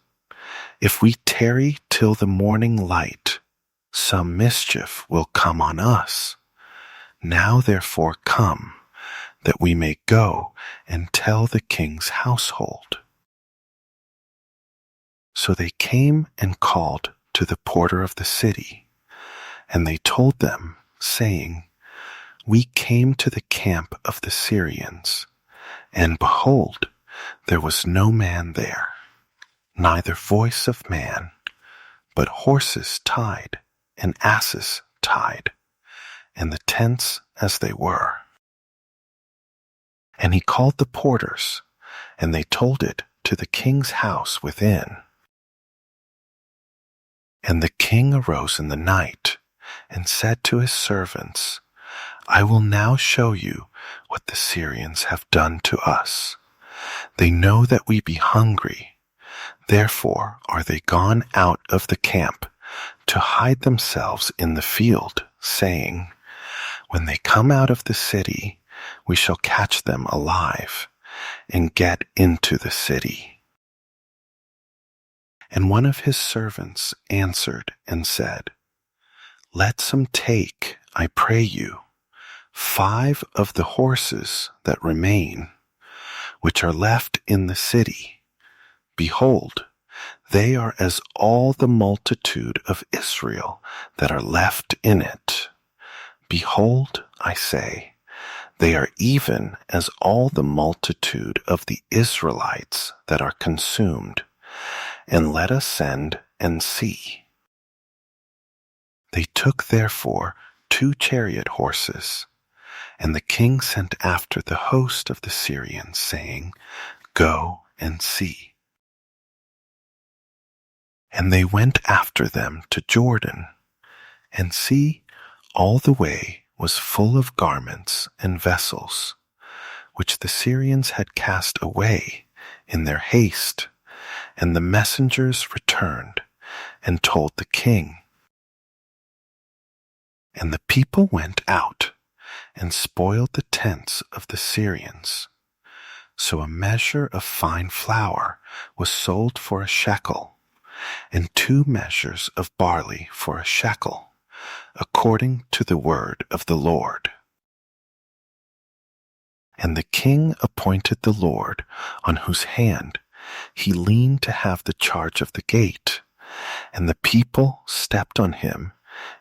If we tarry till the morning light, some mischief will come on us. Now therefore come, that we may go and tell the king's household. So they came and called to the porter of the city, and they told them, saying, We came to the camp of the Syrians, and behold, there was no man there, neither voice of man, but horses tied, and asses tied, and the tents as they were. And he called the porters, and they told it to the king's house within. And the king arose in the night, and said to his servants, I will now show you what the Syrians have done to us. They know that we be hungry. Therefore are they gone out of the camp to hide themselves in the field, saying, When they come out of the city, we shall catch them alive, and get into the city. And one of his servants answered and said, Let some take, I pray you, 5 of the horses that remain, which are left in the city. Behold, they are as all the multitude of Israel that are left in it. Behold, I say, they are even as all the multitude of the Israelites that are consumed. And let us send and see. They took therefore 2 chariot horses, and the king sent after the host of the Syrians, saying, Go and see. And they went after them to Jordan, and see, all the way was full of garments and vessels, which the Syrians had cast away in their haste. And the messengers returned and told the king. And the people went out and spoiled the tents of the Syrians. So a measure of fine flour was sold for a shekel, and 2 measures of barley for a shekel, according to the word of the Lord. And the king appointed the Lord, on whose hand he leaned to have the charge of the gate, and the people stepped on him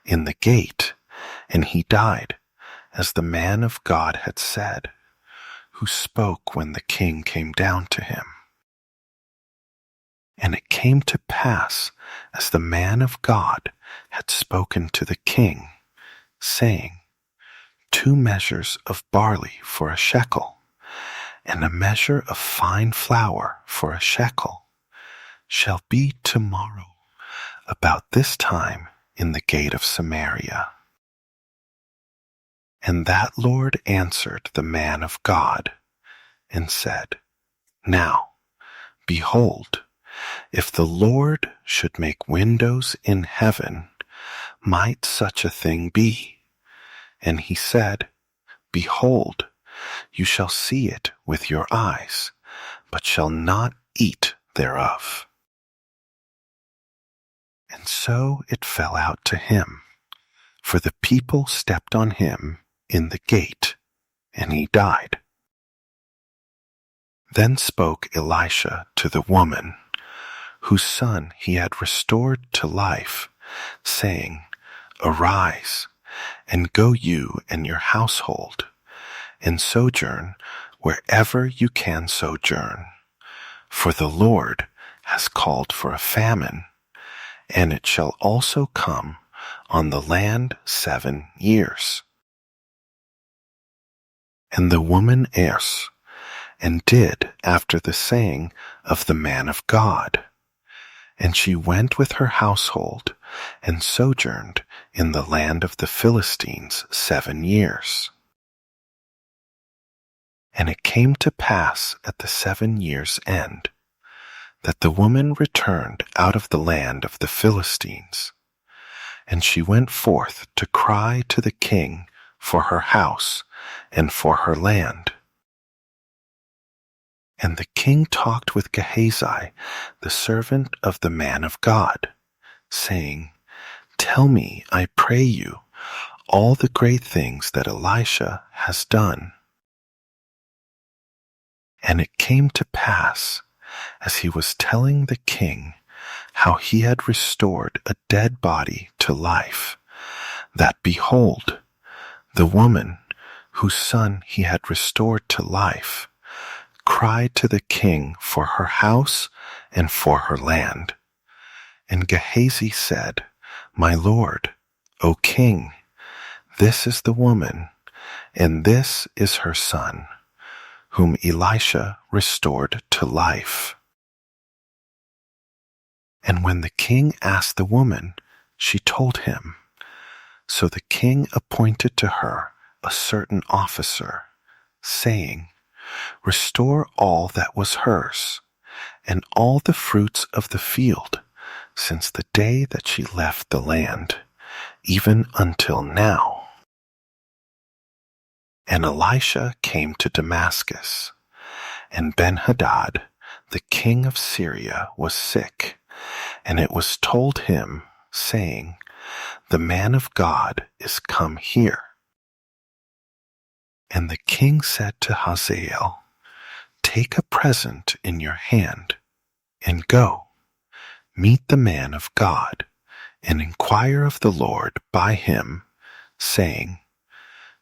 in the gate, and he died, as the man of God had said, who spoke when the king came down to him. And it came to pass, as the man of God had spoken to the king, saying, 2 measures of barley for a shekel, and a measure of fine flour for a shekel, shall be tomorrow about this time in the gate of Samaria. And that Lord answered the man of God, and said, Now, behold, if the Lord should make windows in heaven, might such a thing be? And he said, Behold, you shall see it with your eyes, but shall not eat thereof. And so it fell out to him, for the people stepped on him in the gate, and he died. Then spoke Elisha to the woman, whose son he had restored to life, saying, Arise, and go you and your household, and sojourn wherever you can sojourn. For the Lord has called for a famine, and it shall also come on the land 7 years. And the woman errs, and did after the saying of the man of God. And she went with her household, and sojourned in the land of the Philistines 7 years. And it came to pass at the 7 years' end, that the woman returned out of the land of the Philistines, and she went forth to cry to the king for her house and for her land. And the king talked with Gehazi, the servant of the man of God, saying, Tell me, I pray you, all the great things that Elisha has done. And it came to pass, as he was telling the king how he had restored a dead body to life, that behold, the woman whose son he had restored to life cried to the king for her house and for her land. And Gehazi said, My lord, O king, this is the woman, and this is her son, whom Elisha restored to life. And when the king asked the woman, she told him. So the king appointed to her a certain officer, saying, Restore all that was hers, and all the fruits of the field, since the day that she left the land, even until now. And Elisha came to Damascus, and Ben-Hadad, the king of Syria, was sick, and it was told him, saying, The man of God is come here. And the king said to Hazael, Take a present in your hand, and go, meet the man of God, and inquire of the Lord by him, saying,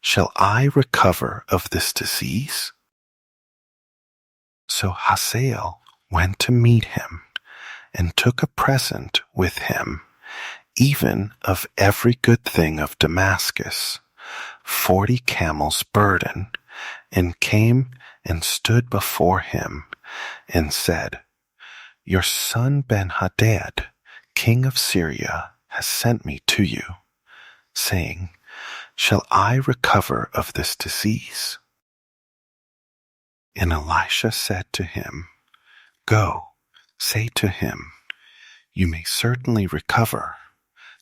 Shall I recover of this disease? So Hazael went to meet him, and took a present with him, even of every good thing of Damascus, 40 camels' burden, and came and stood before him, and said, Your son Ben-Hadad, king of Syria, has sent me to you, saying, Shall I recover of this disease? And Elisha said to him, Go, say to him, You may certainly recover.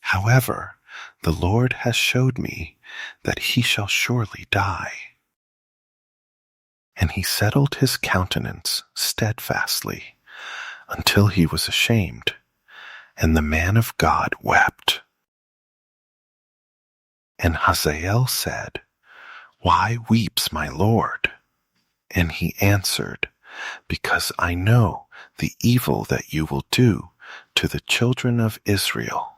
However, the Lord has showed me that he shall surely die. And he settled his countenance steadfastly, until he was ashamed, And the man of God wept. And Hazael said, Why weeps my Lord? And he answered, Because I know the evil that you will do to the children of Israel.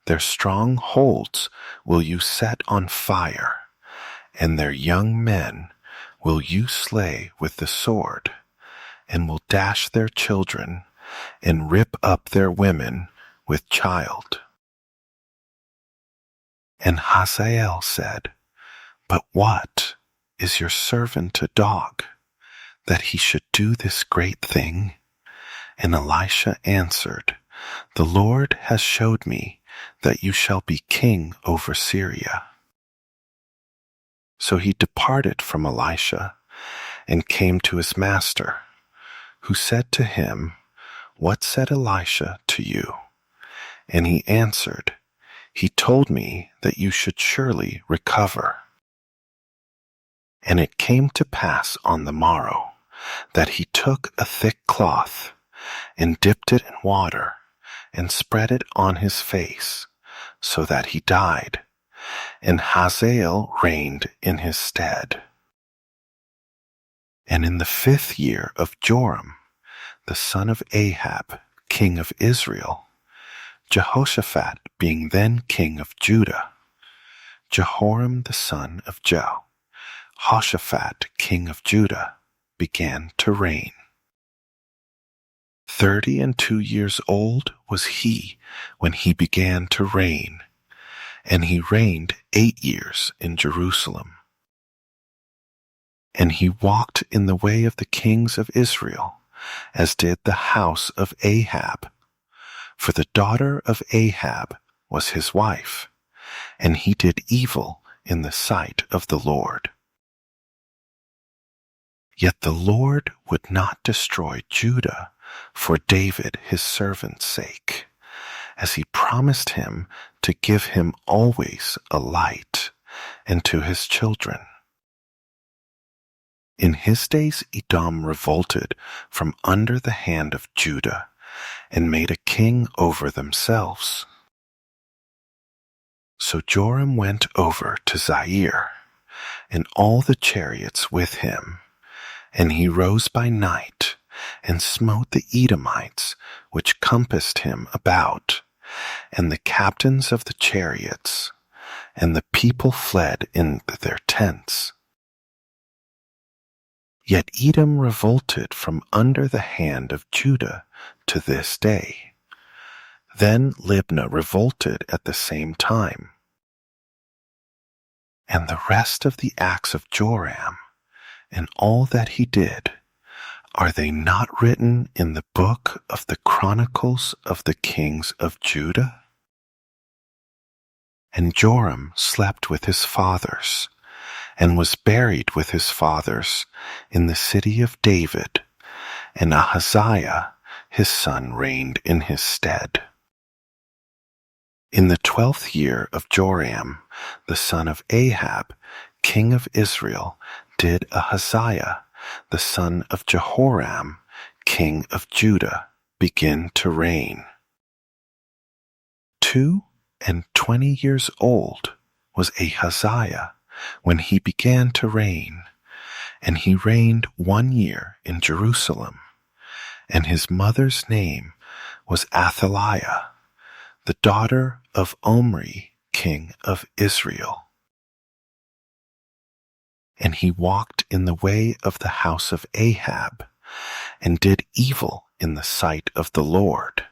Their strongholds will you set on fire, and their young men will you slay with the sword, and will dash their children, and rip up their women with child. And Hazael said, But what is your servant a dog, that he should do this great thing? And Elisha answered, The Lord has showed me that you shall be king over Syria. So he departed from Elisha and came to his master, who said to him, What said Elisha to you? And he answered, He told me that you should surely recover. And it came to pass on the morrow that he took a thick cloth and dipped it in water and spread it on his face, so that he died, and Hazael reigned in his stead. And in the 5th year of Joram, the son of Ahab, king of Israel, Jehoshaphat being then king of Judah, Jehoram the son of Jehoshaphat, king of Judah, began to reign. 32 years old was he when he began to reign, and he reigned 8 years in Jerusalem. And he walked in the way of the kings of Israel, as did the house of Ahab. For the daughter of Ahab was his wife, and he did evil in the sight of the Lord. Yet the Lord would not destroy Judah for David his servant's sake, as he promised him to give him always a light, and to his children. In his days Edom revolted from under the hand of Judah, and made a king over themselves. So Joram went over to Zair, and all the chariots with him, and he rose by night, and smote the Edomites which compassed him about, and the captains of the chariots, and the people fled into their tents. Yet Edom revolted from under the hand of Judah to this day. Then Libnah revolted at the same time. And the rest of the acts of Joram, and all that he did, are they not written in the book of the Chronicles of the kings of Judah? And Joram slept with his fathers, and was buried with his fathers in the city of David, and Ahaziah his son reigned in his stead. In the 12th year of Joram, the son of Ahab, king of Israel, did Ahaziah, the son of Jehoram, king of Judah, begin to reign. 22 years old was Ahaziah when he began to reign, and he reigned 1 year in Jerusalem, and his mother's name was Athaliah, the daughter of Omri, king of Israel. And he walked in the way of the house of Ahab, and did evil in the sight of the Lord,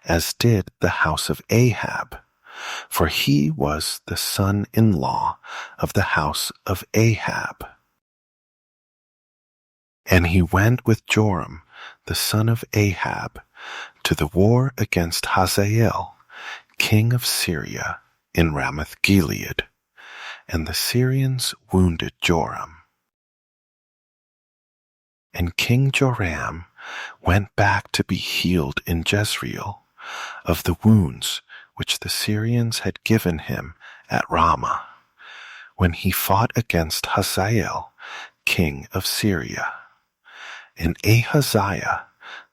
as did the house of Ahab, for he was the son-in-law of the house of Ahab. And he went with Joram, the son of Ahab, to the war against Hazael, king of Syria, in Ramoth-Gilead, and the Syrians wounded Joram. And King Joram went back to be healed in Jezreel of the wounds which the Syrians had given him at Ramah, when he fought against Hazael, king of Syria. And Ahaziah,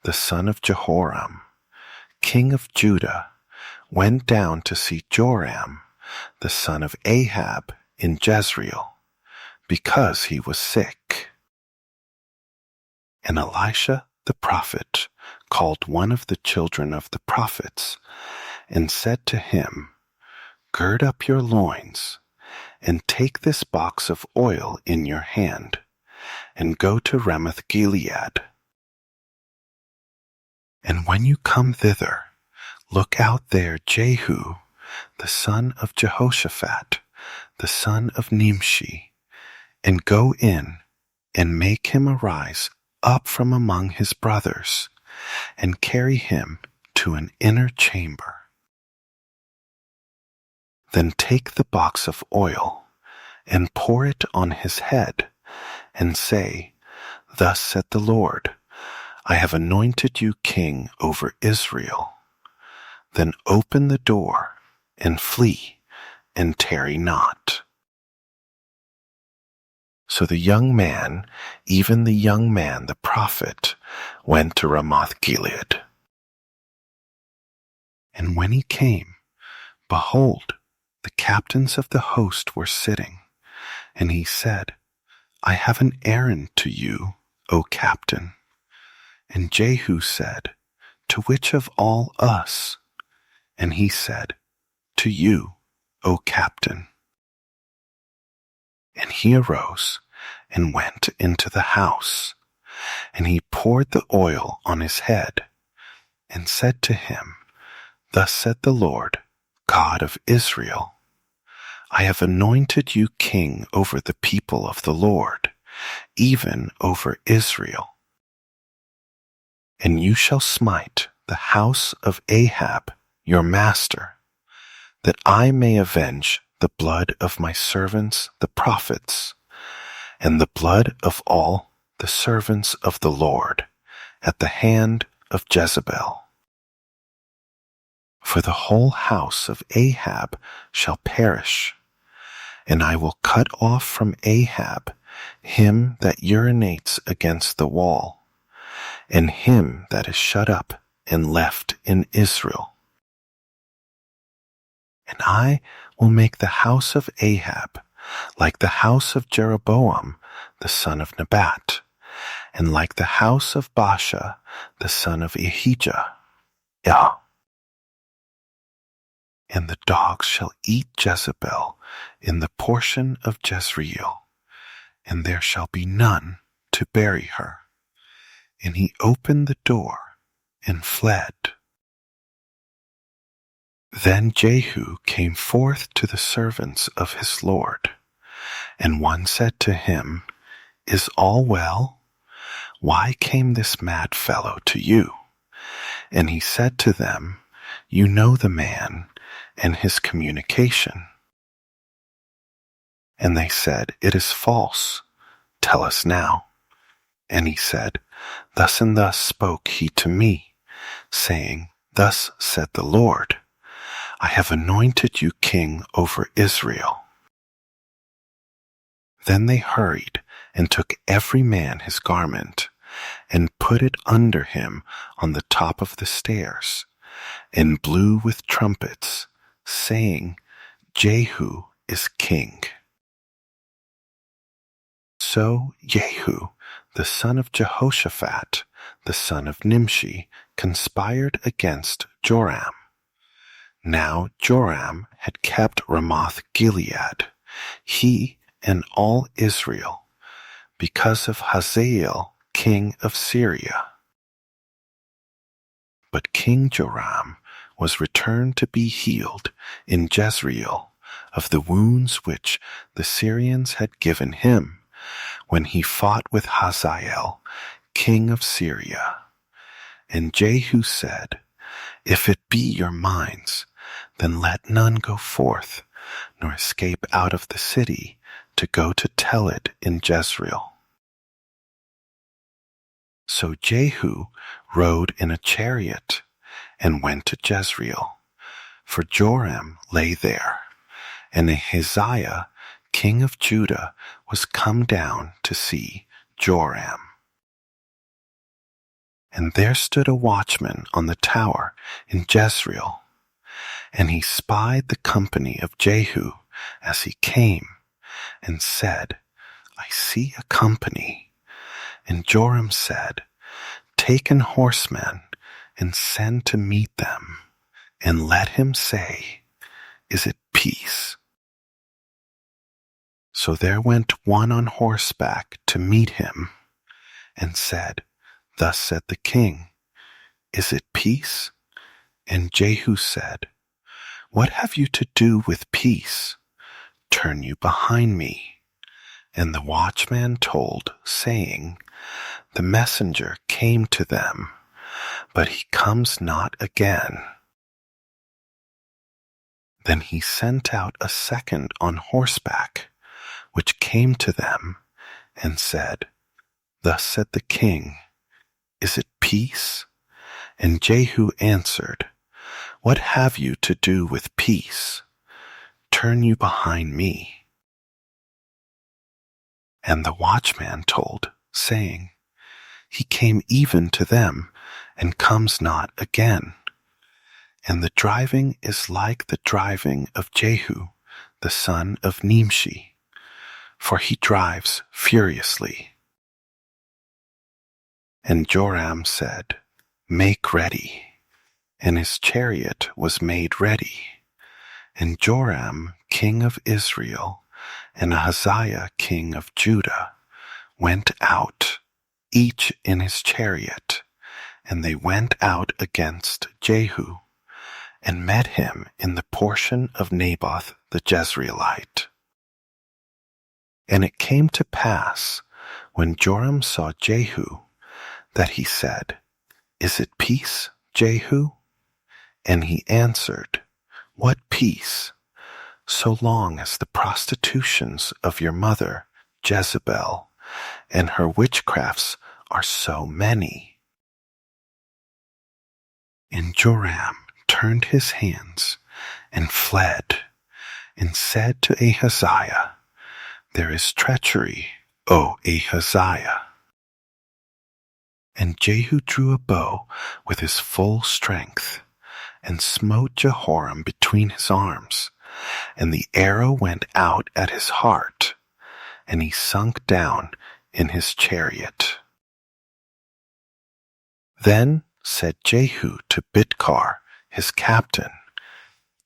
the son of Jehoram, king of Judah, went down to see Joram, the son of Ahab, in Jezreel, because he was sick. And Elisha the prophet called one of the children of the prophets, and said to him, Gird up your loins, and take this box of oil in your hand, and go to Ramoth Gilead. And when you come thither, look out there Jehu, the son of Jehoshaphat, the son of Nimshi, and go in, and make him arise up from among his brothers, and carry him to an inner chamber. Then take the box of oil, and pour it on his head, and say, Thus said the Lord, I have anointed you king over Israel. Then open the door, and flee, and tarry not. So the young man, even the young man the prophet, went to Ramoth Gilead. And when he came, behold, the captains of the host were sitting, and he said, I have an errand to you, O captain. And Jehu said, To which of all us? And he said, To you, O captain. And he arose and went into the house, and he poured the oil on his head, and said to him, Thus said the Lord, God of Israel, I have anointed you king over the people of the Lord, even over Israel. And you shall smite the house of Ahab, your master, that I may avenge the blood of my servants the prophets, and the blood of all the servants of the Lord, at the hand of Jezebel. For the whole house of Ahab shall perish, and I will cut off from Ahab him that urinates against the wall, and him that is shut up and left in Israel. And I will make the house of Ahab like the house of Jeroboam the son of Nebat, and like the house of Baasha the son of Ahijah. And the dogs shall eat Jezebel in the portion of Jezreel, and there shall be none to bury her. And he opened the door and fled. Then Jehu came forth to the servants of his Lord, and one said to him, Is all well? Why came this mad fellow to you? And he said to them, You know the man and his communication. And they said, It is false. Tell us now. And he said, Thus and thus spoke he to me, saying, Thus said the Lord, I have anointed you king over Israel. Then they hurried and took every man his garment, and put it under him on the top of the stairs, and blew with trumpets, saying, Jehu is king. So Jehu, the son of Jehoshaphat, the son of Nimshi, conspired against Joram. Now Joram had kept Ramoth Gilead, he and all Israel, because of Hazael, king of Syria. But King Joram was returned to be healed in Jezreel of the wounds which the Syrians had given him when he fought with Hazael, king of Syria. And Jehu said, If it be your minds, then let none go forth, nor escape out of the city to go to tell it in Jezreel. So Jehu rode in a chariot and went to Jezreel, for Joram lay there, and Ahaziah, king of Judah, was come down to see Joram. And there stood a watchman on the tower in Jezreel. And he spied the company of Jehu as he came, and said, I see a company. And Joram said, Take an horseman, and send to meet them, and let him say, Is it peace? So there went one on horseback to meet him, and said, Thus said the king, Is it peace? And Jehu said, What have you to do with peace? Turn you behind me. And the watchman told, saying, The messenger came to them, but he comes not again. Then he sent out a second on horseback, which came to them, and said, Thus said the king, Is it peace? And Jehu answered, What have you to do with peace? Turn you behind me. And the watchman told, saying, He came even to them, and comes not again. And the driving is like the driving of Jehu, the son of Nimshi, for he drives furiously. And Joram said, Make ready. And his chariot was made ready. And Joram, king of Israel, and Ahaziah, king of Judah, went out, each in his chariot, and they went out against Jehu, and met him in the portion of Naboth the Jezreelite. And it came to pass, when Joram saw Jehu, that he said, Is it peace, Jehu? And he answered, What peace? So long as the prostitutions of your mother, Jezebel, and her witchcrafts are so many. And Joram turned his hands and fled, and said to Ahaziah, There is treachery, O Ahaziah. And Jehu drew a bow with his full strength, and smote Jehoram between his arms, and the arrow went out at his heart, and he sunk down in his chariot. Then said Jehu to Bidkar, his captain,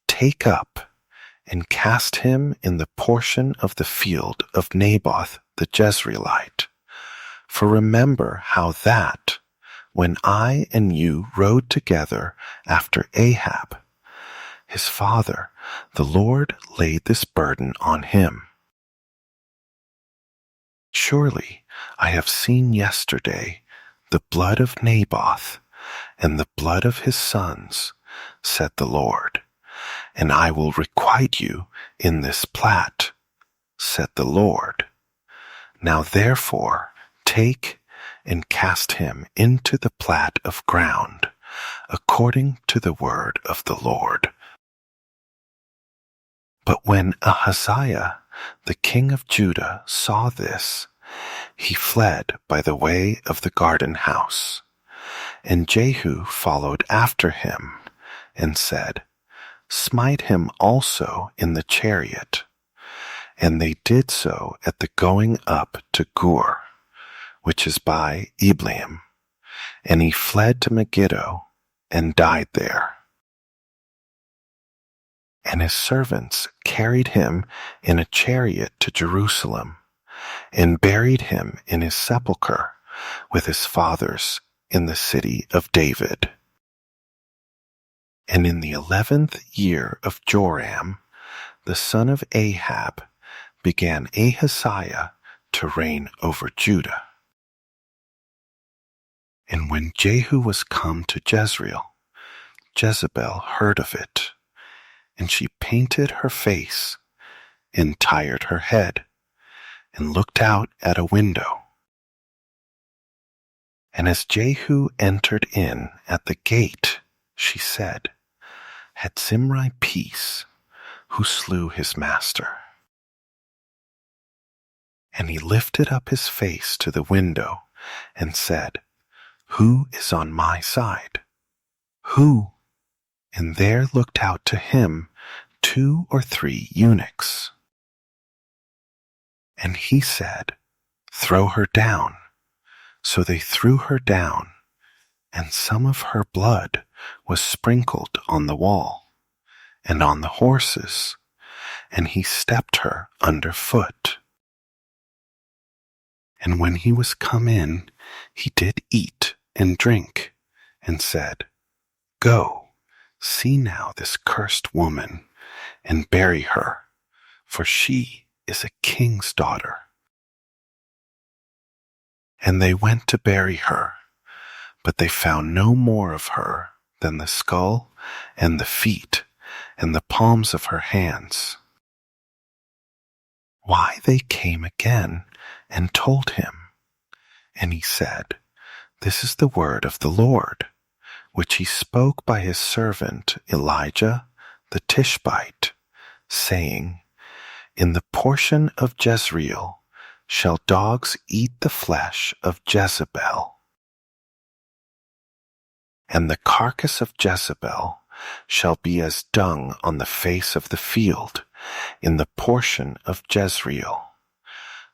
Take up, and cast him in the portion of the field of Naboth the Jezreelite. For remember how that, when I and you rode together after Ahab, his father, the Lord laid this burden on him. Surely I have seen yesterday the blood of Naboth and the blood of his sons, said the Lord, and I will requite you in this plat, said the Lord. Now therefore take and cast him into the plat of ground, according to the word of the Lord. But when Ahaziah, the king of Judah, saw this, he fled by the way of the garden house. And Jehu followed after him, and said, Smite him also in the chariot. And they did so at the going up to Gur, which is by Eblaim. And he fled to Megiddo, and died there. And his servants carried him in a chariot to Jerusalem, and buried him in his sepulchre with his fathers in the city of David. And in the 11th year of Joram, the son of Ahab, began Ahaziah to reign over Judah. And when Jehu was come to Jezreel, Jezebel heard of it, and she painted her face, and tired her head, and looked out at a window. And as Jehu entered in at the gate, she said, Had Zimri peace, who slew his master? And he lifted up his face to the window, and said, Who is on my side? Who? And there looked out to him 2 or 3 eunuchs. And he said, Throw her down. So they threw her down, and some of her blood was sprinkled on the wall, and on the horses, and he stepped her under foot. And when he was come in, he did eat and drink, and said, Go, see now this cursed woman, and bury her, for she is a king's daughter. And they went to bury her, but they found no more of her than the skull and the feet and the palms of her hands. Why they came again and told him. And he said, This is the word of the Lord, which he spoke by his servant Elijah the Tishbite, saying, In the portion of Jezreel shall dogs eat the flesh of Jezebel, and the carcass of Jezebel shall be as dung on the face of the field in the portion of Jezreel,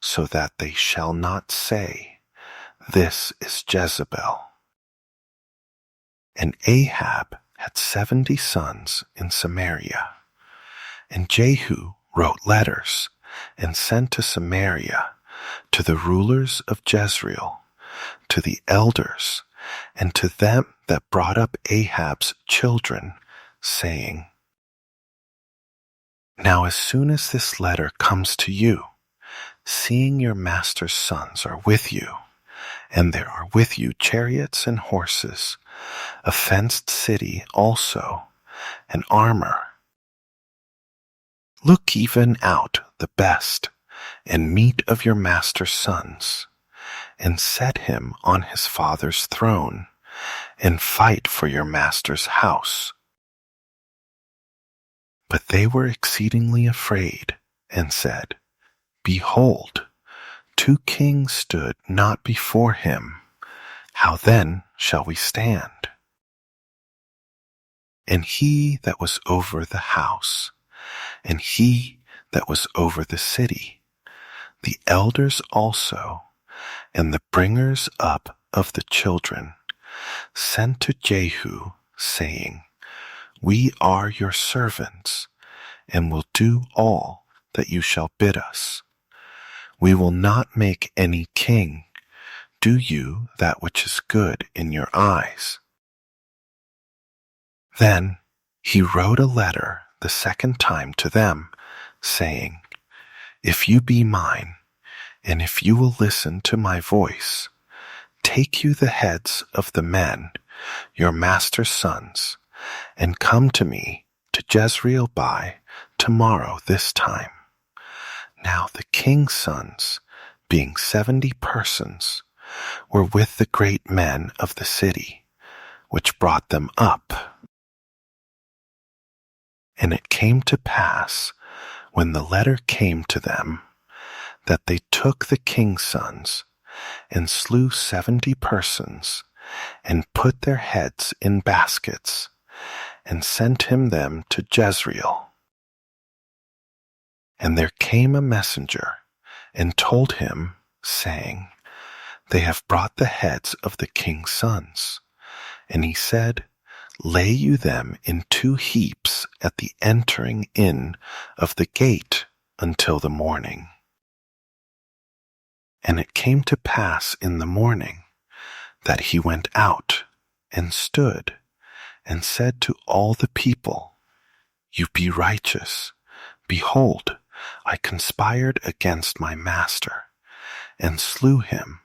so that they shall not say, This is Jezebel. And Ahab had 70 sons in Samaria, and Jehu wrote letters and sent to Samaria, to the rulers of Jezreel, to the elders, and to them that brought up Ahab's children, saying, Now as soon as this letter comes to you, seeing your master's sons are with you, and there are with you chariots and horses, a fenced city also, and armor, look even out the best, and meat of your master's sons, and set him on his father's throne, and fight for your master's house. But they were exceedingly afraid, and said, Behold, 2 kings stood not before him. How then shall we stand? And he that was over the house, and he that was over the city, the elders also, and the bringers up of the children, sent to Jehu, saying, We are your servants, and will do all that you shall bid us. We will not make any king. Do you that which is good in your eyes. Then he wrote a letter the second time to them, saying, If you be mine, and if you will listen to my voice, take you the heads of the men, your master's sons, and come to me to Jezreel by tomorrow this time. Now the king's sons, being 70 persons, were with the great men of the city, which brought them up. And it came to pass, when the letter came to them, that they took the king's sons, and slew 70 persons, and put their heads in baskets, and sent him them to Jezreel. And there came a messenger, and told him, saying, They have brought the heads of the king's sons. And he said, Lay you them in 2 heaps at the entering in of the gate until the morning. And it came to pass in the morning that he went out and stood and said to all the people, You be righteous. Behold, I conspired against my master and slew him.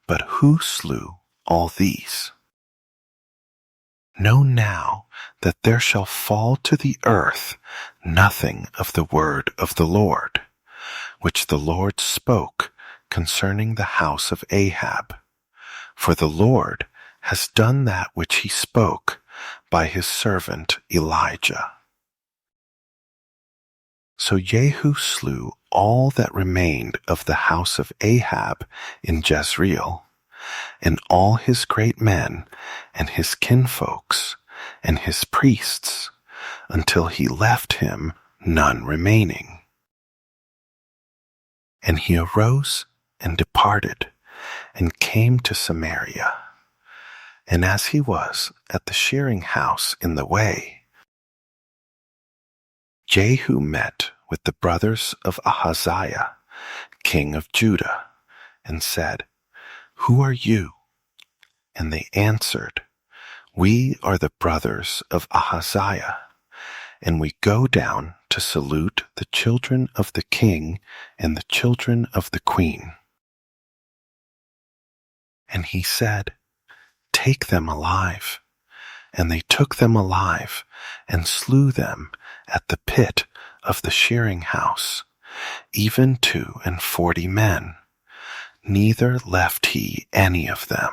But who slew all these? Know now that there shall fall to the earth nothing of the word of the Lord, which the Lord spoke concerning the house of Ahab. For the Lord has done that which he spoke by his servant Elijah. So Jehu slew all that remained of the house of Ahab in Jezreel, and all his great men, and his kinfolks, and his priests, until he left him none remaining. And he arose and departed, and came to Samaria. And as he was at the shearing house in the way, Jehu met with the brothers of Ahaziah, king of Judah, and said, Who are you? And they answered, We are the brothers of Ahaziah, and we go down to salute the children of the king and the children of the queen. And he said, Take them alive. And they took them alive, and slew them at the pit of the shearing house, even 42 men. Neither left he any of them.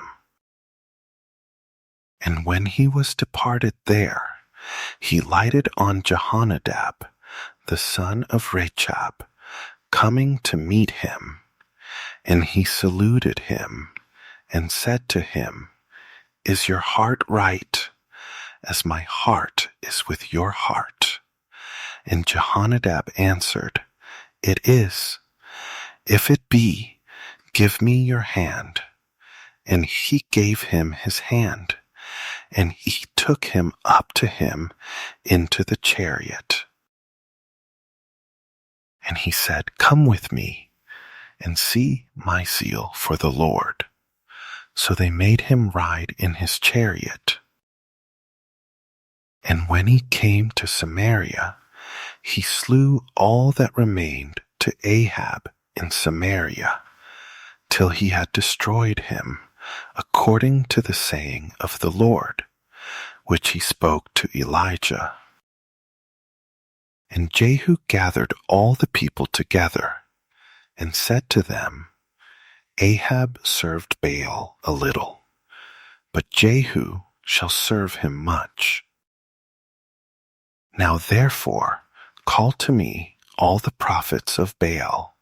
And when he was departed there, he lighted on Jehonadab, the son of Rechab, coming to meet him. And he saluted him, and said to him, Is your heart right, as my heart is with your heart? And Jehonadab answered, It is. If it be, give me your hand. And he gave him his hand, and he took him up to him into the chariot. And he said, Come with me, and see my zeal for the Lord. So they made him ride in his chariot. And when he came to Samaria, he slew all that remained to Ahab in Samaria, till he had destroyed him, according to the saying of the Lord, which he spoke to Elijah. And Jehu gathered all the people together, and said to them, Ahab served Baal a little, but Jehu shall serve him much. Now therefore call to me all the prophets of Baal,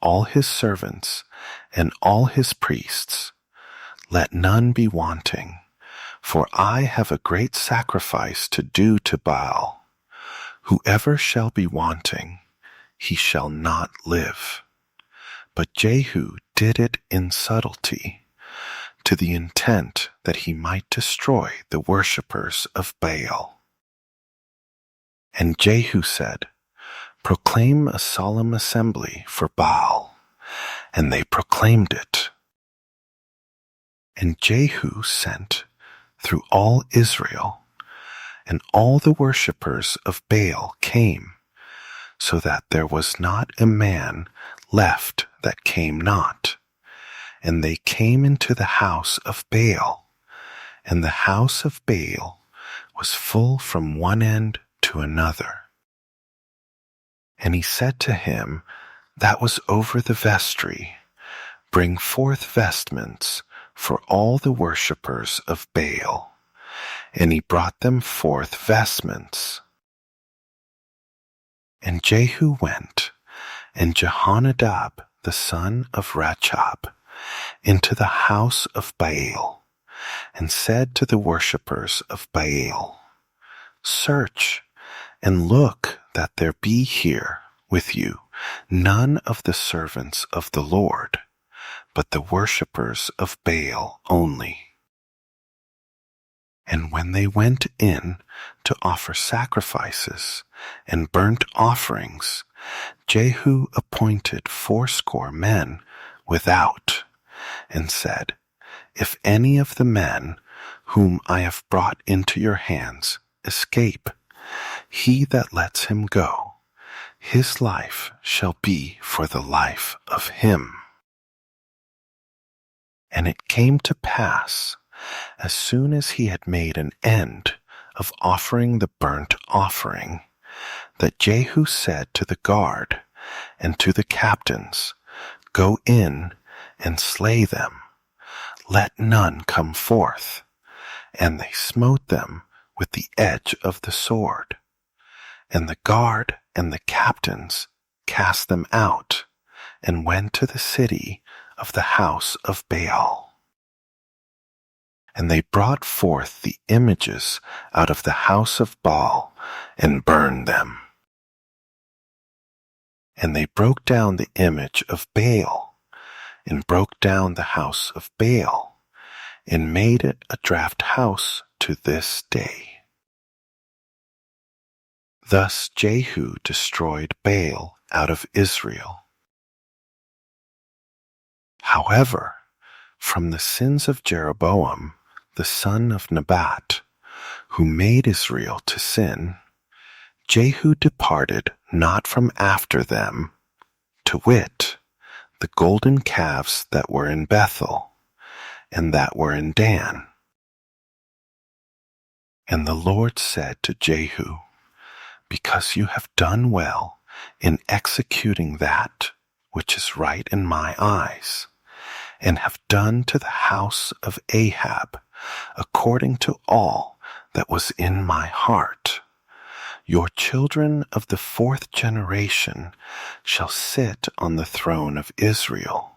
all his servants, and all his priests. Let none be wanting, for I have a great sacrifice to do to Baal. Whoever shall be wanting, he shall not live. But Jehu did it in subtlety, to the intent that he might destroy the worshippers of Baal. And Jehu said, Proclaim a solemn assembly for Baal. And they proclaimed it. And Jehu sent through all Israel, and all the worshippers of Baal came, so that there was not a man left that came not. And they came into the house of Baal, and the house of Baal was full from one end to another. And he said to him that was over the vestry, Bring forth vestments for all the worshippers of Baal. And he brought them forth vestments. And Jehu went, and Jehonadab the son of Rechab, into the house of Baal, and said to the worshippers of Baal, Search, and look that there be here with you none of the servants of the Lord, but the worshippers of Baal only. And when they went in to offer sacrifices and burnt offerings, Jehu appointed 80 men without, and said, If any of the men whom I have brought into your hands escape, he that lets him go, his life shall be for the life of him. And it came to pass, as soon as he had made an end of offering the burnt offering, that Jehu said to the guard and to the captains, Go in and slay them, let none come forth. And they smote them with the edge of the sword. And the guard and the captains cast them out, and went to the city of the house of Baal. And they brought forth the images out of the house of Baal and burned them. And they broke down the image of Baal and broke down the house of Baal and made it a draught house to this day. Thus Jehu destroyed Baal out of Israel. However, from the sins of Jeroboam, the son of Nebat, who made Israel to sin, Jehu departed not from after them, to wit, the golden calves that were in Bethel, and that were in Dan. And the Lord said to Jehu, because you have done well in executing that which is right in my eyes, and have done to the house of Ahab according to all that was in my heart, your children of the 4th generation shall sit on the throne of Israel.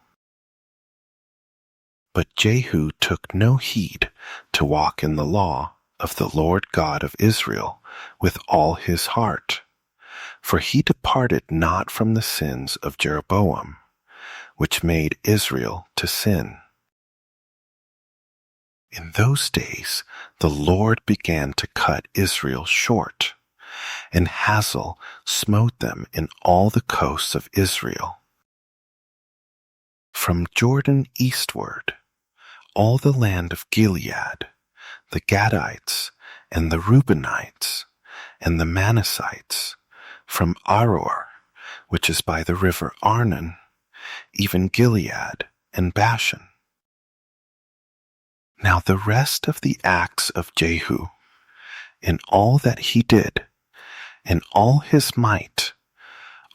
But Jehu took no heed to walk in the law of the Lord God of Israel with all his heart, for he departed not from the sins of Jeroboam, which made Israel to sin. In those days the Lord began to cut Israel short, and Hazael smote them in all the coasts of Israel. From Jordan eastward, all the land of Gilead, the Gadites, and the Reubenites, and the Manassites, from Aroer, which is by the river Arnon, even Gilead and Bashan. Now the rest of the acts of Jehu, in all that he did, in all his might,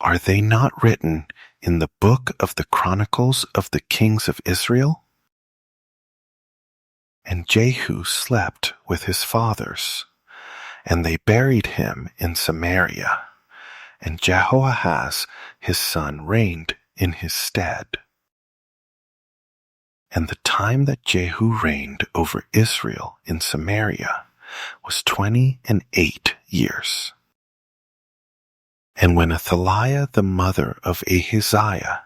are they not written in the book of the Chronicles of the kings of Israel? And Jehu slept with his fathers, and they buried him in Samaria, and Jehoahaz his son reigned in his stead. And the time that Jehu reigned over Israel in Samaria was 28 years. And when Athaliah the mother of Ahaziah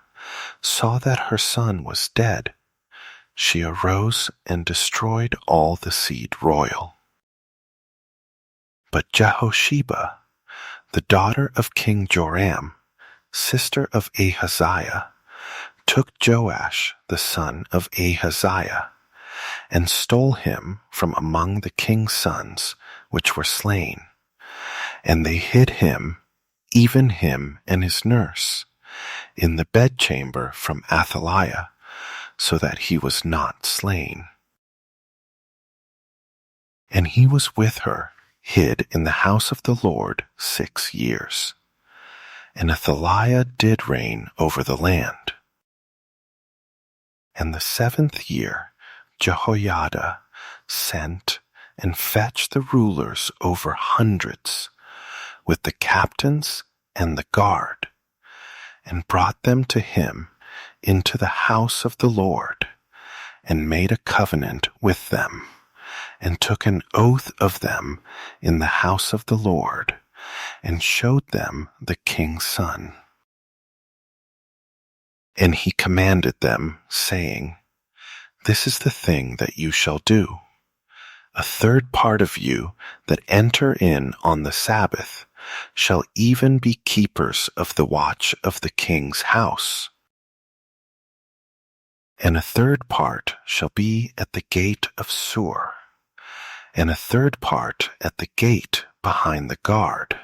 saw that her son was dead, she arose and destroyed all the seed royal. But Jehosheba, the daughter of King Joram, sister of Ahaziah, took Joash the son of Ahaziah, and stole him from among the king's sons which were slain, and they hid him, even him and his nurse, in the bedchamber from Athaliah, so that he was not slain. And he was with her, hid in the house of the Lord 6 years. And Athaliah did reign over the land. And the 7th year Jehoiada sent and fetched the rulers over hundreds, with the captains and the guard, and brought them to him into the house of the Lord, and made a covenant with them, and took an oath of them in the house of the Lord, and showed them the king's son. And he commanded them, saying, This is the thing that you shall do. A third part of you that enter in on the Sabbath shall even be keepers of the watch of the king's house. And a third part shall be at the gate of Sur, and a third part at the gate behind the guard.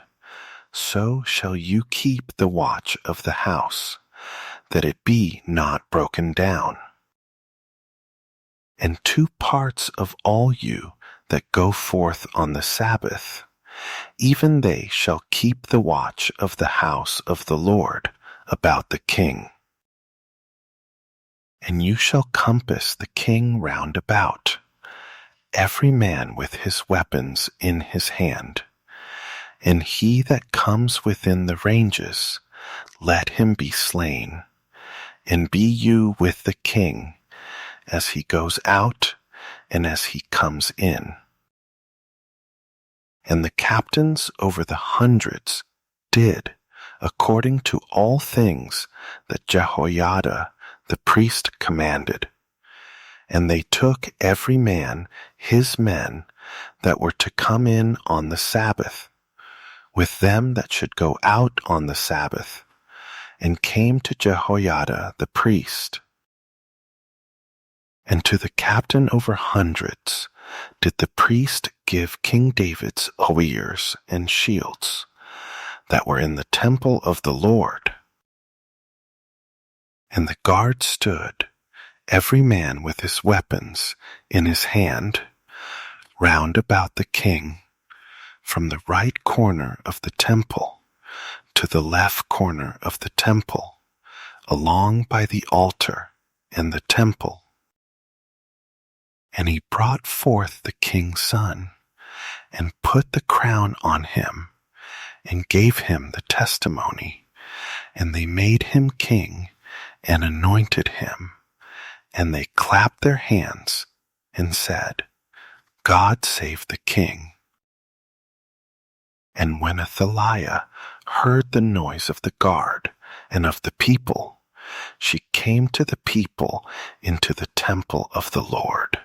So shall you keep the watch of the house, that it be not broken down. And 2 parts of all you that go forth on the Sabbath, even they shall keep the watch of the house of the Lord about the king. And you shall compass the king round about, every man with his weapons in his hand. And he that comes within the ranges, let him be slain. And be you with the king, as he goes out, and as he comes in. And the captains over the hundreds did according to all things that Jehoiada the priest commanded. And they took every man his men that were to come in on the Sabbath, with them that should go out on the Sabbath, and came to Jehoiada the priest. And to the captain over hundreds did the priest give King David's spears and shields that were in the temple of the Lord. And the guard stood, every man with his weapons in his hand, round about the king, from the right corner of the temple to the left corner of the temple, along by the altar and the temple. And he brought forth the king's son, and put the crown on him, and gave him the testimony. And they made him king, and anointed him. And they clapped their hands, and said, God save the king. And when Athaliah heard the noise of the guard and of the people, she came to the people into the temple of the Lord.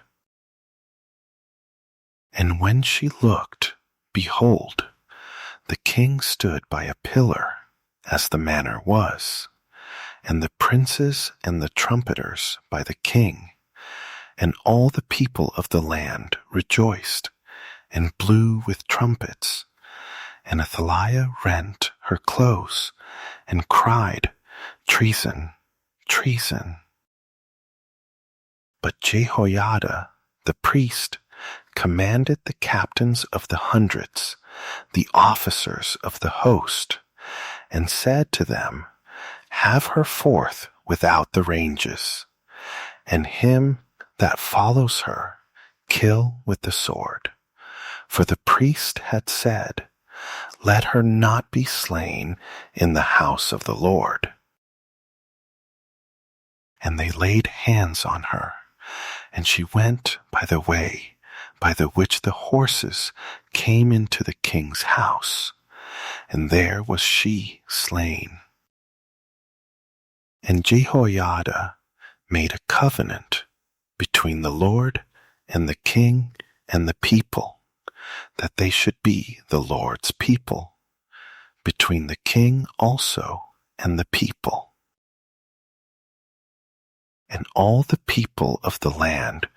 And when she looked, behold, the king stood by a pillar, as the manner was, and the princes and the trumpeters by the king, and all the people of the land rejoiced, and blew with trumpets. And Athaliah rent her clothes, and cried, Treason, treason. But Jehoiada the priest commanded the captains of the hundreds, the officers of the host, and said to them, Have her forth without the ranges, and him that follows her kill with the sword. For the priest had said, Let her not be slain in the house of the Lord. And they laid hands on her, and she went by the way by the which the horses came into the king's house, and there was she slain. And Jehoiada made a covenant between the Lord and the king and the people, that they should be the Lord's people, between the king also and the people. And all the people of the land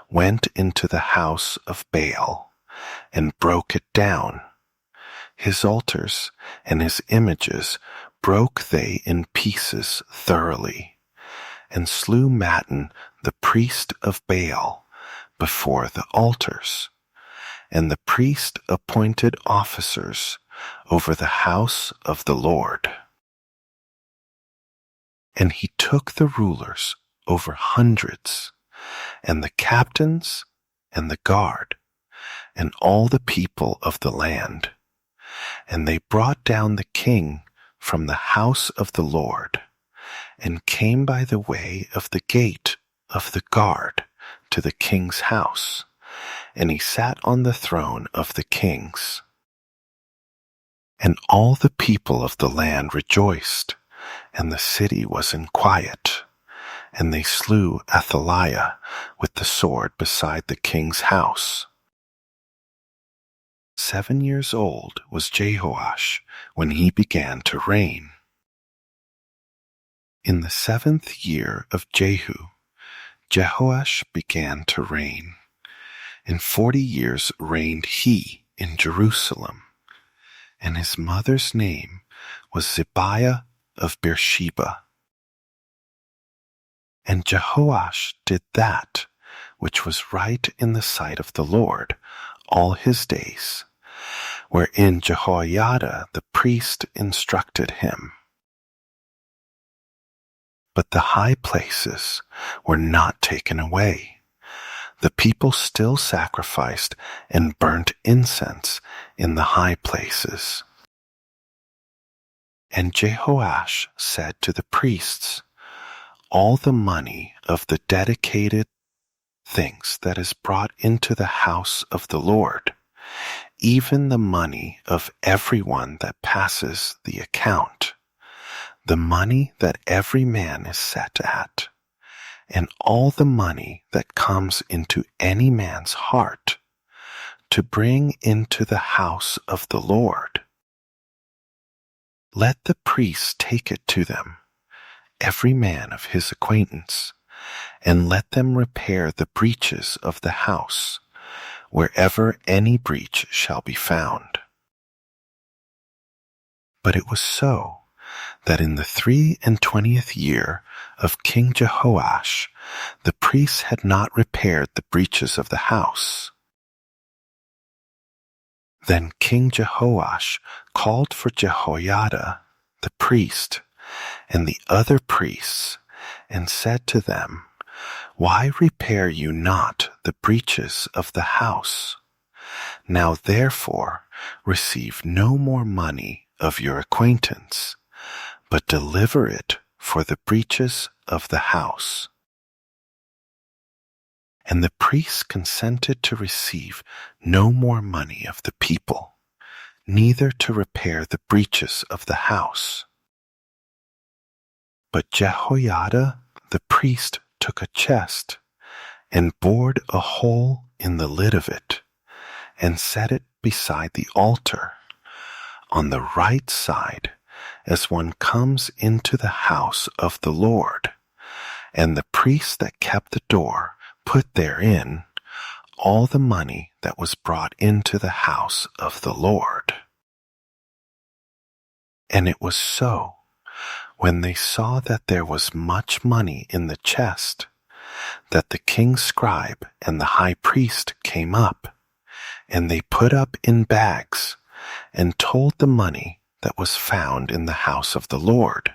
went into the house of Baal, and broke it down. His altars and his images broke they in pieces thoroughly, and slew Mattan the priest of Baal before the altars. And the priest appointed officers over the house of the Lord. And he took the rulers over hundreds, and the captains, and the guard, and all the people of the land. And they brought down the king from the house of the Lord, and came by the way of the gate of the guard to the king's house, and he sat on the throne of the kings. And all the people of the land rejoiced, and the city was in quiet. And they slew Athaliah with the sword beside the king's house. 7 years old was Jehoash when he began to reign. In the 7th year of Jehu, Jehoash began to reign. And 40 years reigned he in Jerusalem. And his mother's name was Zibiah of Beersheba. And Jehoash did that which was right in the sight of the Lord all his days, wherein Jehoiada the priest instructed him. But the high places were not taken away. The people still sacrificed and burnt incense in the high places. And Jehoash said to the priests, All the money of the dedicated things that is brought into the house of the Lord, even the money of everyone that passes the account, the money that every man is set at, and all the money that comes into any man's heart, to bring into the house of the Lord. Let the priests take it to them, every man of his acquaintance, and let them repair the breaches of the house, wherever any breach shall be found. But it was so, that in the 23rd year of King Jehoash, the priests had not repaired the breaches of the house. Then King Jehoash called for Jehoiada, the priest, and the other priests, and said to them, Why repair you not the breaches of the house? Now therefore receive no more money of your acquaintance, but deliver it for the breaches of the house. And the priests consented to receive no more money of the people, neither to repair the breaches of the house. But Jehoiada the priest took a chest, and bored a hole in the lid of it, and set it beside the altar, on the right side, as one comes into the house of the Lord. And the priest that kept the door put therein all the money that was brought into the house of the Lord. And it was so, when they saw that there was much money in the chest, that the king's scribe and the high priest came up, and they put up in bags, and told the money that was found in the house of the Lord.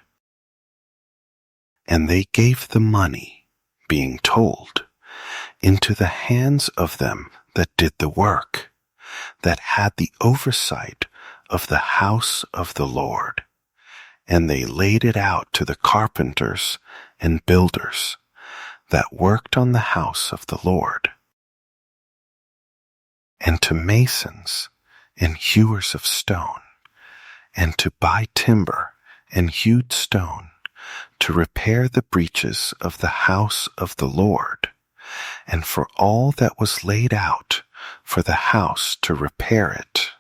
And they gave the money, being told, into the hands of them that did the work, that had the oversight of the house of the Lord. And they laid it out to the carpenters and builders that worked on the house of the Lord, and to masons and hewers of stone, and to buy timber and hewed stone, to repair the breaches of the house of the Lord, and for all that was laid out for the house to repair it.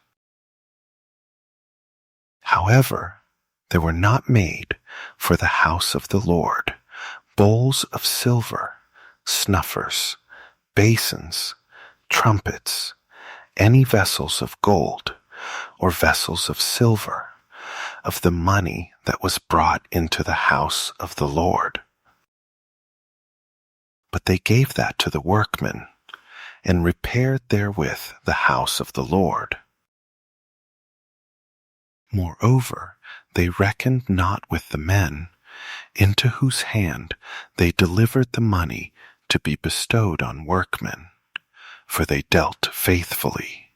However, there were not made for the house of the Lord bowls of silver, snuffers, basins, trumpets, any vessels of gold, or vessels of silver, of the money that was brought into the house of the Lord. But they gave that to the workmen, and repaired therewith the house of the Lord. Moreover, they reckoned not with the men, into whose hand they delivered the money to be bestowed on workmen, for they dealt faithfully.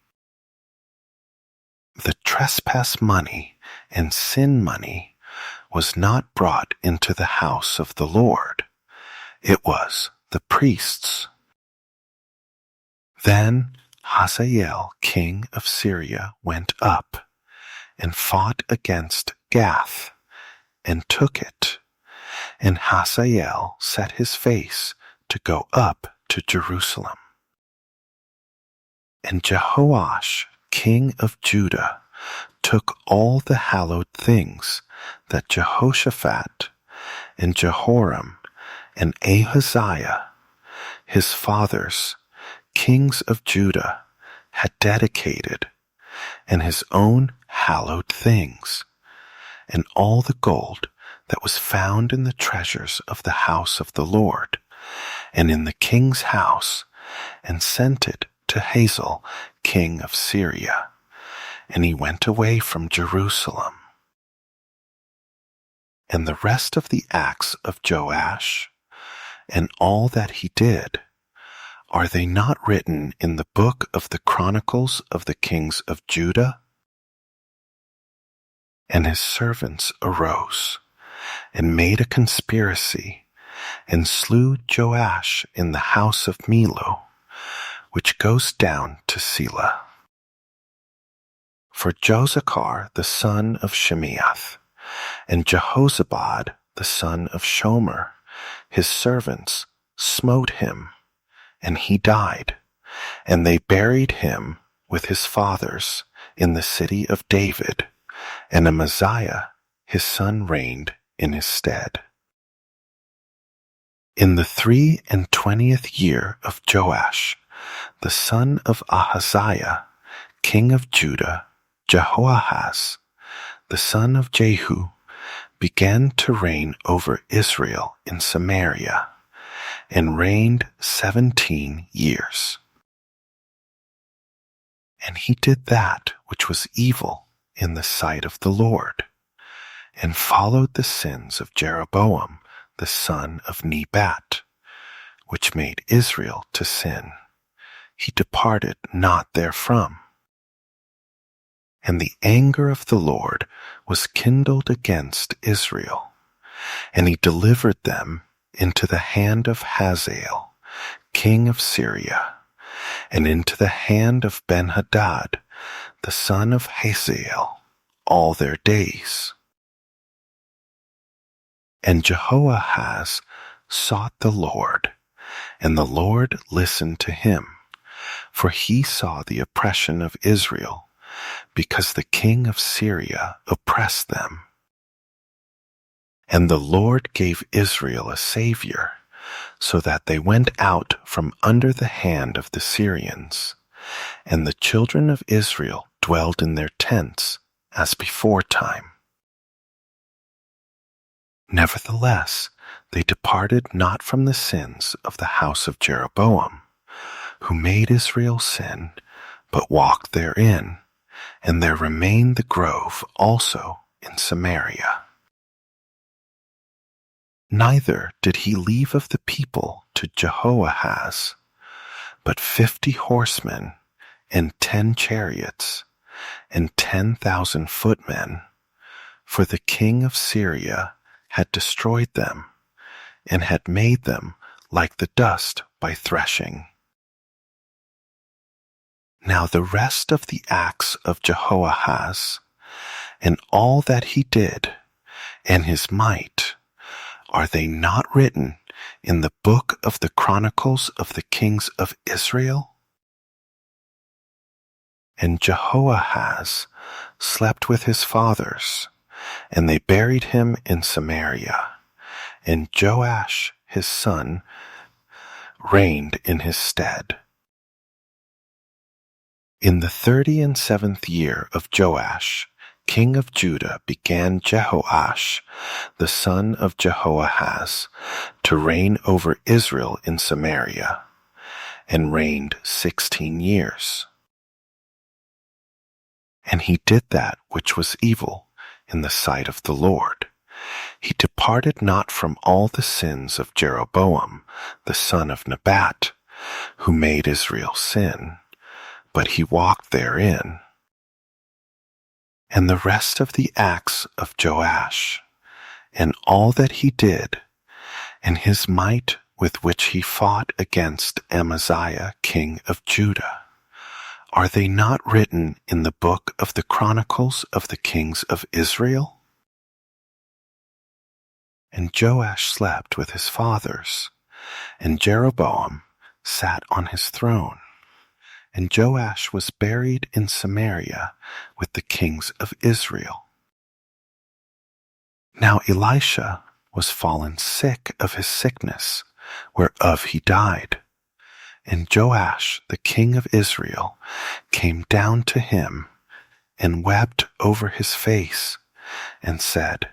The trespass money and sin money was not brought into the house of the Lord. It was the priests. Then Hazael king of Syria went up, and fought against Gath, and took it. And Hazael set his face to go up to Jerusalem. And Jehoash king of Judah took all the hallowed things that Jehoshaphat and Jehoram and Ahaziah, his fathers, kings of Judah, had dedicated, and his own hallowed things, and all the gold that was found in the treasures of the house of the Lord, and in the king's house, and sent it to Hazael king of Syria. And he went away from Jerusalem. And the rest of the acts of Joash, and all that he did, are they not written in the book of the Chronicles of the kings of Judah? And his servants arose, and made a conspiracy, and slew Joash in the house of Millo, which goes down to Selah. For Josachar the son of Shimeath, and Jehozabad the son of Shomer, his servants, smote him, and he died, and they buried him with his fathers in the city of David, and Amaziah his son reigned in his stead. In the 23rd year of Joash, the son of Ahaziah, king of Judah, Jehoahaz, the son of Jehu, began to reign over Israel in Samaria, and reigned 17 years. And he did that which was evil in the sight of the Lord, and followed the sins of Jeroboam the son of Nebat, which made Israel to sin. He departed not therefrom. And the anger of the Lord was kindled against Israel, and he delivered them into the hand of Hazael, king of Syria, and into the hand of Benhadad, the son of Hazael, all their days. And Jehoahaz sought the Lord, and the Lord listened to him, for he saw the oppression of Israel, because the king of Syria oppressed them. And the Lord gave Israel a savior, so that they went out from under the hand of the Syrians, and the children of Israel dwelled in their tents as before time. Nevertheless, they departed not from the sins of the house of Jeroboam, who made Israel sin, but walked therein, and there remained the grove also in Samaria. Neither did he leave of the people to Jehoahaz, but 50 horsemen, and 10 chariots, and 10,000 footmen, for the king of Syria had destroyed them, and had made them like the dust by threshing. Now the rest of the acts of Jehoahaz, and all that he did, and his might, are they not written in the book of the Chronicles of the kings of Israel? And Jehoahaz slept with his fathers, and they buried him in Samaria, and Joash his son reigned in his stead. In the 37th year of Joash, king of Judah, began Jehoash, the son of Jehoahaz, to reign over Israel in Samaria, and reigned 16 years. And he did that which was evil in the sight of the Lord. He departed not from all the sins of Jeroboam, the son of Nebat, who made Israel sin, but he walked therein. And the rest of the acts of Joash, and all that he did, and his might with which he fought against Amaziah king of Judah, are they not written in the book of the Chronicles of the kings of Israel? And Joash slept with his fathers, and Jeroboam sat on his throne. And Joash was buried in Samaria with the kings of Israel. Now Elisha was fallen sick of his sickness, whereof he died. And Joash the king of Israel came down to him, and wept over his face, and said,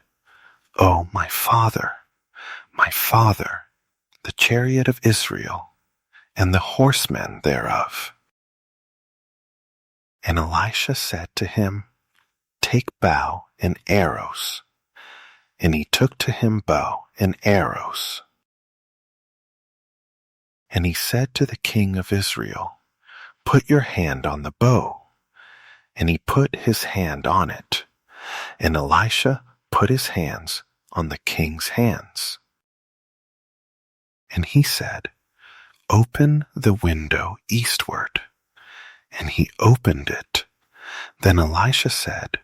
O my father, the chariot of Israel, and the horsemen thereof. And Elisha said to him, Take bow and arrows. And he took to him bow and arrows. And he said to the king of Israel, Put your hand on the bow. And he put his hand on it. And Elisha put his hands on the king's hands. And he said, "Open the window eastward." And he opened it. Then Elisha said,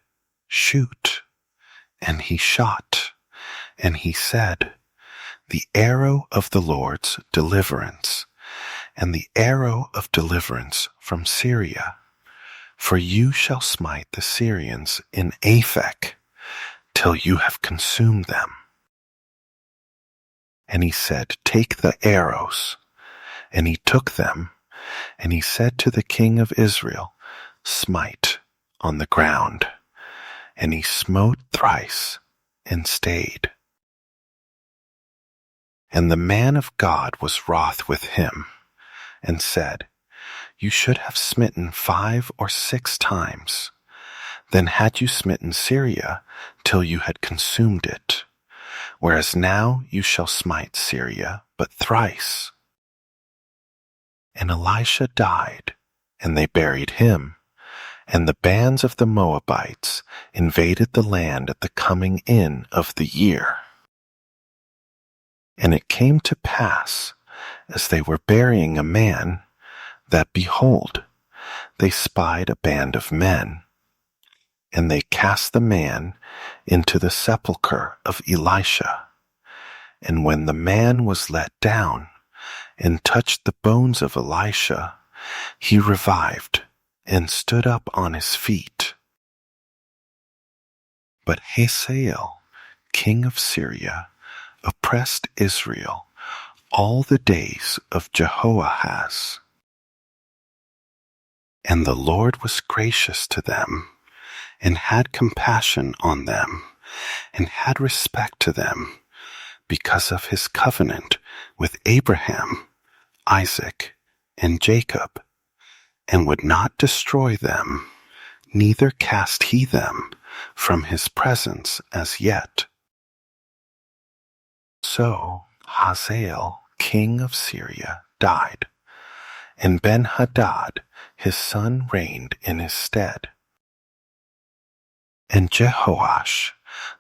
"Shoot." And he shot. And he said, "The arrow of the Lord's deliverance, and the arrow of deliverance from Syria. For you shall smite the Syrians in Aphek, till you have consumed them." And he said, "Take the arrows." And he took them, and he said to the king of Israel, "Smite on the ground." And he smote thrice, and stayed. And the man of God was wroth with him, and said, "You should have smitten 5 or 6 times. Then had you smitten Syria till you had consumed it. Whereas now you shall smite Syria but thrice." And Elisha died, and they buried him. And the bands of the Moabites invaded the land at the coming in of the year. And it came to pass, as they were burying a man, that, behold, they spied a band of men. And they cast the man into the sepulchre of Elisha. And when the man was let down, and touched the bones of Elisha, he revived, and stood up on his feet. But Hazael, king of Syria, oppressed Israel all the days of Jehoahaz. And the Lord was gracious to them, and had compassion on them, and had respect to them, because of his covenant with Abraham, Isaac, and Jacob, and would not destroy them, neither cast he them from his presence as yet. So Hazael, king of Syria, died, and Ben-Hadad his son reigned in his stead. And Jehoash,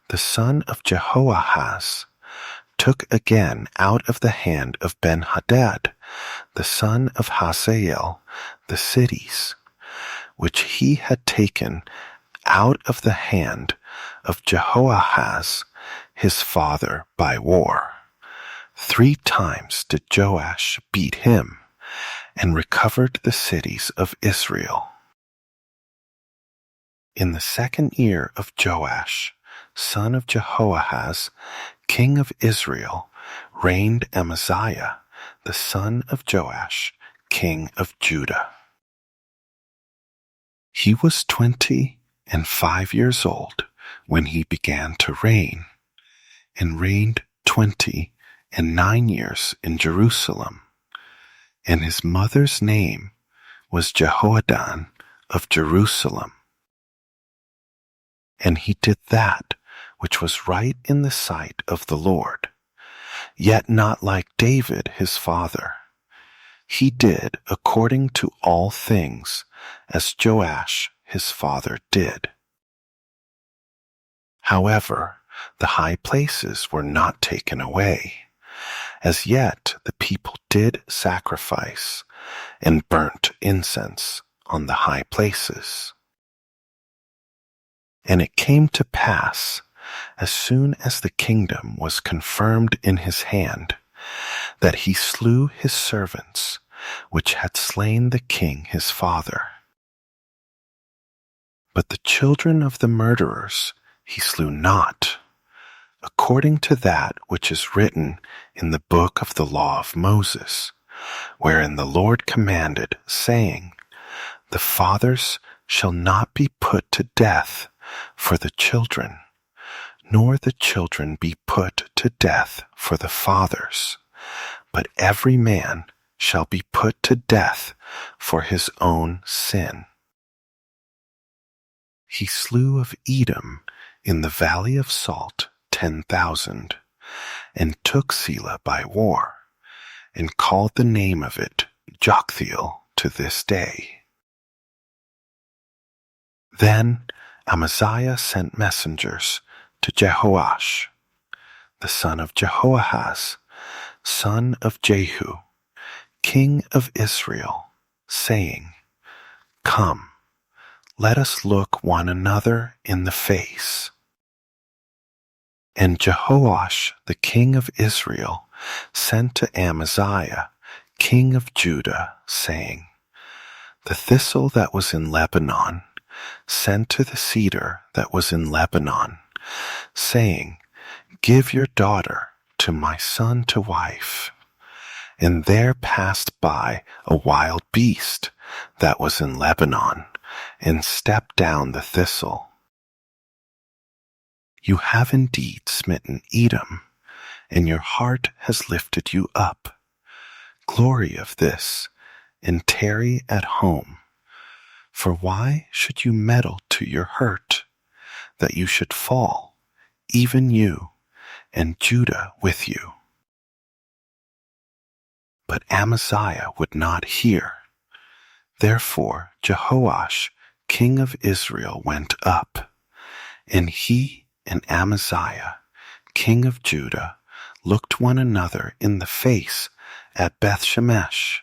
the son of Jehoahaz, took again out of the hand of Ben-Hadad, the son of Hazael, the cities, which he had taken out of the hand of Jehoahaz, his father, by war. 3 times did Joash beat him, and recovered the cities of Israel. In the 2nd year of Joash, son of Jehoahaz, king of Israel, reigned Amaziah, the son of Joash, king of Judah. He was 25 years old when he began to reign, and reigned 29 years in Jerusalem. And his mother's name was Jehoaddan of Jerusalem. And he did that which was right in the sight of the Lord, yet not like David his father. He did according to all things as Joash his father did. However, the high places were not taken away. As yet the people did sacrifice and burnt incense on the high places. And it came to pass, as soon as the kingdom was confirmed in his hand, that he slew his servants, which had slain the king his father. But the children of the murderers he slew not, according to that which is written in the book of the law of Moses, wherein the Lord commanded, saying, "The fathers shall not be put to death for the children, nor the children be put to death for the fathers, but every man shall be put to death for his own sin." He slew of Edom in the valley of Salt 10,000, and took Selah by war, and called the name of it Joktheel to this day. Then Amaziah sent messengers to Jehoash, the son of Jehoahaz, son of Jehu, king of Israel, saying, Come, let us look one another in the face. And Jehoash, the king of Israel, sent to Amaziah, king of Judah, saying, The thistle that was in Lebanon sent to the cedar that was in Lebanon, saying, Give your daughter to my son to wife. And there passed by a wild beast that was in Lebanon, and stepped down the thistle. You have indeed smitten Edom, and your heart has lifted you up. Glory of this, and tarry at home. For why should you meddle to your hurt, that you should fall, even you, and Judah with you? But Amaziah would not hear. Therefore Jehoash, king of Israel, went up, and he and Amaziah, king of Judah, looked one another in the face at Bethshemesh,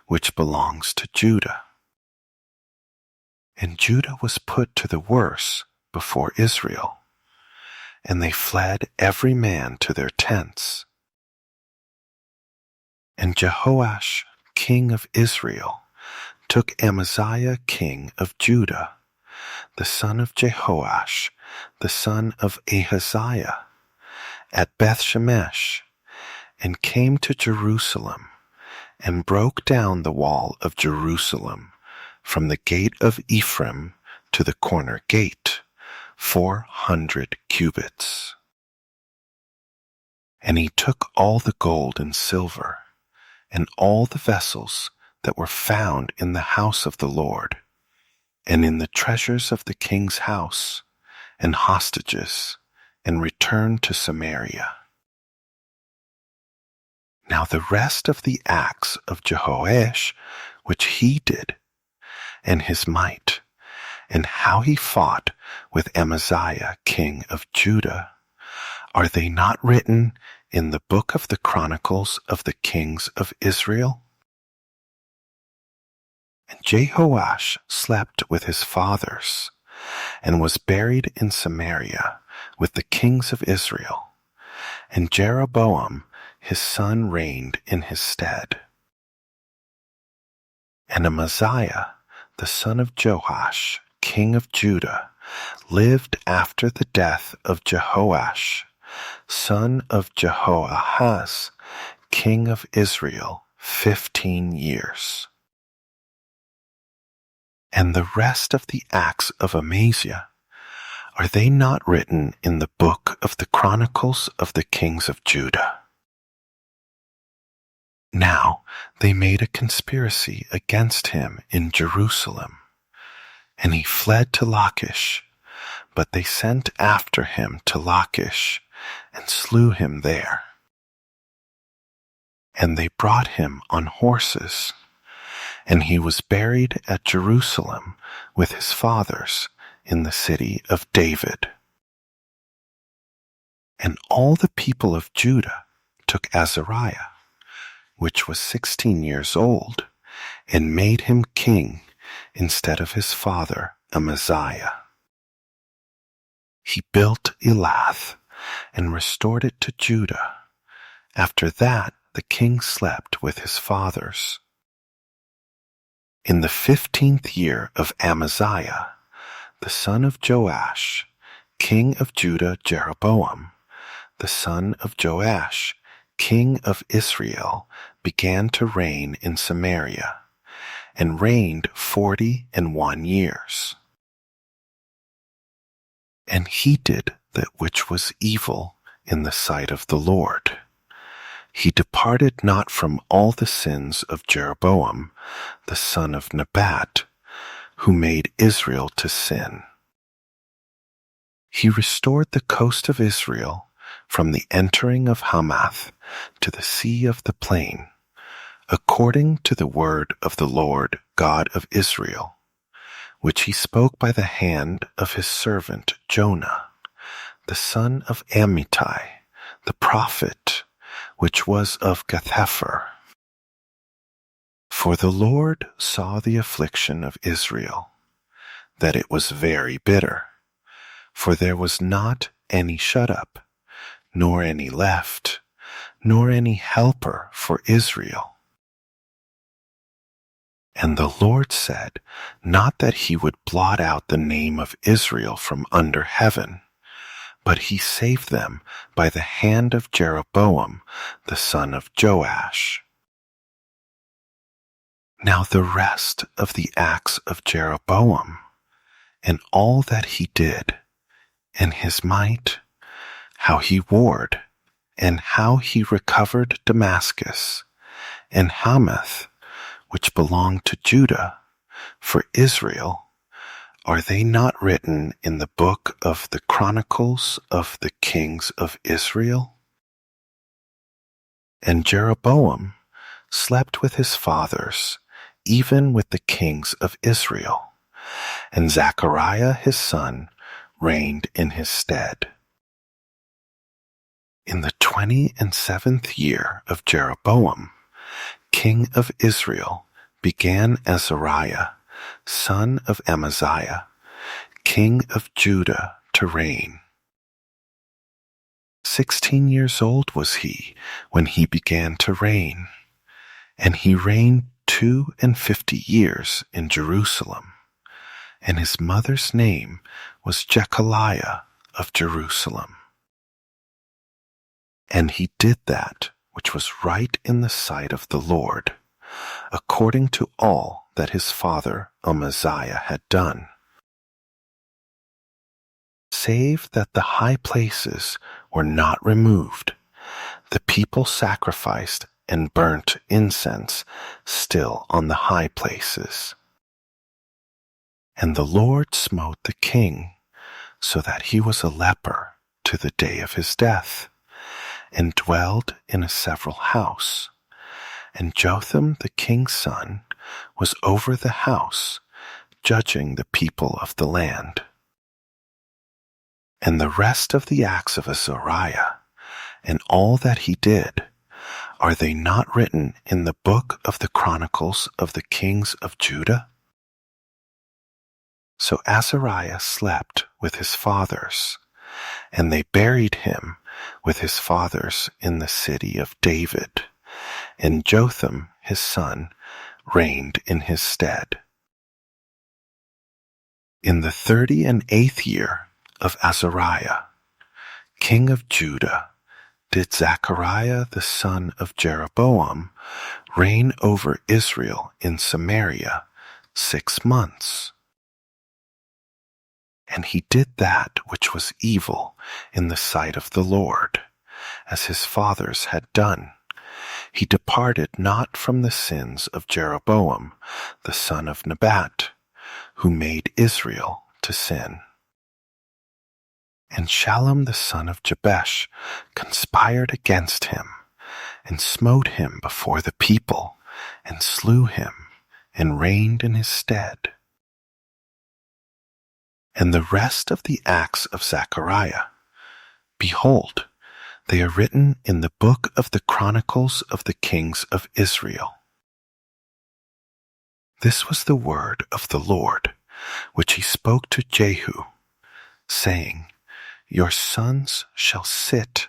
which belongs to Judah. And Judah was put to the worse before Israel, and they fled every man to their tents. And Jehoash, king of Israel, took Amaziah, king of Judah, the son of Jehoash, the son of Ahaziah, at Bethshemesh, and came to Jerusalem, and broke down the wall of Jerusalem, from the gate of Ephraim to the corner gate, 400 cubits. And he took all the gold and silver, and all the vessels that were found in the house of the Lord, and in the treasures of the king's house, and hostages, and returned to Samaria. Now the rest of the acts of Jehoash, which he did, and his might, and how he fought with Amaziah king of Judah, are they not written in the book of the Chronicles of the kings of Israel? And Jehoash slept with his fathers, and was buried in Samaria with the kings of Israel, and Jeroboam his son reigned in his stead. And Amaziah, the son of Joash, king of Judah, lived after the death of Jehoash, son of Jehoahaz, king of Israel, 15 years. And the rest of the acts of Amaziah, are they not written in the book of the Chronicles of the kings of Judah? Now they made a conspiracy against him in Jerusalem, and he fled to Lachish, but they sent after him to Lachish, and slew him there. And they brought him on horses, and he was buried at Jerusalem with his fathers in the city of David. And all the people of Judah took Azariah, which was 16 years old, and made him king instead of his father Amaziah. He built Elath and restored it to Judah. After that the king slept with his fathers. In the 15th year of Amaziah, the son of Joash, king of Judah, Jeroboam, the son of Joash, king of Israel, began to reign in Samaria, and reigned 41 years. And he did that which was evil in the sight of the Lord. He departed not from all the sins of Jeroboam, the son of Nebat, who made Israel to sin. He restored the coast of Israel from the entering of Hamath to the sea of the plain, according to the word of the Lord God of Israel, which he spoke by the hand of his servant Jonah, the son of Amittai, the prophet, which was of Gath-hepher. For the Lord saw the affliction of Israel, that it was very bitter, for there was not any shut up, nor any left, nor any helper for Israel. And the Lord said, not that he would blot out the name of Israel from under heaven, but he saved them by the hand of Jeroboam, the son of Joash. Now the rest of the acts of Jeroboam, and all that he did, and his might, how he warred, and how he recovered Damascus, and Hamath, which belonged to Judah, for Israel, are they not written in the book of the Chronicles of the Kings of Israel? And Jeroboam slept with his fathers, even with the kings of Israel, and Zechariah his son reigned in his stead. In the 27th year of Jeroboam, king of Israel, began Azariah, son of Amaziah, king of Judah, to reign. 16 years old was he when he began to reign, and he reigned 52 years in Jerusalem, and his mother's name was Jechaliah of Jerusalem. And he did that which was right in the sight of the Lord, according to all that his father Amaziah had done, save that the high places were not removed. The people sacrificed and burnt incense still on the high places. And the Lord smote the king, so that he was a leper to the day of his death, and dwelled in a several house. And Jotham the king's son was over the house, judging the people of the land. And the rest of the acts of Azariah, and all that he did, are they not written in the book of the Chronicles of the Kings of Judah? So Azariah slept with his fathers, and they buried him with his fathers in the city of David, and Jotham his son reigned in his stead. In the 38th year of Azariah, king of Judah, did Zechariah the son of Jeroboam reign over Israel in Samaria 6 months. And he did that which was evil in the sight of the Lord, as his fathers had done. He departed not from the sins of Jeroboam, the son of Nebat, who made Israel to sin. And Shallum the son of Jabesh conspired against him, and smote him before the people, and slew him, and reigned in his stead. And the rest of the acts of Zechariah, behold, they are written in the book of the Chronicles of the Kings of Israel. This was the word of the Lord, which he spoke to Jehu, saying, Your sons shall sit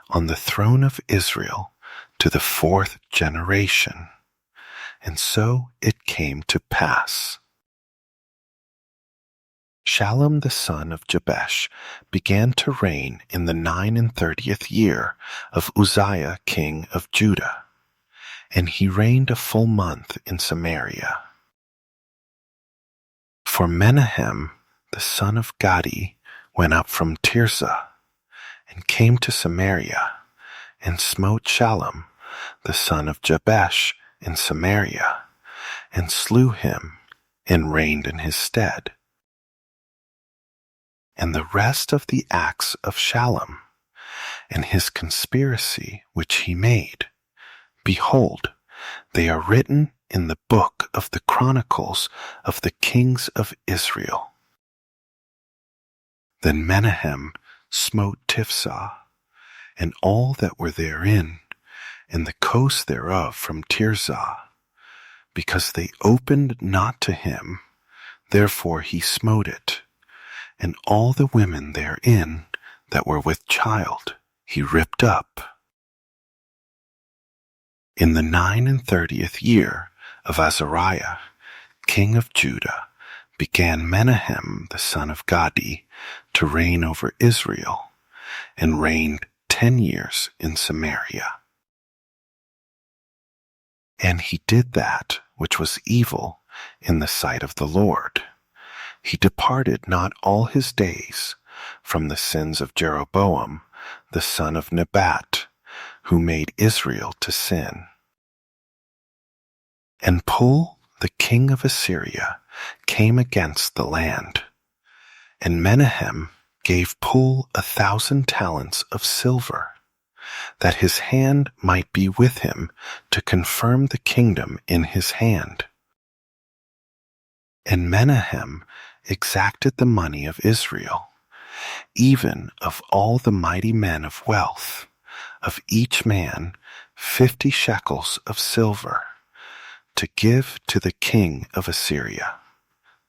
on the throne of Israel to the 4th generation. And so it came to pass. Shallum the son of Jabesh began to reign in the 39th year of Uzziah king of Judah, and he reigned a full month in Samaria. For Menahem the son of Gadi went up from Tirzah, and came to Samaria, and smote Shallum the son of Jabesh in Samaria, and slew him, and reigned in his stead. And the rest of the acts of Shallum, and his conspiracy which he made, behold, they are written in the book of the Chronicles of the Kings of Israel. Then Menahem smote Tifsah, and all that were therein, and the coast thereof from Tirzah. Because they opened not to him, therefore he smote it, and all the women therein that were with child he ripped up. In the 39th year of Azariah, king of Judah, began Menahem the son of Gadi to reign over Israel, and reigned 10 years in Samaria. And he did that which was evil in the sight of the Lord. He departed not all his days from the sins of Jeroboam the son of Nebat, who made Israel to sin. And Pul, the king of Assyria, came against the land. And Menahem gave Pul 1,000 talents of silver, that his hand might be with him to confirm the kingdom in his hand. And Menahem exacted the money of Israel, even of all the mighty men of wealth, of each man 50 shekels of silver, to give to the king of Assyria.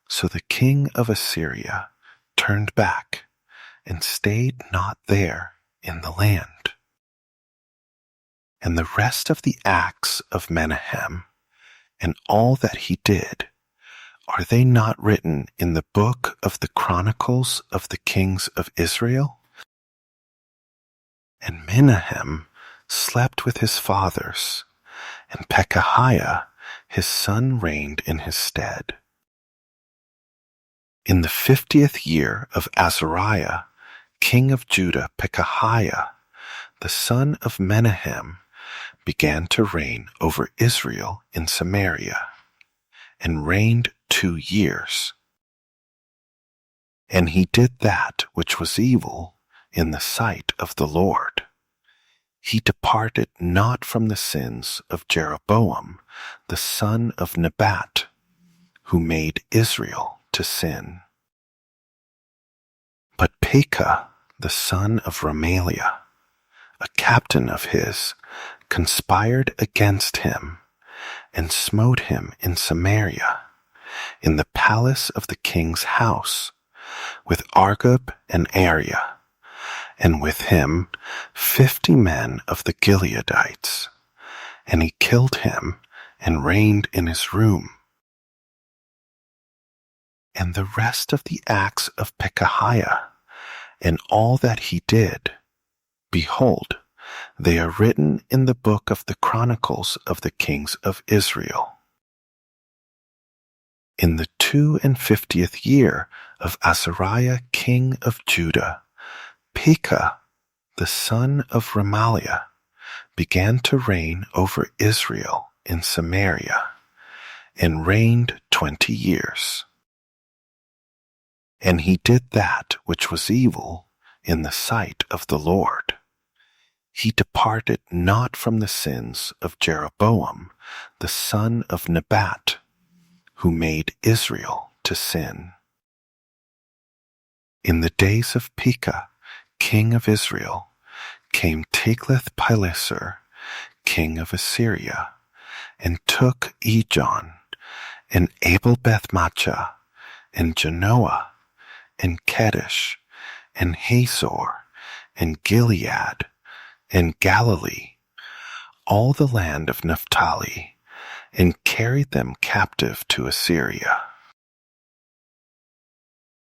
So the king of Assyria turned back, and stayed not there in the land. And the rest of the acts of Menahem, and all that he did, are they not written in the book of the Chronicles of the kings of Israel? And Menahem slept with his fathers, and Pekahiah his son reigned in his stead. In the 50th year of Azariah, king of Judah, Pekahiah, the son of Menahem, began to reign over Israel in Samaria, and reigned 2 years. And he did that which was evil in the sight of the Lord. He departed not from the sins of Jeroboam, the son of Nebat, who made Israel to sin. But Pekah, the son of Remaliah, a captain of his, conspired against him, and smote him in Samaria, in the palace of the king's house, with Argob and Ariah, and with him 50 men of the Gileadites. And he killed him, and reigned in his room. And the rest of the acts of Pekahiah, and all that he did, behold, they are written in the book of the Chronicles of the kings of Israel. In the 52nd year of Azariah king of Judah, Pekah, the son of Remaliah, began to reign over Israel in Samaria, and reigned 20 years. And he did that which was evil in the sight of the Lord. He departed not from the sins of Jeroboam, the son of Nebat, who made Israel to sin. In the days of Pekah, king of Israel, came Tiglath-Pileser, king of Assyria, and took Ijon, and Abel-Beth-Maachah, and Genoa, and Kedesh, and Hazor, and Gilead, and Galilee, all the land of Naphtali, and carried them captive to Assyria.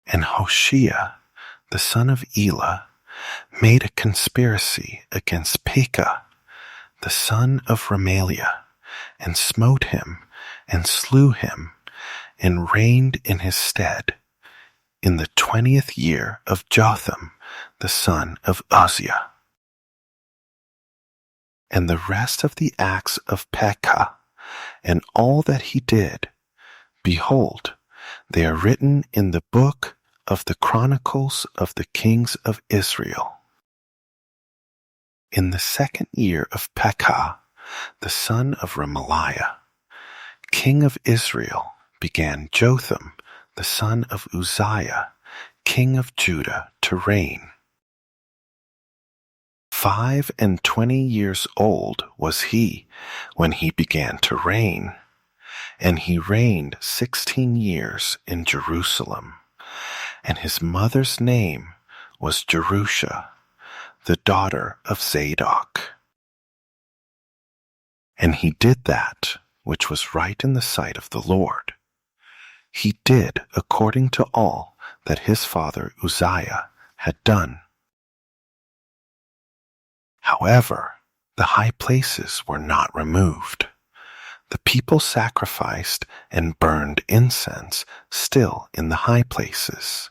And Hoshea, the son of Elah, made a conspiracy against Pekah, the son of Remaliah, and smote him, and slew him, and reigned in his stead, in the 20th year of Jotham, the son of Uzziah. And the rest of the acts of Pekah, and all that he did, behold, they are written in the book of the Chronicles of the kings of Israel. In the 2nd year of Pekah, the son of Remaliah, king of Israel, began Jotham, the son of Uzziah, king of Judah, to reign. 25 old was he when he began to reign, and he reigned 16 years in Jerusalem. And his mother's name was Jerusha, the daughter of Zadok. And he did that which was right in the sight of the Lord. He did according to all that his father Uzziah had done. However, the high places were not removed. The people sacrificed and burned incense still in the high places.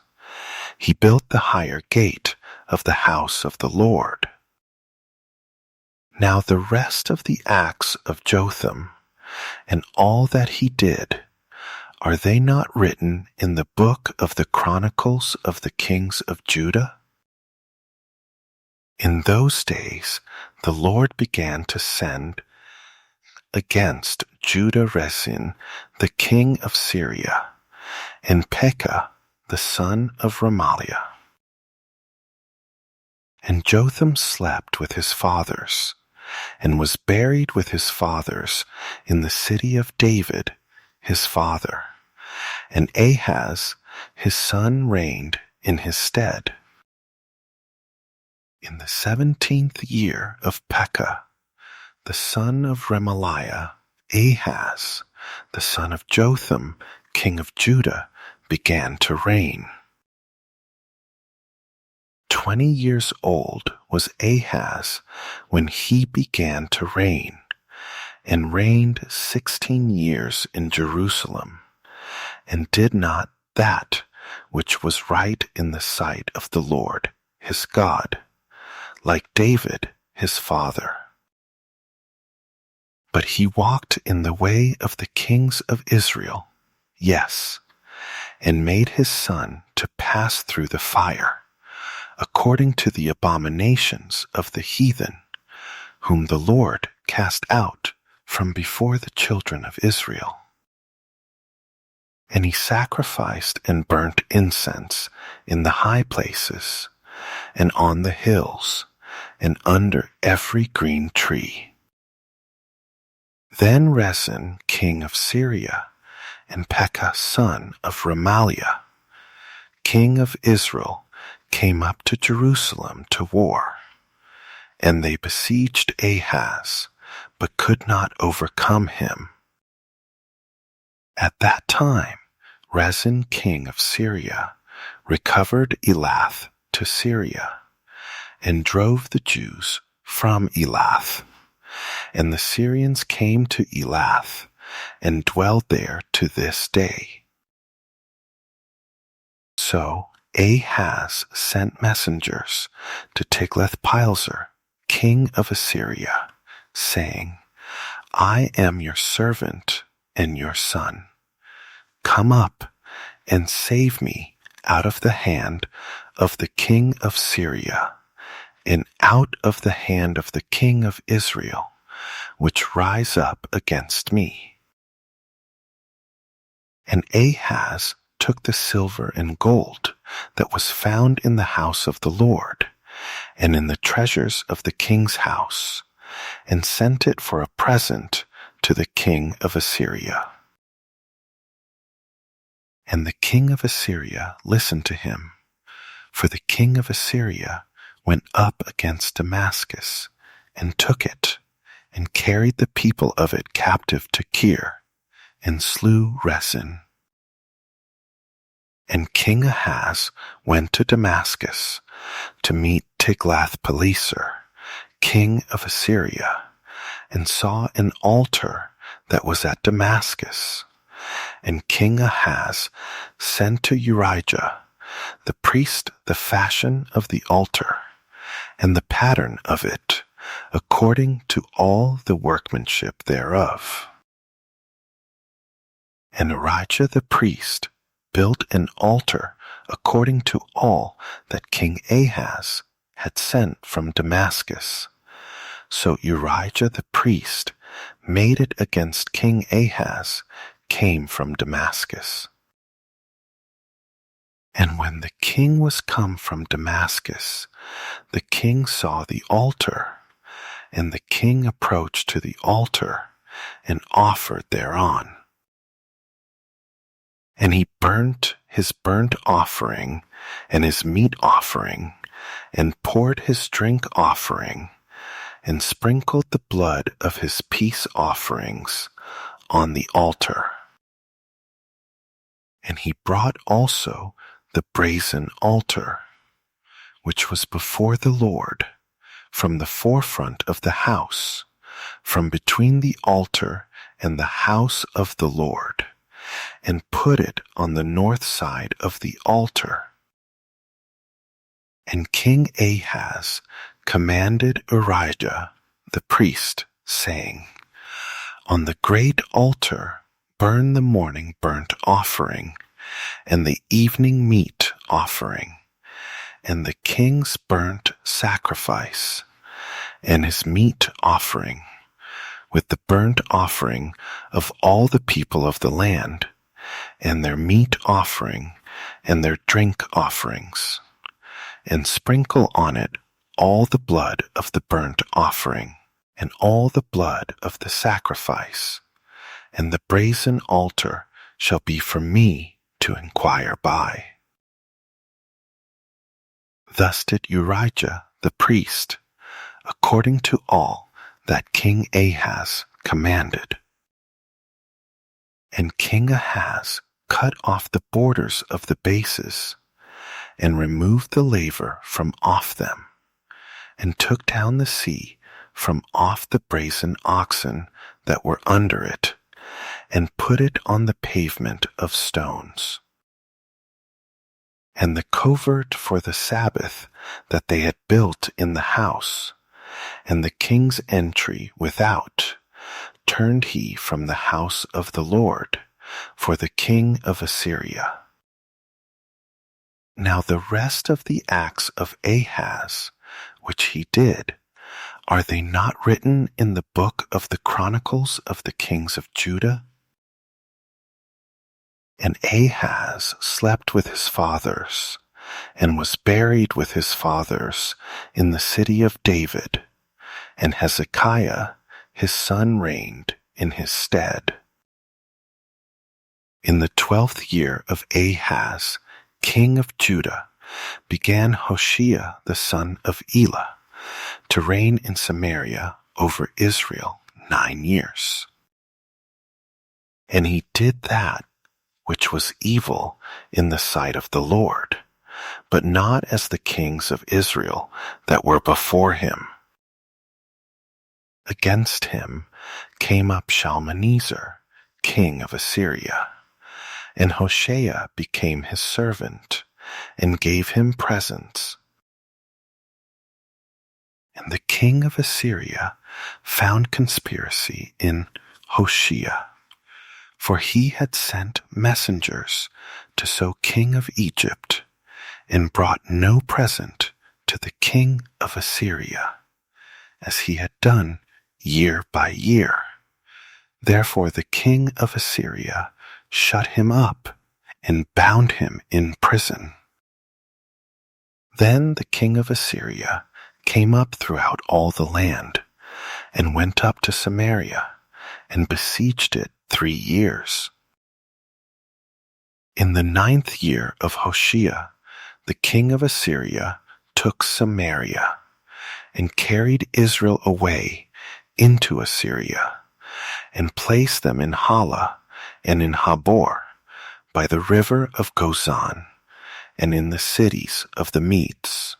He built the higher gate of the house of the Lord. Now the rest of the acts of Jotham, and all that he did, are they not written in the book of the Chronicles of the kings of Judah? In those days the Lord began to send against Judah Rezin, the king of Syria, and Pekah, the son of Remaliah. And Jotham slept with his fathers, and was buried with his fathers in the city of David, his father. And Ahaz, his son, reigned in his stead. In the 17th year of Pekah, the son of Remaliah, Ahaz, the son of Jotham, king of Judah, began to reign. 20 years old was Ahaz when he began to reign, and reigned 16 years in Jerusalem, and did not that which was right in the sight of the Lord his God, like David his father. But he walked in the way of the kings of Israel, yes, and made his son to pass through the fire, according to the abominations of the heathen, whom the Lord cast out from before the children of Israel. And he sacrificed and burnt incense in the high places, and on the hills, and under every green tree. Then Rezin, king of Syria, and Pekah, son of Remaliah, king of Israel, came up to Jerusalem to war. And they besieged Ahaz, but could not overcome him. At that time, Rezin, king of Syria, recovered Elath to Syria, and drove the Jews from Elath. And the Syrians came to Elath, and dwelled there to this day. So Ahaz sent messengers to Tiglath-Pileser, king of Assyria, saying, I am your servant and your son. Come up and save me out of the hand of the king of Syria, and out of the hand of the king of Israel, which rise up against me. And Ahaz took the silver and gold that was found in the house of the Lord, and in the treasures of the king's house, and sent it for a present to the king of Assyria. And the king of Assyria listened to him, for the king of Assyria went up against Damascus, and took it, and carried the people of it captive to Kir, and slew Rezin. And King Ahaz went to Damascus to meet Tiglath-Pileser, king of Assyria, and saw an altar that was at Damascus. And King Ahaz sent to Urijah, the priest, the fashion of the altar, and the pattern of it, according to all the workmanship thereof. And Urijah the priest built an altar according to all that King Ahaz had sent from Damascus. So Urijah the priest made it against King Ahaz, came from Damascus. And when the king was come from Damascus, the king saw the altar, and the king approached to the altar and offered thereon. And he burnt his burnt offering and his meat offering, and poured his drink offering, and sprinkled the blood of his peace offerings on the altar. And he brought also the brazen altar, which was before the Lord, from the forefront of the house, from between the altar and the house of the Lord, and put it on the north side of the altar. And King Ahaz commanded Urijah the priest, saying, On the great altar burn the morning burnt offering, and the evening meat offering, and the king's burnt sacrifice, and his meat offering, with the burnt offering of all the people of the land, and their meat offering, and their drink offerings, and sprinkle on it all the blood of the burnt offering, and all the blood of the sacrifice, and the brazen altar shall be for me to inquire by. Thus did Urijah the priest, according to all that King Ahaz commanded. And King Ahaz cut off the borders of the bases, and removed the laver from off them, and took down the sea from off the brazen oxen that were under it, and put it on the pavement of stones. And the covert for the Sabbath that they had built in the house, and the king's entry without, turned he from the house of the Lord for the king of Assyria. Now the rest of the acts of Ahaz, which he did, are they not written in the book of the Chronicles of the kings of Judah? And Ahaz slept with his fathers, and was buried with his fathers in the city of David, and Hezekiah his son reigned in his stead. In the 12th year of Ahaz, king of Judah, began Hoshea the son of Elah to reign in Samaria over Israel 9 years. And he did that which was evil in the sight of the Lord, but not as the kings of Israel that were before him. Against him came up Shalmaneser, king of Assyria, and Hoshea became his servant, and gave him presents. And the king of Assyria found conspiracy in Hoshea, for he had sent messengers to So king of Egypt, and brought no present to the king of Assyria, as he had done year by year. Therefore the king of Assyria shut him up, and bound him in prison. Then the king of Assyria came up throughout all the land, and went up to Samaria, and besieged it 3 years. In the 9th year of Hoshea, the king of Assyria took Samaria, and carried Israel away into Assyria, and placed them in Hala and in Habor, by the river of Gozan, and in the cities of the Medes.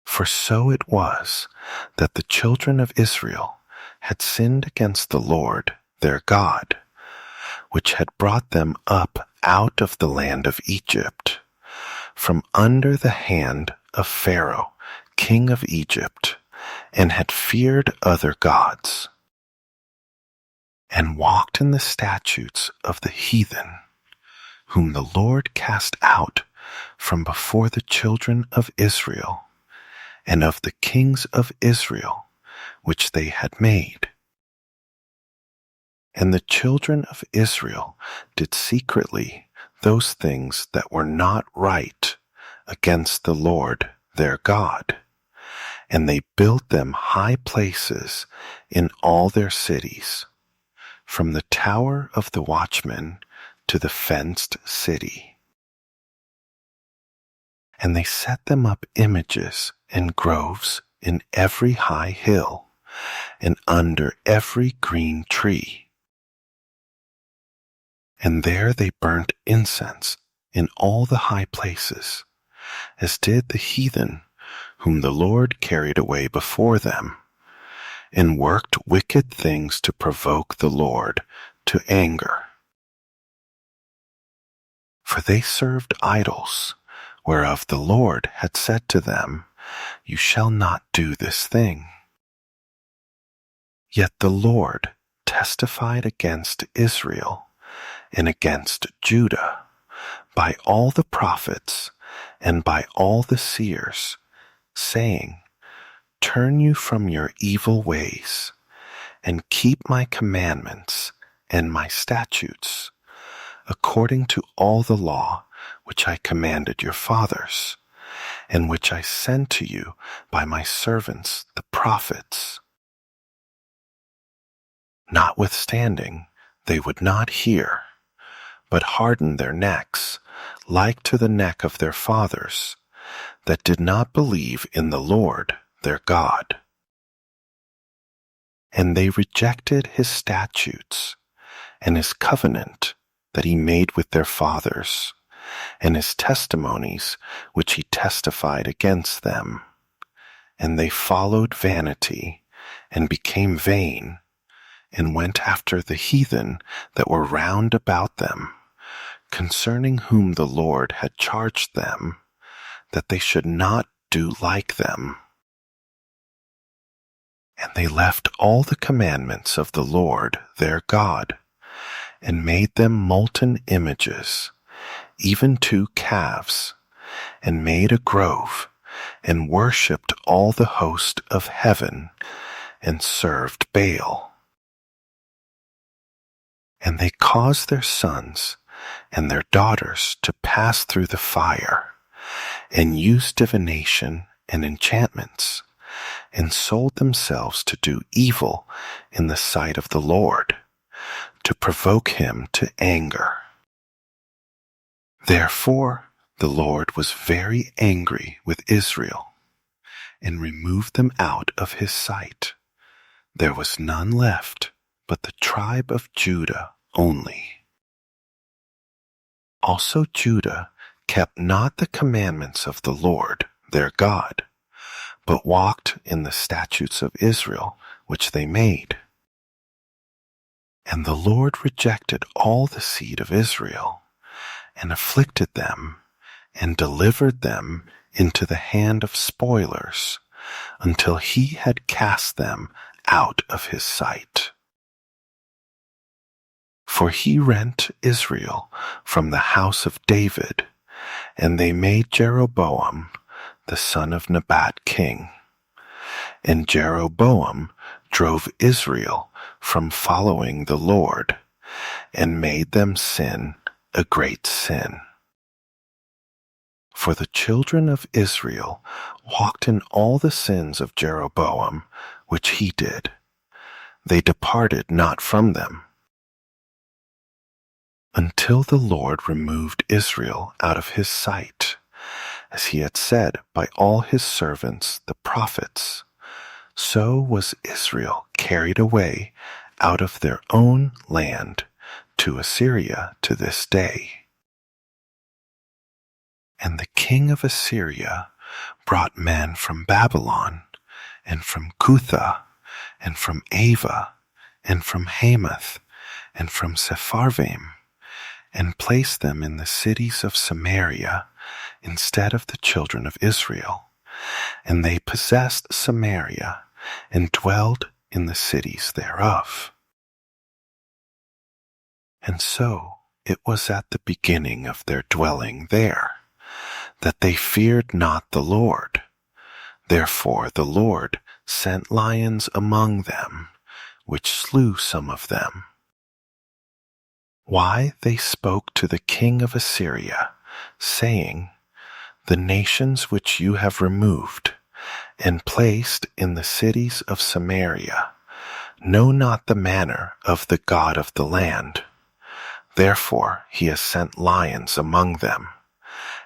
For so it was that the children of Israel had sinned against the Lord their God, which had brought them up out of the land of Egypt, from under the hand of Pharaoh, king of Egypt, and had feared other gods, and walked in the statutes of the heathen, whom the Lord cast out from before the children of Israel, and of the kings of Israel, which they had made. And the children of Israel did secretly those things that were not right against the Lord their God, and they built them high places in all their cities, from the tower of the watchman to the fenced city. And they set them up images and groves in every high hill, and under every green tree. And there they burnt incense in all the high places, as did the heathen whom the Lord carried away before them, and worked wicked things to provoke the Lord to anger. For they served idols, whereof the Lord had said to them, You shall not do this thing. Yet the Lord testified against Israel and against Judah by all the prophets and by all the seers, saying, Turn you from your evil ways, and keep my commandments and my statutes, according to all the law which I commanded your fathers, and which I sent to you by my servants the prophets. Notwithstanding, they would not hear, but hardened their necks, like to the neck of their fathers, that did not believe in the Lord their God. And they rejected his statutes, and his covenant that he made with their fathers, and his testimonies which he testified against them. And they followed vanity, and became vain, and went after the heathen that were round about them, concerning whom the Lord had charged them, that they should not do like them. And they left all the commandments of the Lord their God, and made them molten images, even 2 calves, and made a grove, and worshipped all the host of heaven, and served Baal. And they caused their sons and their daughters to pass through the fire, and used divination and enchantments, and sold themselves to do evil in the sight of the Lord, to provoke him to anger. Therefore the Lord was very angry with Israel, and removed them out of his sight. There was none left but the tribe of Judah only. Also Judah kept not the commandments of the Lord their God, but walked in the statutes of Israel which they made. And the Lord rejected all the seed of Israel, and afflicted them, and delivered them into the hand of spoilers, until he had cast them out of his sight. For he rent Israel from the house of David, and they made Jeroboam the son of Nebat king. And Jeroboam drove Israel from following the Lord, and made them sin a great sin. For the children of Israel walked in all the sins of Jeroboam, which he did. They departed not from them, until the Lord removed Israel out of his sight, as he had said by all his servants the prophets. So was Israel carried away out of their own land to Assyria to this day. And the king of Assyria brought men from Babylon, and from Cutha, and from Ava, and from Hamath, and from Sepharvaim, and placed them in the cities of Samaria instead of the children of Israel. And they possessed Samaria, and dwelled in the cities thereof. And so it was at the beginning of their dwelling there, that they feared not the Lord. Therefore the Lord sent lions among them, which slew some of them. why they spoke to the king of Assyria, saying, The nations which you have removed and placed in the cities of Samaria know not the manner of the God of the land. Therefore he has sent lions among them,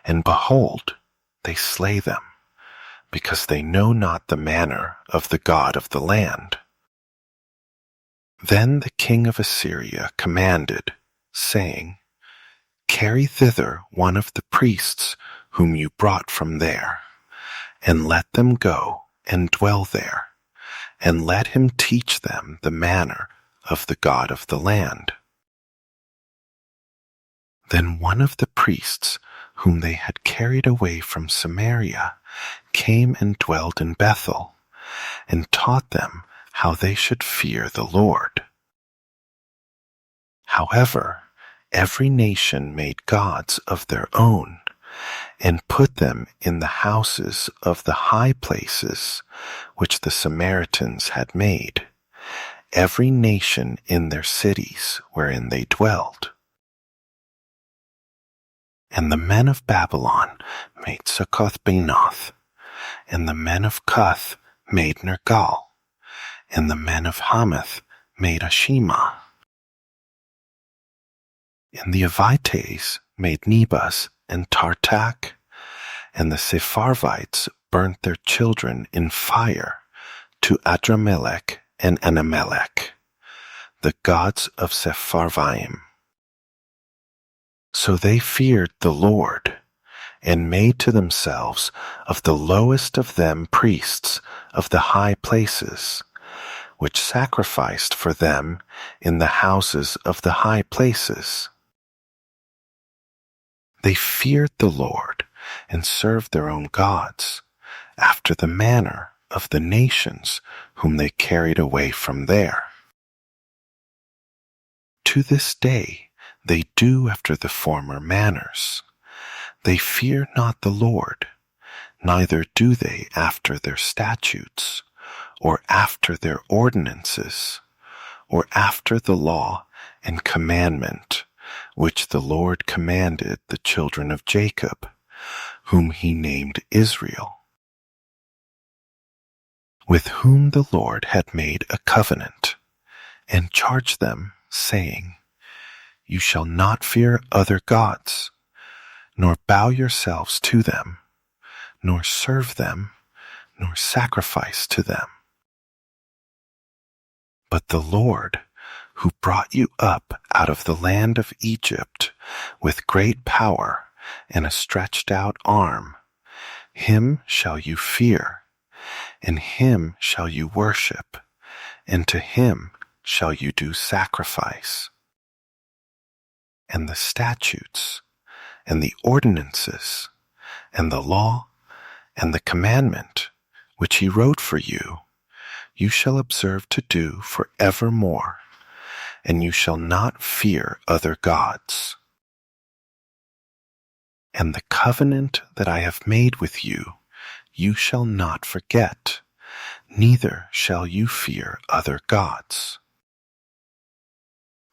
and behold, they slay them, because they know not the manner of the God of the land. Then the king of Assyria commanded, saying, Carry thither one of the priests whom you brought from there, and let them go and dwell there, and let him teach them the manner of the God of the land. Then one of the priests whom they had carried away from Samaria came and dwelt in Bethel, and taught them how they should fear the Lord. However, every nation made gods of their own, and put them in the houses of the high places which the Samaritans had made, every nation in their cities wherein they dwelled. And the men of Babylon made Succoth-Benoth, and the men of Cuth made Nergal, and the men of Hamath made Ashima. And the Avites made Nebus and Tartak, and the Sepharvites burnt their children in fire to Adramelech and Anamelech, the gods of Sepharvaim. So they feared the Lord, and made to themselves of the lowest of them priests of the high places, which sacrificed for them in the houses of the high places. They feared the Lord, and served their own gods, after the manner of the nations whom they carried away from there. To this day they do after the former manners. They fear not the Lord, neither do they after their statutes, or after their ordinances, or after the law and commandment which the Lord commanded the children of Jacob, whom he named Israel, with whom the Lord had made a covenant, and charged them, saying, You shall not fear other gods, nor bow yourselves to them, nor serve them, nor sacrifice to them. But the Lord, who brought you up out of the land of Egypt with great power and a stretched out arm, him shall you fear, and him shall you worship, and to him shall you do sacrifice. And the statutes, and the ordinances, and the law, and the commandment, which he wrote for you, you shall observe to do for evermore, and you shall not fear other gods. And the covenant that I have made with you, you shall not forget, neither shall you fear other gods.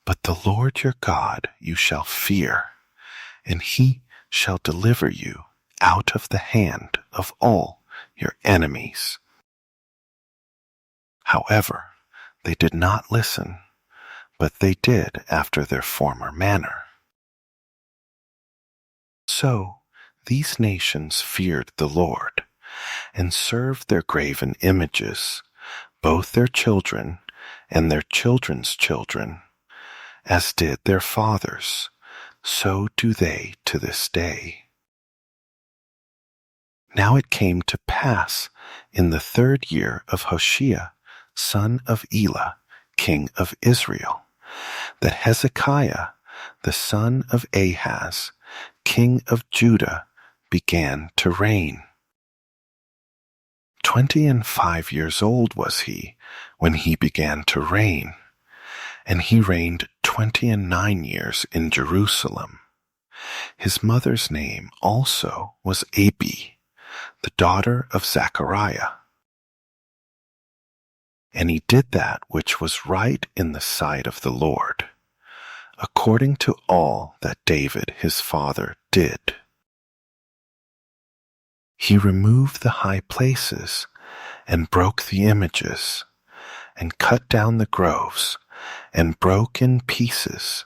But the Lord your God you shall fear, and he shall deliver you out of the hand of all your enemies. However, they did not listen, but they did after their former manner. So these nations feared the Lord, and served their graven images, both their children and their children's children, as did their fathers, so do they to this day. Now it came to pass in the 3rd year of Hoshea, son of Elah, king of Israel, that Hezekiah, the son of Ahaz, king of Judah, began to reign. 25 years old was he when he began to reign, and he reigned 29 years in Jerusalem. His mother's name also was Abi, the daughter of Zechariah. And he did that which was right in the sight of the Lord, according to all that David his father did. He removed the high places and broke the images, and cut down the groves, and broke in pieces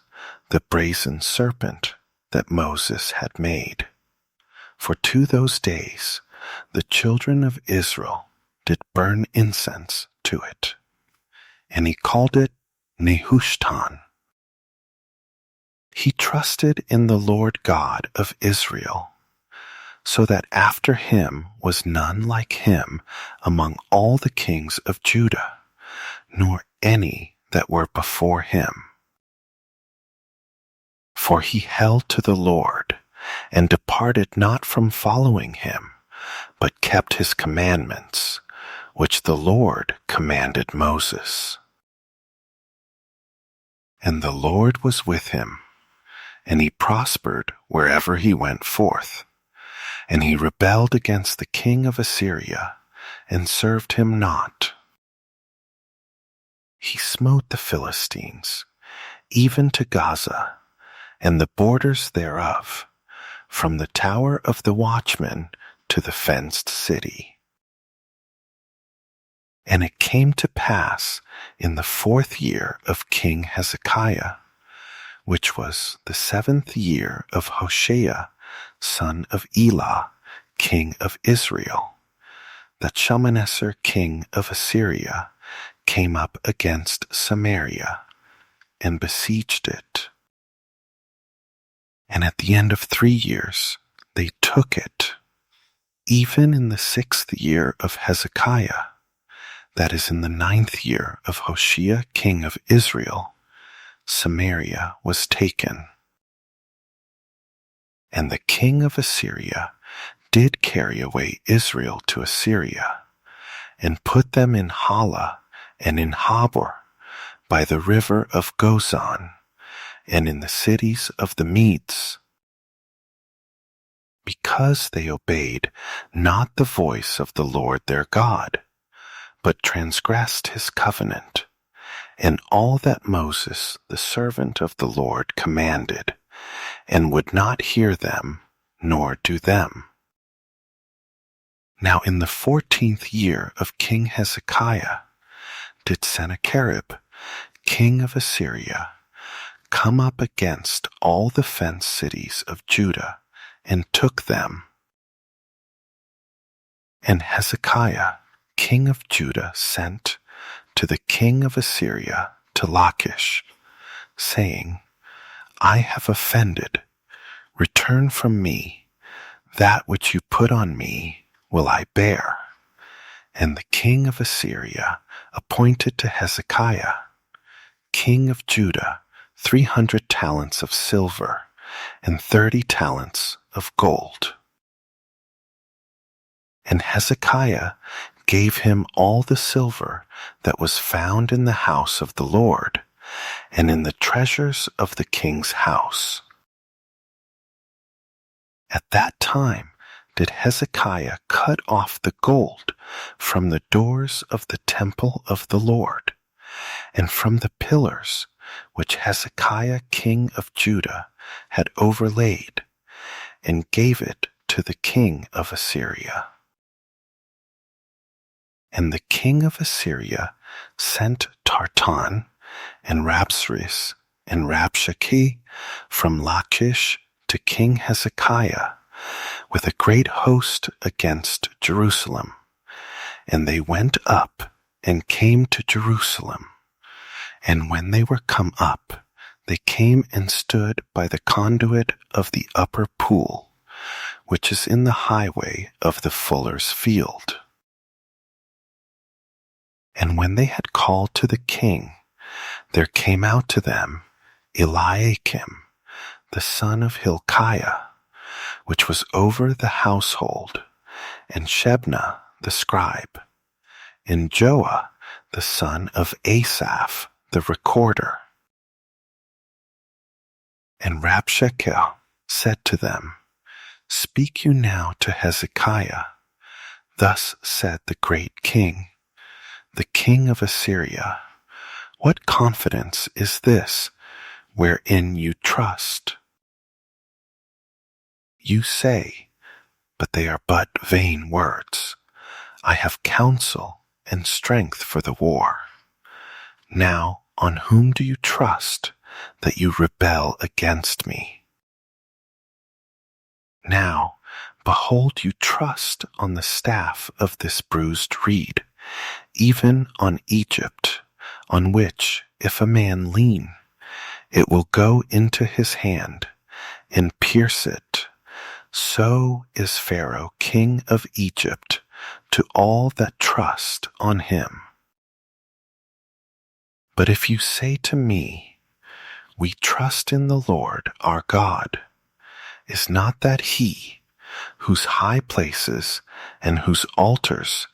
the brazen serpent that Moses had made. For to those days the children of Israel did burn incense to it, and he called it Nehushtan. He trusted in the Lord God of Israel, so that after him was none like him among all the kings of Judah, nor any that were before him. For he held to the Lord, and departed not from following him, but kept his commandments, which the Lord commanded Moses. And the Lord was with him, and he prospered wherever he went forth. And he rebelled against the king of Assyria, and served him not. He smote the Philistines, even to Gaza, and the borders thereof, from the tower of the watchman to the fenced city. And it came to pass in the 4th year of King Hezekiah, which was the 7th year of Hoshea, son of Elah, king of Israel, that Shalmaneser, king of Assyria, came up against Samaria, and besieged it. And at the end of 3 years they took it. Even in the 6th year of Hezekiah, that is in the 9th year of Hoshea, king of Israel, Samaria was taken. And the king of Assyria did carry away Israel to Assyria, and put them in Hala and in Habor, by the river of Gozan, and in the cities of the Medes, because they obeyed not the voice of the Lord their God, but transgressed his covenant, and all that Moses the servant of the Lord commanded, and would not hear them, nor do them. Now in the 14th year of King Hezekiah did Sennacherib, king of Assyria, come up against all the fenced cities of Judah, and took them. And Hezekiah, king of Judah, sent to the king of Assyria to Lachish, saying, I have offended. Return from me. That which you put on me will I bear. And the king of Assyria appointed to Hezekiah, king of Judah, 300 talents of silver, and 30 talents of gold. And Hezekiah gave him all the silver that was found in the house of the Lord, and in the treasures of the king's house. At that time did Hezekiah cut off the gold from the doors of the temple of the Lord, and from the pillars which Hezekiah king of Judah had overlaid, and gave it to the king of Assyria. And the king of Assyria sent Tartan, and Rabsaris, and Rabshakeh from Lachish to King Hezekiah, with a great host against Jerusalem. And they went up, and came to Jerusalem. And when they were come up, they came and stood by the conduit of the upper pool, which is in the highway of the fuller's field. And when they had called to the king, there came out to them Eliakim, the son of Hilkiah, which was over the household, and Shebna the scribe, and Joah the son of Asaph the recorder. And Rabshakeh said to them, Speak you now to Hezekiah. Thus said the great king, the king of Assyria, What confidence is this, wherein you trust. You say, but they are but vain words. I have counsel and strength for the war. Now, on whom do you trust that you rebel against me? Now, behold, you trust on the staff of this bruised reed, even on Egypt, on which, if a man lean, it will go into his hand and pierce it. So is Pharaoh, king of Egypt, to all that trust on him. But if you say to me, we trust in the Lord our God, is not that he, whose high places and whose altars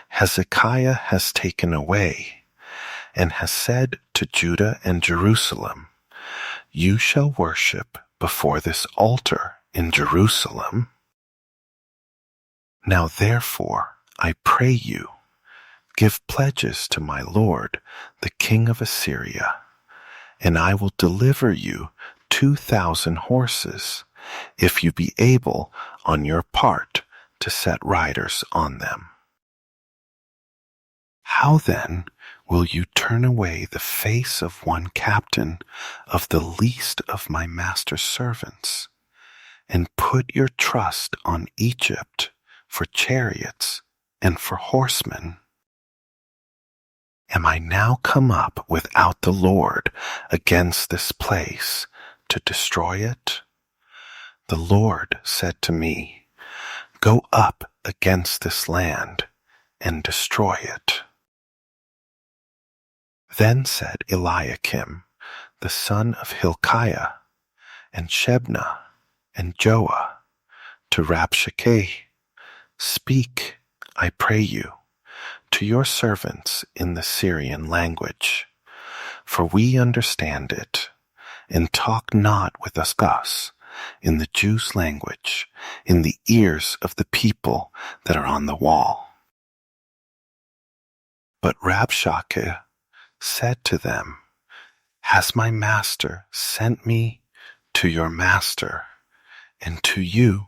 Hezekiah has taken away, and has said to Judah and Jerusalem, you shall worship before this altar in Jerusalem? Now therefore, I pray you, give pledges to my lord, the king of Assyria, and I will deliver you 2,000 horses, if you be able on your part to set riders on them. How then will you turn away the face of one captain of the least of my master's servants, and put your trust on Egypt for chariots and for horsemen? Am I now come up without the Lord against this place to destroy it? The Lord said to me, go up against this land and destroy it. Then said Eliakim, the son of Hilkiah, and Shebna, and Joah, to Rabshakeh, speak, I pray you, to your servants in the Syrian language, for we understand it, and talk not with us in the Jews' language, in the ears of the people that are on the wall. But Rabshakeh said to them, has my master sent me to your master and to you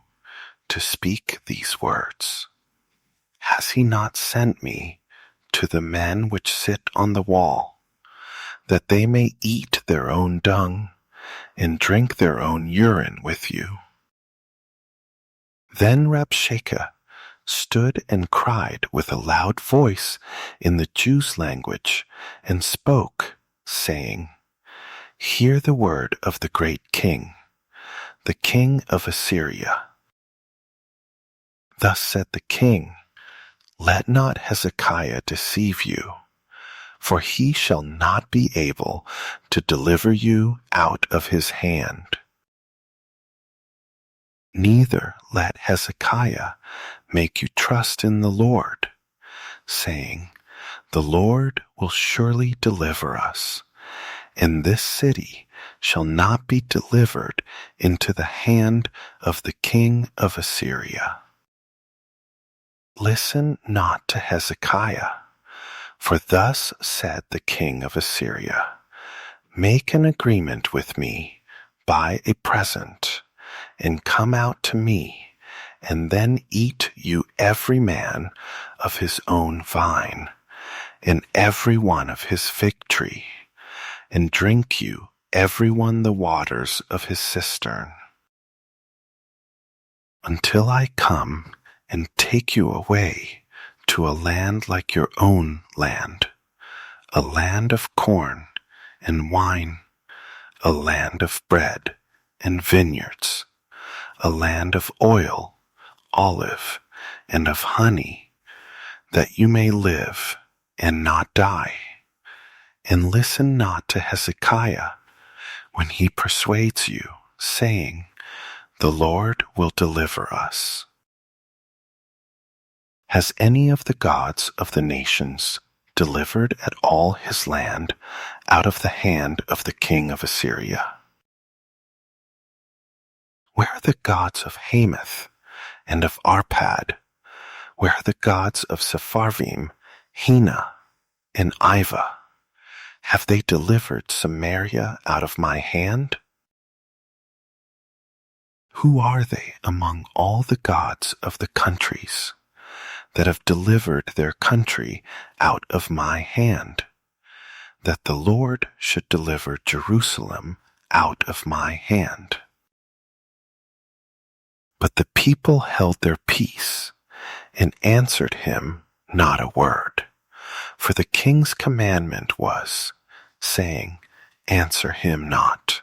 to speak these words? Has he not sent me to the men which sit on the wall, that they may eat their own dung and drink their own urine with you? Then Rabshakeh stood and cried with a loud voice in the Jews' language, and spoke, saying, hear the word of the great king, the king of Assyria. Thus said the king, let not Hezekiah deceive you, for he shall not be able to deliver you out of his hand. Neither let Hezekiah make you trust in the Lord, saying, the Lord will surely deliver us, and this city shall not be delivered into the hand of the king of Assyria. Listen not to Hezekiah, for thus said the king of Assyria, make an agreement with me by a present, and come out to me, and then eat you every man of his own vine, and every one of his fig tree, and drink you every one the waters of his cistern, until I come and take you away to a land like your own land, a land of corn and wine, a land of bread and vineyards, a land of oil, olive, and of honey, that you may live and not die. And listen not to Hezekiah when he persuades you, saying, the Lord will deliver us. Has any of the gods of the nations delivered at all his land out of the hand of the king of Assyria? Where are the gods of Hamath and of Arpad? Where are the gods of Sepharvaim, Hena, and Iva? Have they delivered Samaria out of my hand? Who are they among all the gods of the countries that have delivered their country out of my hand, that the Lord should deliver Jerusalem out of my hand? But the people held their peace and answered him not a word. For the king's commandment was, saying, Answer him not.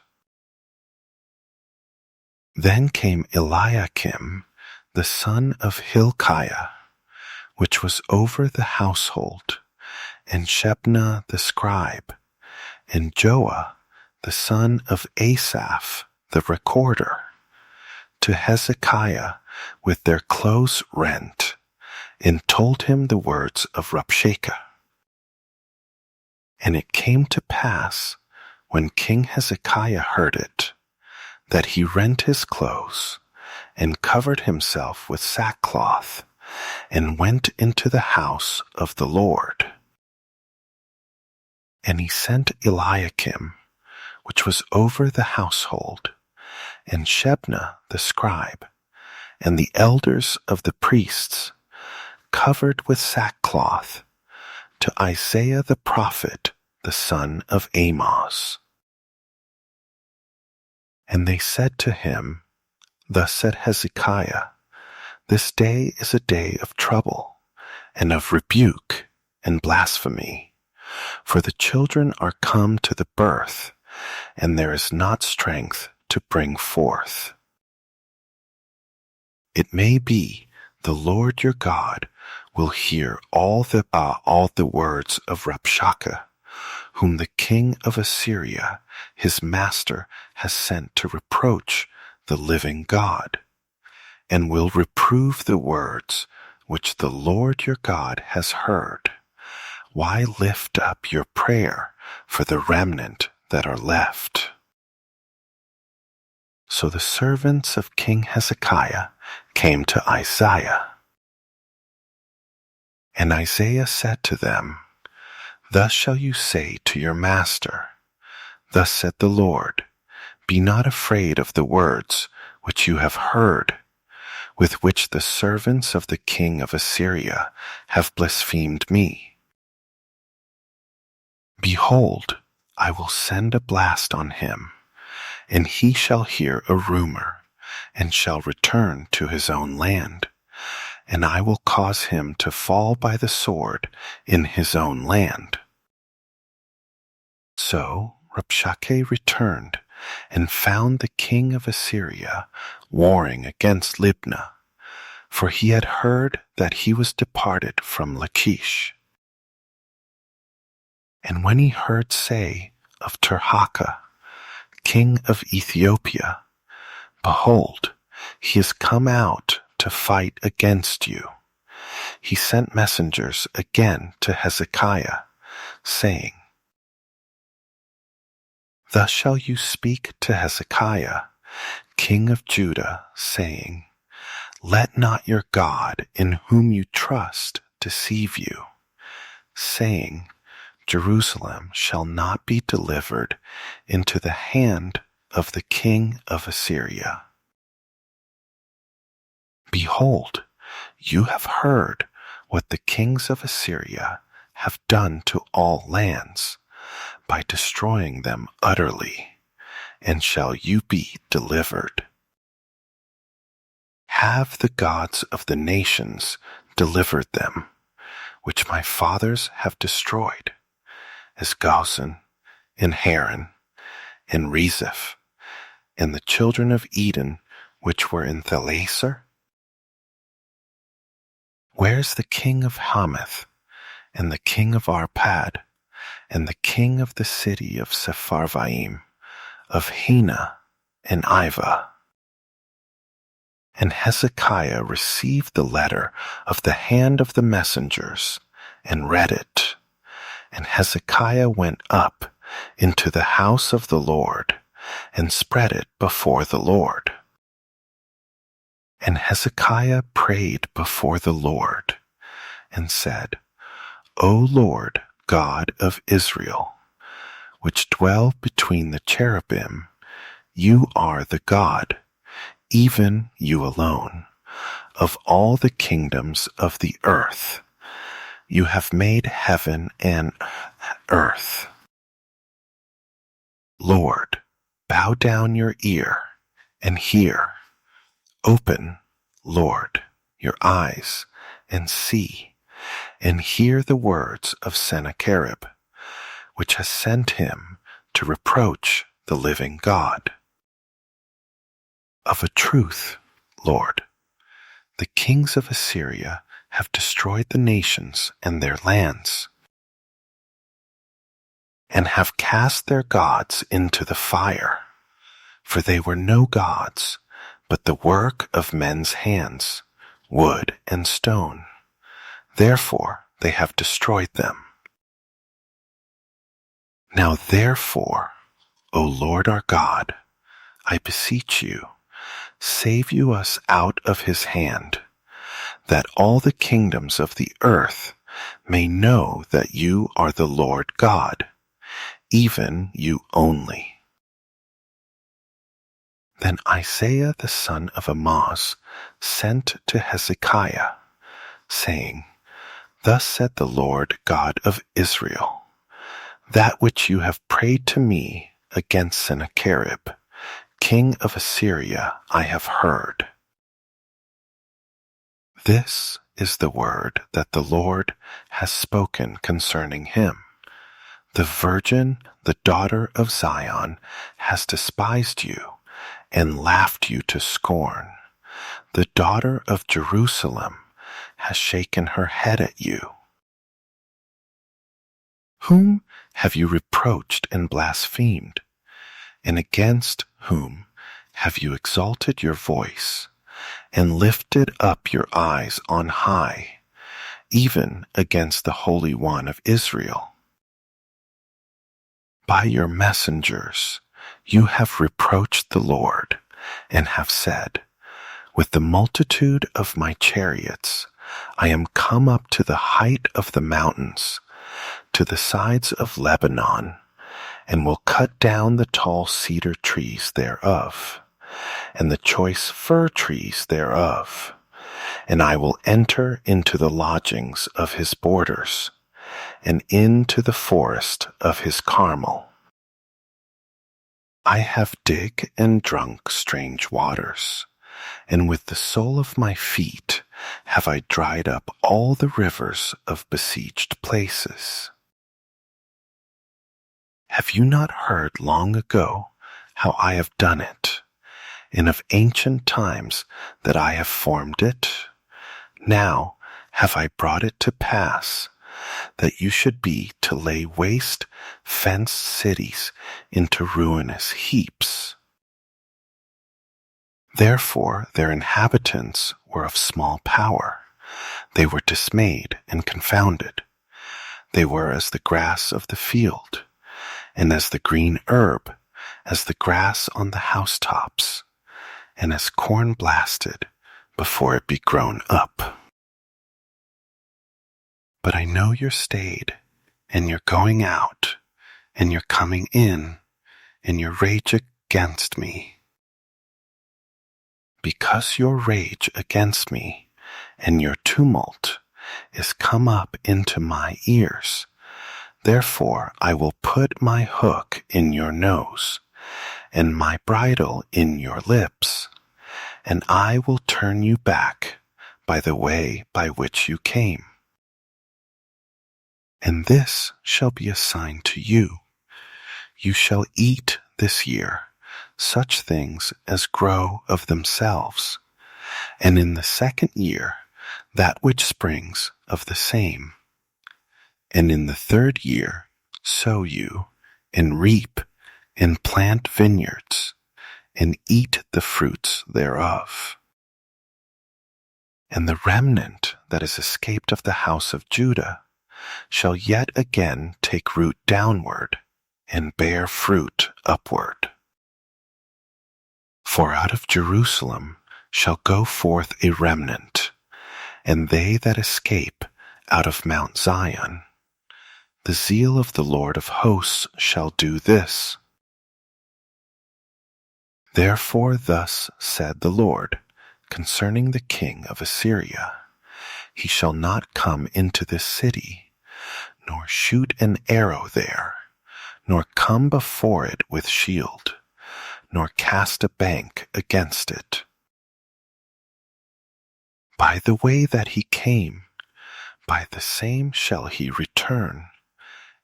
Then came Eliakim, the son of Hilkiah, which was over the household, and Shebna the scribe, and Joah, the son of Asaph, the recorder, to Hezekiah with their clothes rent, and told him the words of Rabshakeh. And it came to pass, when King Hezekiah heard it, that he rent his clothes, and covered himself with sackcloth, and went into the house of the Lord. And he sent Eliakim, which was over the household, and Shebna the scribe, and the elders of the priests, covered with sackcloth, to Isaiah the prophet, the son of Amoz. And they said to him, Thus said Hezekiah, This day is a day of trouble, and of rebuke and blasphemy, for the children are come to the birth, and there is not strength to bring forth. It may be the Lord your God will hear all the words of Rabshakeh, whom the king of Assyria, his master, has sent to reproach the living God, and will reprove the words which the Lord your God has heard. Why lift up your prayer for the remnant that are left? So the servants of King Hezekiah came to Isaiah. And Isaiah said to them, Thus shall you say to your master, Thus said the Lord, Be not afraid of the words which you have heard, with which the servants of the king of Assyria have blasphemed me. Behold, I will send a blast on him, and he shall hear a rumor, and shall return to his own land, and I will cause him to fall by the sword in his own land. So Rabshakeh returned and found the king of Assyria warring against Libnah, for he had heard that he was departed from Lachish. And when he heard say of Tirhakah, king of Ethiopia, Behold, he is come out to fight against you, he sent messengers again to Hezekiah, saying, Thus shall you speak to Hezekiah, king of Judah, saying, Let not your God in whom you trust deceive you, saying, Jerusalem shall not be delivered into the hand of the king of Assyria. Behold, you have heard what the kings of Assyria have done to all lands, by destroying them utterly, and shall you be delivered. Have the gods of the nations delivered them, which my fathers have destroyed, as Gozan, and Haran, and Rezeph, and the children of Eden which were in Thalasar? Where is the king of Hamath, and the king of Arpad, and the king of the city of Sepharvaim, of Hena and Ivah? And Hezekiah received the letter of the hand of the messengers, and read it. And Hezekiah went up into the house of the Lord, and spread it before the Lord. And Hezekiah prayed before the Lord, and said, O Lord, God of Israel, which dwell between the cherubim, you are the God, even you alone, of all the kingdoms of the earth. You have made heaven and earth. Lord, bow down your ear and hear. Open, Lord, your eyes and see, and hear the words of Sennacherib, which has sent him to reproach the living God. Of a truth, Lord, the kings of Assyria have destroyed the nations and their lands, and have cast their gods into the fire, for they were no gods, but the work of men's hands, wood and stone. Therefore they have destroyed them. Now therefore, O Lord our God, I beseech you, save you us out of his hand, that all the kingdoms of the earth may know that you are the Lord God, even you only. Then Isaiah the son of Amoz sent to Hezekiah, saying, Thus said the Lord God of Israel, that which you have prayed to me against Sennacherib, king of Assyria, I have heard. This is the word that the Lord has spoken concerning him. The virgin, the daughter of Zion, has despised you and laughed you to scorn. The daughter of Jerusalem has shaken her head at you. Whom have you reproached and blasphemed? And against whom have you exalted your voice and lifted up your eyes on high, even against the Holy One of Israel? By your messengers you have reproached the Lord, and have said, With the multitude of my chariots I am come up to the height of the mountains, to the sides of Lebanon, and will cut down the tall cedar trees thereof, and the choice fir trees thereof, and I will enter into the lodgings of his borders, and into the forest of his Carmel. I have digged and drunk strange waters, and with the sole of my feet have I dried up all the rivers of besieged places. Have you not heard long ago how I have done it, and of ancient times that I have formed it? Now have I brought it to pass, that you should be to lay waste fenced cities into ruinous heaps. Therefore their inhabitants were of small power. They were dismayed and confounded. They were as the grass of the field, and as the green herb, as the grass on the housetops, and as corn blasted before it be grown up. But I know your stayed, and your going out, and your coming in, and your rage against me. Because your rage against me, and your tumult, is come up into my ears, therefore I will put my hook in your nose, and my bridle in your lips, and I will turn you back by the way by which you came. And this shall be a sign to you. You shall eat this year such things as grow of themselves, and in the second year that which springs of the same. And in the third year sow you, and reap, and plant vineyards, and eat the fruits thereof. And the remnant that is escaped of the house of Judah shall yet again take root downward, and bear fruit upward. For out of Jerusalem shall go forth a remnant, and they that escape out of Mount Zion, The zeal of the Lord of hosts shall do this. Therefore thus said the Lord concerning the king of Assyria, he shall not come into this city, nor shoot an arrow there, nor come before it with shield, nor cast a bank against it. By the way that he came, by the same shall he return,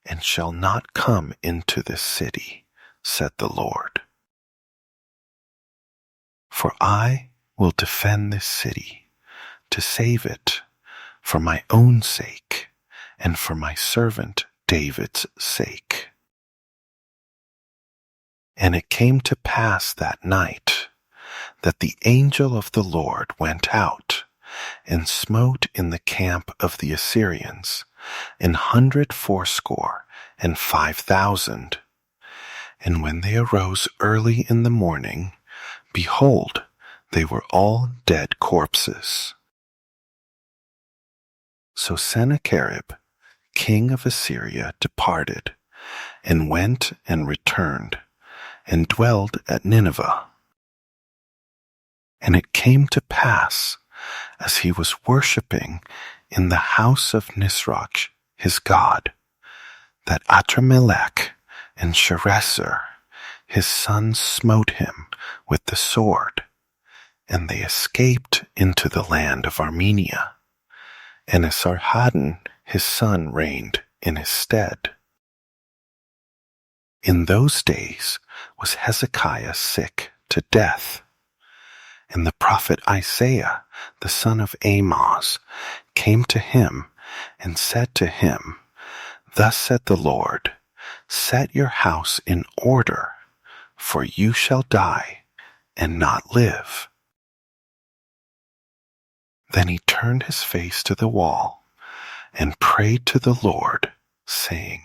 and shall not come into this city, said the Lord. For I will defend this city, to save it, for my own sake, and for my servant David's sake. And it came to pass that night, that the angel of the Lord went out, and smote in the camp of the Assyrians 180,500. And when they arose early in the morning, behold, they were all dead corpses. So Sennacherib, king of Assyria, departed, and went and returned, and dwelled at Nineveh. And it came to pass, as he was worshipping in the house of Nisroch his god, that Adramelech and Sharezer his sons smote him with the sword, and they escaped into the land of Armenia, and Esarhaddon his son reigned in his stead. In those days was Hezekiah sick to death, and the prophet Isaiah the son of Amoz came to him and said to him, Thus said the Lord, set your house in order, for you shall die and not live. Then he turned his face to the wall and prayed to the Lord, saying,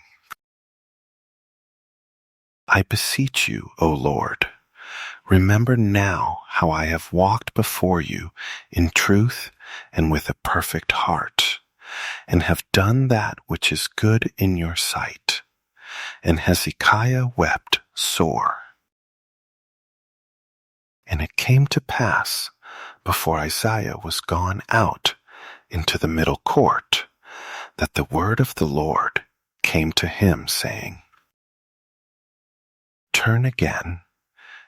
I beseech you, O Lord, remember now how I have walked before you in truth and with a perfect heart, and have done that which is good in your sight. And Hezekiah wept sore. And it came to pass, before Isaiah was gone out into the middle court, that the word of the Lord came to him, saying, Turn again,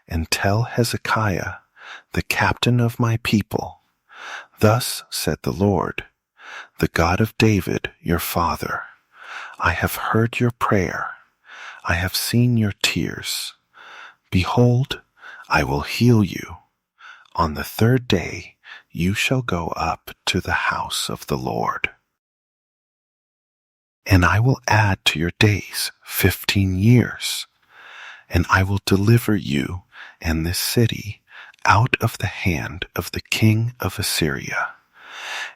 and tell Hezekiah, the captain of my people, Thus said the Lord, the God of David your father, I have heard your prayer, I have seen your tears. Behold, I will heal you. On the third day you shall go up to the house of the Lord. And I will add to your days 15 years, and I will deliver you and this city out of the hand of the king of Assyria,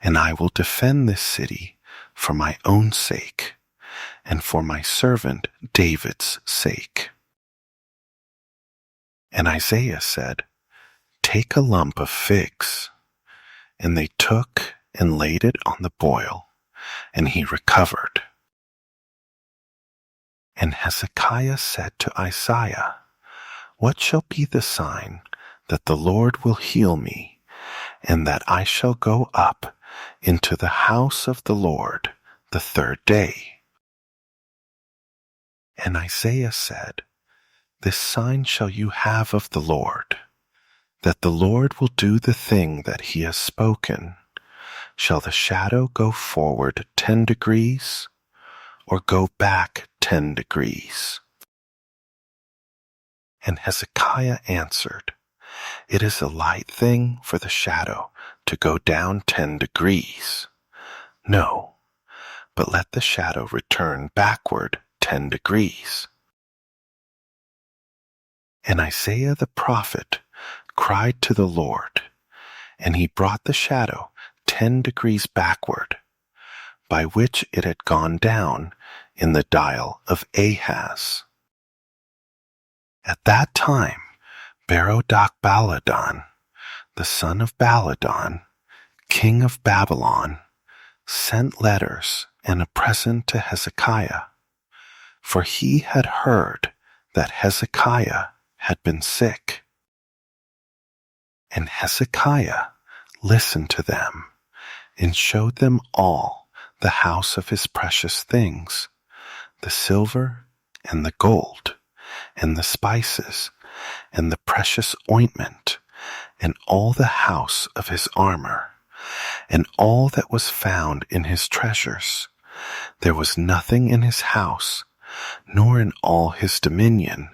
and I will defend this city for my own sake, and for my servant David's sake. And Isaiah said, Take a lump of figs. And they took and laid it on the boil, and he recovered. And Hezekiah said to Isaiah, What shall be the sign that the Lord will heal me, and that I shall go up into the house of the Lord the third day? And Isaiah said, This sign shall you have of the Lord, that the Lord will do the thing that he has spoken. Shall the shadow go forward 10 degrees, or go back 10 degrees? And Hezekiah answered, It is a light thing for the shadow to go down 10 degrees. No, but let the shadow return backward 10 degrees. And Isaiah the prophet cried to the Lord, and he brought the shadow 10 degrees backward, by which it had gone down in the dial of Ahaz. At that time, Berodach-Baladan, the son of Baladan, king of Babylon, sent letters and a present to Hezekiah, for he had heard that Hezekiah had been sick. And Hezekiah listened to them and showed them all the house of his precious things, the silver and the gold, and the spices, and the precious ointment, and all the house of his armor, and all that was found in his treasures. There was nothing in his house, nor in all his dominion,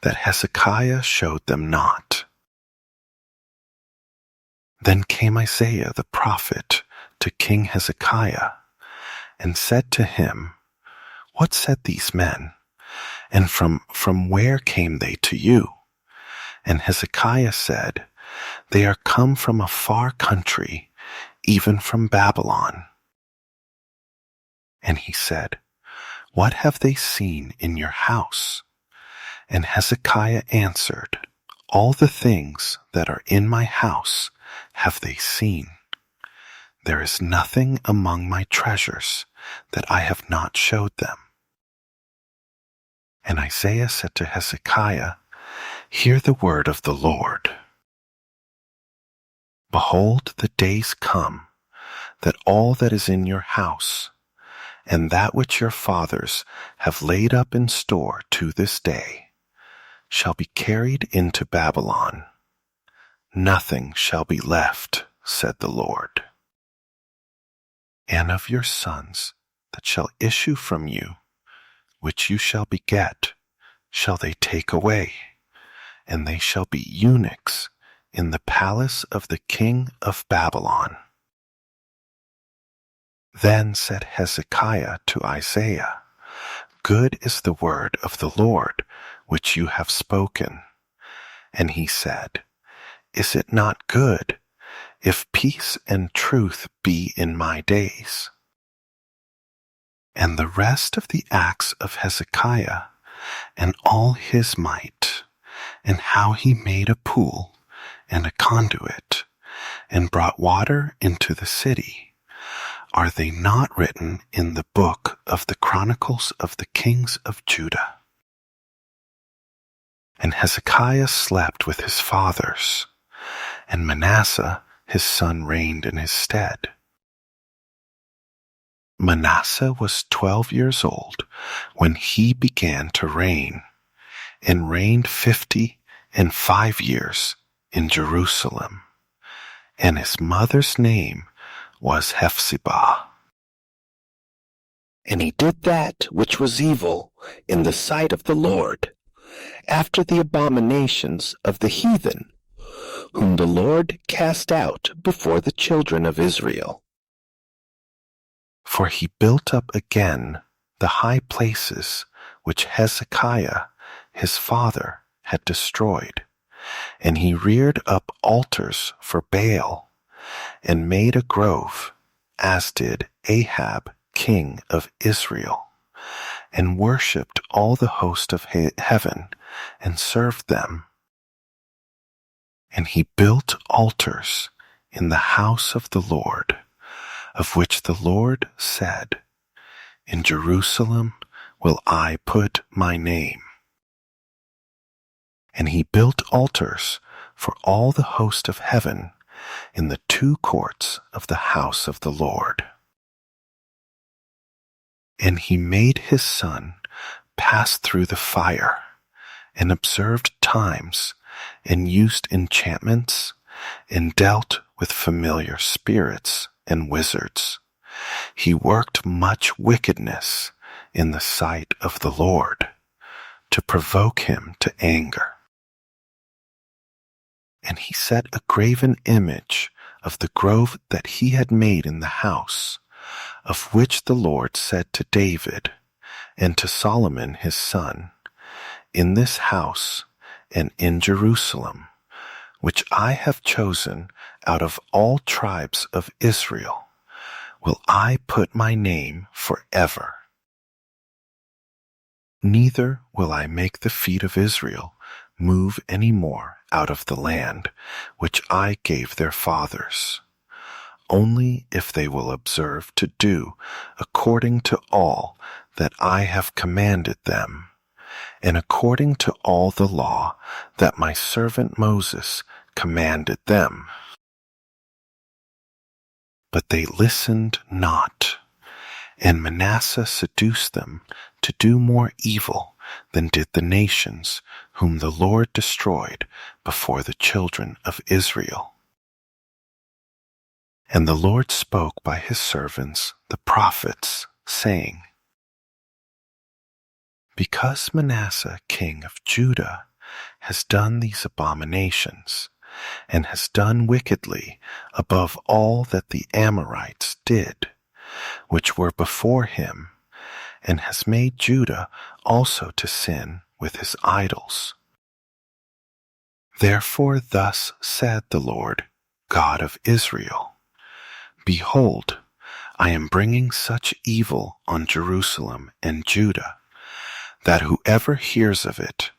that Hezekiah showed them not. Then came Isaiah the prophet to King Hezekiah, and said to him, What said these men? And from where came they to you? And Hezekiah said, They are come from a far country, even from Babylon. And he said, What have they seen in your house? And Hezekiah answered, All the things that are in my house have they seen. There is nothing among my treasures that I have not showed them. And Isaiah said to Hezekiah, Hear the word of the Lord. Behold, the days come, that all that is in your house, and that which your fathers have laid up in store to this day, shall be carried into Babylon. Nothing shall be left, said the Lord. And of your sons that shall issue from you, which you shall beget, shall they take away, and they shall be eunuchs in the palace of the king of Babylon. Then said Hezekiah to Isaiah, Good is the word of the Lord which you have spoken. And he said, Is it not good, if peace and truth be in my days? And the rest of the acts of Hezekiah, and all his might, and how he made a pool and a conduit, and brought water into the city, are they not written in the book of the Chronicles of the kings of Judah? And Hezekiah slept with his fathers, and Manasseh his son reigned in his stead. Manasseh was 12 years old when he began to reign, and reigned 55 years in Jerusalem. And his mother's name was Hephzibah. And he did that which was evil in the sight of the Lord, after the abominations of the heathen, whom the Lord cast out before the children of Israel. For he built up again the high places which Hezekiah his father had destroyed, and he reared up altars for Baal, and made a grove, as did Ahab king of Israel, and worshipped all the host of heaven, and served them. And he built altars in the house of the Lord, of which the Lord said, In Jerusalem will I put my name. And he built altars for all the host of heaven in the 2 courts of the house of the Lord. And he made his son pass through the fire, and observed times, and used enchantments, and dealt with familiar spirits and wizards. He worked much wickedness in the sight of the Lord, to provoke him to anger. And he set a graven image of the grove that he had made in the house, of which the Lord said to David and to Solomon his son, In this house and in Jerusalem, which I have chosen out of all tribes of Israel, will I put my name forever. Neither will I make the feet of Israel move any more out of the land which I gave their fathers. only if they will observe to do according to all that I have commanded them, and according to all the law that my servant Moses commanded them. But they listened not, and Manasseh seduced them to do more evil than did the nations whom the Lord destroyed before the children of Israel. And the Lord spoke by his servants the prophets, saying, Because Manasseh king of Judah has done these abominations, and has done wickedly above all that the Amorites did, which were before him, and has made Judah also to sin with his idols. Therefore thus said the Lord, God of Israel, Behold, I am bringing such evil on Jerusalem and Judah, that whoever hears of it,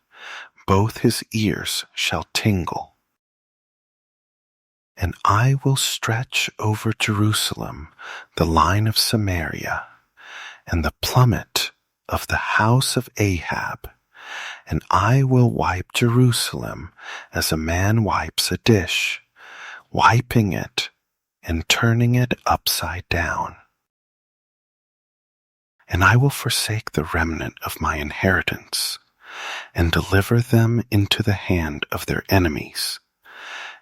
both his ears shall tingle. And I will stretch over Jerusalem the line of Samaria, and the plummet of the house of Ahab, and I will wipe Jerusalem as a man wipes a dish, wiping it and turning it upside down. And I will forsake the remnant of my inheritance, and deliver them into the hand of their enemies,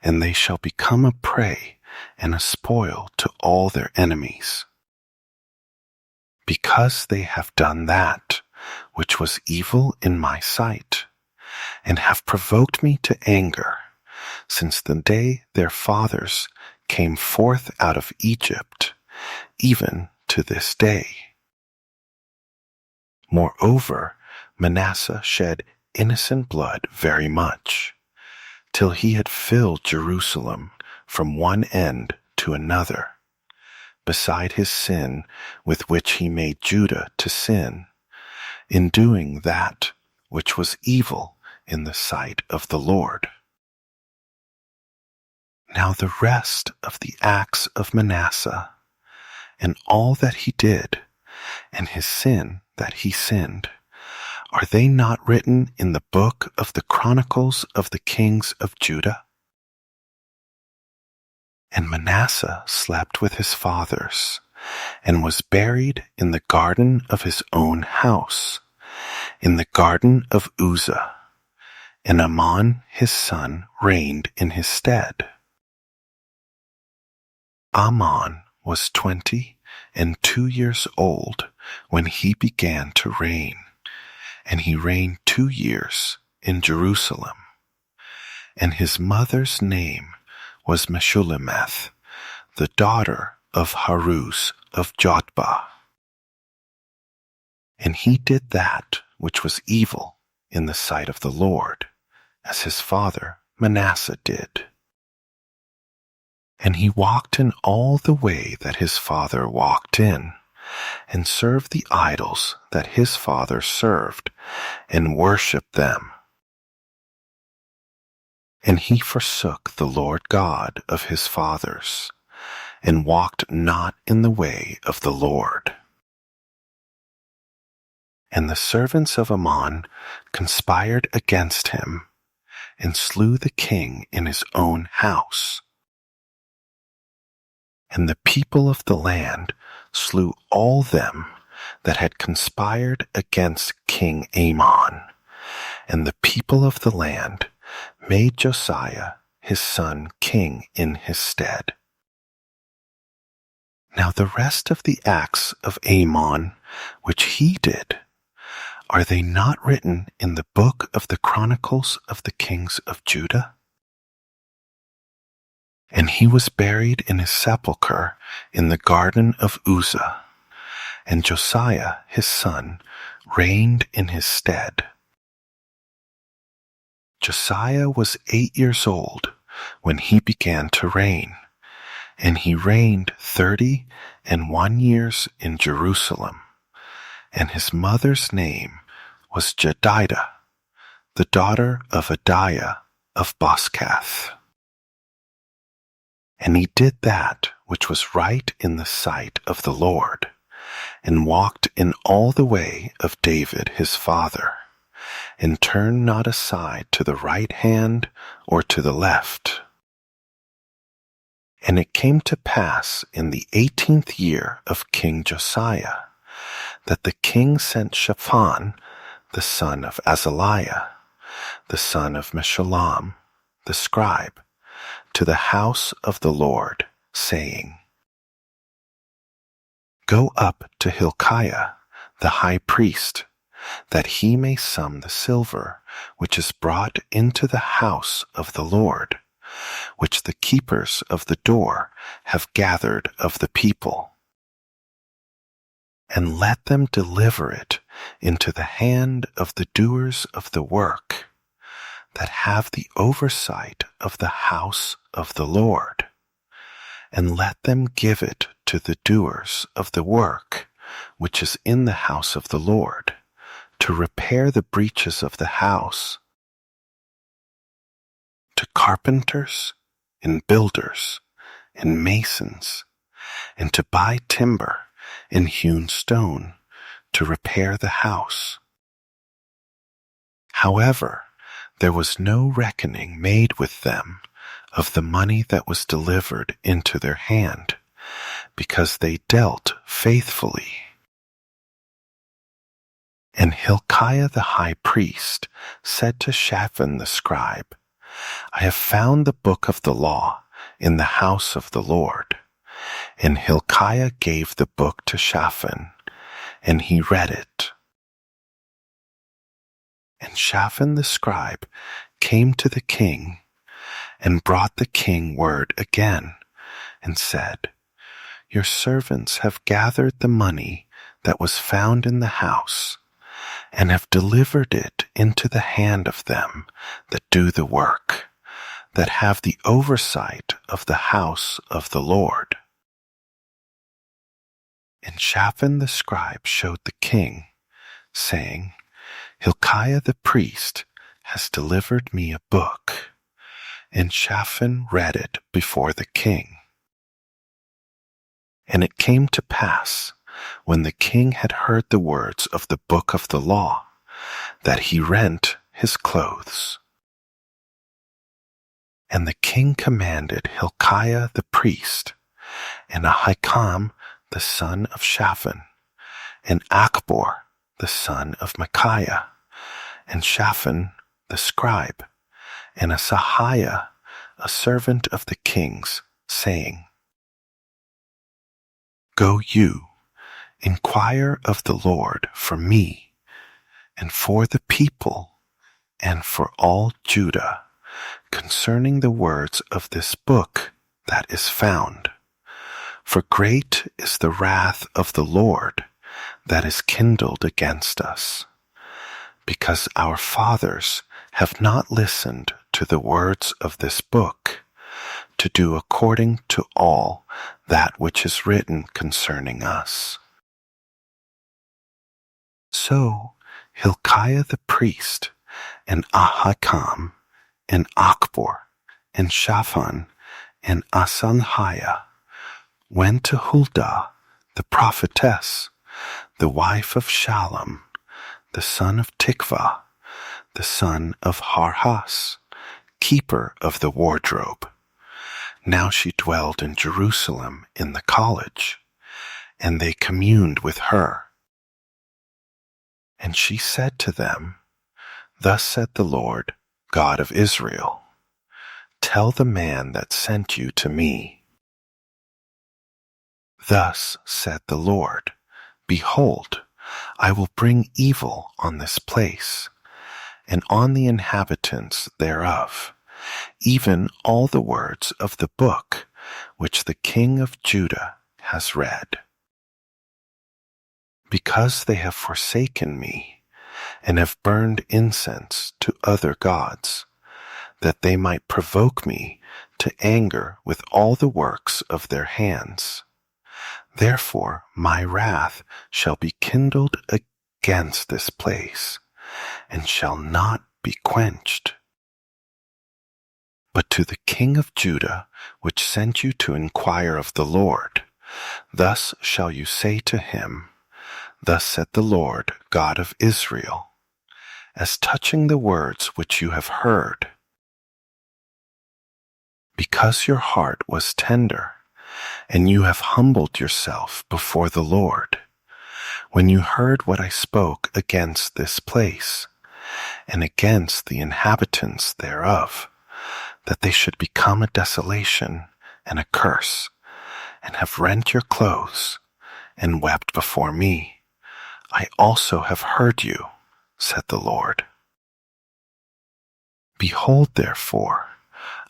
and they shall become a prey and a spoil to all their enemies. Because they have done that which was evil in my sight, and have provoked me to anger, since the day their fathers came forth out of Egypt, even to this day. Moreover, Manasseh shed innocent blood very much, till he had filled Jerusalem from one end to another, beside his sin with which he made Judah to sin, in doing that which was evil in the sight of the Lord. Now the rest of the acts of Manasseh, and all that he did, and his sin that he sinned, are they not written in the book of the Chronicles of the kings of Judah? And Manasseh slept with his fathers, and was buried in the garden of his own house, in the garden of Uzzah, and Amon his son reigned in his stead. Amon was 22 years old when he began to reign, and he reigned 2 years in Jerusalem. And his mother's name was Meshullemeth, the daughter of Haruz of Jotbah. And he did that which was evil in the sight of the Lord, as his father Manasseh did. And he walked in all the way that his father walked in, and served the idols that his father served, and worshipped them. And he forsook the Lord God of his fathers, and walked not in the way of the Lord. And the servants of Ammon conspired against him, and slew the king in his own house. And the people of the land slew all them that had conspired against King Amon, and the people of the land made Josiah his son king in his stead. Now the rest of the acts of Amon which he did, are they not written in the book of the Chronicles of the kings of Judah? And he was buried in his sepulchre in the garden of Uzzah, and Josiah his son reigned in his stead. Josiah was 8 years old when he began to reign, and he reigned 31 years in Jerusalem, and his mother's name was Jedidah, the daughter of Adiah of Boskath. And he did that which was right in the sight of the Lord, and walked in all the way of David his father, and turned not aside to the right hand or to the left. And it came to pass in the 18th year of King Josiah, that the king sent Shaphan, the son of Azaliah, the son of Meshullam, the scribe, to the house of the Lord, saying, Go up to Hilkiah, the high priest, that he may sum the silver which is brought into the house of the Lord, which the keepers of the door have gathered of the people. And let them deliver it into the hand of the doers of the work, that have the oversight of the house of the Lord, and let them give it to the doers of the work which is in the house of the Lord, to repair the breaches of the house, to carpenters and builders and masons, and to buy timber and hewn stone to repair the house. However, there was no reckoning made with them of the money that was delivered into their hand, because they dealt faithfully. And Hilkiah the high priest said to Shaphan the scribe, I have found the book of the law in the house of the Lord. And Hilkiah gave the book to Shaphan, and he read it. And Shaphan the scribe came to the king, and brought the king word again, and said, Your servants have gathered the money that was found in the house, and have delivered it into the hand of them that do the work, that have the oversight of the house of the Lord. And Shaphan the scribe showed the king, saying, Hilkiah the priest has delivered me a book. And Shaphan read it before the king. And it came to pass, when the king had heard the words of the book of the law, that he rent his clothes. And the king commanded Hilkiah the priest, and Ahikam the son of Shaphan, and Achbor the son of Micaiah, and Shaphan the scribe, and Asahiah, a servant of the king's, saying, Go you, inquire of the Lord for me, and for the people, and for all Judah, concerning the words of this book that is found. For great is the wrath of the Lord that is kindled against us, because our fathers have not listened to the words of this book, to do according to all that which is written concerning us. So Hilkiah the priest, and Ahikam, and Achbor, and Shaphan, and Asaliah went to Huldah the prophetess, the wife of Shallum, the son of Tikvah, the son of Harhas, keeper of the wardrobe. Now she dwelled in Jerusalem in the college, and they communed with her. And she said to them, Thus said the Lord, God of Israel, Tell the man that sent you to me. Thus said the Lord, Behold, I will bring evil on this place, and on the inhabitants thereof, even all the words of the book which the king of Judah has read. Because they have forsaken me, and have burned incense to other gods, that they might provoke me to anger with all the works of their hands. Therefore my wrath shall be kindled against this place, and shall not be quenched. But to the king of Judah, which sent you to inquire of the Lord, thus shall you say to him, Thus said the Lord, God of Israel, as touching the words which you have heard. Because your heart was tender, and you have humbled yourself before the Lord, when you heard what I spoke against this place, and against the inhabitants thereof, that they should become a desolation and a curse, and have rent your clothes, and wept before me, I also have heard you, said the Lord. Behold, therefore,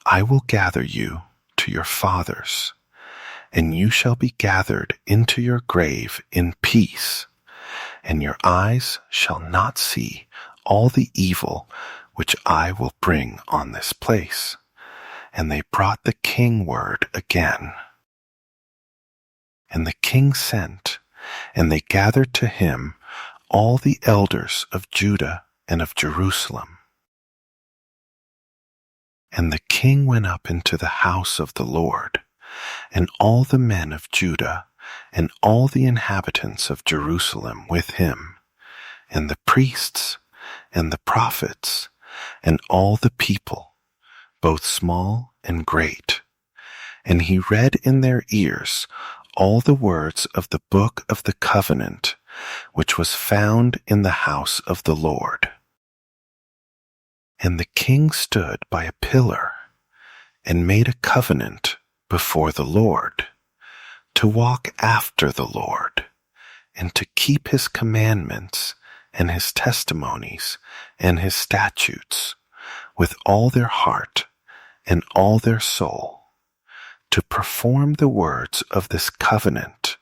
I will gather you to your fathers, and you shall be gathered into your grave in peace, and your eyes shall not see all the evil which I will bring on this place. And they brought the king word again. And the king sent, and they gathered to him all the elders of Judah and of Jerusalem. And the king went up into the house of the Lord, and all the men of Judah, and all the inhabitants of Jerusalem with him, and the priests, and the prophets, and all the people, both small and great. And he read in their ears all the words of the book of the covenant, which was found in the house of the Lord. And the king stood by a pillar, and made a covenant before the Lord, to walk after the Lord, and to keep his commandments, and his testimonies, and his statutes, with all their heart, and all their soul, to perform the words of this covenant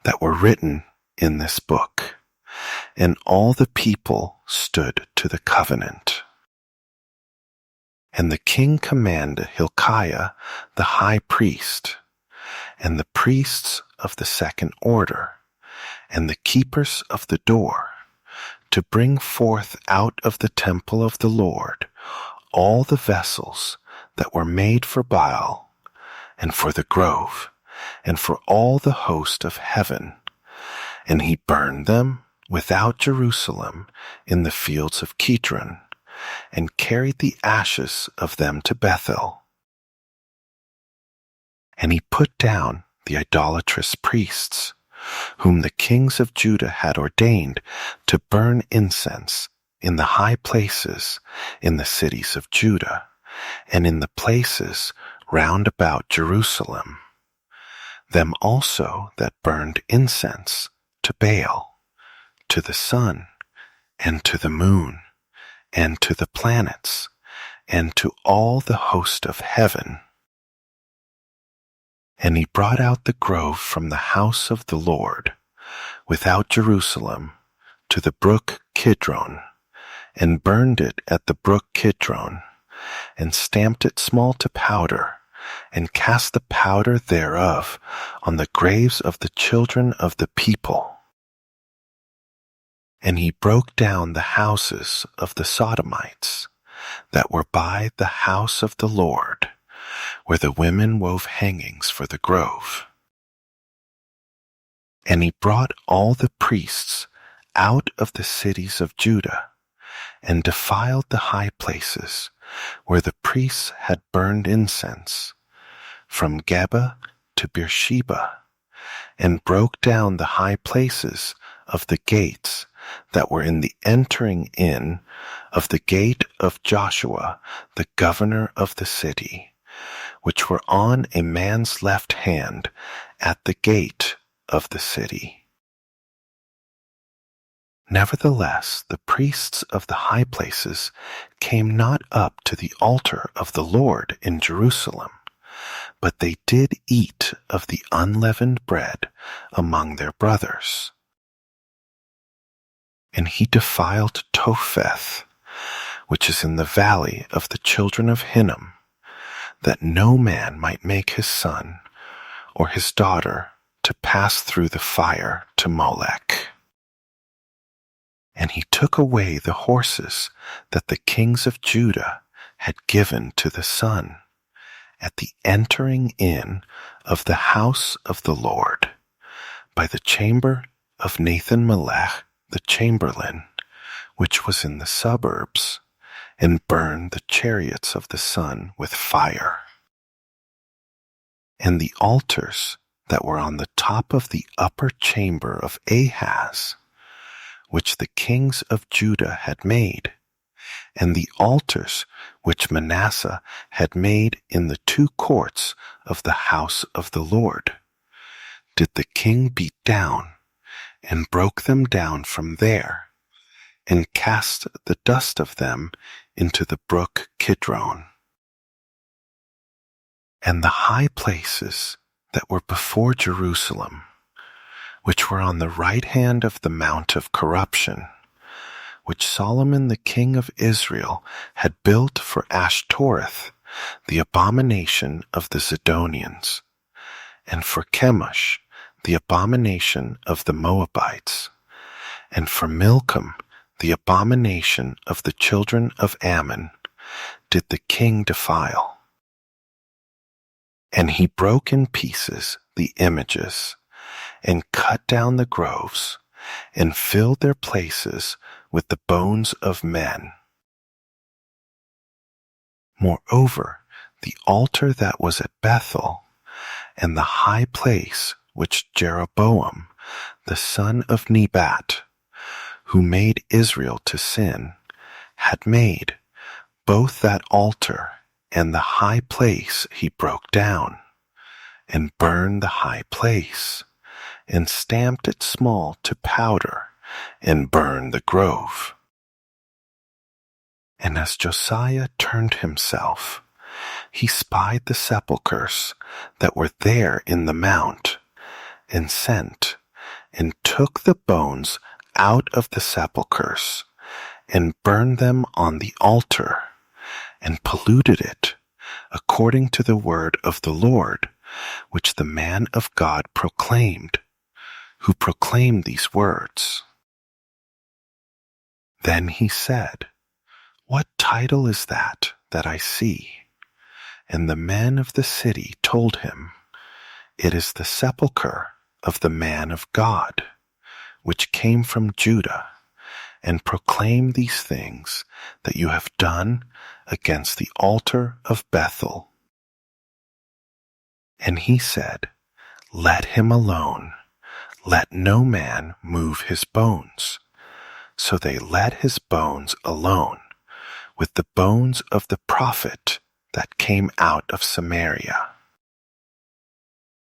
that were written in this book. And all the people stood to the covenant. And the king commanded Hilkiah the high priest, and the priests of the second order, and the keepers of the door, to bring forth out of the temple of the Lord all the vessels that were made for Baal, and for the grove, and for all the host of heaven. And he burned them without Jerusalem in the fields of Kidron, and carried the ashes of them to Bethel. And he put down the idolatrous priests, whom the kings of Judah had ordained to burn incense in the high places in the cities of Judah, and in the places round about Jerusalem, them also that burned incense to Baal, to the sun, and to the moon, and to the planets, and to all the host of heaven. And he brought out the grove from the house of the Lord, without Jerusalem, to the brook Kidron, and burned it at the brook Kidron, and stamped it small to powder, and cast the powder thereof on the graves of the children of the people. And he broke down the houses of the Sodomites that were by the house of the Lord, where the women wove hangings for the grove. And he brought all the priests out of the cities of Judah, and defiled the high places where the priests had burned incense, from Geba to Beersheba, and broke down the high places of the gates that were in the entering in of the gate of Joshua, the governor of the city, which were on a man's left hand at the gate of the city. Nevertheless, the priests of the high places came not up to the altar of the Lord in Jerusalem, but they did eat of the unleavened bread among their brothers. And he defiled Topheth, which is in the valley of the children of Hinnom, that no man might make his son or his daughter to pass through the fire to Molech. And he took away the horses that the kings of Judah had given to the sun, at the entering in of the house of the Lord, by the chamber of Nathan-melech the chamberlain, which was in the suburbs, and burned the chariots of the sun with fire. And the altars that were on the top of the upper chamber of Ahaz, which the kings of Judah had made, and the altars which Manasseh had made in the two courts of the house of the Lord, did the king beat down, and broke them down from there, and cast the dust of them into the brook Kidron. And the high places that were before Jerusalem, which were on the right hand of the Mount of Corruption, which Solomon the king of Israel had built for Ashtoreth, the abomination of the Zidonians, and for Chemosh, the abomination of the Moabites, and for Milcom, the abomination of the children of Ammon, did the king defile. And he broke in pieces the images, and cut down the groves, and filled their places with the bones of men. Moreover, the altar that was at Bethel, and the high place which Jeroboam, the son of Nebat, who made Israel to sin, had made, both that altar and the high place he broke down, and burned the high place, and stamped it small to powder, and burned the grove. And as Josiah turned himself, he spied the sepulchres that were there in the mount, and sent, and took the bones out of the sepulchres, and burned them on the altar, and polluted it, according to the word of the Lord, which the man of God proclaimed, who proclaimed these words. Then he said, "What title is that I see?" And the men of the city told him, "It is the sepulchre of the man of God, which came from Judah, and proclaimed these things that you have done against the altar of Bethel." And he said, "Let him alone, let no man move his bones." So they let his bones alone, with the bones of the prophet that came out of Samaria.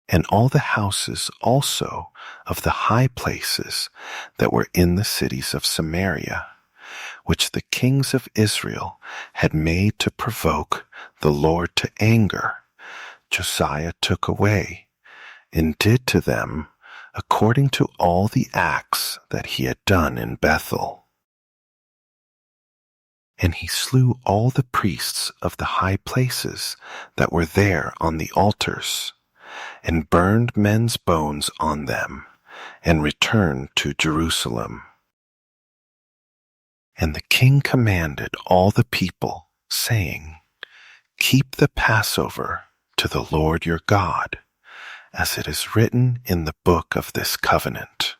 And all the houses also of the high places that were in the cities of Samaria, which the kings of Israel had made to provoke the Lord to anger, Josiah took away, and did to them according to all the acts that he had done in Bethel. And he slew all the priests of the high places that were there on the altars, and burned men's bones on them, and returned to Jerusalem. And the king commanded all the people, saying, "Keep the Passover to the Lord your God, as it is written in the book of this covenant."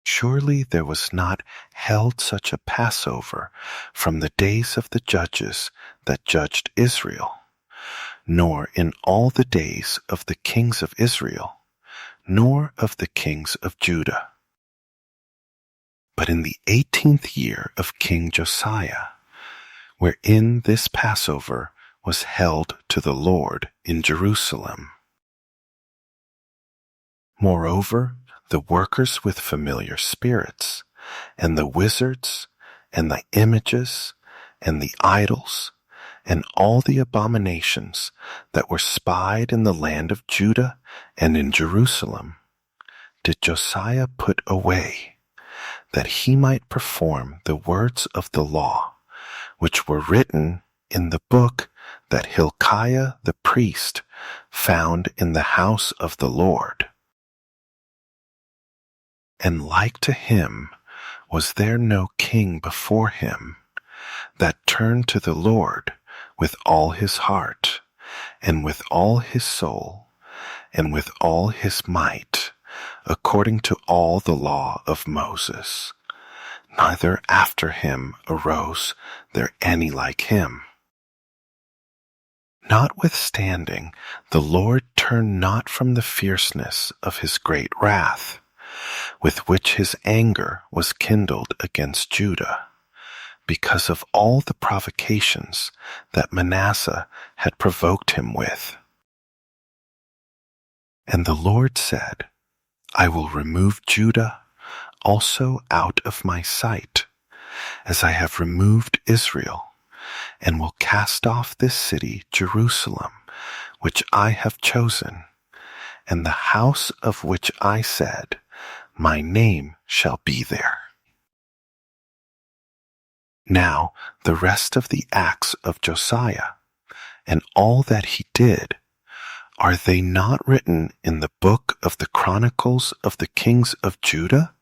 Surely there was not held such a Passover from the days of the judges that judged Israel, nor in all the days of the kings of Israel, nor of the kings of Judah. But in the 18th year of King Josiah, wherein this Passover was held to the Lord in Jerusalem. Moreover, the workers with familiar spirits, and the wizards, and the images, and the idols, and all the abominations that were spied in the land of Judah and in Jerusalem, did Josiah put away, that he might perform the words of the law, which were written in the book that Hilkiah the priest found in the house of the Lord. And like to him was there no king before him that turned to the Lord with all his heart, and with all his soul, and with all his might, according to all the law of Moses. Neither after him arose there any like him. Notwithstanding, the Lord turned not from the fierceness of his great wrath, with which his anger was kindled against Judah, because of all the provocations that Manasseh had provoked him with. And the Lord said, I will remove Judah also out of my sight, as I have removed Israel, and will cast off this city Jerusalem, which I have chosen, and the house of which I said, my name shall be there. Now the rest of the acts of Josiah, and all that he did, are they not written in the book of the Chronicles of the kings of Judah?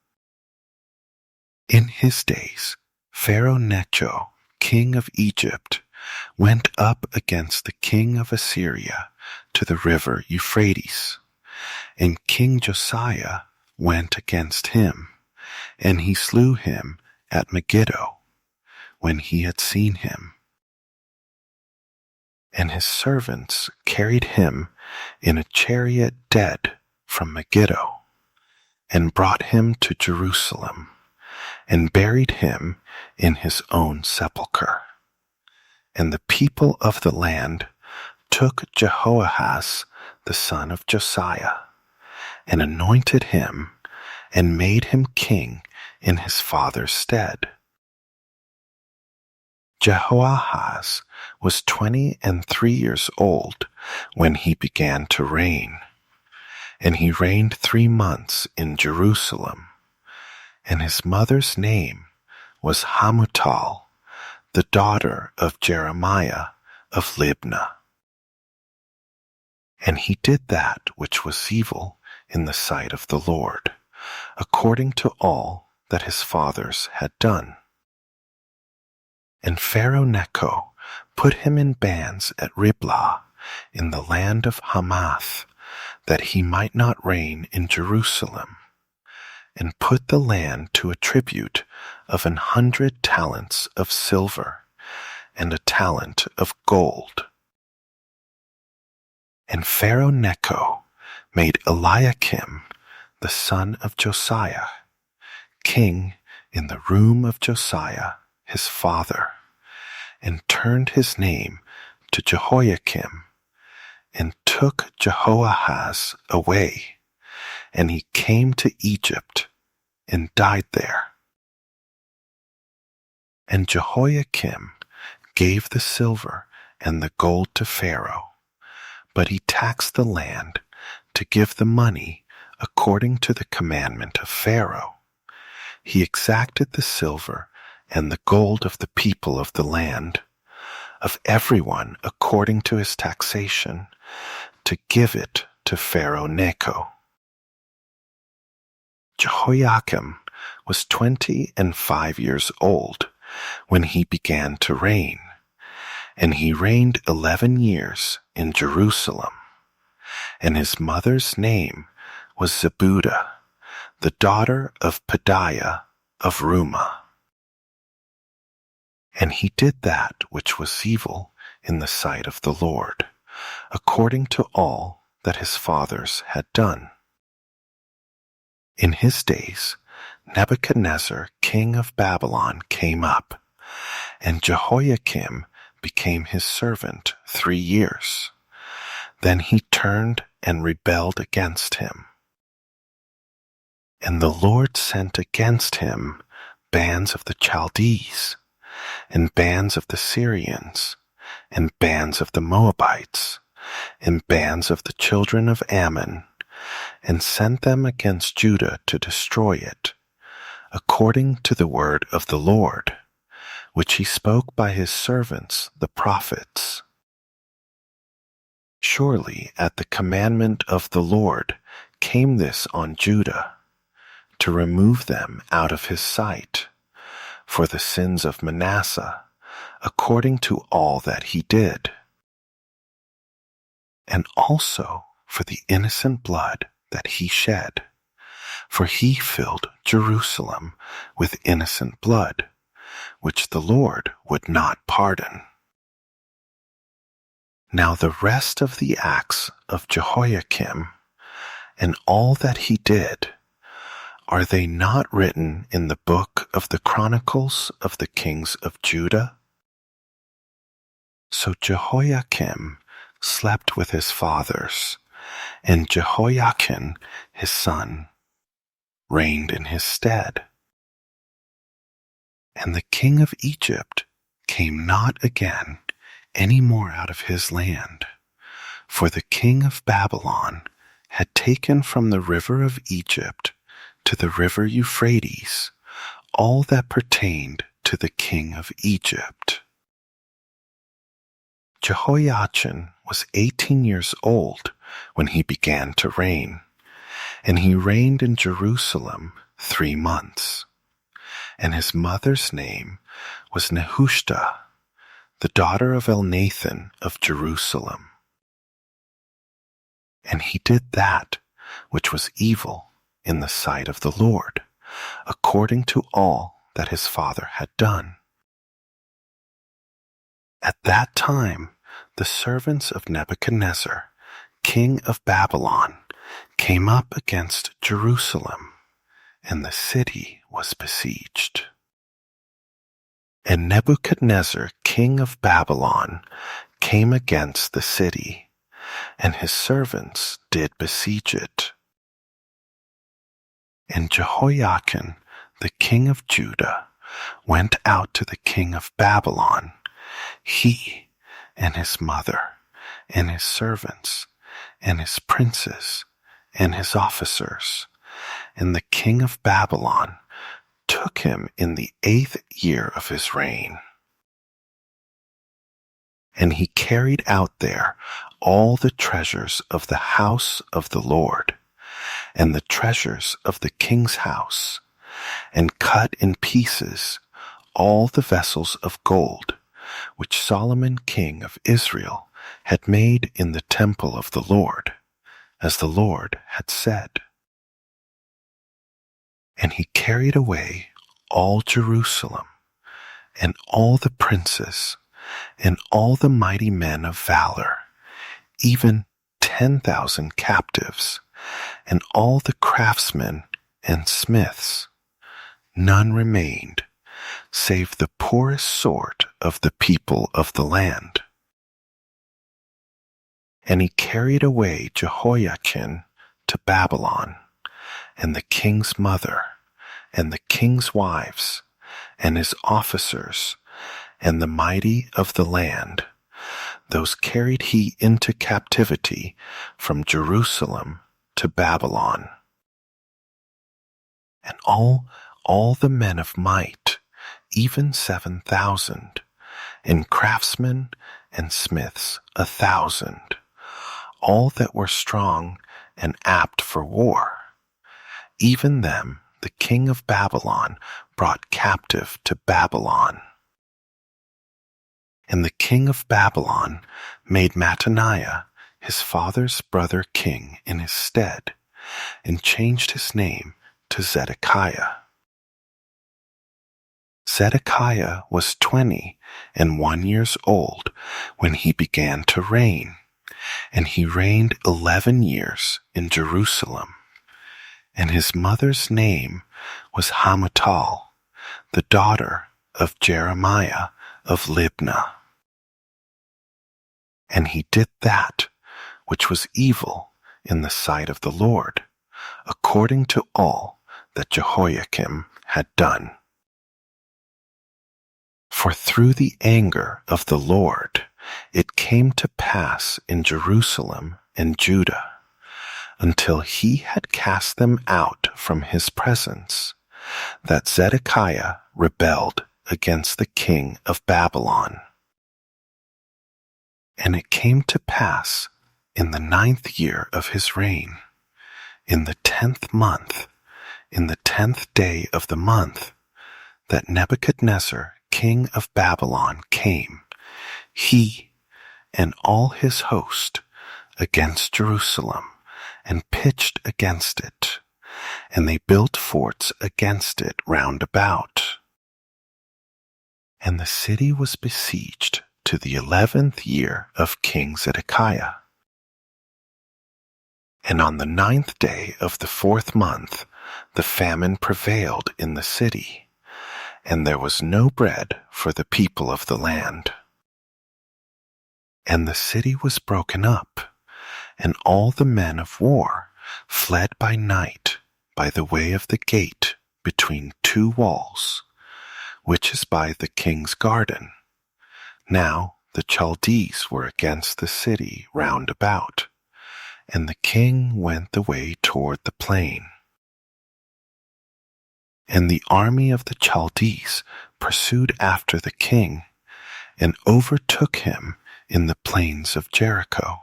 In his days, Pharaoh Necho, king of Egypt, went up against the king of Assyria to the river Euphrates, and King Josiah went against him, and he slew him at Megiddo, when he had seen him. And his servants carried him in a chariot dead from Megiddo, and brought him to Jerusalem, and buried him in his own sepulchre. And the people of the land took Jehoahaz the son of Josiah, and anointed him, and made him king in his father's stead. Jehoahaz was 23 years old when he began to reign, and he reigned 3 months in Jerusalem. And his mother's name was Hamutal, the daughter of Jeremiah of Libnah. And he did that which was evil in the sight of the Lord, according to all that his fathers had done. And Pharaoh Necho put him in bands at Riblah in the land of Hamath, that he might not reign in Jerusalem, and put the land to a tribute of 100 talents of silver, and a talent of gold. And Pharaoh Necho made Eliakim, the son of Josiah, king in the room of Josiah his father, and turned his name to Jehoiakim, and took Jehoahaz away, and he came to Egypt, and died there. And Jehoiakim gave the silver and the gold to Pharaoh, but he taxed the land to give the money according to the commandment of Pharaoh. He exacted the silver and the gold of the people of the land, of everyone according to his taxation, to give it to Pharaoh Necho. Jehoiakim was 25 years old when he began to reign, and he reigned 11 years in Jerusalem. And his mother's name was Zebudah, the daughter of Pedaiah of Rumah. And he did that which was evil in the sight of the Lord, according to all that his fathers had done. In his days, Nebuchadnezzar, king of Babylon, came up, and Jehoiakim became his servant 3 years. Then he turned and rebelled against him. And the Lord sent against him bands of the Chaldees, and bands of the Syrians, and bands of the Moabites, and bands of the children of Ammon, and sent them against Judah to destroy it, according to the word of the Lord, which he spoke by his servants the prophets. Surely at the commandment of the Lord came this on Judah, to remove them out of his sight, for the sins of Manasseh, according to all that he did, and also for the innocent blood that he shed. For he filled Jerusalem with innocent blood, which the Lord would not pardon. Now the rest of the acts of Jehoiakim, and all that he did, are they not written in the book of the Chronicles of the kings of Judah? So Jehoiakim slept with his fathers, and Jehoiachin his son reigned in his stead. And the king of Egypt came not again any more out of his land, for the king of Babylon had taken from the river of Egypt to the river Euphrates all that pertained to the king of Egypt. Jehoiachin was 18 years old when he began to reign, and he reigned in Jerusalem 3 months. And his mother's name was Nehushta, the daughter of Elnathan of Jerusalem. And he did that which was evil in the sight of the Lord, according to all that his father had done. At that time, the servants of Nebuchadnezzar, king of Babylon, came up against Jerusalem, and the city was besieged. And Nebuchadnezzar, king of Babylon, came against the city, and his servants did besiege it. And Jehoiachin, the king of Judah, went out to the king of Babylon, he and his mother, and his servants, and his princes, and his officers. And the king of Babylon took him in the 8th year of his reign. And he carried out there all the treasures of the house of the Lord, and the treasures of the king's house, and cut in pieces all the vessels of gold, which Solomon king of Israel had made in the temple of the Lord, as the Lord had said. And he carried away all Jerusalem, and all the princes, and all the mighty men of valor, even 10,000 captives, and all the craftsmen and smiths. None remained, save the poorest sort of the people of the land. And he carried away Jehoiachin to Babylon, and the king's mother, and the king's wives, and his officers, and the mighty of the land. Those carried he into captivity from Jerusalem to Babylon. And all the men of might, even 7,000, and craftsmen and smiths 1,000, all that were strong and apt for war. Even them the king of Babylon brought captive to Babylon. And the king of Babylon made Mattaniah his father's brother king in his stead, and changed his name to Zedekiah. Zedekiah was 21 years old when he began to reign, and he reigned 11 years in Jerusalem. And his mother's name was Hamutal, the daughter of Jeremiah of Libnah. And he did that which was evil in the sight of the Lord, according to all that Jehoiakim had done. For through the anger of the Lord it came to pass in Jerusalem and Judah, until he had cast them out from his presence, that Zedekiah rebelled against the king of Babylon. And it came to pass in the 9th year of his reign, in the 10th month, in the 10th day of the month, that Nebuchadnezzar, king of Babylon came, he and all his host, against Jerusalem, and pitched against it, and they built forts against it round about. And the city was besieged to the 11th year of King Zedekiah. And on the 9th day of the 4th month, the famine prevailed in the city, and there was no bread for the people of the land. And the city was broken up, and all the men of war fled by night by the way of the gate between two walls, which is by the king's garden. Now the Chaldees were against the city round about, and the king went the way toward the plain. And the army of the Chaldees pursued after the king, and overtook him in the plains of Jericho,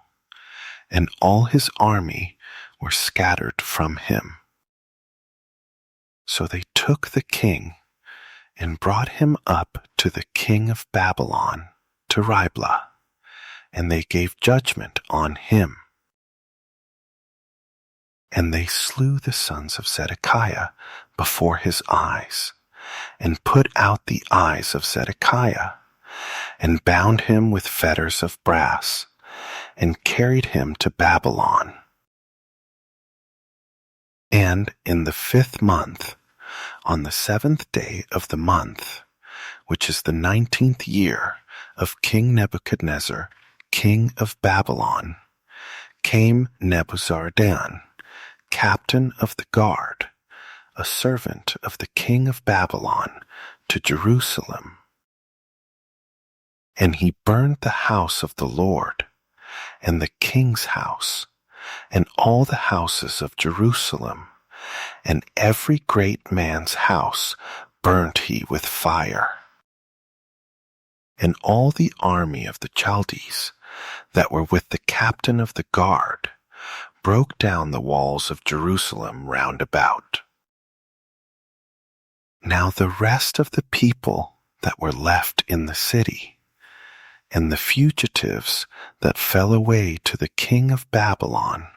and all his army were scattered from him. So they took the king, and brought him up to the king of Babylon, to Riblah, and they gave judgment on him. And they slew the sons of Zedekiah before his eyes, and put out the eyes of Zedekiah, and bound him with fetters of brass, and carried him to Babylon. And in the 5th month, on the 7th day of the month, which is the 19th year of King Nebuchadnezzar, king of Babylon, came Nebuzaradan, captain of the guard, a servant of the king of Babylon, to Jerusalem. And he burned the house of the Lord, and the king's house, and all the houses of Jerusalem, and every great man's house burnt he with fire. And all the army of the Chaldees that were with the captain of the guard broke down the walls of Jerusalem round about. Now the rest of the people that were left in the city, and the fugitives that fell away to the king of Babylon,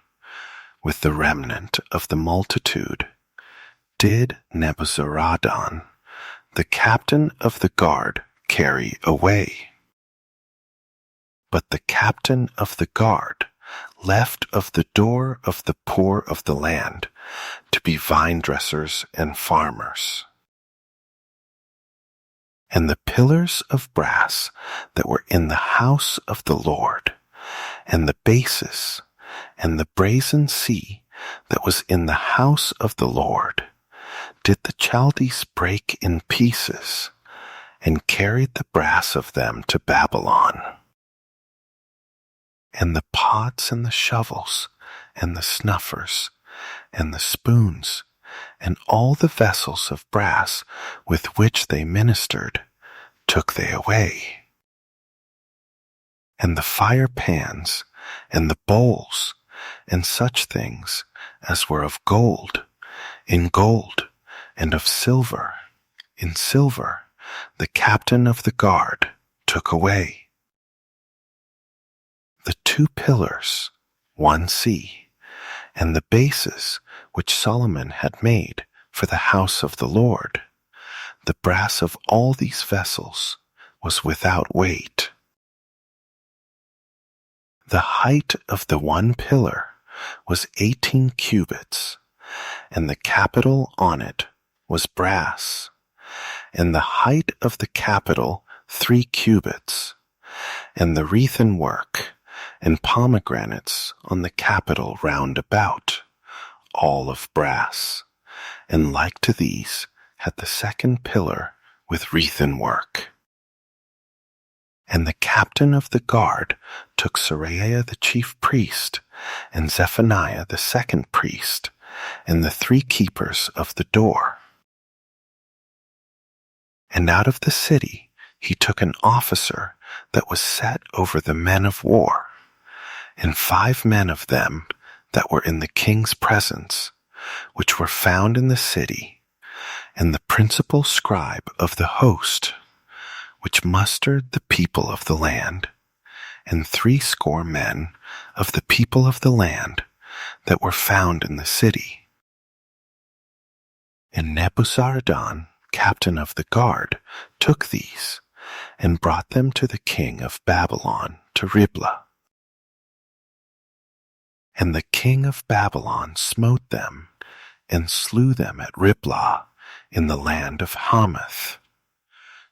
with the remnant of the multitude, did Nebuzaradan, the captain of the guard, carry away. But the captain of the guard left of the door of the poor of the land to be vine dressers and farmers. And the pillars of brass that were in the house of the Lord, and the bases, and the brazen sea that was in the house of the Lord, did the Chaldees break in pieces, and carried the brass of them to Babylon. And the pots and the shovels, and the snuffers, and the spoons, and all the vessels of brass with which they ministered, took they away. And the fire pans, and the bowls, and such things as were of gold, in gold, and of silver, in silver, the captain of the guard took away. The 2 pillars, 1 sea, and the bases which Solomon had made for the house of the Lord, the brass of all these vessels was without weight. The height of the 1 pillar was 18 cubits, and the capital on it was brass, and the height of the capital 3 cubits, and the wreathen work and pomegranates on the capital round about, all of brass, and like to these had the 2nd pillar with wreathen work. And the captain of the guard took Seraiah the chief priest, and Zephaniah the 2nd priest, and the 3 keepers of the door. And out of the city he took an officer that was set over the men of war, and 5 men of them that were in the king's presence, which were found in the city, and the principal scribe of the host, which mustered the people of the land, and 60 men of the people of the land that were found in the city. And Nebuzaradan, captain of the guard, took these, and brought them to the king of Babylon to Riblah. And the king of Babylon smote them, and slew them at Riblah in the land of Hamath.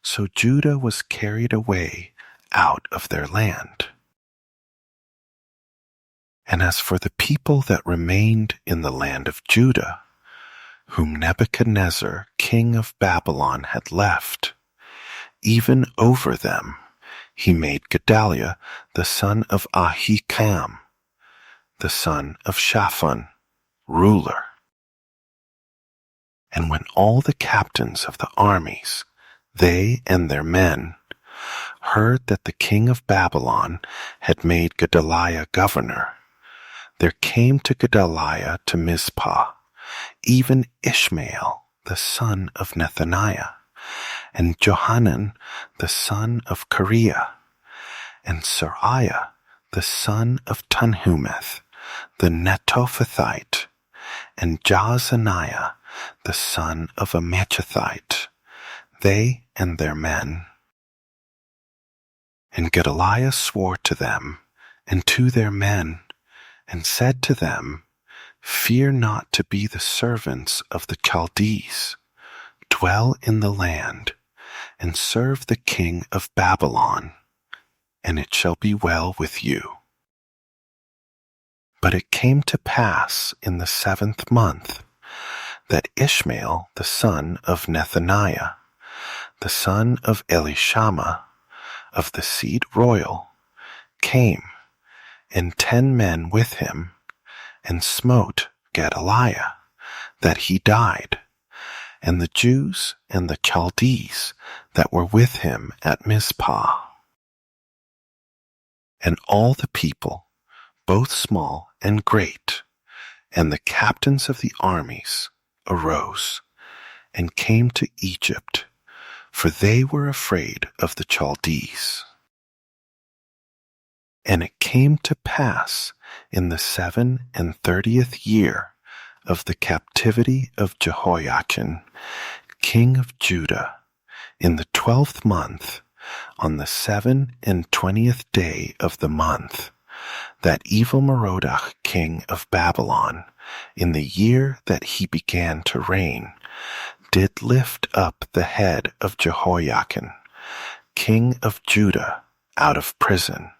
So Judah was carried away out of their land. And as for the people that remained in the land of Judah, whom Nebuchadnezzar, king of Babylon, had left, even over them he made Gedaliah the son of Ahikam, the son of Shaphan, ruler. And when all the captains of the armies, they and their men, heard that the king of Babylon had made Gedaliah governor, there came to Gedaliah to Mizpah even Ishmael the son of Nethaniah, and Johanan the son of Kareah, and Seraiah the son of Tanhumeth the Netophathite, and Jaazaniah the son of a Machathite, they and their men. And Gedaliah swore to them and to their men, and said to them, Fear not to be the servants of the Chaldees. Dwell in the land, and serve the king of Babylon, and it shall be well with you. But it came to pass in the 7th month that Ishmael the son of Nethaniah, the son of Elishama, of the seed royal, came, and 10 men with him, and smote Gedaliah, that he died, and the Jews and the Chaldees that were with him at Mizpah. And all the people, both small and great, and the captains of the armies, arose, and came to Egypt, for they were afraid of the Chaldees. And it came to pass in the 37th year of the captivity of Jehoiachin, king of Judah, in the 12th month, on the 27th day of the month, that Evil-Merodach, king of Babylon, in the year that he began to reign, did lift up the head of Jehoiachin, king of Judah, out of prison.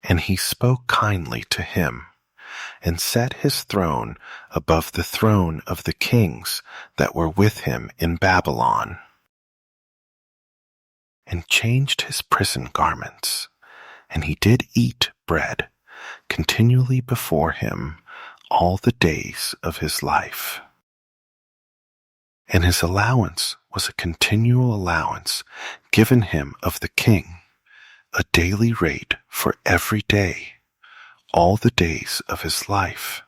And he spoke kindly to him, and set his throne above the throne of the kings that were with him in Babylon, and changed his prison garments, and he did eat bread continually before him all the days of his life. And his allowance was a continual allowance given him of the king, a daily rate for every day, all the days of his life.